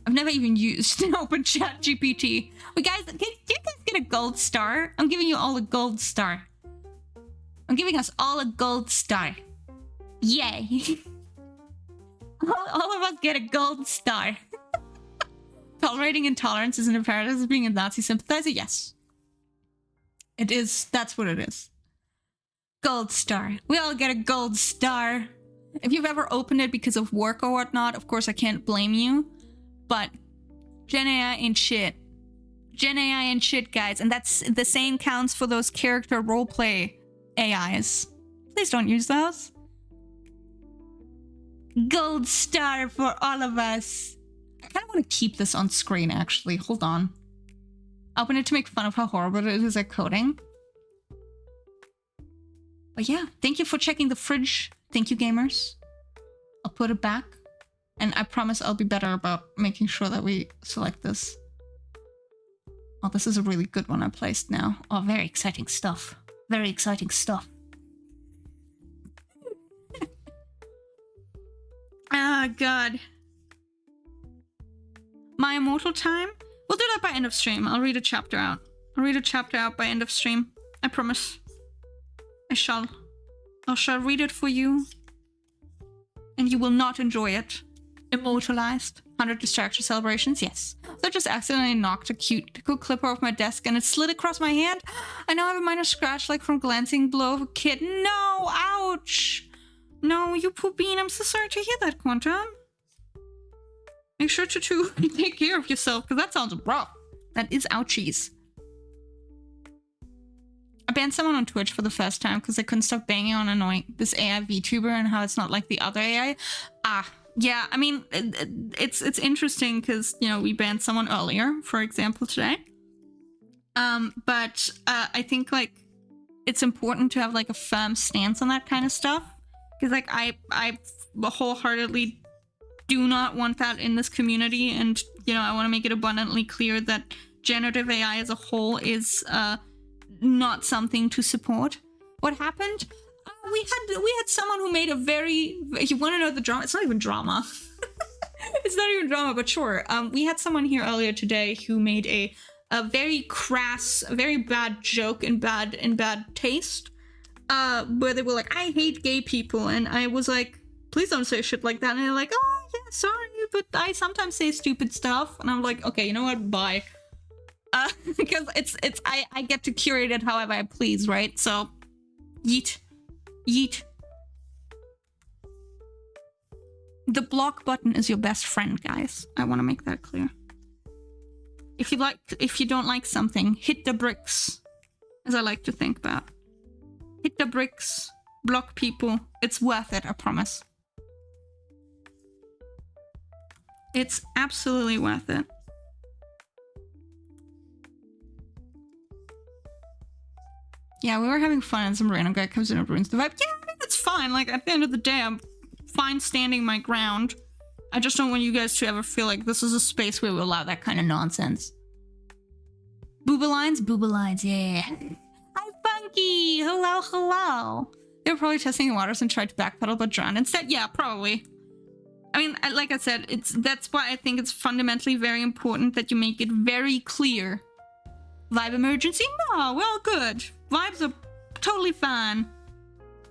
I've never even used an open chat GPT. Wait, guys, can you guys get a gold star? I'm giving you all a gold star. I'm giving us all a gold star. Yay. all of us get a gold star. Tolerating intolerance is an imperative of being a Nazi sympathizer? Yes. It is. That's what it is. Gold star. We all get a gold star. If you've ever opened it because of work or whatnot, of course I can't blame you. But Gen AI ain't shit. Gen AI ain't shit, guys. And that's the same counts for those character roleplay AIs. Please don't use those. Gold star for all of us. I kind of want to keep this on screen, actually. Hold on. I opened it to make fun of how horrible it is at coding. But yeah, thank you for checking the fridge. Thank you, gamers. I'll put it back. And I promise I'll be better about making sure that we select this. Oh, this is a really good one I placed now. Oh, very exciting stuff. Very exciting stuff. Ah, God. My immortal time? We'll do that by end of stream. I'll read a chapter out. I'll read a chapter out by end of stream. I promise. I shall read it for you. And you will not enjoy it. Immortalized. 100 distraction celebrations? Yes. So I just accidentally knocked a cuticle clipper off my desk and it slid across my hand. I now have a minor scratch like from glancing blow of a kid. No! Ouch! No, you poor bean. I'm so sorry to hear that, Quantum. Make sure to take care of yourself, because that sounds rough. That is ouchies. I banned someone on Twitch for the first time because they couldn't stop banging on annoying this AI VTuber and how it's not like the other AI. Yeah, I mean, it's interesting because, you know, we banned someone earlier, for example, today. But I think, like, it's important to have, like, a firm stance on that kind of stuff. Because, like, I wholeheartedly do not want that in this community. And, you know, I want to make it abundantly clear that generative AI as a whole is not something to support. What happened? We had someone who made a very... You want to know the drama? It's not even drama. It's not even drama, but sure. We had someone here earlier today who made a very crass, very bad joke in bad taste. Where they were like, I hate gay people. And I was like, please don't say shit like that. And they're like, oh, yeah, sorry, but I sometimes say stupid stuff. And I'm like, okay, you know what? Bye. Because I get to curate it however I please, right? So, yeet. Yeet. The block button is your best friend, guys. I want to make that clear. If you don't like something, hit the bricks, as I like to think about. Hit the bricks, block people. It's worth it, I promise. It's absolutely worth it. Yeah, we were having fun and some random guy comes in and ruins the vibe. Yeah, I mean, it's fine. Like, at the end of the day, I'm fine standing my ground. I just don't want you guys to ever feel like this is a space where we allow that kind of nonsense. Boobalines? Boobalines, yeah. Hi, Funky! Hello, hello! They were probably testing the waters and tried to backpedal but drowned instead. Yeah, probably. I mean, like I said, that's why I think it's fundamentally very important that you make it very clear. Vibe emergency? No, we're all good. Vibes are totally fine.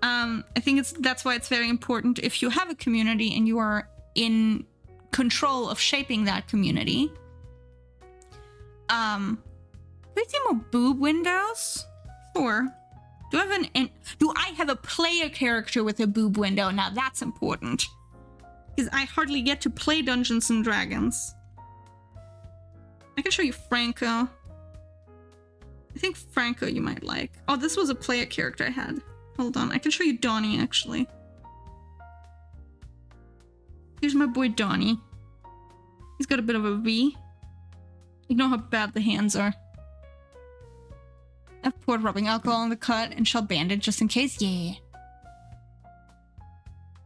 I think that's why it's very important if you have a community and you are in control of shaping that community. Do we see more boob windows? Sure. Do I have a player character with a boob window? Now that's important. Because I hardly get to play Dungeons and Dragons. I can show you Franco. I think Franco you might like. Oh, this was a player character I had. Hold on, I can show you Donnie, actually. Here's my boy Donnie. He's got a bit of a V. You know how bad the hands are. I've poured rubbing alcohol on the cut and shall bandage just in case. Yeah.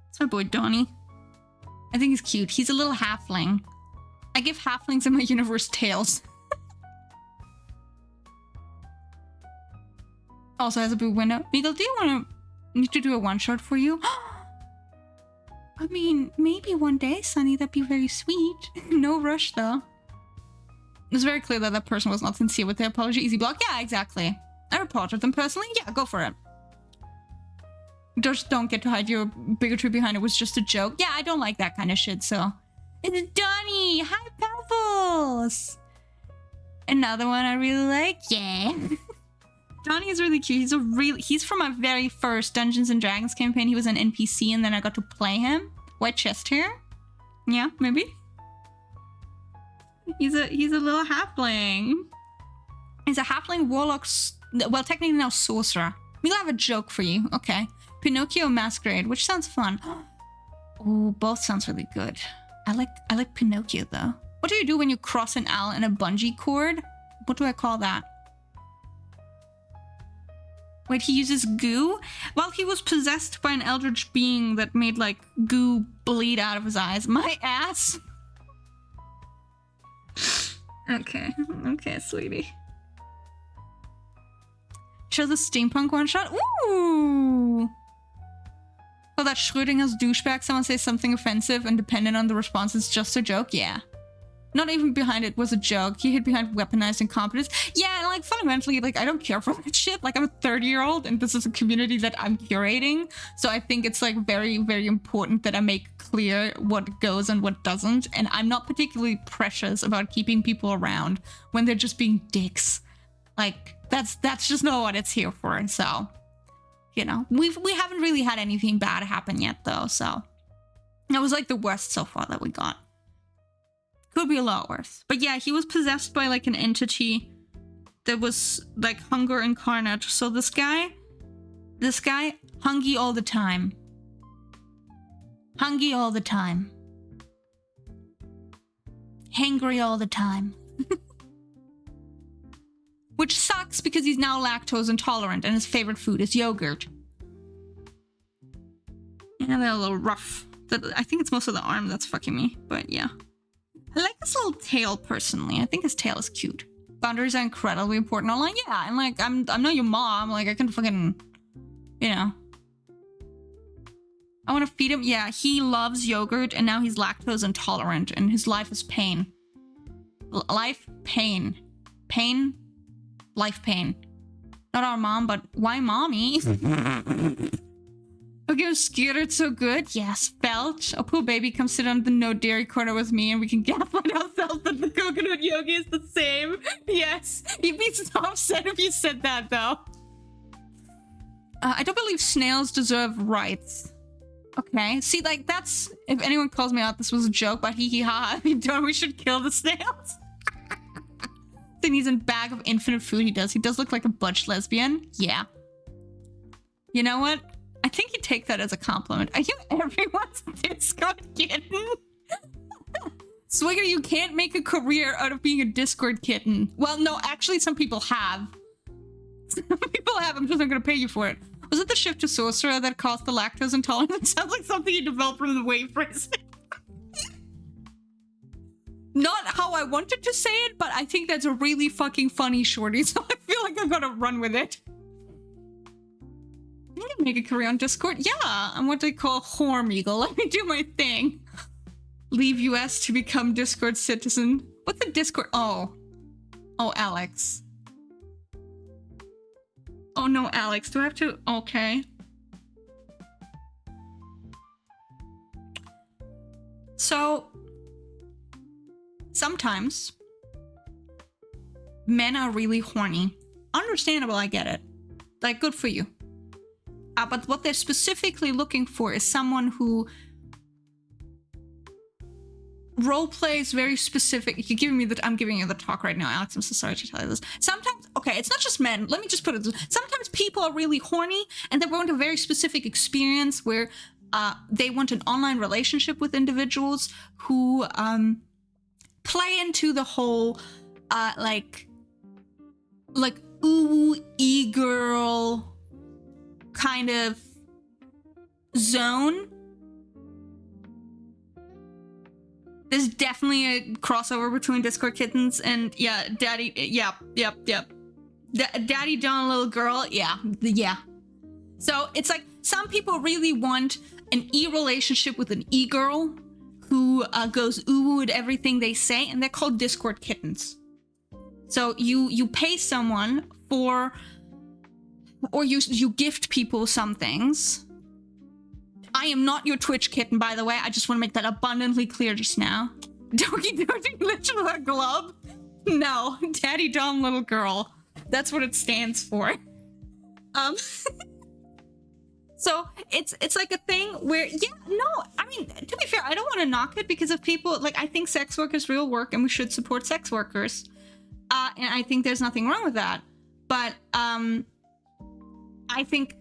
It's my boy Donnie. I think he's cute. He's a little halfling. I give halflings in my universe tails. Also has a boob window. Meagle, do you need to do a one-shot for you? I mean, maybe one day, Sunny, that'd be very sweet. No rush, though. It's very clear that that person was not sincere with their apology. Easy block. Yeah, exactly. I reported them personally. Yeah, go for it. Just don't get to hide your bigotry behind it was just a joke. Yeah, I don't like that kind of shit, so. It's Donnie! Hi, Pebbles! Another one I really like. Yeah. Donnie is really cute. He's from my very first Dungeons and Dragons campaign. He was an NPC and then I got to play him. White chest hair? Yeah, maybe. He's a little halfling. He's a halfling warlock, well, technically now sorcerer. We'll have a joke for you. Okay. Pinocchio Masquerade, which sounds fun. Oh, both sounds really good. I like Pinocchio though. What do you do when you cross an owl in a bungee cord? What do I call that? Wait, he uses goo? Well, he was possessed by an eldritch being that made like goo bleed out of his eyes. My ass. Okay, sweetie. Show the steampunk one shot. Ooh. Oh, that Schrödinger's douchebag. Someone says something offensive and dependent on the response, it's just a joke. Yeah. Not even behind it was a joke. He hid behind weaponized incompetence. Yeah, and like fundamentally, like I don't care for that shit. Like I'm a 30-year-old and this is a community that I'm curating. So I think it's like very, very important that I make clear what goes and what doesn't. And I'm not particularly precious about keeping people around when they're just being dicks. Like that's just not what it's here for. So, you know, we haven't really had anything bad happen yet though. So that was like the worst so far that we got. Could be a lot worse. But yeah, he was possessed by like an entity that was like hunger incarnate. So this guy, hungry all the time. Hungry all the time. Hangry all the time. Which sucks because he's now lactose intolerant and his favorite food is yogurt. Yeah, they're a little rough. I think it's most of the arm that's fucking me, but yeah. I like his little tail personally. I think his tail is cute. Boundaries are incredibly important online. Yeah, and like I'm not your mom. Like I can fucking, you know. I want to feed him. Yeah, he loves yogurt and now he's lactose intolerant and his life is pain. Life pain. Pain. Life pain. Not our mom, but why mommy? Okay, I'm scared it's so good. Yes, felt. Oh, poor baby, come sit on the no dairy corner with me and we can gaslight ourselves that the coconut yogi is the same. Yes, you'd be so upset if you said that though. I don't believe snails deserve rights. Okay, see, like that's, if anyone calls me out, this was a joke, but hee hee ha, if you don't, we should kill the snails. Then he's in bag of infinite food. He does look like a butch lesbian. Yeah. You know what? I think you take that as a compliment. Are you everyone's Discord kitten? Swigger, you can't make a career out of being a Discord kitten. Well, no, actually some people have. Some people have, I'm just not gonna pay you for it. Was it the shift to sorcerer that caused the lactose intolerance? It sounds like something you developed from the way phrasing. Not how I wanted to say it, but I think that's a really fucking funny shorty, so I feel like I'm gonna run with it. You can make a career on Discord. Yeah, I'm what they call einmeegle. Let me do my thing. Leave US to become Discord citizen. What's the Discord? Oh, Alex. Oh no, Alex. Do I have to? Okay. So, sometimes men are really horny. Understandable, I get it. Like, good for you. But what they're specifically looking for is someone who role plays very specific. I'm giving you the talk right now, Alex. I'm so sorry to tell you this. Sometimes, okay, it's not just men. Let me just put it this way. Sometimes people are really horny and they want a very specific experience where they want an online relationship with individuals who play into the whole like ooh, e-girl kind of zone. There's definitely a crossover between Discord kittens and yeah, daddy, yep. Daddy John, little girl, yeah. So it's like Some people really want an e-relationship with an e-girl who goes ooh at everything they say, and they're called Discord kittens. So you pay someone for, or you gift people some things. I am not your Twitch kitten, by the way. I just want to make that abundantly clear just now. Doki Little Glove? No, Daddy Dumb Little Girl. That's what it stands for. So it's like a thing where, yeah, no, I mean, to be fair, I don't want to knock it because of people, like, I think sex work is real work and we should support sex workers. And I think there's nothing wrong with that. But I think,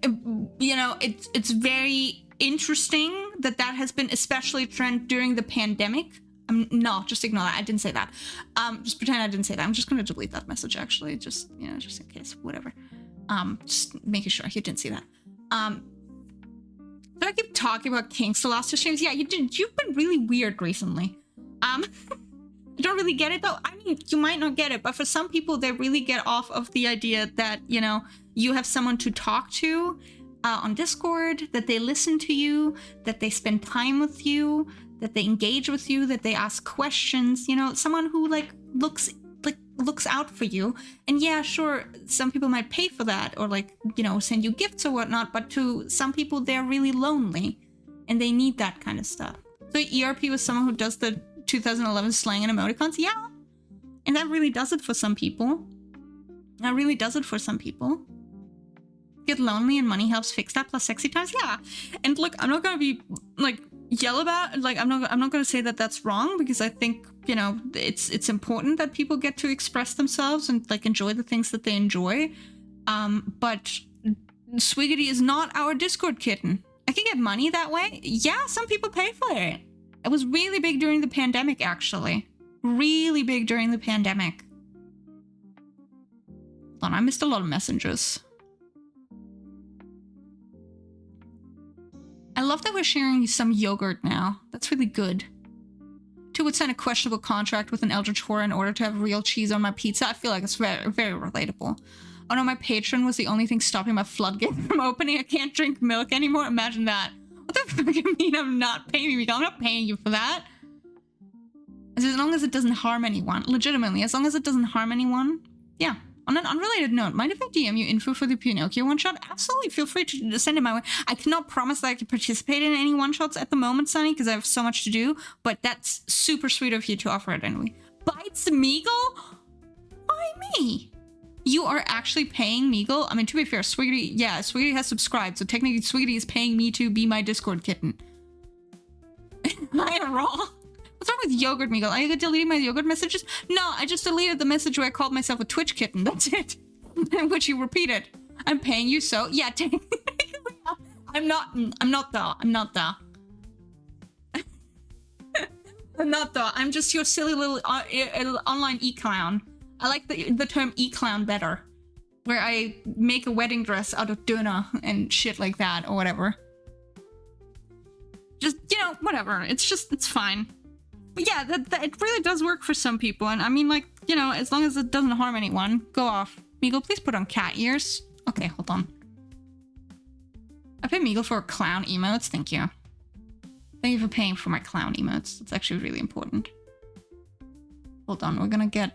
you know, it's very interesting that has been especially a trend during the pandemic. No, just ignore that. I didn't say that. Just pretend I didn't say that. I'm just going to delete that message, actually. Just, you know, just in case, whatever. Just making sure you didn't see that. So I keep talking about kinks the last two streams. Yeah, you've been really weird recently. I don't really get it, though. I mean, you might not get it, but for some people, they really get off of the idea that, you know, you have someone to talk to on Discord, that they listen to you, that they spend time with you, that they engage with you, that they ask questions, you know, someone who looks out for you. And yeah, sure, some people might pay for that or you know, send you gifts or whatnot, but to some people, they're really lonely and they need that kind of stuff. So ERP was someone who does the 2011 slang and emoticons, yeah. And that really does it for some people. Get lonely and money helps fix that, plus sexy times, yeah. And look, I'm not gonna be yell about, I'm not gonna say that that's wrong, because I think, you know, it's important that people get to express themselves and enjoy the things that they enjoy. But Swiggity is not our Discord kitten. I can get money that way. Yeah, some people pay for it. It was really big during the pandemic, actually. Really big during the pandemic. Hold on, I missed a lot of messages. I love that we're sharing some yogurt now. That's really good. 2 would sign a questionable contract with an eldritch horror in order to have real cheese on my pizza. I feel like it's very, very relatable. Oh no, my patron was the only thing stopping my floodgate from opening. I can't drink milk anymore. Imagine that. What the fuck do you mean I'm not paying you? I'm not paying you for that. As long as it doesn't harm anyone. Legitimately, as long as it doesn't harm anyone. Yeah. On an unrelated note, mind if I DM you info for the Pinocchio one-shot? Absolutely, feel free to send it my way. I cannot promise that I can participate in any one-shots at the moment, Sunny, because I have so much to do, but that's super sweet of you to offer it anyway. Bites Meagle? Why me? You are actually paying Meagle? I mean, to be fair, Swiggity, yeah, Swiggity has subscribed, so technically Swiggity is paying me to be my Discord kitten. I am wrong. What's wrong with yogurt, Meagle? Are you deleting my yogurt messages? No, I just deleted the message where I called myself a Twitch kitten. That's it. Which you repeated. I'm paying you, so yeah. I'm not though. I'm not though. I'm just your silly little online e-clown. I like the term e-clown better, where I make a wedding dress out of doona and shit like that or whatever. Just, you know, whatever. It's fine. But yeah, that it really does work for some people. And I mean, you know, as long as it doesn't harm anyone, go off. Meagle, please put on cat ears. Okay, hold on. I pay Meagle for clown emotes. Thank you. Thank you for paying for my clown emotes. It's actually really important. Hold on, we're gonna get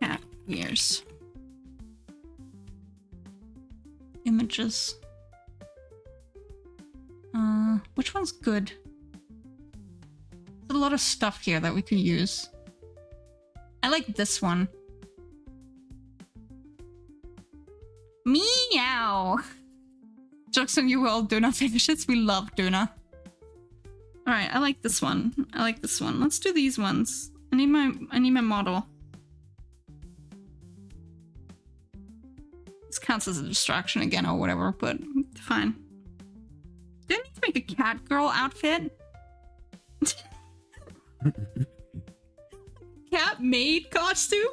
cat ears. Images. Which one's good? There's a lot of stuff here that we could use. I like this one. Meow! Jokes on you all, Duna finishes. We love Duna. Alright, I like this one. Let's do these ones. I need my model. This counts as a distraction again or whatever, but fine. Do I need to make a cat girl outfit? Cat maid costume?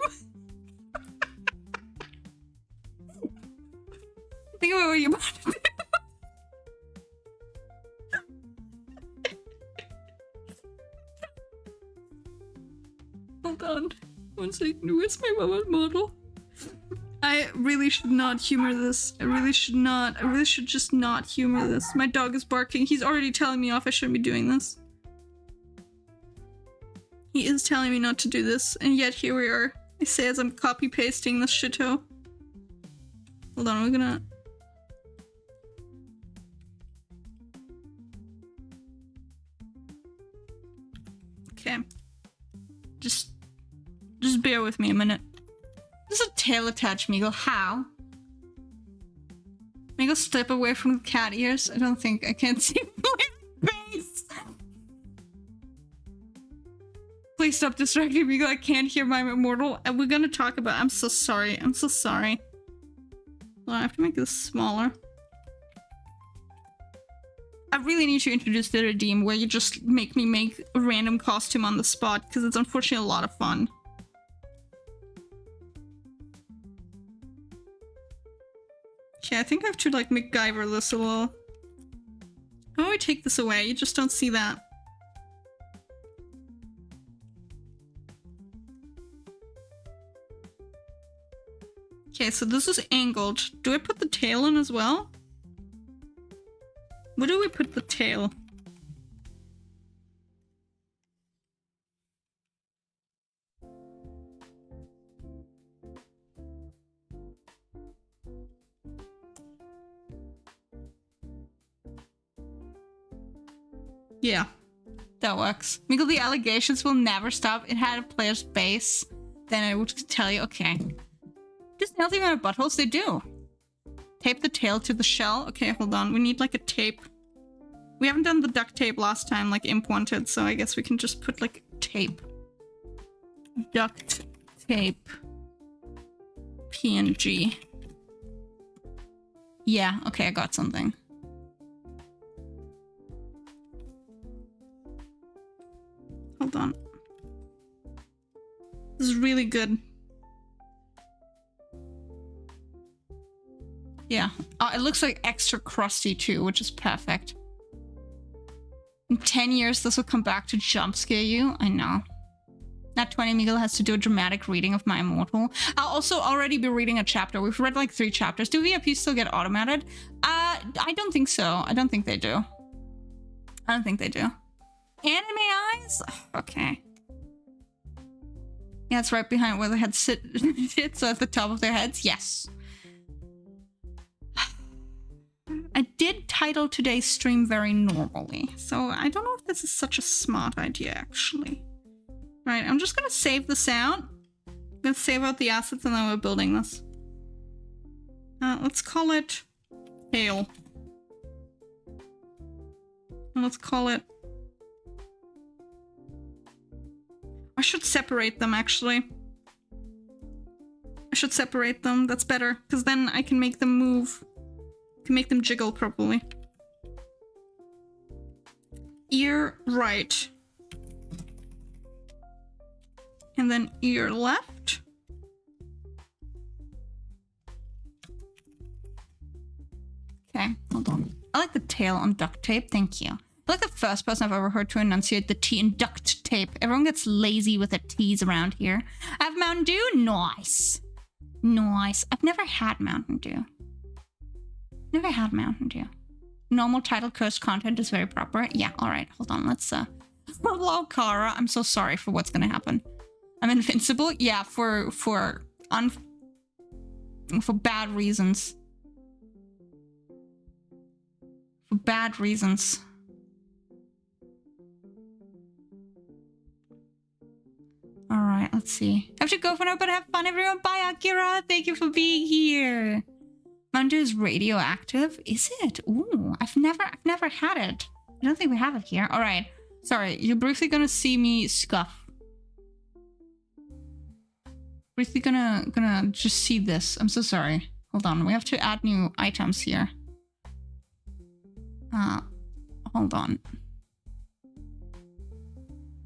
Think about what you're about to do. Hold on. 1 second. Where's my mama's model? I really should not humor this. I really should not. I really should just not humor this. My dog is barking. He's already telling me off. I shouldn't be doing this. He is telling me not to do this, and yet here we are. I say as I'm copy-pasting this shito. Hold on, we're gonna... Okay. Just bear with me a minute. There's a tail attached, Meagle. How? Meagle, step away from the cat ears. I don't think I can see my face. Please stop distracting me. I can't hear my immortal. And we're gonna talk about... I'm so sorry. I'm so sorry. Well, I have to make this smaller. I really need to introduce the redeem where you just make me make a random costume on the spot, because it's unfortunately a lot of fun. Okay, I think I have to like MacGyver this a little. How do I take this away? You just don't see that. Okay, so this is angled. Do I put the tail in as well? Where do we put the tail? Yeah, that works. Meagle, the allegations will never stop. It had a player's base. Then I would tell you, okay. Does nails even have buttholes? They do. Tape the tail to the shell. Okay, hold on. We need like a tape. We haven't done the duct tape last time, like Imp wanted, so I guess we can just put like tape. Duct tape. PNG. Yeah, okay, I got something. Hold on. This is really good. Yeah. Oh, it looks like extra crusty too, which is perfect. In 10 years, this will come back to jump scare you. I know. Nat 20 Meagle has to do a dramatic reading of my immortal. I'll also already be reading a chapter. We've read like 3 chapters. Do VIPs still get automated? I don't think so. I don't think they do. I don't think they do. Anime eyes? Okay. Yeah, it's right behind where the head sits, so at the top of their heads. Yes. I did title today's stream very normally, so I don't know if this is such a smart idea, actually. Right, I'm just gonna save this out. I'm gonna save out the assets and then we're building this. Let's call it tail. And let's call it... I should separate them, actually. I should separate them. That's better, because then I can make them move. Can make them jiggle properly. Ear right. And then ear left. Okay, hold on. I like the tail on duct tape, thank you. I like the first person I've ever heard to enunciate the T in duct tape. Everyone gets lazy with the T's around here. I have Mountain Dew? Nice. Nice. I've never had Mountain Dew. Never had Mountain Dew. Normal title cursed content is very proper. Yeah, alright, hold on, let's hello, Kara. I'm so sorry for what's gonna happen. I'm invincible? Yeah, for bad reasons. For bad reasons. Alright, let's see. I have to go for now, but have fun, everyone. Bye, Akira. Thank you for being here. Mountain Dew is radioactive. Is it? Ooh, I've never had it. I don't think we have it here. Alright. Sorry, you're briefly gonna see me scuff. Briefly gonna just see this. I'm so sorry. Hold on, we have to add new items here. Hold on.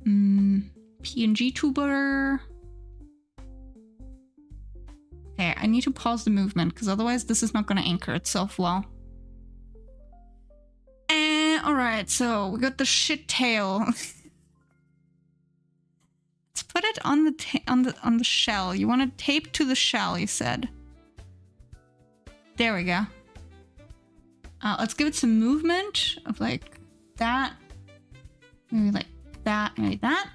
PNG tuber. Okay, I need to pause the movement because otherwise this is not going to anchor itself well. And alright, so we got the shit tail. Let's put it on the shell. You want to tape to the shell, you said. There we go. Let's give it some movement of like that. Maybe like that, maybe that.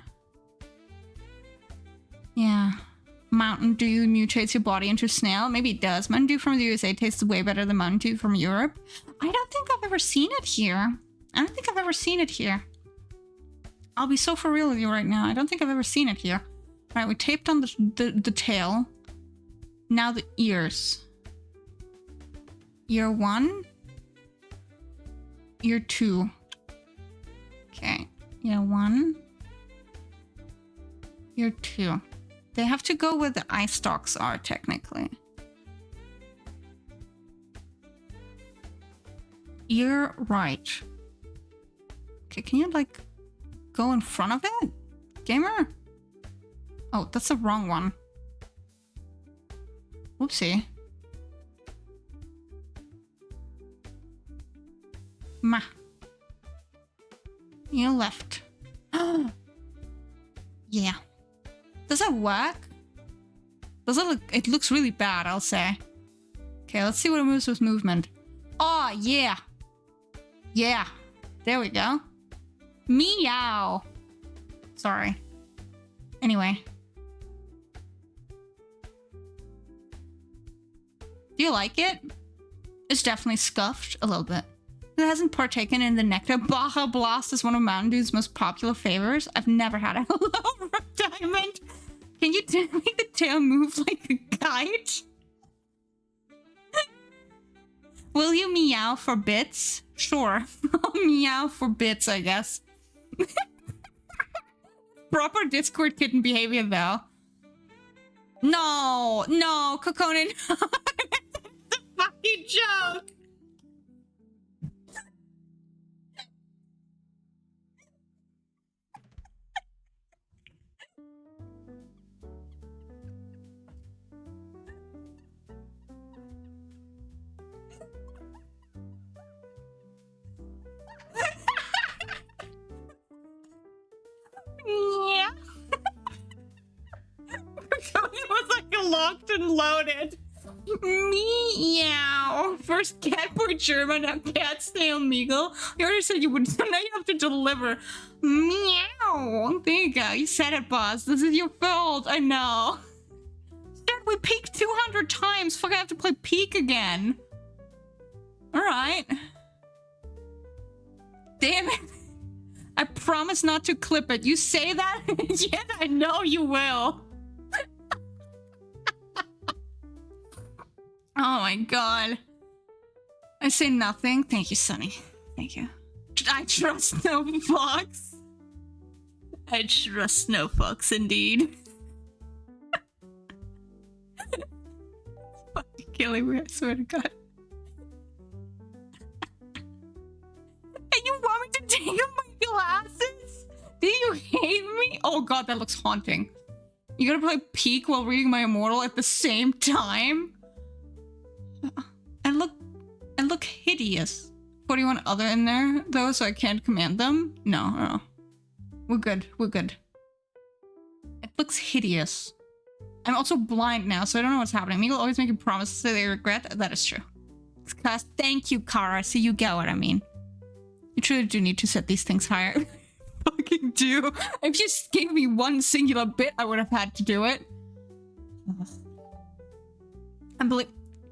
Yeah. Mountain Dew mutates your body into a snail. Maybe it does. Mountain Dew from the USA tastes way better than Mountain Dew from Europe. I don't think I've ever seen it here. I'll be so for real with you right now. I don't think I've ever seen it here. All right, we taped on the tail. Now the ears. Ear 1. Ear 2. Okay. Ear 1. Ear 2. They have to go where the eye stalks are, technically. Ear right. Okay, can you, like, go in front of it? Gamer? Oh, that's the wrong one. Whoopsie. Ma. Ear left. Yeah. Does that work? Does it look... It looks really bad, I'll say. Okay, let's see what it moves with movement. Oh, yeah. Yeah. There we go. Meow. Sorry. Anyway. Do you like it? It's definitely scuffed a little bit. It hasn't partaken in the nectar. Baja Blast is one of Mountain Dew's most popular flavors. I've never had a Hello Diamond. Can you make the tail move like a kite? Will you meow for bits? Sure. I'll meow for bits, I guess. Proper Discord kitten behavior, though. No, no, Kokonin. That's a fucking joke. Yeah. It was like locked and loaded. Meow. First cat for German, now cat snail meagle. You already said you would, so now you have to deliver. Meow. There you go. You said it, boss. This is your fault. I know. Dad, we peaked 200 times. Fuck, I have to play peak again. Alright. Damn it. I promise not to clip it. You say that? Yeah, I know you will. Oh my god. I say nothing. Thank you, Sunny. Thank you. I trust no fox. I trust no fox, indeed. It's fucking killing me, I swear to God. And you want me to take off my glasses? Do you hate me? Oh god, that looks haunting. You gotta play Peak while reading my Immortal at the same time? I look hideous. 41 other in there, though, so I can't command them? No, no. We're good, we're good. It looks hideous. I'm also blind now, so I don't know what's happening. Meagle always making promises that they regret. That is true. It's class. Thank you, Kara. So you get what I mean. You truly do need to set these things higher. Fucking do. If you just gave me one singular bit, I would have had to do it.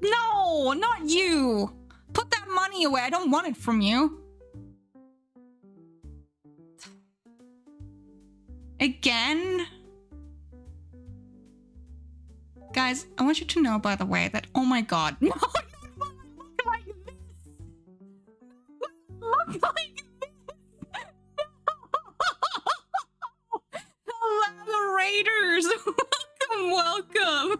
No, not you. Put that money away. I don't want it from you. Again? Guys, I want you to know, by the way, that, oh my god. No, look like this. Look like this. No. Hello, Raiders. Welcome, welcome.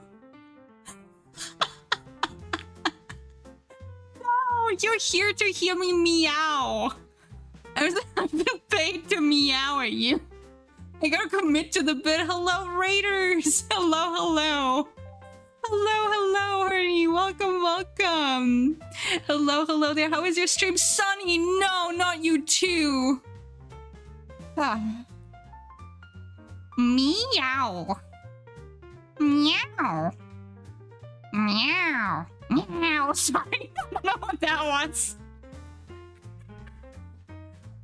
No, you're here to hear me meow. I've been paid to meow at you. I gotta commit to the bit. Hello, Raiders. Hello, hello. Hello, hello, Ernie. Welcome, welcome. Hello, hello there. How is your stream? Sunny? No, not you too. Ah. Meow. Meow. Meow. Meow, sorry. I don't know what that was.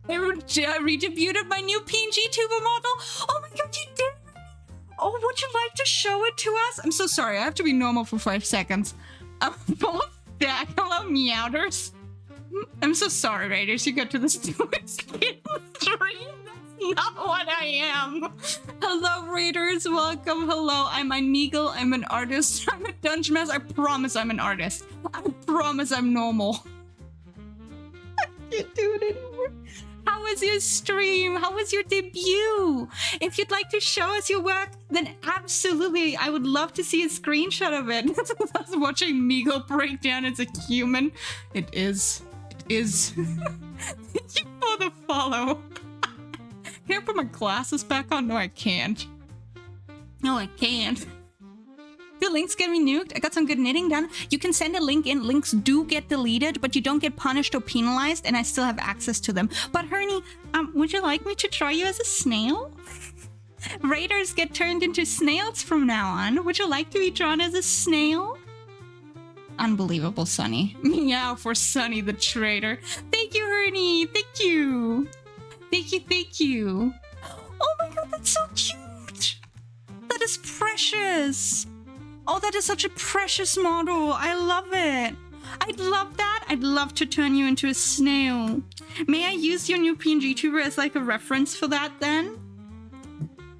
I redebuted my new PNG tuber model. Oh my god, you did! Oh, would you like to show it to us? I'm so sorry, I have to be normal for 5 seconds. Full of stack. Hello, meowders. I'm so sorry, Raiders. You got to the stupid skin stream. That's not what I am. Hello, Raiders. Welcome. Hello, I'm einmeegle. I'm an artist. I'm a dungeon master. I promise I'm an artist. I promise I'm normal. I can't do it anymore. How was your stream? How was your debut? If you'd like to show us your work, then absolutely, I would love to see a screenshot of it. I was watching Meagle break down as a human. It is. It is. Thank you for the follow. Can I put my glasses back on? No, I can't. No, I can't. The links get me nuked. I got some good knitting done. You can send a link in. Links do get deleted, but you don't get punished or penalized, and I still have access to them. But Hernie, would you like me to try you as a snail? Raiders get turned into snails from now on. Would you like to be drawn as a snail? Unbelievable, Sunny. Meow for Sunny the traitor. Thank you, Hernie. Thank you. Thank you, thank you. Oh my god, that's so cute. That is precious. Oh, that is such a precious model. I love it. I'd love that. I'd love to turn you into a snail. May I use your new PNG tuber as like a reference for that then?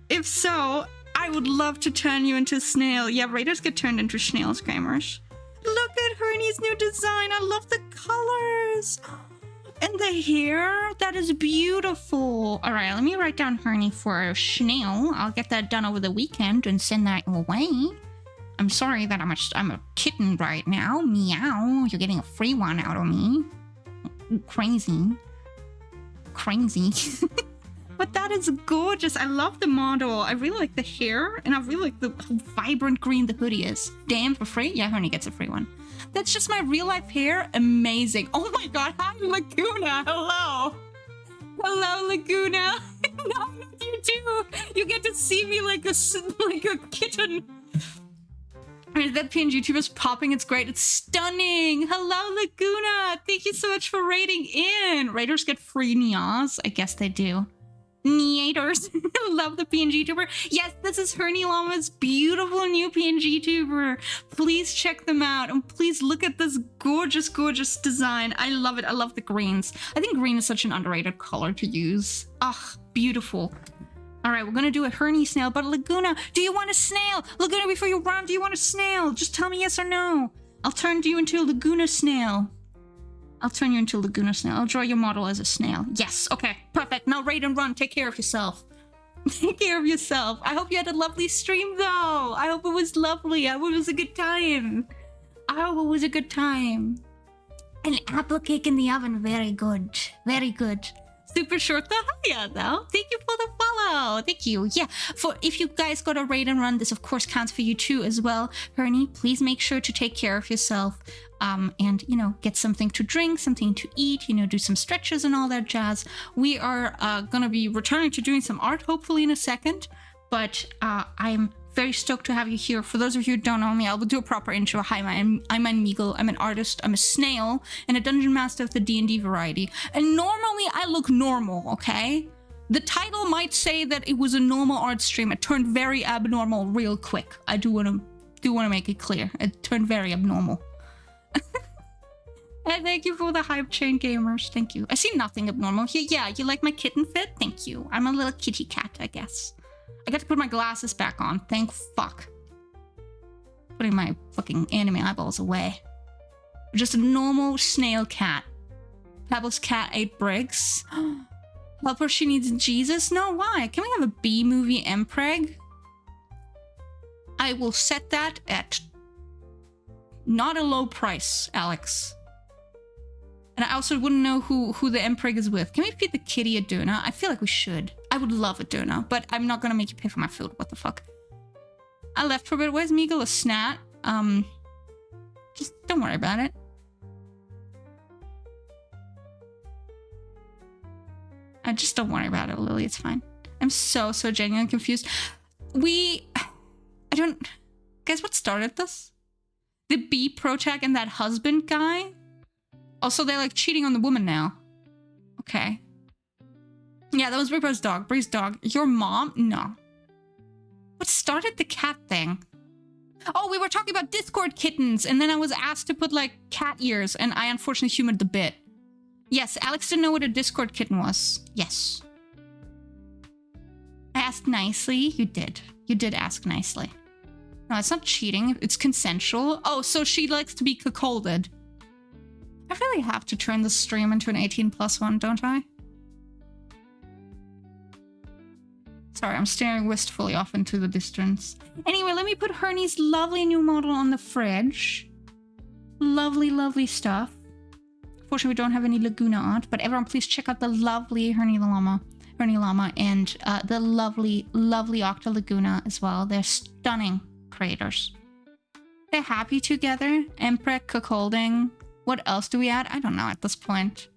If so, I would love to turn you into a snail. Yeah, Raiders get turned into snails, gamers. Look at Hernie's new design. I love the colors. And the hair, that is beautiful. All right, let me write down Hernie for a snail. I'll get that done over the weekend and send that away. I'm sorry that I'm a kitten right now. Meow, you're getting a free one out of me. Crazy. Crazy. But that is gorgeous. I love the model. I really like the hair, and I really like the vibrant green the hoodie is. Damn, for free? Yeah, Hernie gets a free one. That's just my real life hair. Amazing. Oh my god. Hi, Laguna. Hello. Hello, Laguna. No, you too. You get to see me like a kitten. That PNG tube is popping. It's great. It's stunning. Hello, Laguna. Thank you so much for raiding in. Raiders get free Nias. I guess they do. Neaters. Love the PNG tuber. Yes, this is Hernie Llama's beautiful new PNG tuber. Please check them out. And please look at this gorgeous, gorgeous design. I love it. I love the greens. I think green is such an underrated color to use. Ugh, beautiful. All right, we're going to do a Hernie snail. But Laguna, do you want a snail? Laguna, before you run, do you want a snail? Just tell me yes or no. I'll turn you into a Laguna snail. I'll turn you into a Laguna snail. I'll draw your model as a snail. Yes, okay, perfect. Now raid and run. Take care of yourself. Take care of yourself. I hope you had a lovely stream, though. I hope it was lovely. I hope it was a good time. I hope it was a good time. An apple cake in the oven. Very good. Very good. Super short though. Yeah, though. Thank you for the follow. Thank you. Yeah. For if you guys got a raid and run, this of course counts for you too as well. Hernie, please make sure to take care of yourself. And, you know, get something to drink, something to eat, you know, do some stretches and all that jazz. We are gonna be returning to doing some art, hopefully in a second. But I'm very stoked to have you here. For those of you who don't know me, I will do a proper intro. Hi, I'm einmeegle. I'm an artist. I'm a snail and a dungeon master of the D&D variety. And normally I look normal, okay? The title might say that it was a normal art stream. It turned very abnormal real quick. I do want to make it clear. It turned very abnormal. And thank you for the hype chain, gamers. Thank you. I see nothing abnormal here. Yeah, you like my kitten fit? Thank you. I'm a little kitty cat, I guess. I got to put my glasses back on. Thank fuck. Putting my fucking anime eyeballs away. Just a normal snail cat. Pebble's cat ate bricks. Help her, she needs Jesus? No, why? Can we have a B-movie Mpreg? I will set that at not a low price, Alex. And I also wouldn't know who the Mpreg is with. Can we feed the kitty a doona? I feel like we should. I would love a doona, but I'm not gonna make you pay for my food. What the fuck? I left for a bit. Where's Meagle? A snat? Just don't worry about it. Just don't worry about it, Lily. It's fine. I'm so genuinely confused. Guys, what started this? The bee protag and that husband guy? Also, they're like cheating on the woman now. Okay. Yeah, that was Reaper's dog. Bree's dog. Your mom? No. What started the cat thing? Oh, we were talking about Discord kittens, and then I was asked to put like cat ears, and I unfortunately humored the bit. Yes, Alex didn't know what a Discord kitten was. Yes. I asked nicely. You did. You did ask nicely. No, it's not cheating. It's consensual. Oh, so she likes to be cuckolded. I really have to turn the stream into an 18+ one, don't I? Sorry, I'm staring wistfully off into the distance. Anyway, let me put Hernie's lovely new model on the fridge. Lovely, lovely stuff. Unfortunately, we don't have any Laguna art, but everyone please check out the lovely Hernie Llama and the lovely, lovely Octa Laguna as well. They're stunning creators. They're happy together. Emprek, cuckolding. What else do we add? I don't know at this point.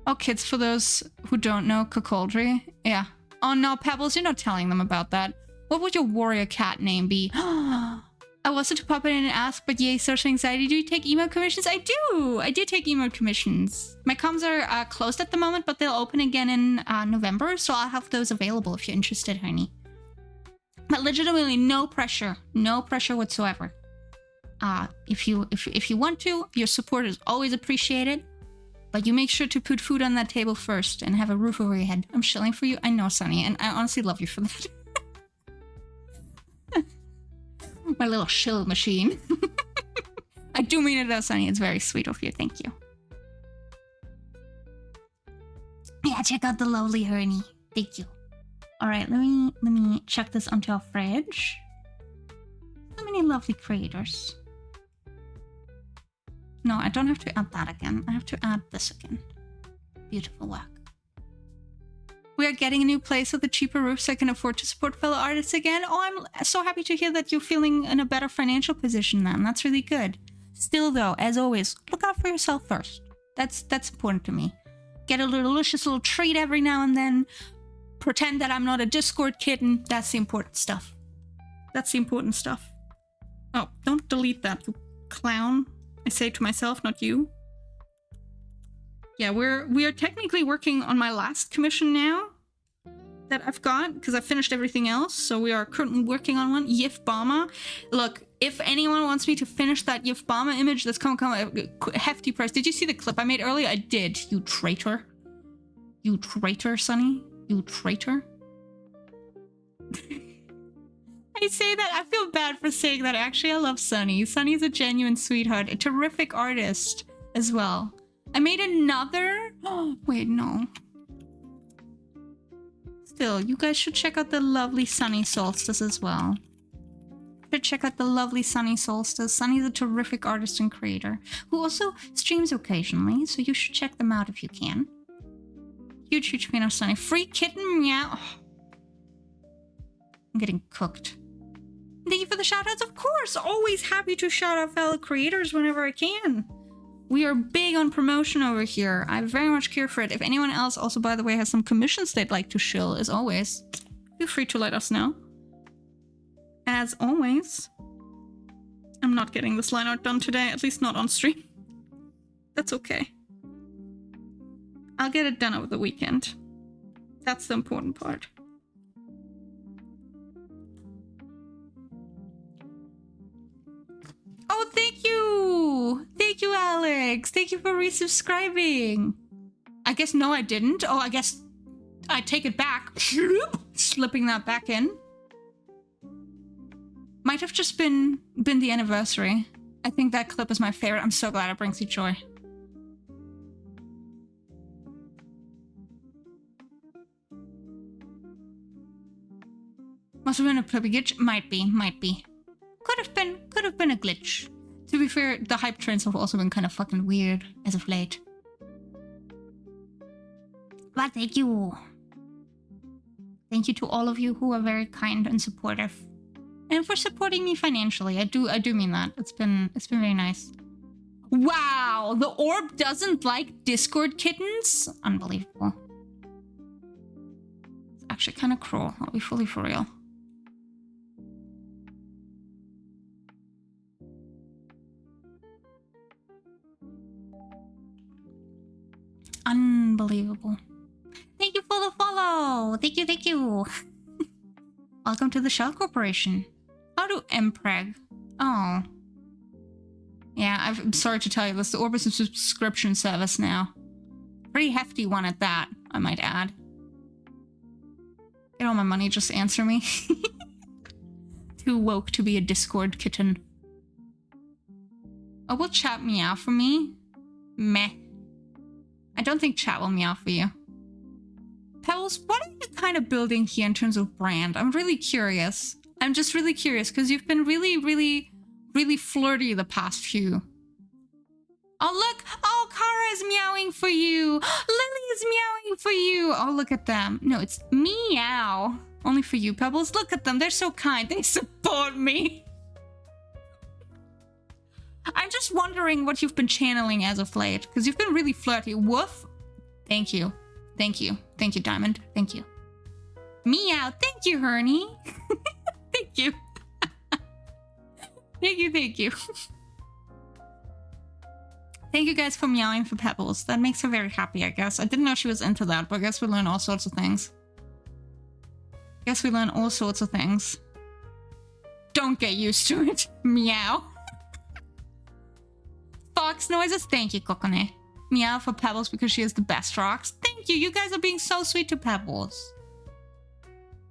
Oh, kids, for those who don't know, cuckoldry. Yeah. Oh no, Pebbles, you're not telling them about that. What would your warrior cat name be? I wanted to pop in and ask, but yay, social anxiety. Do you take emote commissions? I do! I do take emote commissions. My comms are closed at the moment, but they'll open again in November, so I'll have those available if you're interested, honey. But legitimately, no pressure. No pressure whatsoever. If you want to, your support is always appreciated. But you make sure to put food on that table first and have a roof over your head. I'm shilling for you. I know, Sunny, and I honestly love you for that. My little shill machine. I do mean it though, Sunny. It's very sweet of you. Thank you. Yeah, check out the lovely Hernie. Thank you. All right, let me chuck this onto our fridge. So many lovely creators. No, I don't have to add that again. I have to add this again. Beautiful work. We are getting a new place with a cheaper roof so I can afford to support fellow artists again. Oh, I'm so happy to hear that you're feeling in a better financial position then. That's really good. Still though, as always, look out for yourself first. That's important to me. Get a delicious little treat every now and then. Pretend that I'm not a Discord kitten. That's the important stuff. That's the important stuff. Oh, don't delete that, you clown. I say to myself, not you. Yeah, we are technically working on my last commission now that I've got, because I finished everything else. So we are currently working on one. Yif Bama. Look, if anyone wants me to finish that Yif Bama image, that's come a hefty price. Did you see the clip I made earlier? I did, you traitor. You traitor, Sonny. You traitor. I say that, I feel bad for saying that. Actually, I love Sunny. Sunny's a genuine sweetheart, a terrific artist as well. I made another... Oh, wait, no. Still, you guys should check out the lovely Sunny Solstice as well. Should check out the lovely Sunny Solstice. Sunny's a terrific artist and creator who also streams occasionally, so you should check them out if you can. Huge, huge fan of Sunny. Free kitten, meow. I'm getting cooked. Thank you for the shoutouts. Of course, always happy to shout out fellow creators whenever I can. We are big on promotion over here. I very much care for it. If anyone else also, by the way, has some commissions they'd like to shill, as always, feel free to let us know. As always, I'm not getting this line art done today, at least not on stream. That's okay. I'll get it done over the weekend. That's the important part. Oh, thank you! Thank you, Alex! Thank you for resubscribing! I guess no, I didn't. Oh, I guess I take it back. Slipping that back in. Might have just been the anniversary. I think that clip is my favorite. I'm so glad it brings you joy. Must have been a flippy glitch. Might be. Could have been a glitch. To be fair, the hype trains have also been kind of fucking weird as of late. But thank you. Thank you to all of you who are very kind and supportive. And for supporting me financially. I do mean that. It's been very nice. Wow, the orb doesn't like Discord kittens? Unbelievable. It's actually kind of cruel. I'll be fully for real. Unbelievable. Thank you for the follow. Thank you, thank you. Welcome to the Shell Corporation. How do Mpreg? Oh. Yeah, I'm sorry to tell you this. The Orbis is a subscription service now. Pretty hefty one at that, I might add. Get all my money, just answer me. Too woke to be a Discord kitten. Oh, will chat meow for me? Meh. I don't think chat will meow for you. Pebbles, what are you kind of building here in terms of brand? I'm really curious. I'm just really curious because you've been really flirty the past few. Oh, look! Oh, Kara is meowing for you! Lily is meowing for you! Oh, look at them. No, it's meow. Only for you, Pebbles. Look at them. They're so kind. They support me. I'm just wondering what you've been channeling as of late, because you've been really flirty. Woof. Thank you. Thank you. Thank you, Diamond. Thank you. Meow. Thank you, Hernie. Thank you. Thank you, thank you. Thank you guys for meowing for Pebbles. That makes her very happy, I guess. I didn't know she was into that, but I guess we learn all sorts of things. Don't get used to it. Meow. Fox noises. Thank you, Kokone. Meow for Pebbles because she has the best rocks. Thank you. You guys are being so sweet to Pebbles.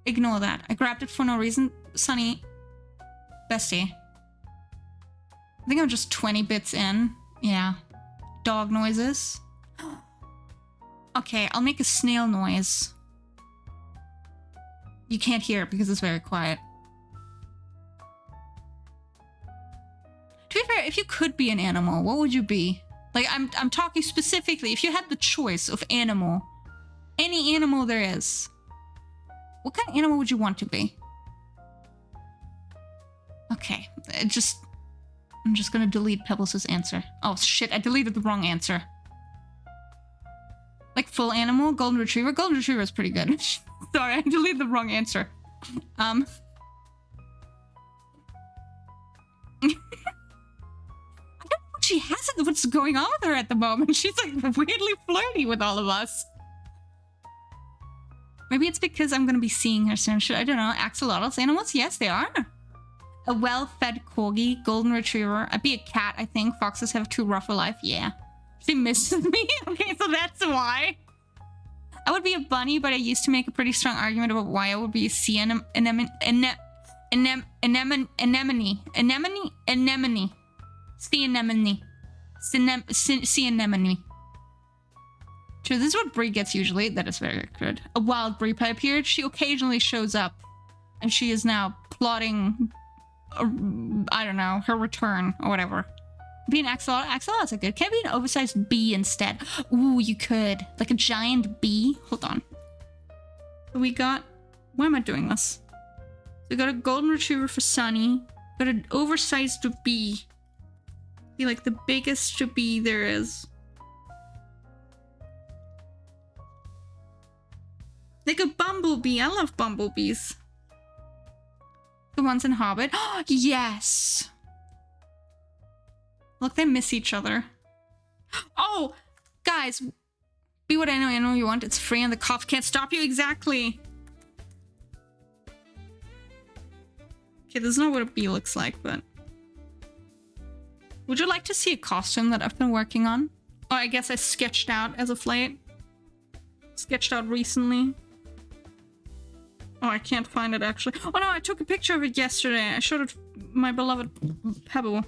Ignore that. I grabbed it for no reason. Sunny. Bestie. I think I'm just 20 bits in. Yeah. Dog noises. Okay, I'll make a snail noise. You can't hear it because it's very quiet. To be fair, if you could be an animal, what would you be? Like, I'm talking specifically, if you had the choice of animal, any animal there is, what kind of animal would you want to be? Okay, I'm just gonna delete Pebbles' answer. Oh shit, I deleted the wrong answer. Like full animal? Golden Retriever? Golden Retriever is pretty good. Sorry, I deleted the wrong answer. I don't know what she has, what's going on with her at the moment. She's like weirdly flirty with all of us. Maybe it's because I'm gonna be seeing her soon. I don't know. Axolotls, animals? Yes, they are. A well-fed corgi, golden retriever. I'd be a cat, I think. Foxes have too rough a life. Yeah. She misses me? Okay, so that's why. I would be a bunny, but I used to make a pretty strong argument about why I would be a sea anemone. Sea anemone. True, this is what Brie gets usually. That is very good. A wild Brie pie appeared. She occasionally shows up. And she is now plotting, I don't know, her return or whatever. Be an axolotl? Axolotls are good. Can I be an oversized bee instead? Ooh, you could. Like a giant bee. Hold on. We got... Why am I doing this? We got a golden retriever for Sunny. Got an oversized bee. Be like the biggest bee there is. Like a bumblebee. I love bumblebees. The ones in Hobbit. Oh, yes! Look, they miss each other. Oh! Guys! Be what I know you want. It's free and the cops can't stop you. Exactly! Okay, this is not what a bee looks like, but... Would you like to see a costume that I've been working on? Oh, I guess I sketched out as of late. Sketched out recently. Oh, I can't find it actually. Oh no, I took a picture of it yesterday. I showed it my beloved Pebble.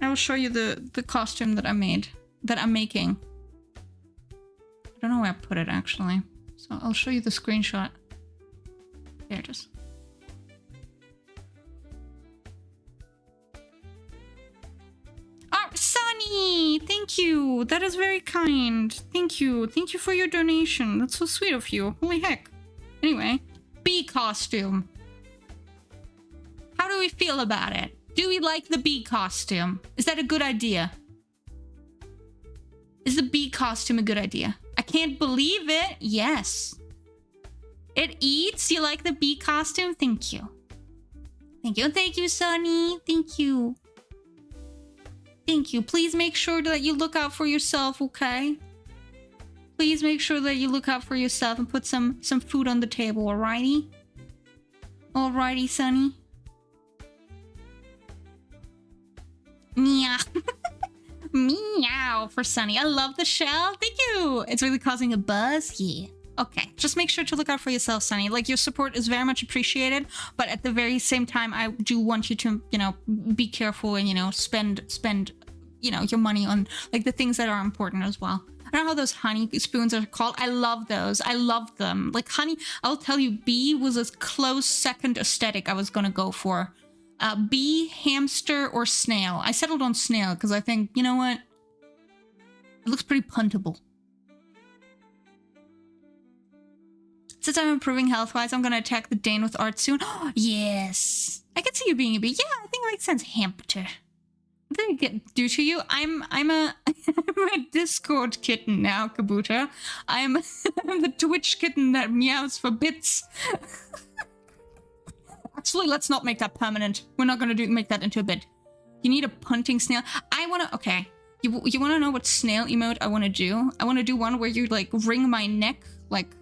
I will show you the costume that I made. That I'm making. I don't know where I put it actually. So I'll show you the screenshot. There it is. Oh, Sunny! Thank you! That is very kind. Thank you. Thank you for your donation. That's so sweet of you. Holy heck. Anyway, bee costume. How do we feel about it? Do we like the bee costume? Is that a good idea? Is the bee costume a good idea? I can't believe it. Yes. It eats? You like the bee costume? Thank you. Thank you. Thank you, Sunny. Thank you. Thank you. Please make sure that you look out for yourself, okay? Please make sure that you look out for yourself and put some food on the table, alrighty? Alrighty, Sunny. Meow. Meow for Sunny. I love the shell. Thank you. It's really causing a buzz here. Okay, just make sure to look out for yourself, Sunny. Like, your support is very much appreciated, but at the very same time, I do want you to, you know, be careful and, you know, spend, you know, your money on, like, the things that are important as well. I don't know how those honey spoons are called. I love those. I love them. Like, honey, I'll tell you, bee was a close second aesthetic I was gonna go for. Bee, hamster, or snail. I settled on snail because I think, you know what? It looks pretty puntable. Since I'm improving health-wise, I'm gonna attack the Dane with art soon. Yes! I can see you being a bee. Yeah, I think it makes sense. Hamster. What did I get do to you? I'm a I'm a Discord kitten now, Kabuta. I'm the Twitch kitten that meows for bits. Actually, let's not make that permanent. We're not gonna make that into a bit. You need a punting snail. I wanna, okay. You wanna know what snail emote I wanna do? I wanna do one where you like wring my neck, like,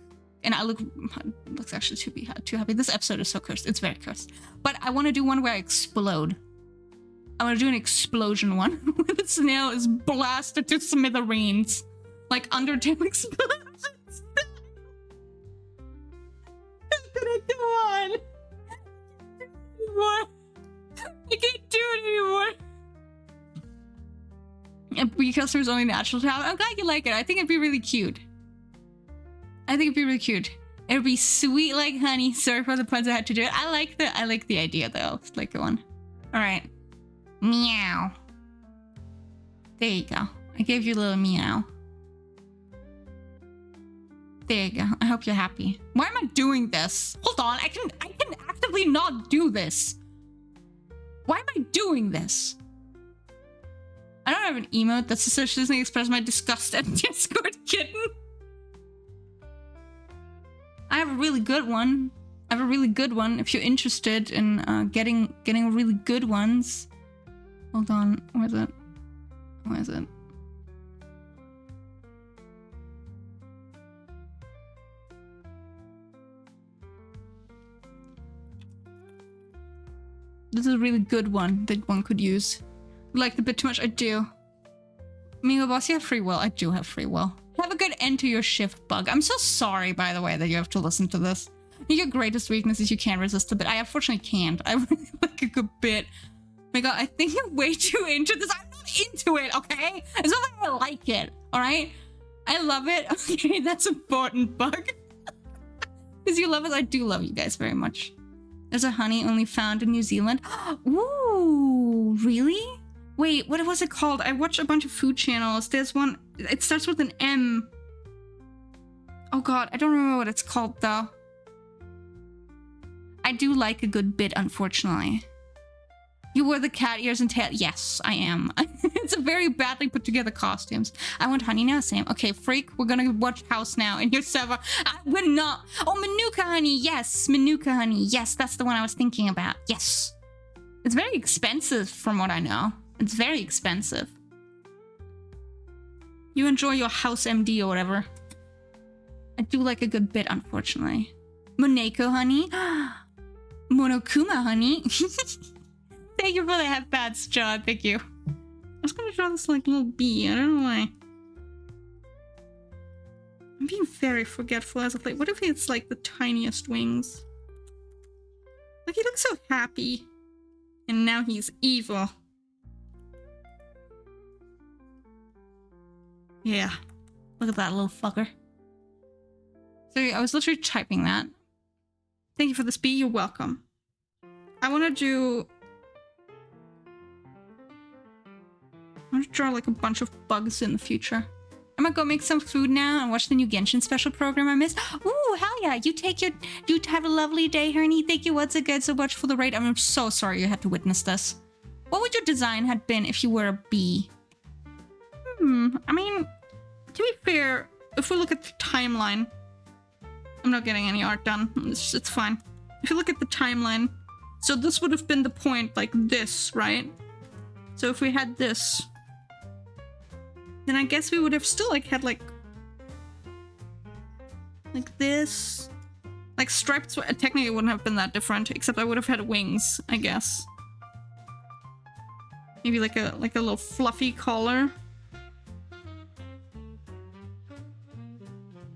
and I looks actually too happy. This episode is so cursed. It's very cursed. But I wanna do one where I explode. I wanna do an explosion one where the snail is blasted to smithereens. Like Undertale explosions. How could I go on? I can't do it anymore. And bee customers only natural talent. I'm glad you like it. I think it'd be really cute. I think it'd be really cute. It'd be sweet like honey. Sorry for the puns I had to do it. I like the idea though. It's like a one. Alright. Meow. There you go. I gave you a little meow. There you go. I hope you're happy. Why am I doing this? Hold on. I can actively not do this. Why am I doing this? I don't have an emote that sufficiently expresses my disgust at Discord kitten. I have a really good one. I have a really good one if you're interested in getting really good ones. Hold on. Where is it? Where is it? This is a really good one that one could use. Like the bit too much, I do. Meagle boss, you have free will. I do have free will. Have a good end to your shift, Bug. I'm so sorry, by the way, that you have to listen to this. Your greatest weakness is you can't resist a bit. I unfortunately can't. I really like a good bit. Oh my god, I think you're way too into this. I'm not into it, okay? It's not like I like it, alright? I love it. Okay, that's important, Bug. Because you love it. I do love you guys very much. There's a honey only found in New Zealand. Ooh, really? Wait, what was it called? I watched a bunch of food channels. There's one, it starts with an M. Oh god, I don't remember what it's called though. I do like a good bit, unfortunately. You wore the cat ears and tail. Yes, I am. It's a very badly put together costumes. I want honey now, same. Okay, freak, we're gonna watch House now in your server. We're not. Oh, Manuka honey, yes. Manuka honey, yes, that's the one I was thinking about. Yes. It's very expensive from what I know. It's very expensive. You enjoy your House MD or whatever. I do like a good bit, unfortunately. Moneko honey. Monokuma honey. Thank you for the headbats, John. Thank you. I was gonna draw this like little bee. I don't know why. I'm being very forgetful as of late. What if it's like the tiniest wings? Like he looks so happy. And now he's evil. Yeah. Look at that little fucker. Sorry, I was literally typing that. Thank you for this bee. You're welcome. I want to draw like a bunch of bugs in the future. I'm gonna go make some food now and watch the new Genshin special program I missed. Ooh, hell yeah. You have a lovely day, Hernie. Thank you once again so much for the raid. I'm so sorry you had to witness this. What would your design have been if you were a bee? I mean, to be fair, if we look at the timeline, I'm not getting any art done. It's fine. If you look at the timeline, so this would have been the point like this, right? So if we had this, then I guess we would have still like had like Like this. Like striped, technically it wouldn't have been that different, except I would have had wings, I guess. Maybe like a little fluffy collar.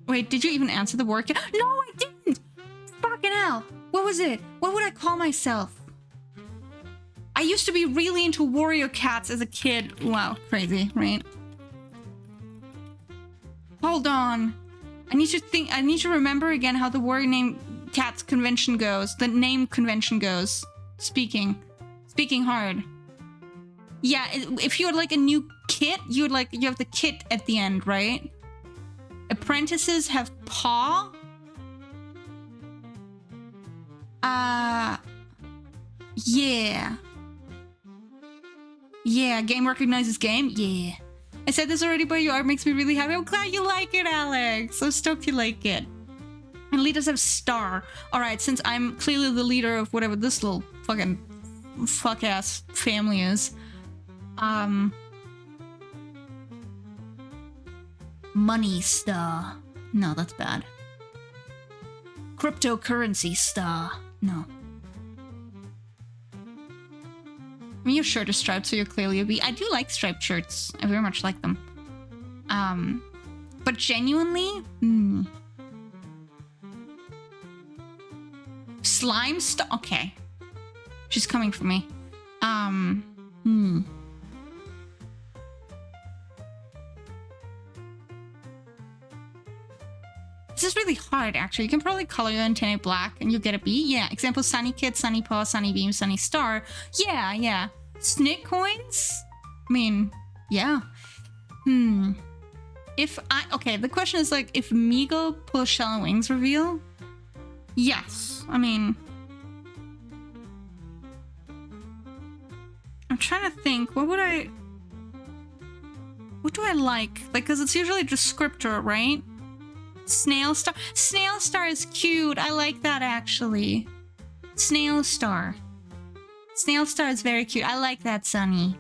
Wait, did you even answer the workout? No, I didn't! Fucking hell! What was it? What would I call myself? I used to be really into warrior cats as a kid. Wow, crazy, right? Hold on. I need to remember again how the warrior name cats convention goes. The name convention goes. Speaking hard. Yeah, if you had like a new kit, you have the kit at the end, right? Apprentices have paw. Yeah. Yeah, game recognizes game. Yeah. I said this already, but your art makes me really happy. I'm glad you like it, Alex. I'm stoked you like it. And leaders have star. Alright, since I'm clearly the leader of whatever this little fucking fuck-ass family is. Money star. No, that's bad. Cryptocurrency star. No. I mean, your shirt is striped, so you're clearly a bee. I do like striped shirts. I very much like them. But genuinely, slime star. Okay. She's coming for me. This is really hard, actually. You can probably color your antennae black and you get a bee. Yeah, example, Sunny Kid, Sunny Paw, Sunny Beam, Sunny Star. Yeah, yeah. Snick coins? I mean, yeah. Okay, the question is like, if Meagle pulls shell and wings reveal? Yes. I mean... I'm trying to think, what do I like? Like, because it's usually a descriptor, right? Snail star. Snail star is cute. I like that, actually. Snail star. Snail star is very cute. I like that, Sunny.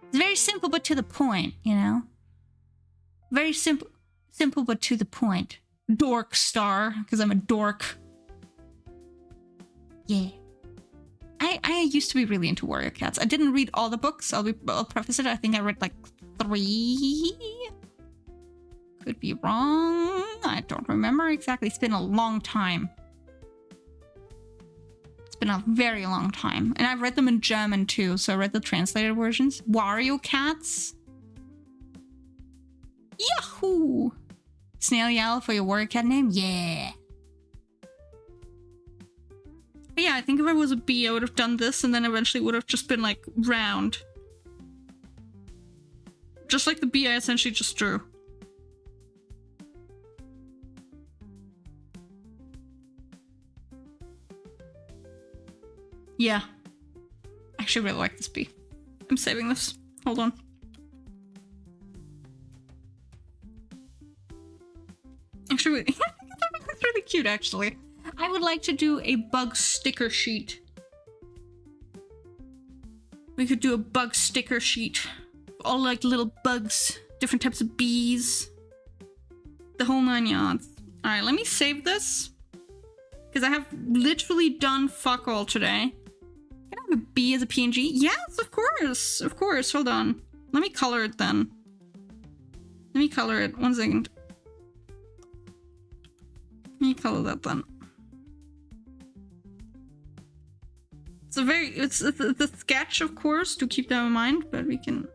It's very simple, but to the point, you know? Very simple, but to the point. Dork star, because I'm a dork. Yeah. I used to be really into warrior cats. I didn't read all the books. I'll preface it. I think I read like 3. Could be wrong. I don't remember exactly. It's been a long time. It's been a very long time. And I've read them in German too, so I read the translated versions. Wario cats. Yahoo! Snail Yell for your warrior cat name? Yeah. But yeah, I think if I was a bee, I would have done this and then eventually would have just been like round. Just like the bee I essentially just drew. Yeah. I actually really like this bee. I'm saving this. Hold on. Actually, it's really cute, actually. I would like to do a bug sticker sheet. We could do a bug sticker sheet. All like little bugs, different types of bees. The whole 9 yards. Alright, let me save this. Because I have literally done fuck all today. Can I have a bee as a PNG? Yes, of course. Of course. Hold on. Let me color it then. Let me color it. 1 second. Let me color that then. It's the sketch, of course, to keep that in mind, but we can...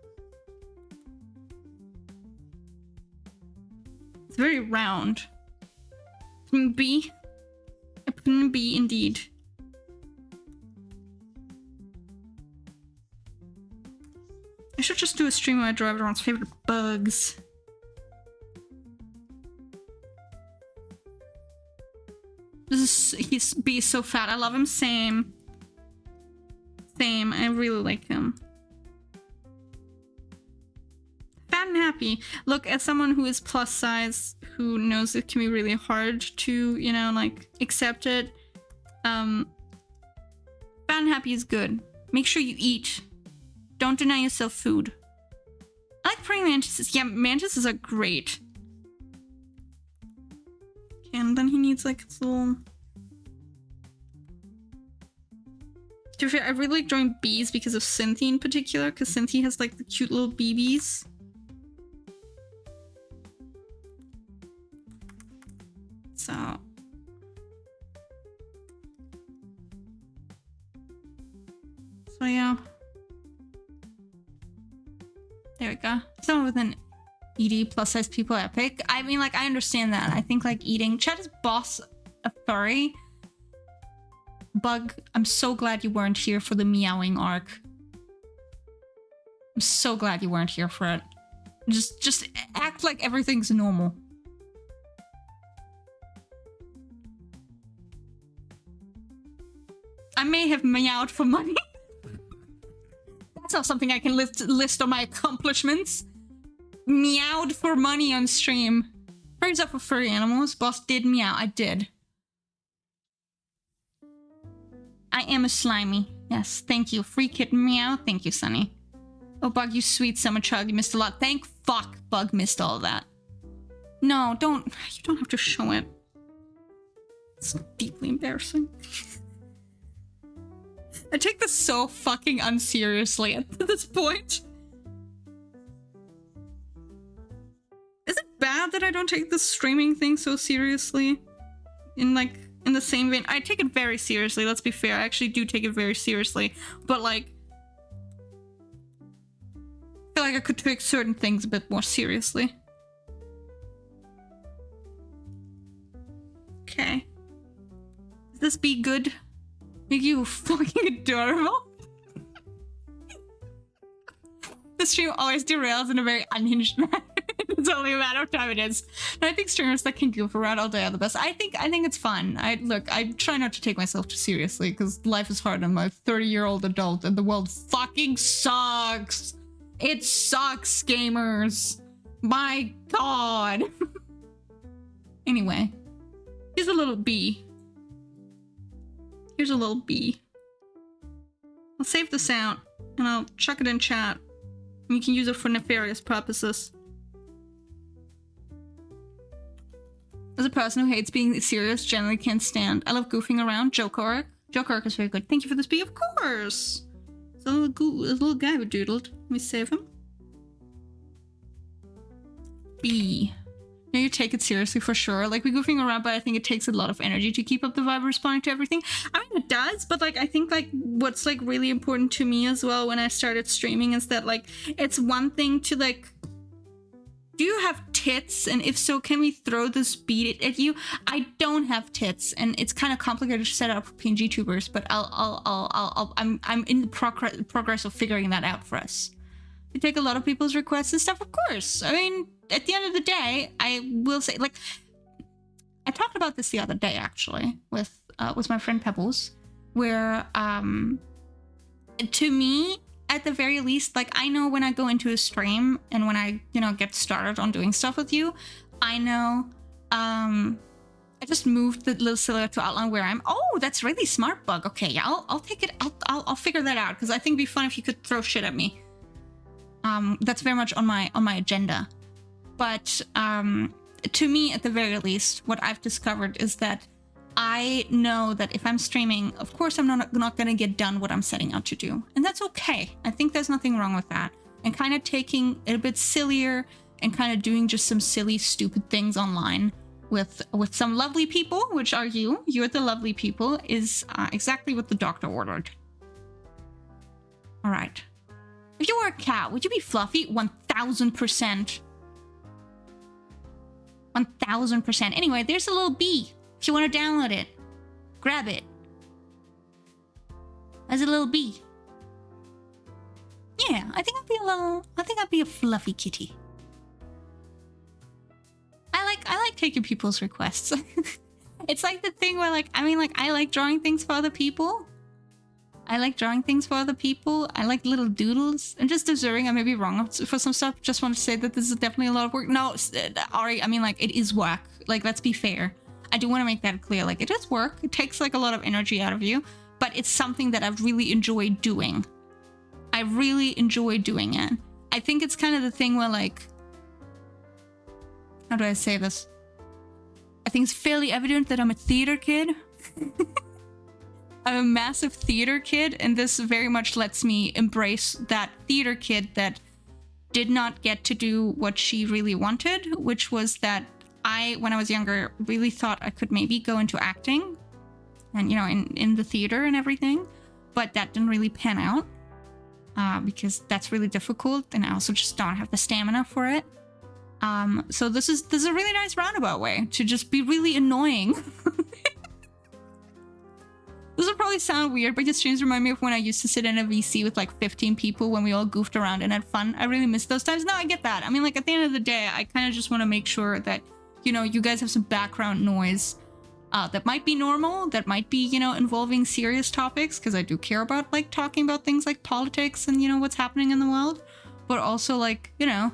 It's very round. Bee. A bee, indeed. I should just do a stream where I draw everyone's favorite bugs. He's bee is so fat. I love him. Same. I really like him. Fat and happy. Look, as someone who is plus size, who knows it can be really hard to, you know, like, accept it. Fat and happy is good. Make sure you eat. Don't deny yourself food. I like praying mantises. Yeah, mantises are great. needs like its little... To be fair, I really like drawing bees because of Cynthia in particular, because Cynthia has like the cute little BBs. So yeah. There we go. Someone with an ED plus size people epic. I mean, like, I understand that. I think like eating... Chad is boss a furry. Bug, I'm so glad you weren't here for the meowing arc. I'm so glad you weren't here for it. Just act like everything's normal. I may have meowed for money. That's not something I can list on my accomplishments. Meowed for money on stream. Praise up for furry animals. Boss did meow. I did. I am a slimy. Yes, thank you. Free kitten meow. Thank you, Sunny. Oh, Bug, you sweet summer child. You missed a lot. Thank fuck Bug missed all of that. No, don't. You don't have to show it. It's deeply embarrassing. I take this so fucking unseriously at this point. Is it bad that I don't take this streaming thing so seriously? In the same vein, I take it very seriously, let's be fair. I actually do take it very seriously. But like, I feel like I could take certain things a bit more seriously. Okay. Is this be good? Make you fucking adorable? The stream always derails in a very unhinged manner. It's only a matter of time it is. And I think streamers that can goof around all day are the best. I think it's fun. I try not to take myself too seriously because life is hard. I'm a 30-year-old adult and the world fucking sucks. It sucks, gamers. My god. Anyway, here's a little bee. Here's a little bee. I'll save this out and I'll chuck it in chat. You can use it for nefarious purposes. As a person who hates being serious, generally can't stand. I love goofing around. Joke arc. Joke arc is very good. Thank you for this bee. Of course. It's a little guy we doodled. Let me save him. Bee. No, you take it seriously for sure. Like, we're goofing around, but I think it takes a lot of energy to keep up the vibe responding to everything. I mean, it does, but like, I think like what's like really important to me as well when I started streaming is that like, it's one thing to like, do you have tits? And if so, can we throw this beat at you? I don't have tits, and it's kind of complicated to set up for PNG tubers, but I'm in the progress of figuring that out for us. We take a lot of people's requests and stuff, of course. I mean, at the end of the day, I will say, like, I talked about this the other day actually with my friend Pebbles, where to me, at the very least, like, I know when I go into a stream and when I, you know, get started on doing stuff with you, I know, I just moved the little silhouette to outline where I'm, oh, that's really smart, Bug. Okay, yeah, I'll take it, I'll figure that out, because I think it'd be fun if you could throw shit at me. That's very much on my agenda. But to me, at the very least, what I've discovered is that I know that if I'm streaming, of course, I'm not going to get done what I'm setting out to do. And that's okay. I think there's nothing wrong with that. And kind of taking it a bit sillier and kind of doing just some silly, stupid things online with some lovely people, which are you. You're the lovely people, is exactly what the doctor ordered. All right. If you were a cat, would you be fluffy? 1000%. 1000%. Anyway, there's a little bee. If you want to download it, grab it. There's a little bee. Yeah, I think I'd be a fluffy kitty. I like taking people's requests. It's like the thing where, like, I mean, like, I like drawing things for other people. I like like little doodles. I'm just observing. I may be wrong for some stuff. Just want to say that this is definitely a lot of work. No, Ari, I mean, like, it is work. Like, let's be fair. I do want to make that clear. Like, it is work. It takes, like, a lot of energy out of you. But it's something that I've really enjoyed doing. I really enjoy doing it. I think it's kind of the thing where, like... How do I say this? I think it's fairly evident that I'm a theater kid. I'm a massive theater kid, and this very much lets me embrace that theater kid that did not get to do what she really wanted, which was that I, when I was younger, really thought I could maybe go into acting and, you know, in the theater and everything, but that didn't really pan out because that's really difficult, and I also just don't have the stamina for it. So this is a really nice roundabout way to just be really annoying. This will probably sound weird, but your streams remind me of when I used to sit in a VC with like 15 people when we all goofed around and had fun. I really miss those times. No, I get that. I mean, like, at the end of the day, I kind of just want to make sure that, you know, you guys have some background noise that might be normal, that might be, you know, involving serious topics, because I do care about, like, talking about things like politics and, you know, what's happening in the world. But also, like, you know,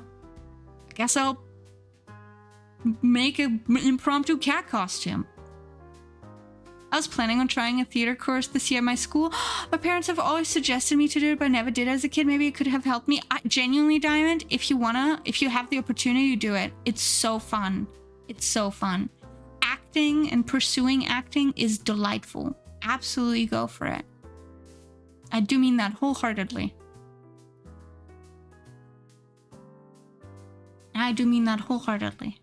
I guess I'll make an impromptu cat costume. I was planning on trying a theater course this year at my school. My parents have always suggested me to do it, but I never did as a kid. Maybe it could have helped me. Genuinely, Diamond, if you have the opportunity to do it, it's so fun. It's so fun. Acting and pursuing acting is delightful. Absolutely go for it. I do mean that wholeheartedly. I do mean that wholeheartedly.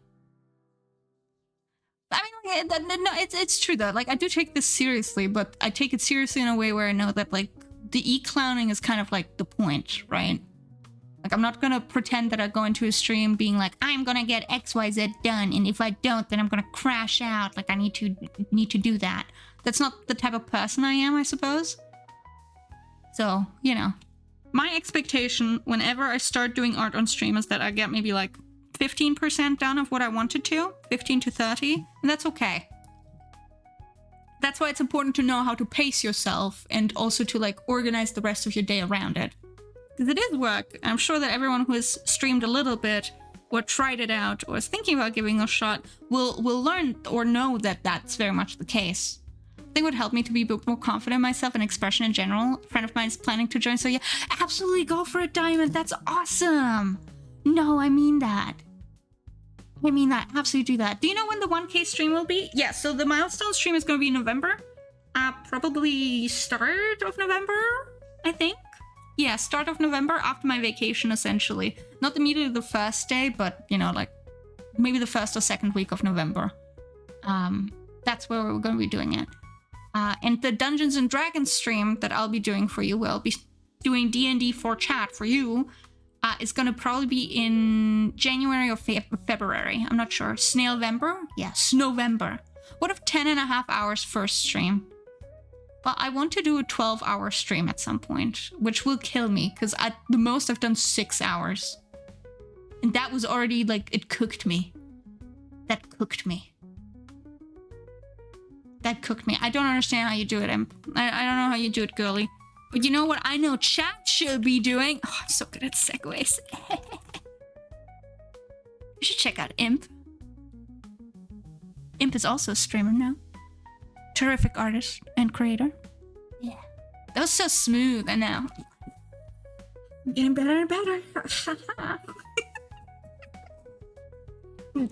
I mean, like, no, it's true though. Like, I do take this seriously, but I take it seriously in a way where I know that, like, the e-clowning is kind of like the point, right? Like, I'm not gonna pretend that I go into a stream being like, I'm gonna get XYZ done, and if I don't, then I'm gonna crash out. Like, I need to do that. That's not the type of person I am, I suppose. So, you know, my expectation whenever I start doing art on stream is that I get maybe like 15% done of what I wanted to, 15 to 30, and that's okay. That's why it's important to know how to pace yourself and also to, like, organize the rest of your day around it. Because it is work. I'm sure that everyone who has streamed a little bit or tried it out or is thinking about giving it a shot will learn or know that that's very much the case. I think it would help me to be a bit more confident in myself and expression in general. A friend of mine is planning to join, so yeah, absolutely go for it, Diamond. That's awesome. No, I mean that. I mean that. Absolutely do that. Do you know when the 1K stream will be? Yeah, so the milestone stream is going to be in November. Probably start of November, I think. Yeah, start of November after my vacation, essentially. Not immediately the first day, but, you know, like, maybe the first or second week of November. That's where we're going to be doing it. And the Dungeons and Dragons stream that I'll be doing for you, well, I'll be doing D&D for chat for you, is going to probably be in January or February. I'm not sure. Snailvember? Yeah, Snowvember. What if 10.5 hours first stream? Well, I want to do a 12-hour stream at some point, which will kill me, because at the most I've done 6 hours. And that was already, like, it cooked me. That cooked me. That cooked me. I don't understand how you do it, Imp. I don't know how you do it, girly. But you know what I know chat should be doing? Oh, I'm so good at segues. You should check out Imp. Imp is also a streamer now. Terrific artist and creator. Yeah. That was so smooth, I know. I'm getting better and better.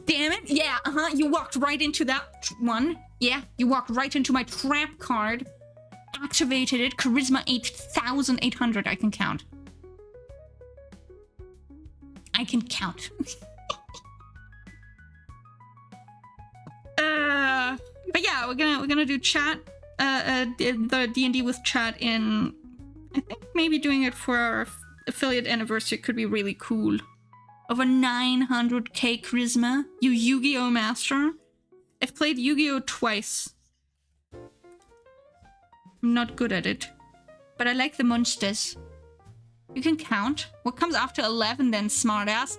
Damn it. Yeah, you walked right into that one. Yeah, you walked right into my trap card. Activated it. Charisma 8,800. I can count. I can count. But yeah, we're gonna do chat. The D&D with chat in. I think maybe doing it for our affiliate anniversary could be really cool. Over 900k charisma. You Yu-Gi-Oh master. I've played Yu-Gi-Oh twice. I'm not good at it, but I like the monsters. You can count. What comes after 11 then, smartass?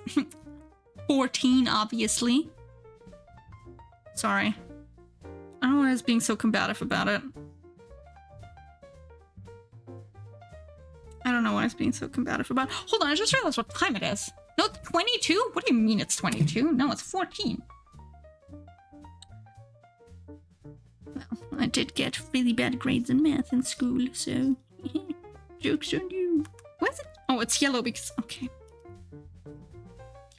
14, obviously. Sorry. I don't know why I was being so combative about it. I don't know why I was being so combative about it. Hold on, I just realized what time it is. No, it's 22? What do you mean it's 22? No, it's 14. Well, I did get really bad grades in math in school, so joke's on you. What is it? Oh, it's yellow because... Okay.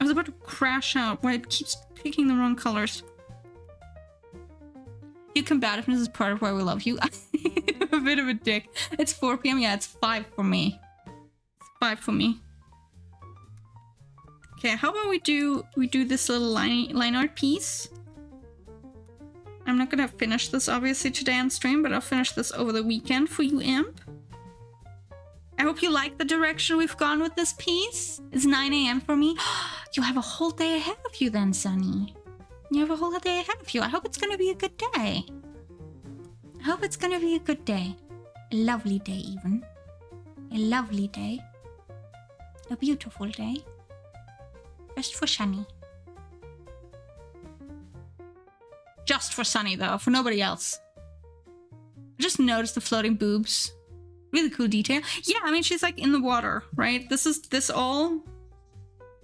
I was about to crash out, but it keeps picking the wrong colors. Your combativeness is part of why we love you. I'm a bit of a dick. It's 4 p.m. Yeah, it's 5 for me. It's 5 for me. Okay, how about we do this little line art piece? I'm not gonna finish this obviously today on stream, but I'll finish this over the weekend for you, Imp. I hope you like the direction we've gone with this piece. It's 9 a.m. for me. You have a whole day ahead of you then, Sunny. You have a whole day ahead of you. I hope it's gonna be a good day. I hope it's gonna be a good day. A lovely day, even. A lovely day. A beautiful day. Just for Sunny. Just for Sunny, though. For nobody else. I just noticed the floating boobs. Really cool detail. Yeah, I mean, she's like in the water, right? This all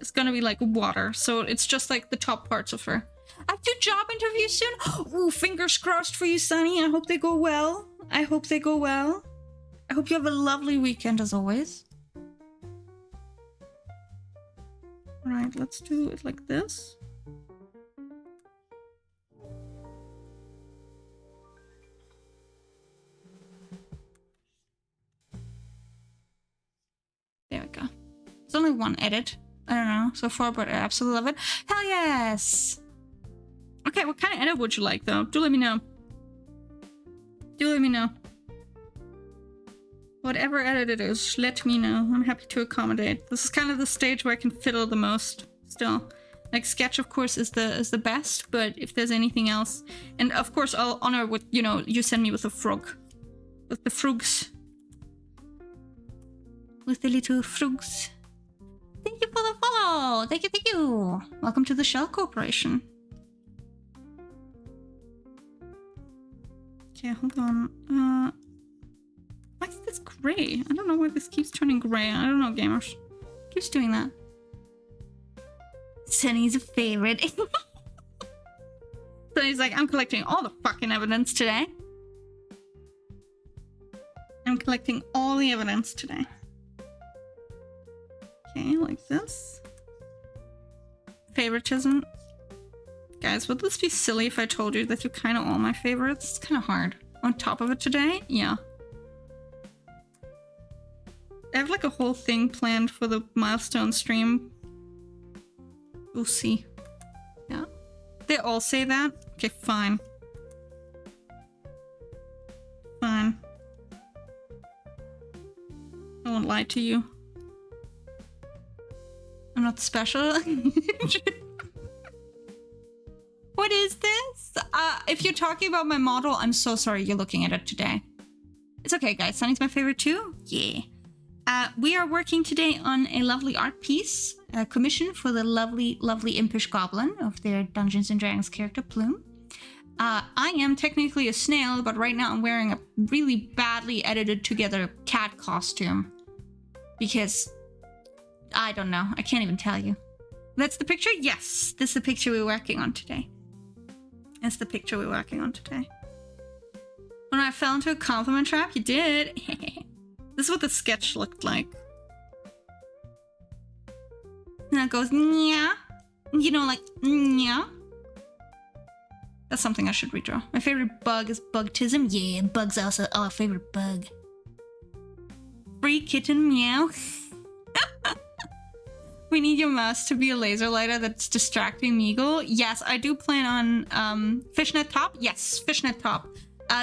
is gonna be like water. So it's just like the top parts of her. I have 2 job interviews soon. Ooh, fingers crossed for you, Sunny. I hope they go well. I hope they go well. I hope you have a lovely weekend as always. All right, let's do it like this. There we go. It's only one edit. I don't know so far, but I absolutely love it. Hell yes! Okay, what kind of edit would you like, though? Do let me know. Do let me know. Whatever edit it is, let me know. I'm happy to accommodate. This is kind of the stage where I can fiddle the most still. Like, sketch, of course, is the best, but if there's anything else... And, of course, I'll honor what, you know, you send me with the frog. With the frugs. With the little frugs. Thank you for the follow! Thank you, thank you! Welcome to the Shell Corporation. Okay, hold on. Why is this gray? I don't know why this keeps turning gray. I don't know, gamers. Keeps doing that. Sunny's a favorite. Sunny's like, I'm collecting all the fucking evidence today. I'm collecting all the evidence today. Okay, like this. Favoritism. Guys, would this be silly if I told you that you're kind of all my favorites? It's kind of hard. On top of it today? Yeah. I have like a whole thing planned for the milestone stream. We'll see. Yeah. They all say that? Okay, fine. Fine. I won't lie to you. I'm not special. What is this? If you're talking about my model, I'm so sorry you're looking at it today. It's okay, guys. Sunny's my favorite too. Yeah. We are working today on a lovely art piece, a commission for the lovely, lovely impish goblin of their Dungeons & Dragons character, Plume. I am technically a snail, but right now I'm wearing a really badly edited together cat costume. Because, I don't know. I can't even tell you. That's the picture? Yes, this is the picture we're working on today. That's the picture we're working on today. When I fell into a compliment trap, you did. This is what the sketch looked like. And it goes, nya. You know, like, nya. That's something I should redraw. My favorite bug is bugtism. Yeah, bug's also our favorite bug. Free kitten meow. We need your mouse to be a laser lighter that's distracting Meagle. Yes, I do plan on fishnet top. Yes, fishnet top.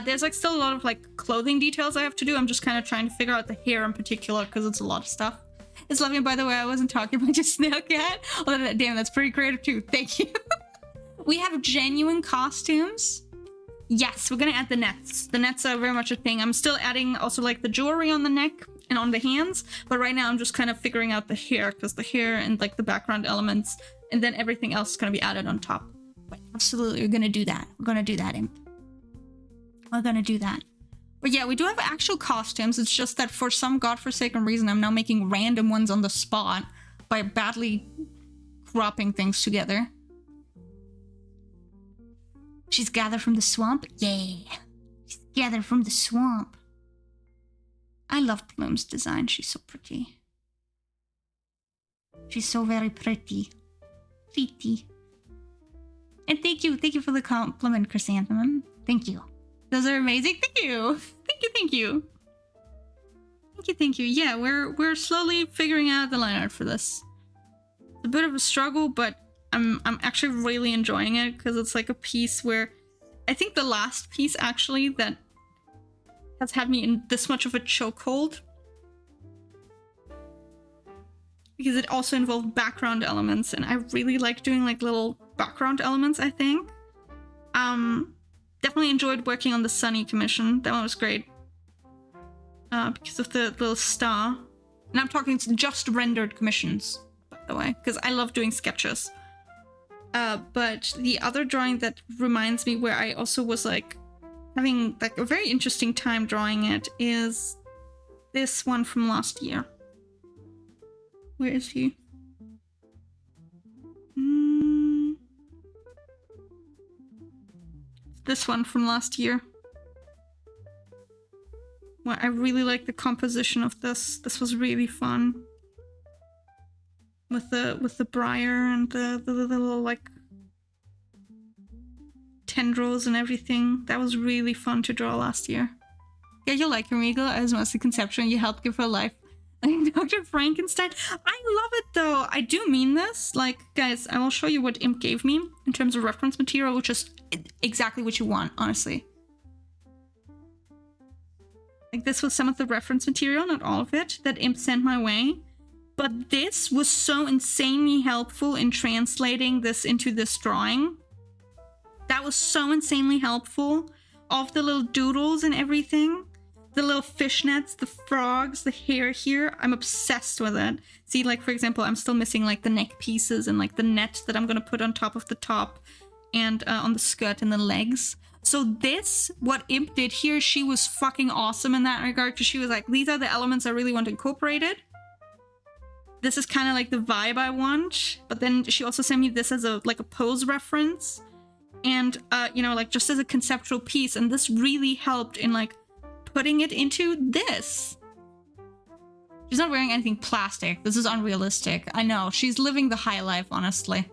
There's like still a lot of like clothing details I have to do. I'm just kind of trying to figure out the hair in particular because it's a lot of stuff. It's lovely. By the way, I wasn't talking about your snail cat. Oh, damn, that's pretty creative too. Thank you. We have genuine costumes. Yes, we're gonna add the nets. The nets are very much a thing. I'm still adding also like the jewelry on the neck and on the hands, but right now I'm just kind of figuring out the hair because the hair and like the background elements and then everything else is gonna be added on top. But absolutely, we're gonna do that. We're gonna do that, Imp. We're gonna do that. But yeah, we do have actual costumes. It's just that for some godforsaken reason, I'm now making random ones on the spot by badly cropping things together. She's gathered from the swamp? Yeah. She's gathered from the swamp. I love Plume's design. She's so pretty. She's so very pretty. Pretty. And thank you for the compliment, Chrysanthemum. Thank you. Those are amazing. Thank you. Thank you. Yeah, we're slowly figuring out the line art for this. It's a bit of a struggle, but I'm actually really enjoying it because it's like a piece where I think the last piece actually that has had me in this much of a chokehold, because it also involved background elements, and I really like doing like little background elements, I think. Definitely enjoyed working on the Sunny commission. That one was great. Because of the little star. And I'm talking just rendered commissions, by the way, because I love doing sketches. But the other drawing that reminds me where I also was like having like a very interesting time drawing it is this one from last year. Where is he? This one from last year. Well, I really like the composition of this. This was really fun. With the briar and the little like tendrils and everything. That was really fun to draw last year. Yeah, you like einmeegle as mostly conceptual. You helped give her life. Like Dr. Frankenstein. I love it though. I do mean this. Like, guys, I will show you what Imp gave me in terms of reference material, which is exactly what you want, honestly. Like, this was some of the reference material, not all of it, that Imp sent my way. But this was so insanely helpful in translating this into this drawing. That was so insanely helpful. All of the little doodles and everything. The little fishnets, the frogs, the hair here. I'm obsessed with it. See, like, for example, I'm still missing, like, the neck pieces and, like, the net that I'm gonna put on top of the top and on the skirt and the legs. So this, what Imp did here, she was fucking awesome in that regard, because she was like, these are the elements I really want incorporated. This is kind of like the vibe I want. But then she also sent me this as a like a pose reference. And, you know, like just as a conceptual piece. And this really helped in like putting it into this. She's not wearing anything plastic. This is unrealistic. I know. She's living the high life, honestly.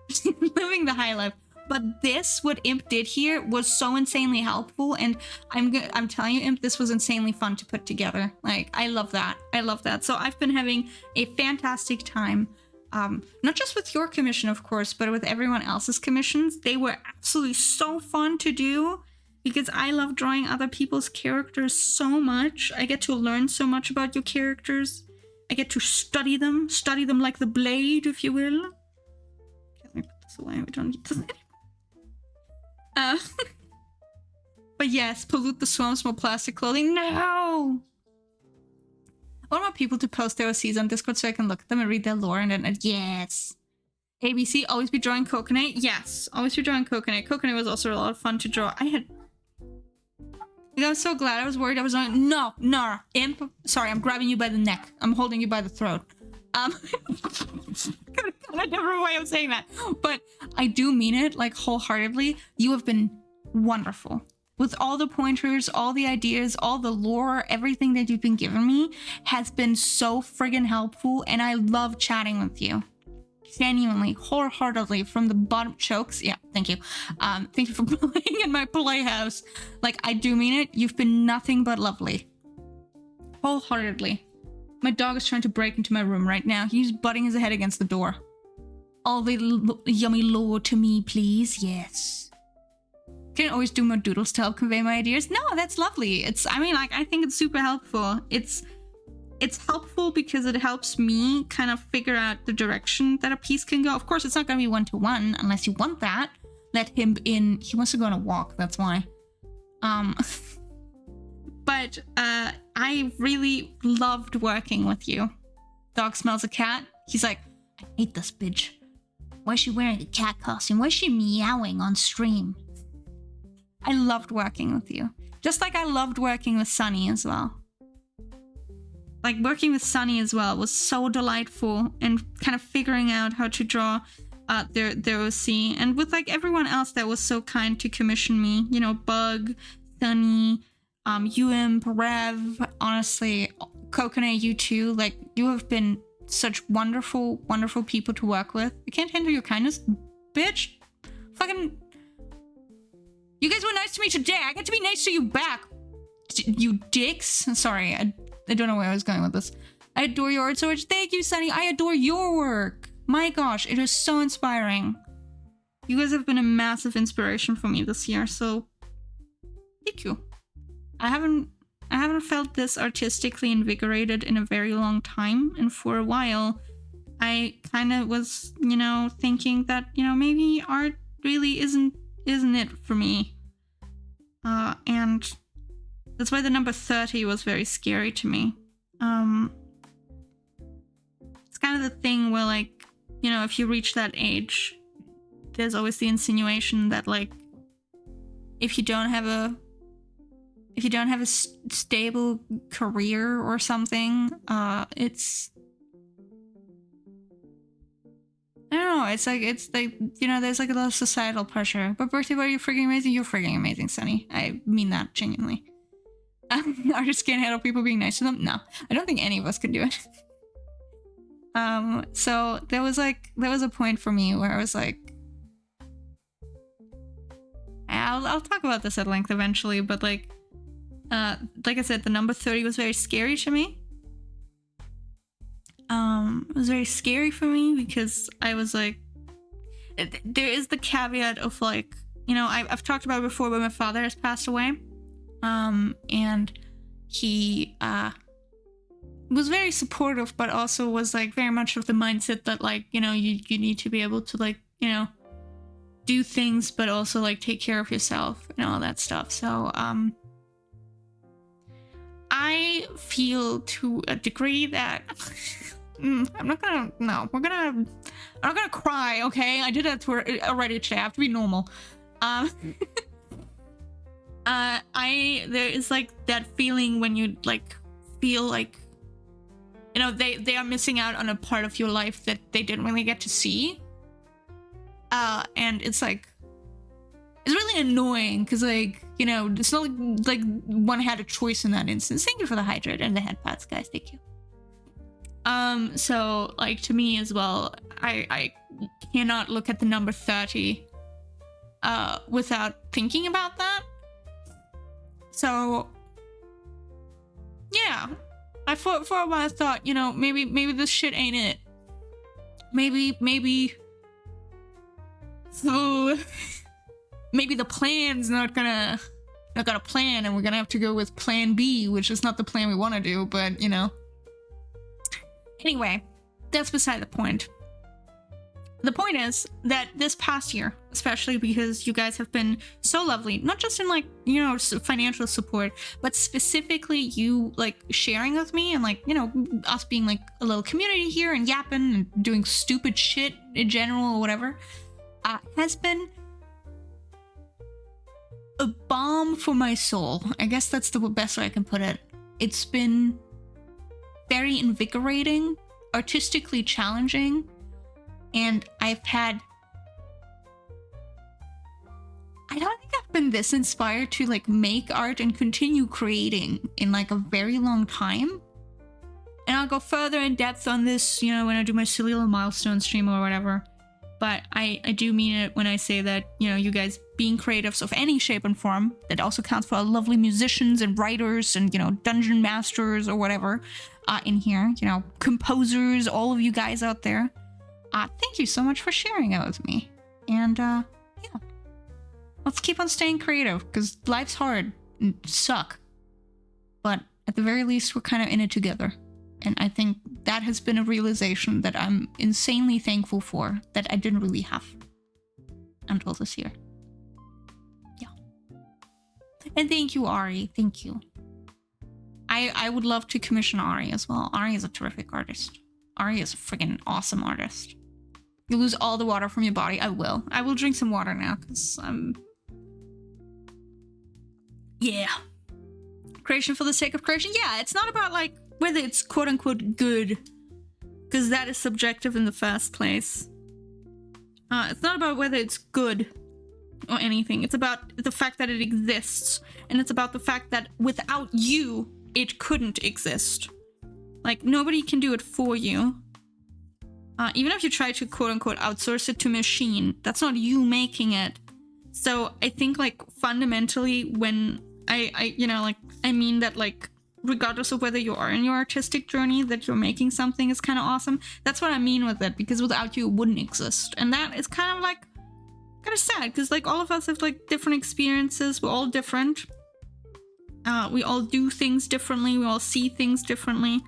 She's living the high life. But this, what Imp did here, was so insanely helpful, and I'm telling you, Imp, this was insanely fun to put together. Like, I love that. I love that. So I've been having a fantastic time, not just with your commission, of course, but with everyone else's commissions. They were absolutely so fun to do, because I love drawing other people's characters so much. I get to learn so much about your characters. I get to study them like the blade, if you will. Okay, let me put this away. We don't need this anymore. But yes, pollute the swamps, more plastic clothing. No! I want more people to post their OCs on Discord so I can look at them and read their lore and then, yes. ABC, always be drawing Coconut. Yes, always be drawing Coconut. Coconut was also a lot of fun to draw. I was so glad. I was worried I was on. No, Imp. Sorry, I'm grabbing you by the neck. I'm holding you by the throat. Got a different way of saying that, but I do mean it, like, wholeheartedly. You have been wonderful with all the pointers, all the ideas, all the lore. Everything that you've been giving me has been so friggin' helpful, and I love chatting with you. Genuinely, wholeheartedly, from the bottom. Chokes, yeah, thank you. Thank you for playing in my playhouse. Like, I do mean it. You've been nothing but lovely. Wholeheartedly. My dog is trying to break into my room right now. He's butting his head against the door. All the yummy lore to me, please. Yes. Can always do more doodles to help convey my ideas. No, that's lovely. I think it's super helpful. It's helpful because it helps me kind of figure out the direction that a piece can go. Of course, it's not going to be one-to-one unless you want that. Let him in. He wants to go on a walk. That's why. But I really loved working with you. Dog smells a cat. He's like, I hate this bitch. Why is she wearing a cat costume? Why is she meowing on stream? I loved working with you. Just like I loved working with Sunny as well. Like, working with Sunny as well was so delightful, and kind of figuring out how to draw their OC. And with, like, everyone else that was so kind to commission me. You know, Bug, Sunny, Imp, Rev, honestly, Coconut, you too. Like, you have been such wonderful, wonderful people to work with. I can't handle your kindness, bitch. Fucking... You guys were nice to me today. I get to be nice to you back. You dicks. Sorry, I don't know where I was going with this. I adore your art so much. Thank you, Sunny. I adore your work. My gosh, it is so inspiring. You guys have been a massive inspiration for me this year, so thank you. I haven't felt this artistically invigorated in a very long time, and for a while I kind of was, you know, thinking that, you know, maybe art really isn't it for me. And that's why the number 30 was very scary to me. It's kind of the thing where, like, you know, if you reach that age, there's always the insinuation that, like, if you don't have a stable career or something, it's, I don't know, it's like, you know, there's like a lot of societal pressure. But birthday boy, you're freaking amazing. You're freaking amazing, Sunny. I mean that genuinely. Artists can't handle people being nice to them. No, I don't think any of us could do it. So there was a point for me where I was like, I'll talk about this at length eventually, but like I said, the number 30 was very scary to me. It was very scary for me because I was like, there is the caveat of, like, you know, I've talked about it before, but my father has passed away. And he was very supportive, but also was like very much of the mindset that, like, you know, you need to be able to, like, you know, do things, but also like take care of yourself and all that stuff. So I feel to a degree that I'm not gonna cry, okay? I did that already today. I have to be normal. There is like that feeling when you like feel like, you know, they are missing out on a part of your life that they didn't really get to see. And it's like, it's really annoying because, like, you know, it's not like one had a choice in that instance. Thank you for the hydrate and the head pats, guys. Thank you. So like, to me as well, I cannot look at the number 30 without thinking about that. So yeah, for a while I thought, you know, maybe this shit ain't it. Maybe the plan's not gonna plan, and we're gonna have to go with plan B, which is not the plan we want to do, but, you know. Anyway, that's beside the point. The point is that this past year, especially because you guys have been so lovely, not just in, like, you know, financial support, but specifically you, like, sharing with me and, like, you know, us being like a little community here and yapping and doing stupid shit in general or whatever, has been a balm for my soul. I guess that's the best way I can put it. It's been very invigorating, artistically challenging, and I don't think I've been this inspired to, like, make art and continue creating in, like, a very long time. And I'll go further in depth on this, you know, when I do my silly little milestone stream or whatever. But I do mean it when I say that, you know, you guys being creatives of any shape and form, that also counts for lovely musicians and writers and, you know, dungeon masters or whatever in here, you know, composers, all of you guys out there. Thank you so much for sharing it with me. And yeah, let's keep on staying creative, because life's hard and suck. But at the very least, we're kind of in it together. And I think that has been a realization that I'm insanely thankful for, that I didn't really have until this year. Yeah. And thank you, Ari. Thank you. I would love to commission Ari as well. Ari is a terrific artist. Ari is a freaking awesome artist. You lose all the water from your body. I will. I will drink some water now, because I'm... Yeah. Creation for the sake of creation. Yeah, it's not about, like, whether it's quote-unquote good, because that is subjective in the first place. It's not about whether it's good or anything. It's about the fact that it exists, and it's about the fact that without you, it couldn't exist. Like, nobody can do it for you. Even if you try to quote-unquote outsource it to machine, that's not you making it. So I think, like, fundamentally, when I you know, like, I mean that, like, regardless of whether you are in your artistic journey, that you're making something is kind of awesome. That's what I mean with it, because without you, it wouldn't exist. And that is kind of, like, kind of sad, because, like, all of us have, like, different experiences. We're all different. We all do things differently. We all see things differently.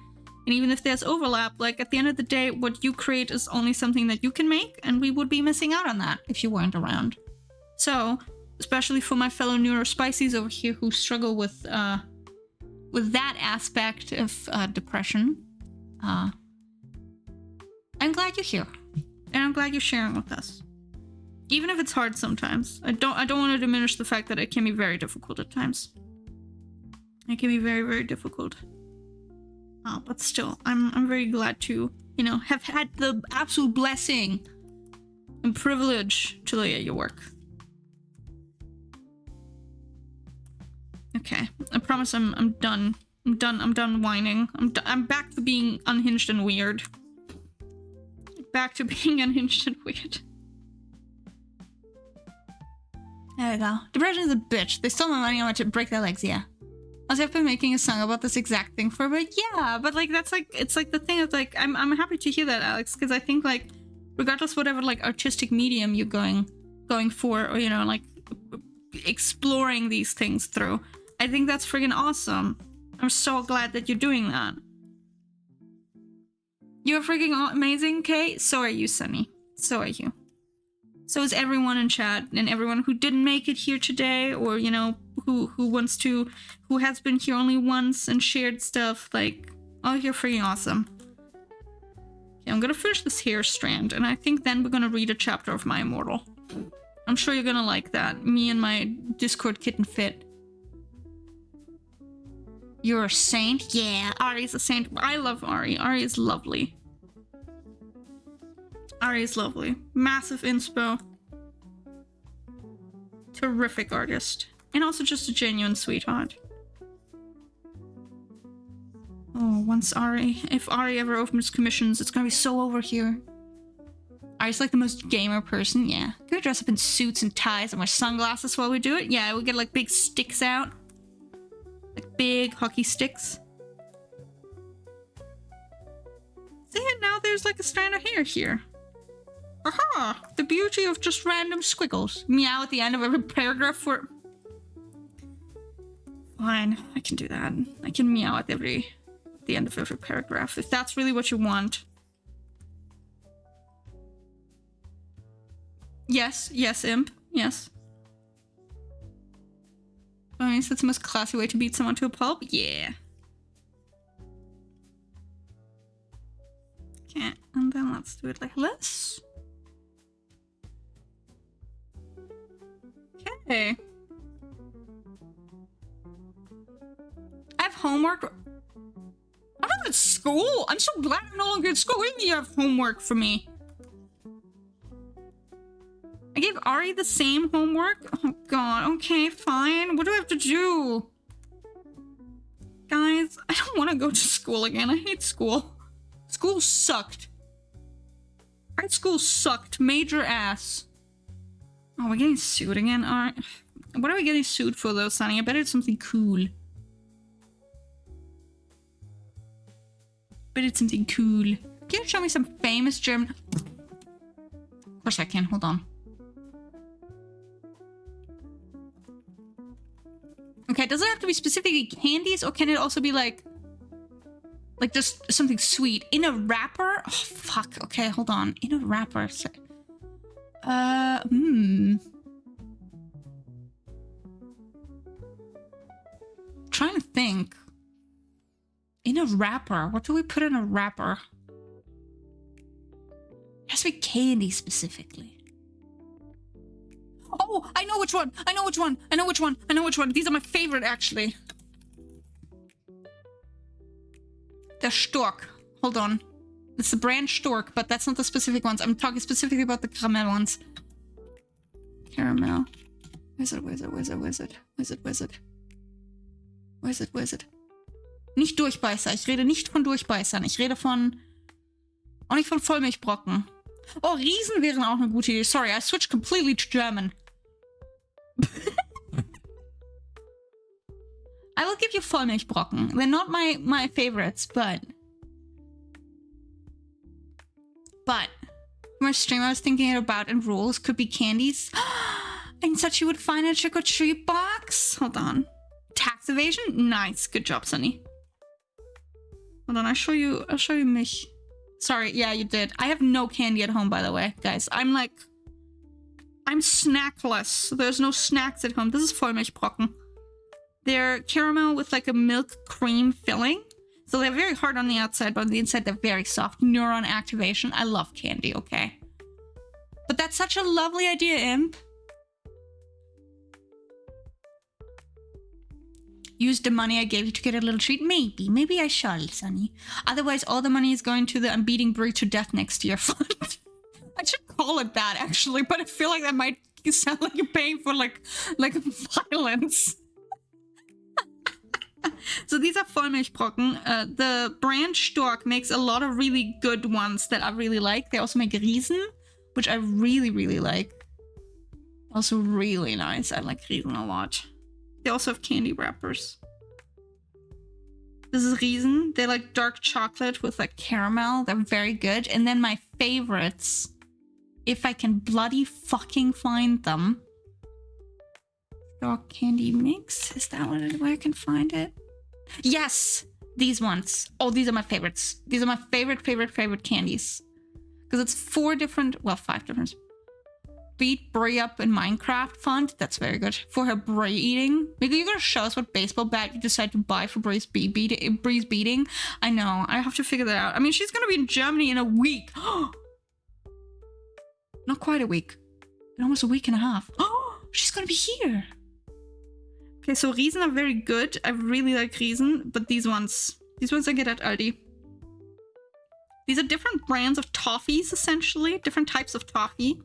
And even if there's overlap, like, at the end of the day, what you create is only something that you can make, and we would be missing out on that if you weren't around. So, especially for my fellow neurospices over here who struggle with that aspect of depression, I'm glad you're here, and I'm glad you're sharing with us, even if it's hard sometimes. I don't want to diminish the fact that it can be very difficult at times. It can be very, very difficult. But still, I'm very glad to, you know, have had the absolute blessing and privilege to look at your work. Okay, I promise I'm done. I'm done whining. I'm back to being unhinged and weird. Back to being unhinged and weird. There we go. Depression is a bitch. They stole my money. I want to break their legs, yeah. Also, I've been making a song about this exact thing for a bit. Yeah, but, like, that's, like, it's, like, the thing of, like, I'm happy to hear that, Alex, because I think, like, regardless whatever, like, artistic medium you're going for, or, you know, like, exploring these things through, I think that's friggin' awesome. I'm so glad that you're doing that. You're freaking amazing, Kay. So are you, Sunny. So are you. So is everyone in chat, and everyone who didn't make it here today, or, you know, who has been here only once and shared stuff. Like, oh, you're freaking awesome. Okay, I'm gonna finish this hair strand, and I think then we're gonna read a chapter of My Immortal. I'm sure you're gonna like that. Me and my Discord kitten fit. You're a saint? Yeah, Ari's a saint. I love Ari. Ari is lovely. Ari is lovely. Massive inspo. Terrific artist. And also just a genuine sweetheart. Oh, if Ari ever opens commissions, it's gonna be so over here. Ari's like the most gamer person, yeah. Can we dress up in suits and ties and wear sunglasses while we do it? Yeah, we get like big sticks out. Like big hockey sticks. See, now there's like a strand of hair here. Aha! The beauty of just random squiggles. Meow at the end of every paragraph for... Fine, I can do that. I can meow at the end of every paragraph, if that's really what you want. Yes, imp, yes. I mean, that's the most classy way to beat someone to a pulp? Yeah. Okay, and then let's do it like this. Okay. I have homework. I'm not at school. I'm so glad I'm no longer at school. What do you mean you have homework for me? I gave Ari the same homework? Oh god, okay, fine. What do I have to do? Guys, I don't want to go to school again. I hate school. School sucked. Art school sucked. Major ass. Oh, we're getting sued again? Alright. What are we getting sued for though, Sunny? I bet it's something cool. Can you show me some famous German? Of course I can. Hold on. Okay, does it have to be specifically candies, or can it also be like just something sweet in a wrapper? Oh fuck. Okay, hold on. In a wrapper. Trying to think. In a wrapper. What do we put in a wrapper? It has to be candy specifically. Oh, I know which one. I know which one. These are my favorite, actually. They're Stork. Hold on. It's the brand Stork, but that's not the specific ones. I'm talking specifically about the caramel ones. Caramel. Wizard. Nicht Durchbeißer. Ich rede nicht von Durchbeißern. Ich rede von Auch nicht von Vollmilchbrocken. Oh, Riesen wären auch eine gute Idee. Sorry, I switched completely to German. I will give you Vollmilchbrocken. They're not my favorites, but my stream I was thinking about and rules could be candies. And such you would find a trick-or-treat box. Hold on. Tax evasion? Nice. Good job, Sunny. Hold on, I'll show you mich. Sorry, yeah, you did. I have no candy at home, by the way, guys. I'm snackless. There's no snacks at home. This is Vollmilchbrocken. They're caramel with like a milk cream filling. So they're very hard on the outside, but on the inside they're very soft. Neuron activation. I love candy, okay? But that's such a lovely idea, Imp. Use the money I gave you to get a little treat? Maybe I shall, Sunny. Otherwise, all the money is going to the I'm beating Brie to death next year fund. I should call it that, actually, but I feel like that might sound like you're paying for, like violence. So these are Vollmilchbrocken. The brand Stork makes a lot of really good ones that I really like. They also make Riesen, which I really, really like. Also really nice. I like Riesen a lot. They also have candy wrappers. This is Riesen. They're like dark chocolate with like caramel. They're very good. And then my favorites, if I can bloody fucking find them. Dark candy mix. Is that where I can find it? Yes! These ones. Oh, these are my favorites. These are my favorite candies. Because it's 5 different... Beat Brie up in Minecraft font. That's very good. For her Brie eating. Maybe you're gonna show us what baseball bat you decide to buy for Brie's beating. I know. I have to figure that out. I mean, she's gonna be in Germany in a week. Not quite a week. In almost a week and a half. She's gonna be here. Okay, so Riesen are very good. I really like Riesen, but these ones I get at Aldi. These are different brands of toffees, essentially. Different types of toffee.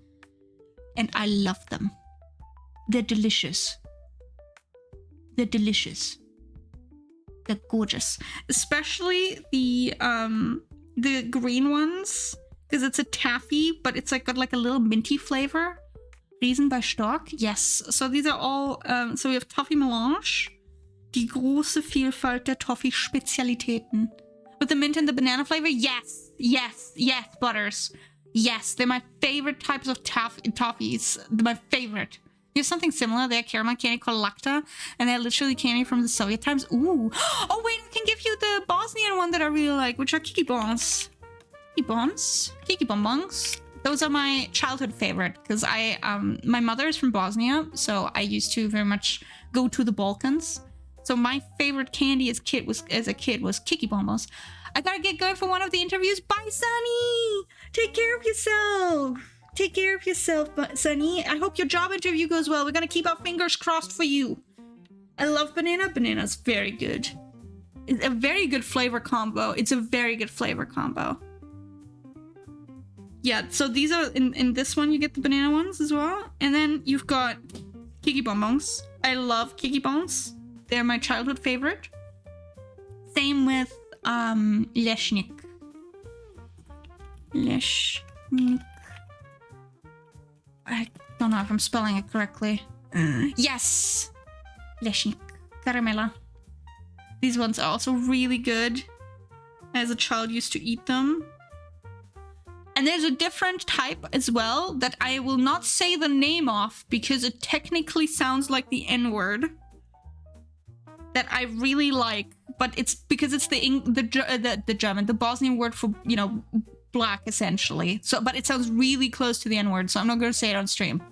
And I love them. They're delicious. They're delicious. They're gorgeous. Especially the green ones. Because it's a taffy, but it's like got like a little minty flavor. Riesen by Stork. Yes. So these are all... so we have Toffee Melange. Die große Vielfalt der Toffee-Spezialitäten. With the mint and the banana flavor? Yes. Yes. Yes, Butters. Yes, they're my favorite types of toffees. They're my favorite. You have something similar. They're caramel candy called Lacta, and they're literally candy from the Soviet times. Ooh. Oh, wait, I can give you the Bosnian one that I really like, which are Kiki Bons. Kiki Bonbons. Those are my childhood favorite, because my mother is from Bosnia, so I used to very much go to the Balkans. So my favorite candy as a kid was Kiki Bonbons. I gotta get going for one of the interviews. Bye, Sunny! Take care of yourself! Take care of yourself, Sunny. I hope your job interview goes well. We're gonna keep our fingers crossed for you. I love banana. Banana's very good. It's a very good flavor combo. Yeah, so these are... In this one, you get the banana ones as well. And then you've got Kiki Bonbons. I love Kiki Bons. They're my childhood favorite. Same with... Leshnik. I don't know if I'm spelling it correctly. Yes! Leshnik. Caramella. These ones are also really good. As a child, used to eat them. And there's a different type as well that I will not say the name of because it technically sounds like the N-word. That I really like. But it's because it's the German, the Bosnian word for, you know, black, essentially. So, but it sounds really close to the N-word, so I'm not going to say it on stream.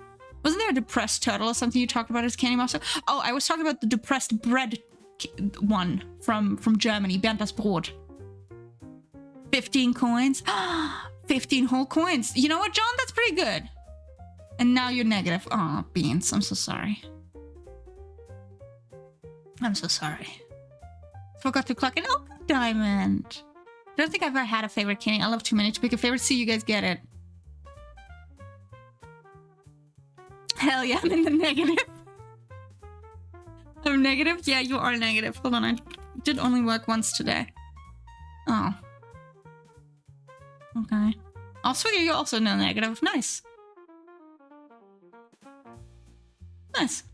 Wasn't there a depressed turtle or something you talked about as Candy Master? Oh, I was talking about the depressed bread one from Germany, Bernd das Brot. 15 coins. 15 whole coins. You know what, John? That's pretty good. And now you're negative. Oh, Beans, I'm so sorry. I'm so sorry. Forgot to clock in. Oh, Diamond. I don't think I've ever had a favorite candy. I love too many to pick a favorite. See, you guys get it. Hell yeah, I'm in the negative. I'm negative? Yeah, you are negative. Hold on, I did only work once today. Oh. Okay. sweetie, you're also no negative. Nice. Nice.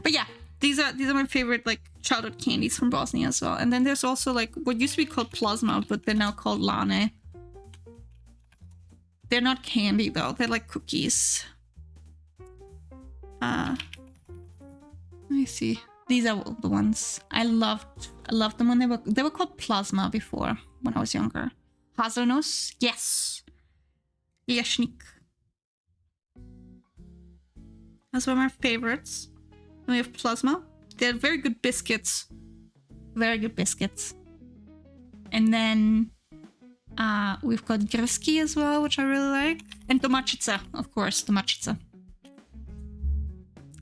But yeah, these are my favorite like childhood candies from Bosnia as well. And then there's also like what used to be called plasma, but they're now called lane. They're not candy though, they're like cookies. Let me see. These are the ones I loved them when they were called plasma before when I was younger. Hazelnuts, yes. Yeshnik. Those were my favorites. Then we have plasma. They're very good biscuits. Very good biscuits. And then we've got griski as well, which I really like. And domaćica, of course, domaćica.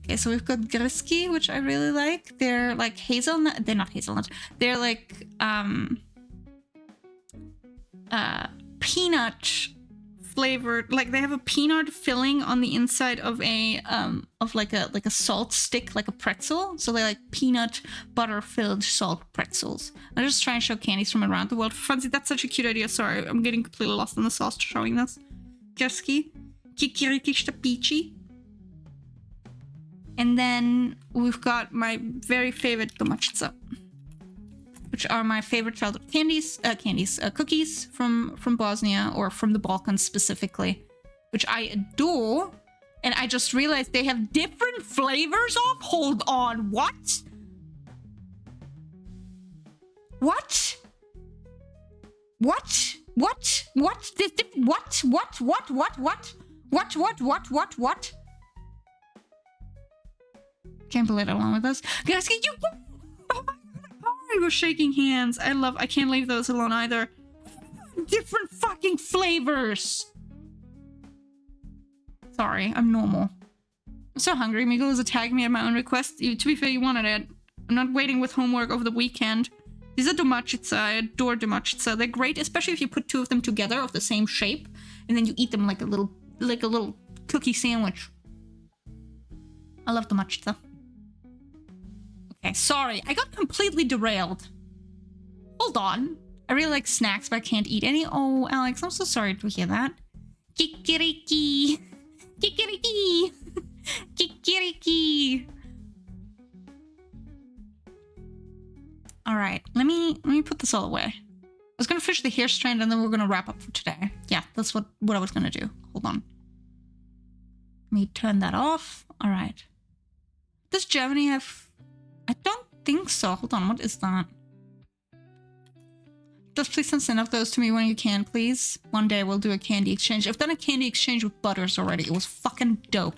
Okay, so we've got griski, which I really like. They're like hazelnut. They're not hazelnut. They're like peanut flavored. Like they have a peanut filling on the inside of a like a salt stick, like a pretzel. So they're like peanut butter filled salt pretzels. I'm just trying to show candies from around the world. Franzi, that's such a cute idea. Sorry, I'm getting completely lost in the sauce showing this. Griski, kikiriki shtapici. And then we've got my very favorite domaćica, which are my favorite childhood cookies from Bosnia, or from the Balkans specifically, which I adore. And I just realized they have different flavors of. Hold on, what? What? What? What? What? What? Can't believe it along with us. Guys, can you... We're shaking hands. I can't leave those alone either. Different fucking flavors. Sorry, I'm normal. I'm so hungry. Miguel is attacking me at my own request. To be fair, you wanted it. I'm not waiting with homework over the weekend. These are domaćica. I adore domaćica. They're great, especially if you put two of them together of the same shape, and then you eat them like a little cookie sandwich. I love domaćica. Okay, sorry, I got completely derailed. Hold on. I really like snacks, but I can't eat any. Oh, Alex, I'm so sorry to hear that. Kikiriki. Kikiriki. Kikiriki. All right, let me put this all away. I was gonna finish the hair strand and then we're gonna wrap up for today. Yeah, that's what I was gonna do. Hold on. Let me turn that off. All right. Does Germany have... I don't think so. Hold on, what is that? Just please send enough of those to me when you can, please. One day we'll do a candy exchange. I've done a candy exchange with Butters already. It was fucking dope.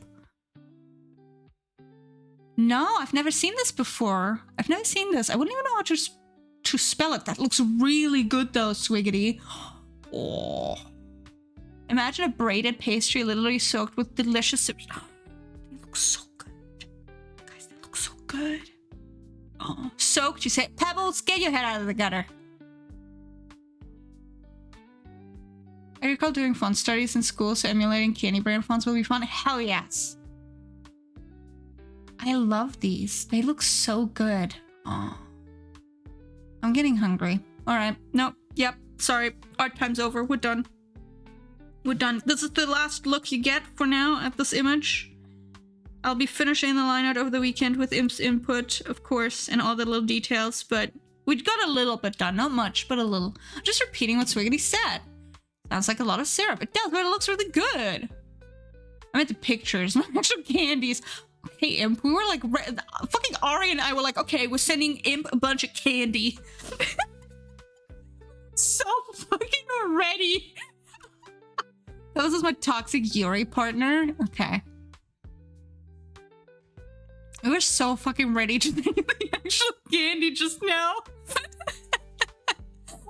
No, I've never seen this before. I've never seen this. I wouldn't even know how to spell it. That looks really good though, Swiggity. Oh. Imagine a braided pastry literally soaked with delicious... They look so good. Guys, they look so good. Oh, soaked, you say? Pebbles, get your head out of the gutter. I recall doing font studies in school, so emulating candy brand fonts will be fun. Hell yes. I love these. They look so good. Oh. I'm getting hungry. Alright. Nope. Yep. Sorry. Our time's over. We're done. We're done. This is the last look you get for now at this image. I'll be finishing the line art over the weekend with Imp's input, of course, and all the little details, but we got a little bit done. Not much, but a little. Just repeating what Swiggity said. Sounds like a lot of syrup. It does, but it looks really good. I meant the pictures, not actual candies. Okay, Imp, we were like... fucking Ari and I were like, okay, we're sending Imp a bunch of candy. So fucking ready. This is my toxic Yuri partner. Okay. We were so fucking ready to make the actual candy just now.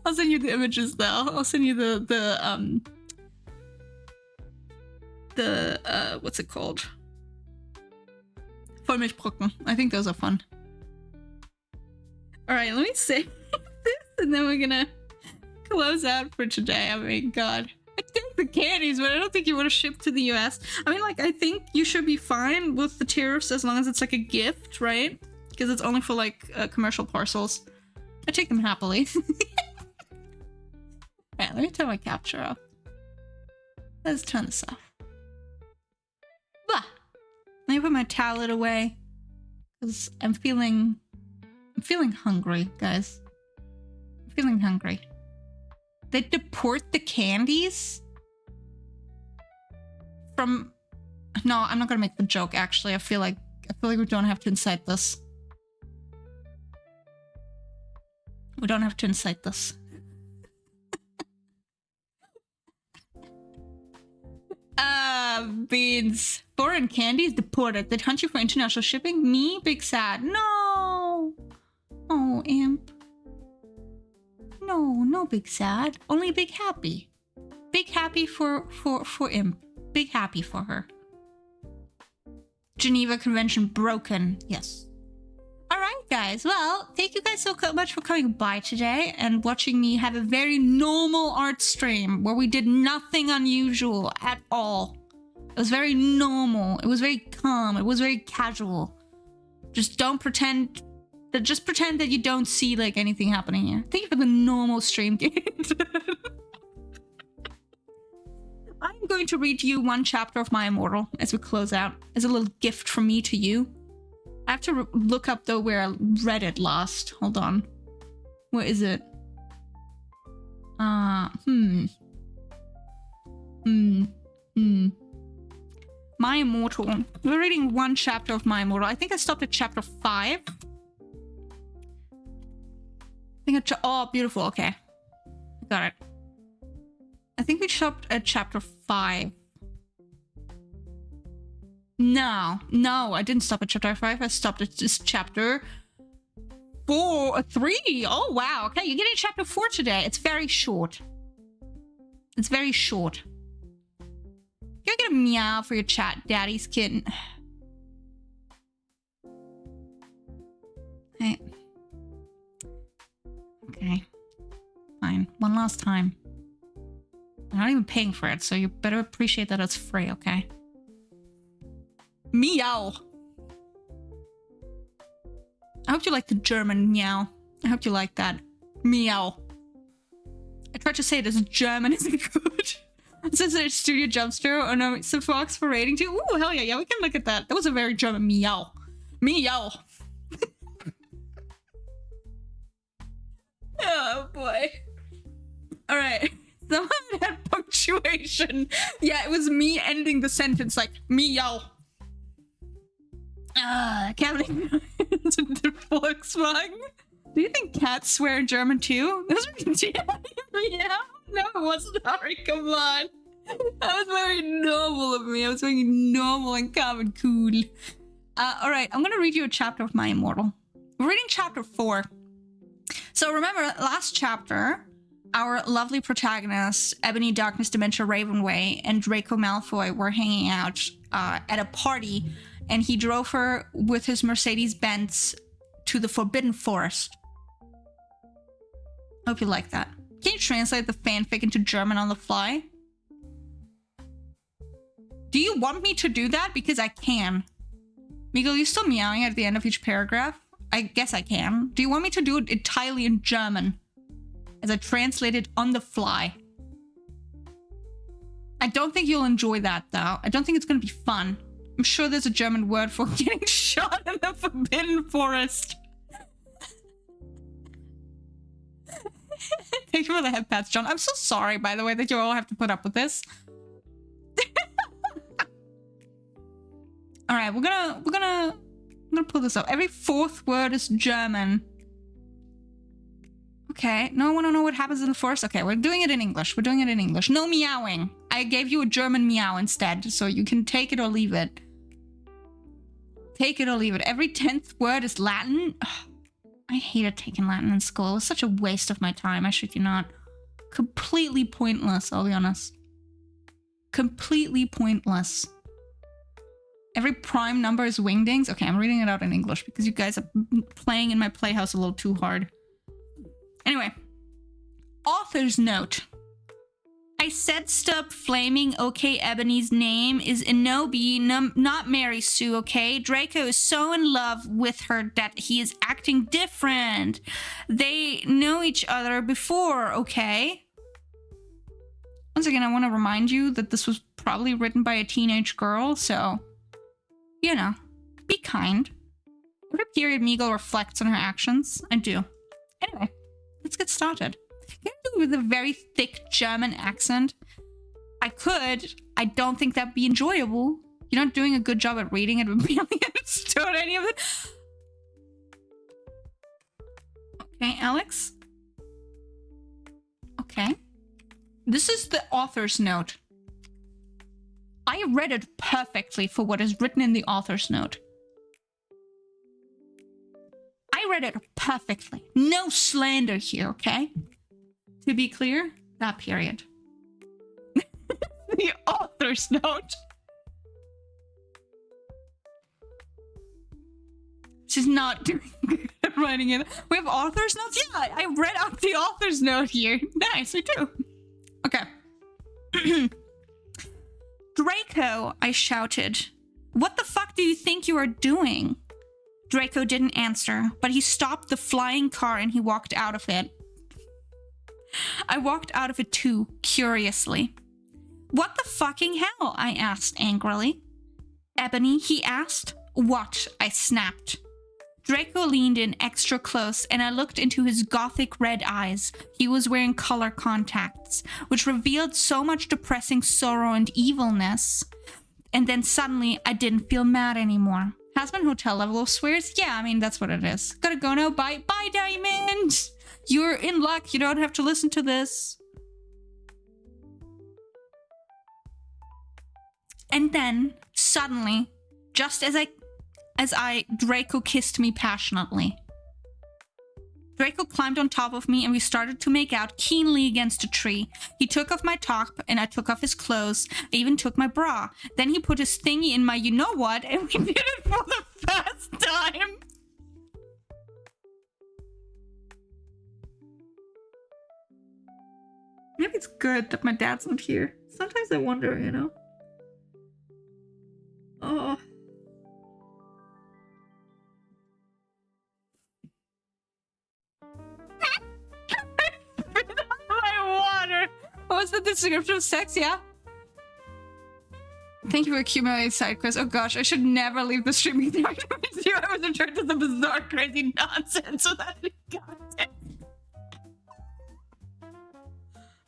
I'll send you the images though. I'll send you the what's it called? Vollmilchbrocken. I think those are fun. Alright, let me save this and then we're gonna close out for today. I mean, God. I take the candies, but I don't think you want to ship to the US. I mean, like, I think you should be fine with the tariffs as long as it's like a gift, right? Because it's only for like commercial parcels. I take them happily. Alright, let me turn my capture off. Let's turn this off. Blah. Let me put my tablet away. Because I'm feeling hungry, guys. I'm feeling hungry. They deport the candies? From... No, I'm not gonna make the joke, actually. I feel like we don't have to incite this. We don't have to incite this. Beans. Foreign candies deported. They hunt you for international shipping? Me? Big sad. No! Oh, imp. No big sad. Only big happy. Big happy for imp. Big happy for her. Geneva Convention broken. Yes. Alright, guys. Well, thank you guys so much for coming by today and watching me have a very normal art stream where we did nothing unusual at all. It was very normal. It was very calm. It was very casual. Just don't pretend... Just pretend that you don't see, like, anything happening here. Thank you for the normal stream, dude. I'm going to read you one chapter of My Immortal as we close out, as a little gift from me to you. I have to look up, though, where I read it last. Hold on. Where is it? My Immortal. We're reading one chapter of My Immortal. I think I stopped at chapter 5. Oh, beautiful. Okay. Got it. I think we stopped at chapter 5. No, I didn't stop at chapter 5. I stopped at just chapter 3. Oh, wow. Okay, you're getting chapter 4 today. It's very short. It's very short. You're gonna meow for your chat, daddy's kitten. Hey. Okay. Fine. One last time. I'm not even paying for it, so you better appreciate that it's free, okay? Meow. I hope you like the German meow. I hope you like that. Meow. I tried to say it as German isn't good. Since it's Studio Jumpster or no, some Fox for rating too. Ooh, hell yeah, yeah, we can look at that. That was a very German meow. Meow. Oh boy. Alright. Someone had punctuation. Yeah, it was me ending the sentence like meow. Kevin the Volkswagen. Do you think cats swear in German too? Those were meow. No, it wasn't Ari, come on. That was very normal of me. I was very normal and calm and cool. Alright, I'm gonna read you a chapter of My Immortal. We're reading chapter 4. So remember, last chapter, our lovely protagonists, Ebony, Darkness, Dementia, Ravenway, and Draco Malfoy were hanging out at a party, and he drove her with his Mercedes-Benz to the Forbidden Forest. Hope you like that. Can you translate the fanfic into German on the fly? Do you want me to do that? Because I can. Meagle, you still meowing at the end of each paragraph? I guess I can. Do you want me to do it entirely in German? As I translate it on the fly. I don't think you'll enjoy that, though. I don't think it's gonna be fun. I'm sure there's a German word for getting shot in the Forbidden Forest. Thank you for the head pats, John. I'm so sorry, by the way, that you all have to put up with this. All right, we're gonna pull this up. Every fourth word is German. Okay, no one know what happens in the forest. Okay, we're doing it in English. We're doing it in English. No meowing. I gave you a German meow instead, so you can take it or leave it. Take it or leave it. Every 10th word is Latin. Ugh, I hated taking Latin in school. It was such a waste of my time. I shit you not. Completely pointless, I'll be honest. Completely pointless. Every prime number is wingdings. Okay, I'm reading it out in English because you guys are playing in my playhouse a little too hard. Anyway, author's note. I said stop flaming, okay, Ebony's name is Inobi, not Mary Sue, okay? Draco is so in love with her that he is acting different. They know each other before, okay? Once again, I want to remind you that this was probably written by a teenage girl, so, you know, be kind. Every period Meagle reflects on her actions. I do. Anyway, let's get started. Can I do it with a very thick German accent? I could. I don't think that'd be enjoyable. You're not doing a good job at reading it with barely understood any of it. Okay, Alex. Okay. This is the author's note. I read it perfectly for what is written in the author's note. I read it perfectly. No slander here, okay? To be clear, that period. The author's note. She's not doing good at writing it. We have author's notes? Yeah, I read out the author's note here. Nice, we do. Okay. Draco, I shouted. What the fuck do you think you are doing? Draco didn't answer, but he stopped the flying car and he walked out of it. I walked out of it too, curiously. What the fucking hell? I asked angrily. Ebony, he asked. What? I snapped. Draco leaned in extra close and I looked into his gothic red eyes. He was wearing color contacts, which revealed so much depressing sorrow and evilness. And then suddenly I didn't feel mad anymore. Hasbin Hotel level of swears? Yeah, I mean, that's what it is. Gotta go now. Bye. Bye, Diamond! You're in luck. You don't have to listen to this. And then, suddenly, just as Draco kissed me passionately. Draco climbed on top of me and we started to make out keenly against a tree. He took off my top and I took off his clothes. I even took my bra. Then he put his thingy in my you-know-what and we did it for the first time. Maybe it's good that my dad's not here. Sometimes I wonder, you know. Oh. What was the description of sex? Yeah. Thank you for accumulating side quests. Oh gosh, I should never leave the streaming time with you. I was attracted to the bizarre, crazy nonsense so that I got it.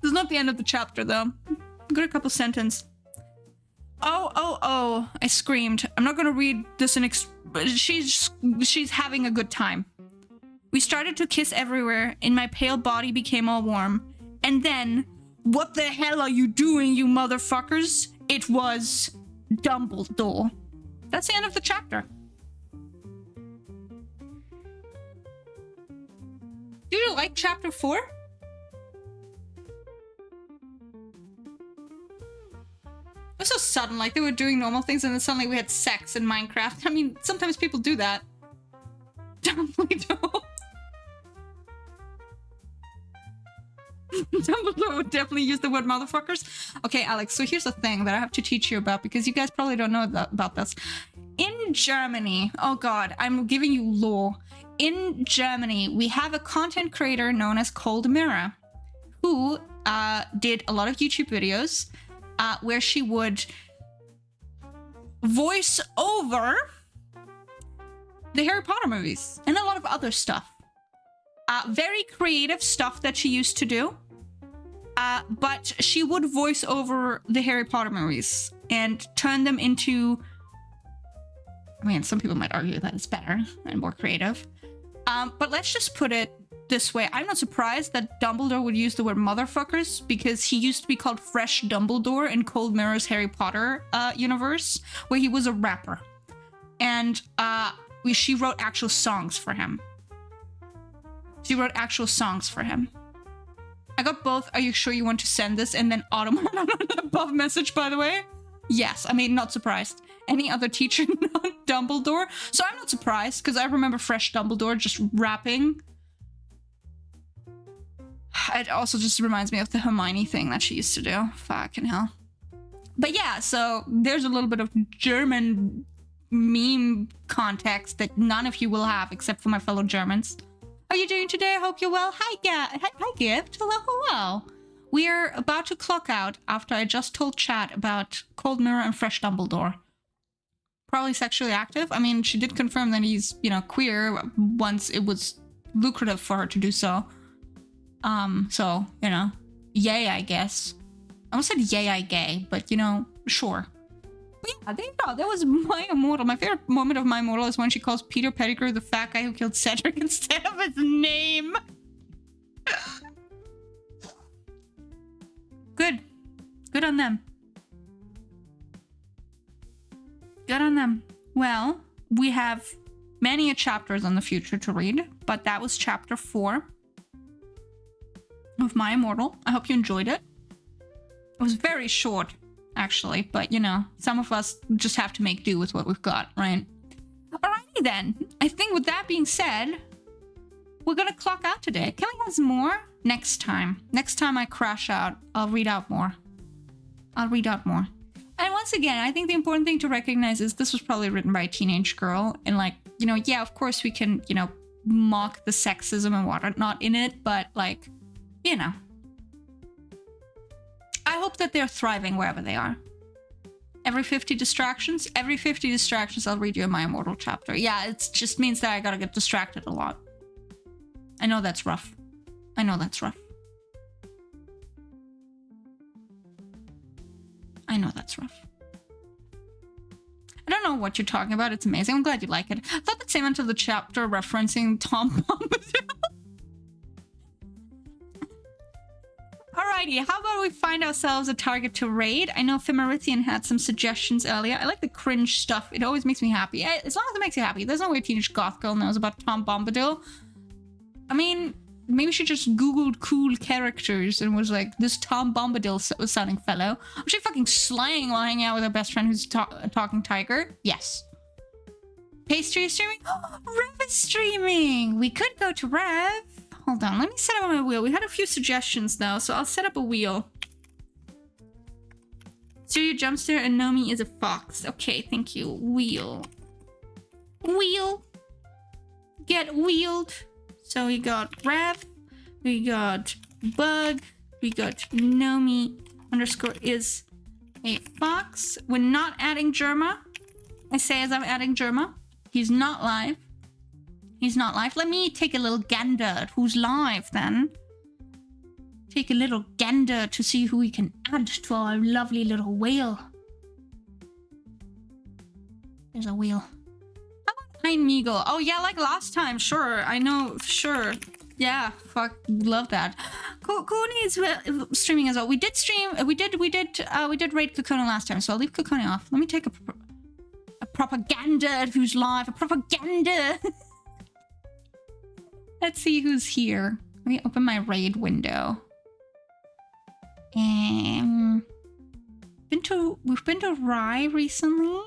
This is not the end of the chapter though. Got a couple sentences. Oh, I screamed. I'm not gonna read this in she's having a good time. We started to kiss everywhere and my pale body became all warm. And then, what the hell are you doing, you motherfuckers? It was Dumbledore. That's the end of the chapter. Do you like chapter 4? It was so sudden, like they were doing normal things and then suddenly we had sex in Minecraft. I mean, sometimes people do that. Dumbledore. Dumbledore would definitely use the word motherfuckers. Okay, Alex, so here's the thing that I have to teach you about because you guys probably don't know about this. In Germany, oh god, I'm giving you lore. In Germany, we have a content creator known as Cold Mirror who did a lot of YouTube videos where she would voice over the Harry Potter movies and a lot of other stuff. Very creative stuff that she used to do. But she would voice over the Harry Potter movies and turn them into... I mean, some people might argue that it's better and more creative. But let's just put it this way. I'm not surprised that Dumbledore would use the word motherfuckers because he used to be called Fresh Dumbledore in Cold Mirror's Harry Potter universe, where he was a rapper. And she wrote actual songs for him. She wrote actual songs for him. I got both. Are you sure you want to send this? And then Autumn above message, by the way. Yes, I mean, not surprised. Any other teacher, not Dumbledore. So I'm not surprised because I remember Fresh Dumbledore just rapping. It also just reminds me of the Hermione thing that she used to do. Fucking hell. But yeah, so there's a little bit of German meme context that none of you will have except for my fellow Germans. How are you doing today? I hope you're well. Hi, Gift. Hello, hello. We're about to clock out after I just told chat about Cold Mirror and Fresh Dumbledore. Probably sexually active. I mean, she did confirm that he's, you know, queer once it was lucrative for her to do so. So, you know, yay, I guess. I almost said yay, I gay, but, you know, sure. But yeah, there you go. That was My Immortal. My favorite moment of My Immortal is when she calls Peter Pettigrew the fat guy who killed Cedric instead of his name. Good. Good on them. Good on them. Well, we have many chapters in the future to read, but that was chapter 4 of My Immortal. I hope you enjoyed it. It was very short, actually, but you know, some of us just have to make do with what we've got, right? Alrighty then. I think with that being said, we're gonna clock out today. Can we have some more? Next time. Next time I crash out, I'll read out more. I'll read out more. And once again, I think the important thing to recognize is this was probably written by a teenage girl. And like, you know, yeah, of course we can, you know, mock the sexism and whatnot in it. But like, you know, I hope that they're thriving wherever they are. Every 50 distractions, I'll read you a My Immortal chapter. Yeah, it just means that I gotta get distracted a lot. I know that's rough. I know that's rough. I know that's rough. I don't know what you're talking about. It's amazing. I'm glad you like it. I thought the same until the chapter referencing Tom Bombadil. Alrighty, how about we find ourselves a target to raid? I know Fimarithian had some suggestions earlier. I like the cringe stuff. It always makes me happy. As long as it makes you happy. There's no way a teenage goth girl knows about Tom Bombadil. I mean, maybe she just googled cool characters and was like, this Tom Bombadil sounding fellow. Was she fucking slaying while hanging out with her best friend who's a talking tiger? Yes. Pastry is streaming? Rev is streaming! We could go to Rev. Hold on, let me set up my wheel. We had a few suggestions though, so I'll set up a wheel. Surya Jumpster and Nomi is a fox. Okay, thank you. Wheel. Wheel. Get wheeled. So we got Rev, we got Bug, we got Nomi underscore is a fox. We're not adding Germa. I say as I'm adding Germa. He's not live. He's not live. Let me take a little gander at who's live then. Take a little gander to see who we can add to our lovely little wheel. There's a wheel. Einmeegle. Oh yeah, like last time. Sure, I know. Sure. Yeah, fuck, love that. Kukoni is streaming as well. We did stream. We did raid Kukoni last time, so I'll leave Kukoni off. Let me take a propaganda who's live. A propaganda. Let's see who's here. Let me open my raid window. We've been to Rye recently.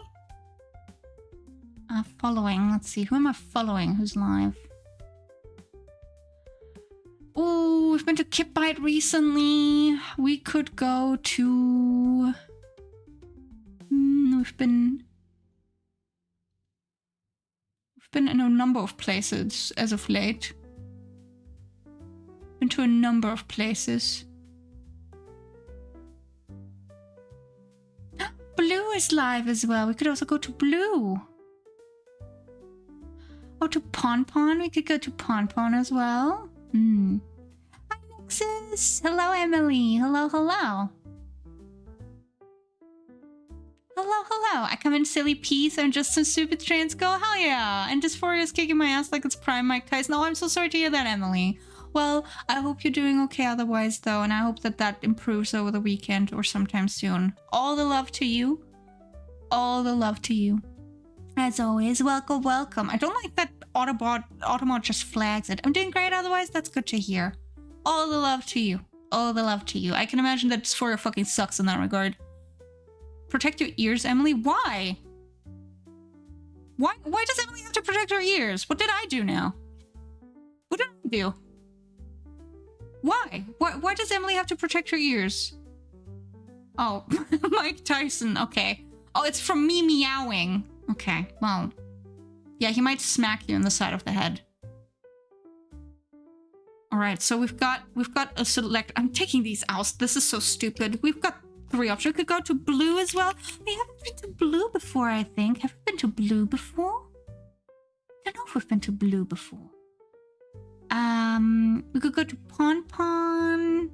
Following. Let's see. Who am I following? Who's live? Oh, we've been to Kipbite recently. We could go to... We've been in a number of places as of late. Been to a number of places. Blue is live as well. We could also go to Blue. Oh, to Pon Pon? We could go to Pon Pon as well. Hi, Nexus. Hello, Emily. Hello, hello. Hello, hello. I come in silly peace. I'm just some stupid trans girl. Hell yeah. And Dysphoria is kicking my ass like it's prime Mike Tyson. Oh, I'm so sorry to hear that, Emily. Well, I hope you're doing okay otherwise, though. And I hope that improves over the weekend or sometime soon. All the love to you. All the love to you. As always, welcome, welcome. I don't like that Autobot just flags it. I'm doing great otherwise. That's good to hear. All the love to you. All the love to you. I can imagine that Dysphoria fucking sucks in that regard. Protect your ears, Emily? Why? Why does Emily have to protect her ears? What did I do now? What did I do? Why? Why does Emily have to protect her ears? Oh, Mike Tyson. Okay. Oh, it's from me meowing. Okay, well. Yeah, he might smack you in the side of the head. All right, so we've got a select. I'm taking these out. This is so stupid. We've got 3 options. We could go to blue as well. We haven't been to blue before, I think. Have we been to blue before? I don't know if we've been to blue before. We could go to Pon.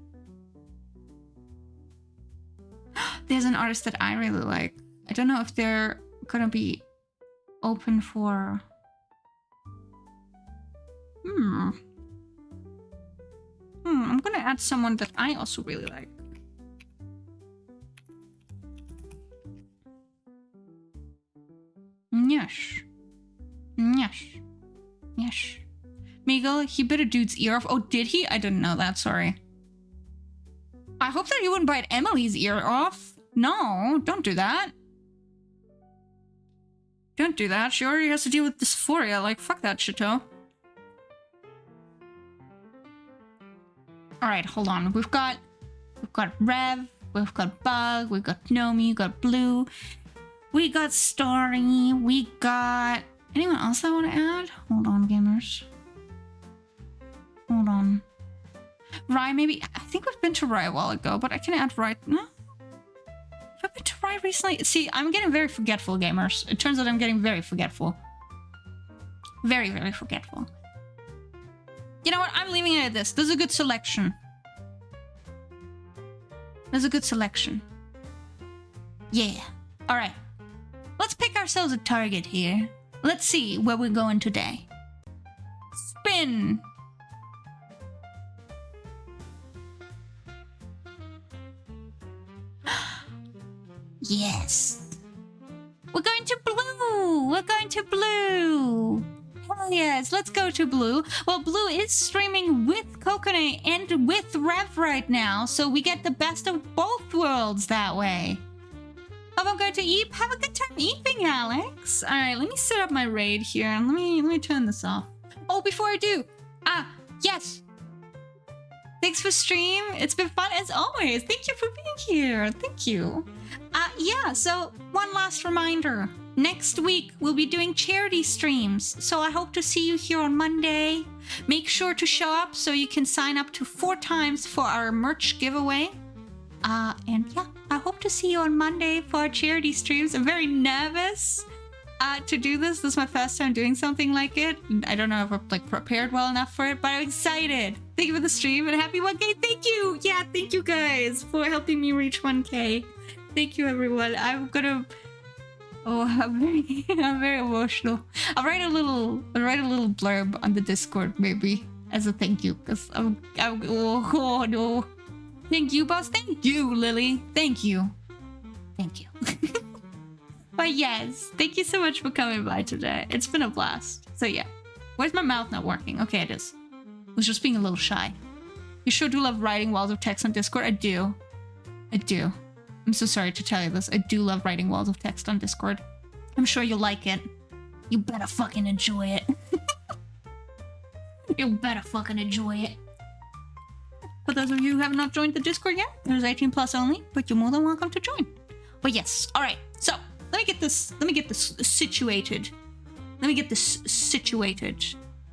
There's an artist that I really like. I don't know if they're gonna be open for... I'm gonna add someone that I also really like. Yes. Meagle, he bit a dude's ear off. Oh, did he? I didn't know that, sorry. I hope that he wouldn't bite Emily's ear off. No, don't do that. Don't do that. She already has to deal with dysphoria. Like, fuck that shito. Alright, hold on. We've got Rev, we've got Bug, we've got Nomi, we've got Blue, we got Story, we got... Anyone else I want to add? Hold on, gamers. Hold on. Rye, maybe? I think we've been to Rye a while ago, but I can add Rye... No? Have I been to Rye recently? See, I'm getting very forgetful, gamers. It turns out I'm getting very forgetful. Very, very forgetful. You know what? I'm leaving it at this. This is a good selection. There's a good selection. Yeah. Alright. Let's pick ourselves a target here. Let's see where we're going today. Spin! Yes! We're going to blue! We're going to blue! Hell yes, let's go to blue. Well, blue is streaming with Coconut and with Rev right now, so we get the best of both worlds that way. I'm going to eat. Have a good time eating, Alex. All right, let me set up my raid here and let me turn this off. Oh, before I do, yes. Thanks for stream. It's been fun as always. Thank you for being here. Thank you. Yeah. So one last reminder. Next week we'll be doing charity streams, so I hope to see you here on Monday. Make sure to show up so you can sign up to 4 times for our merch giveaway. And yeah, I hope to see you on Monday for our charity streams. I'm very nervous to do this. This is my first time doing something like it. I don't know if I'm like prepared well enough for it, but I'm excited. Thank you for the stream and happy 1K. Thank you. Yeah, thank you guys for helping me reach 1K. Thank you, everyone. I'm gonna... Oh, I'm very emotional. I'll write a little blurb on the Discord maybe as a thank you, because oh no. Thank you, boss. Thank you, Lily. Thank you. Thank you. But yes, thank you so much for coming by today. It's been a blast. So yeah. Where's my mouth not working? Okay, it is. I was just being a little shy. You sure do love writing walls of text on Discord? I do. I do. I'm so sorry to tell you this. I do love writing walls of text on Discord. I'm sure you'll like it. You better fucking enjoy it. You better fucking enjoy it. For those of you who have not joined the Discord yet, there's 18 plus only, but you're more than welcome to join. But yes, all right. So let me get this situated.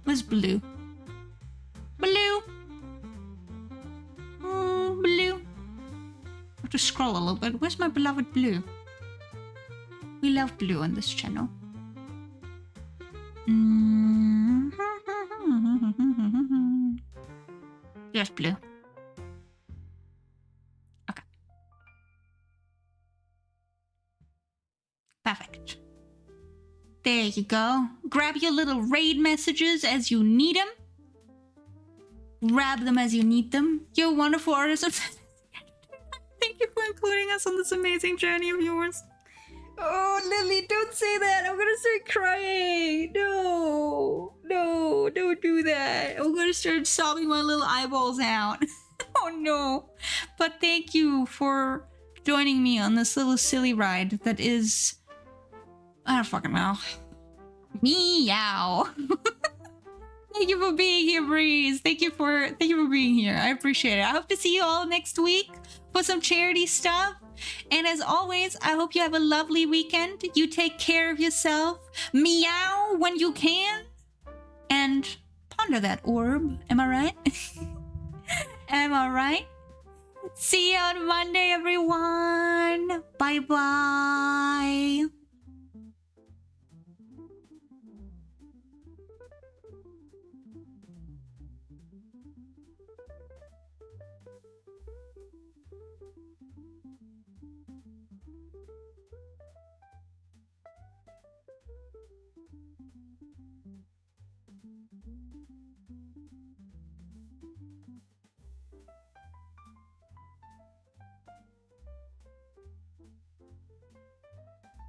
Where's blue? Blue. Blue. I have to scroll a little bit. Where's my beloved blue? We love blue on this channel. Yes, blue. Okay. Perfect. There you go. Grab your little raid messages as you need them. Grab them as you need them. You're a wonderful artist. Thank you for including us on this amazing journey of yours. Oh, Lily, don't say that. I'm gonna start crying. No, don't do that. I'm gonna start sobbing my little eyeballs out. Oh, no. But thank you for joining me on this little silly ride that is... I don't fucking know. Meow. Thank you for being here, Breeze. Thank you for being here. I appreciate it. I hope to see you all next week for some charity stuff. And as always, I hope you have a lovely weekend. You take care of yourself. Meow when you can. And under that orb. Am I right? Am I right? See you on Monday, everyone. Bye bye.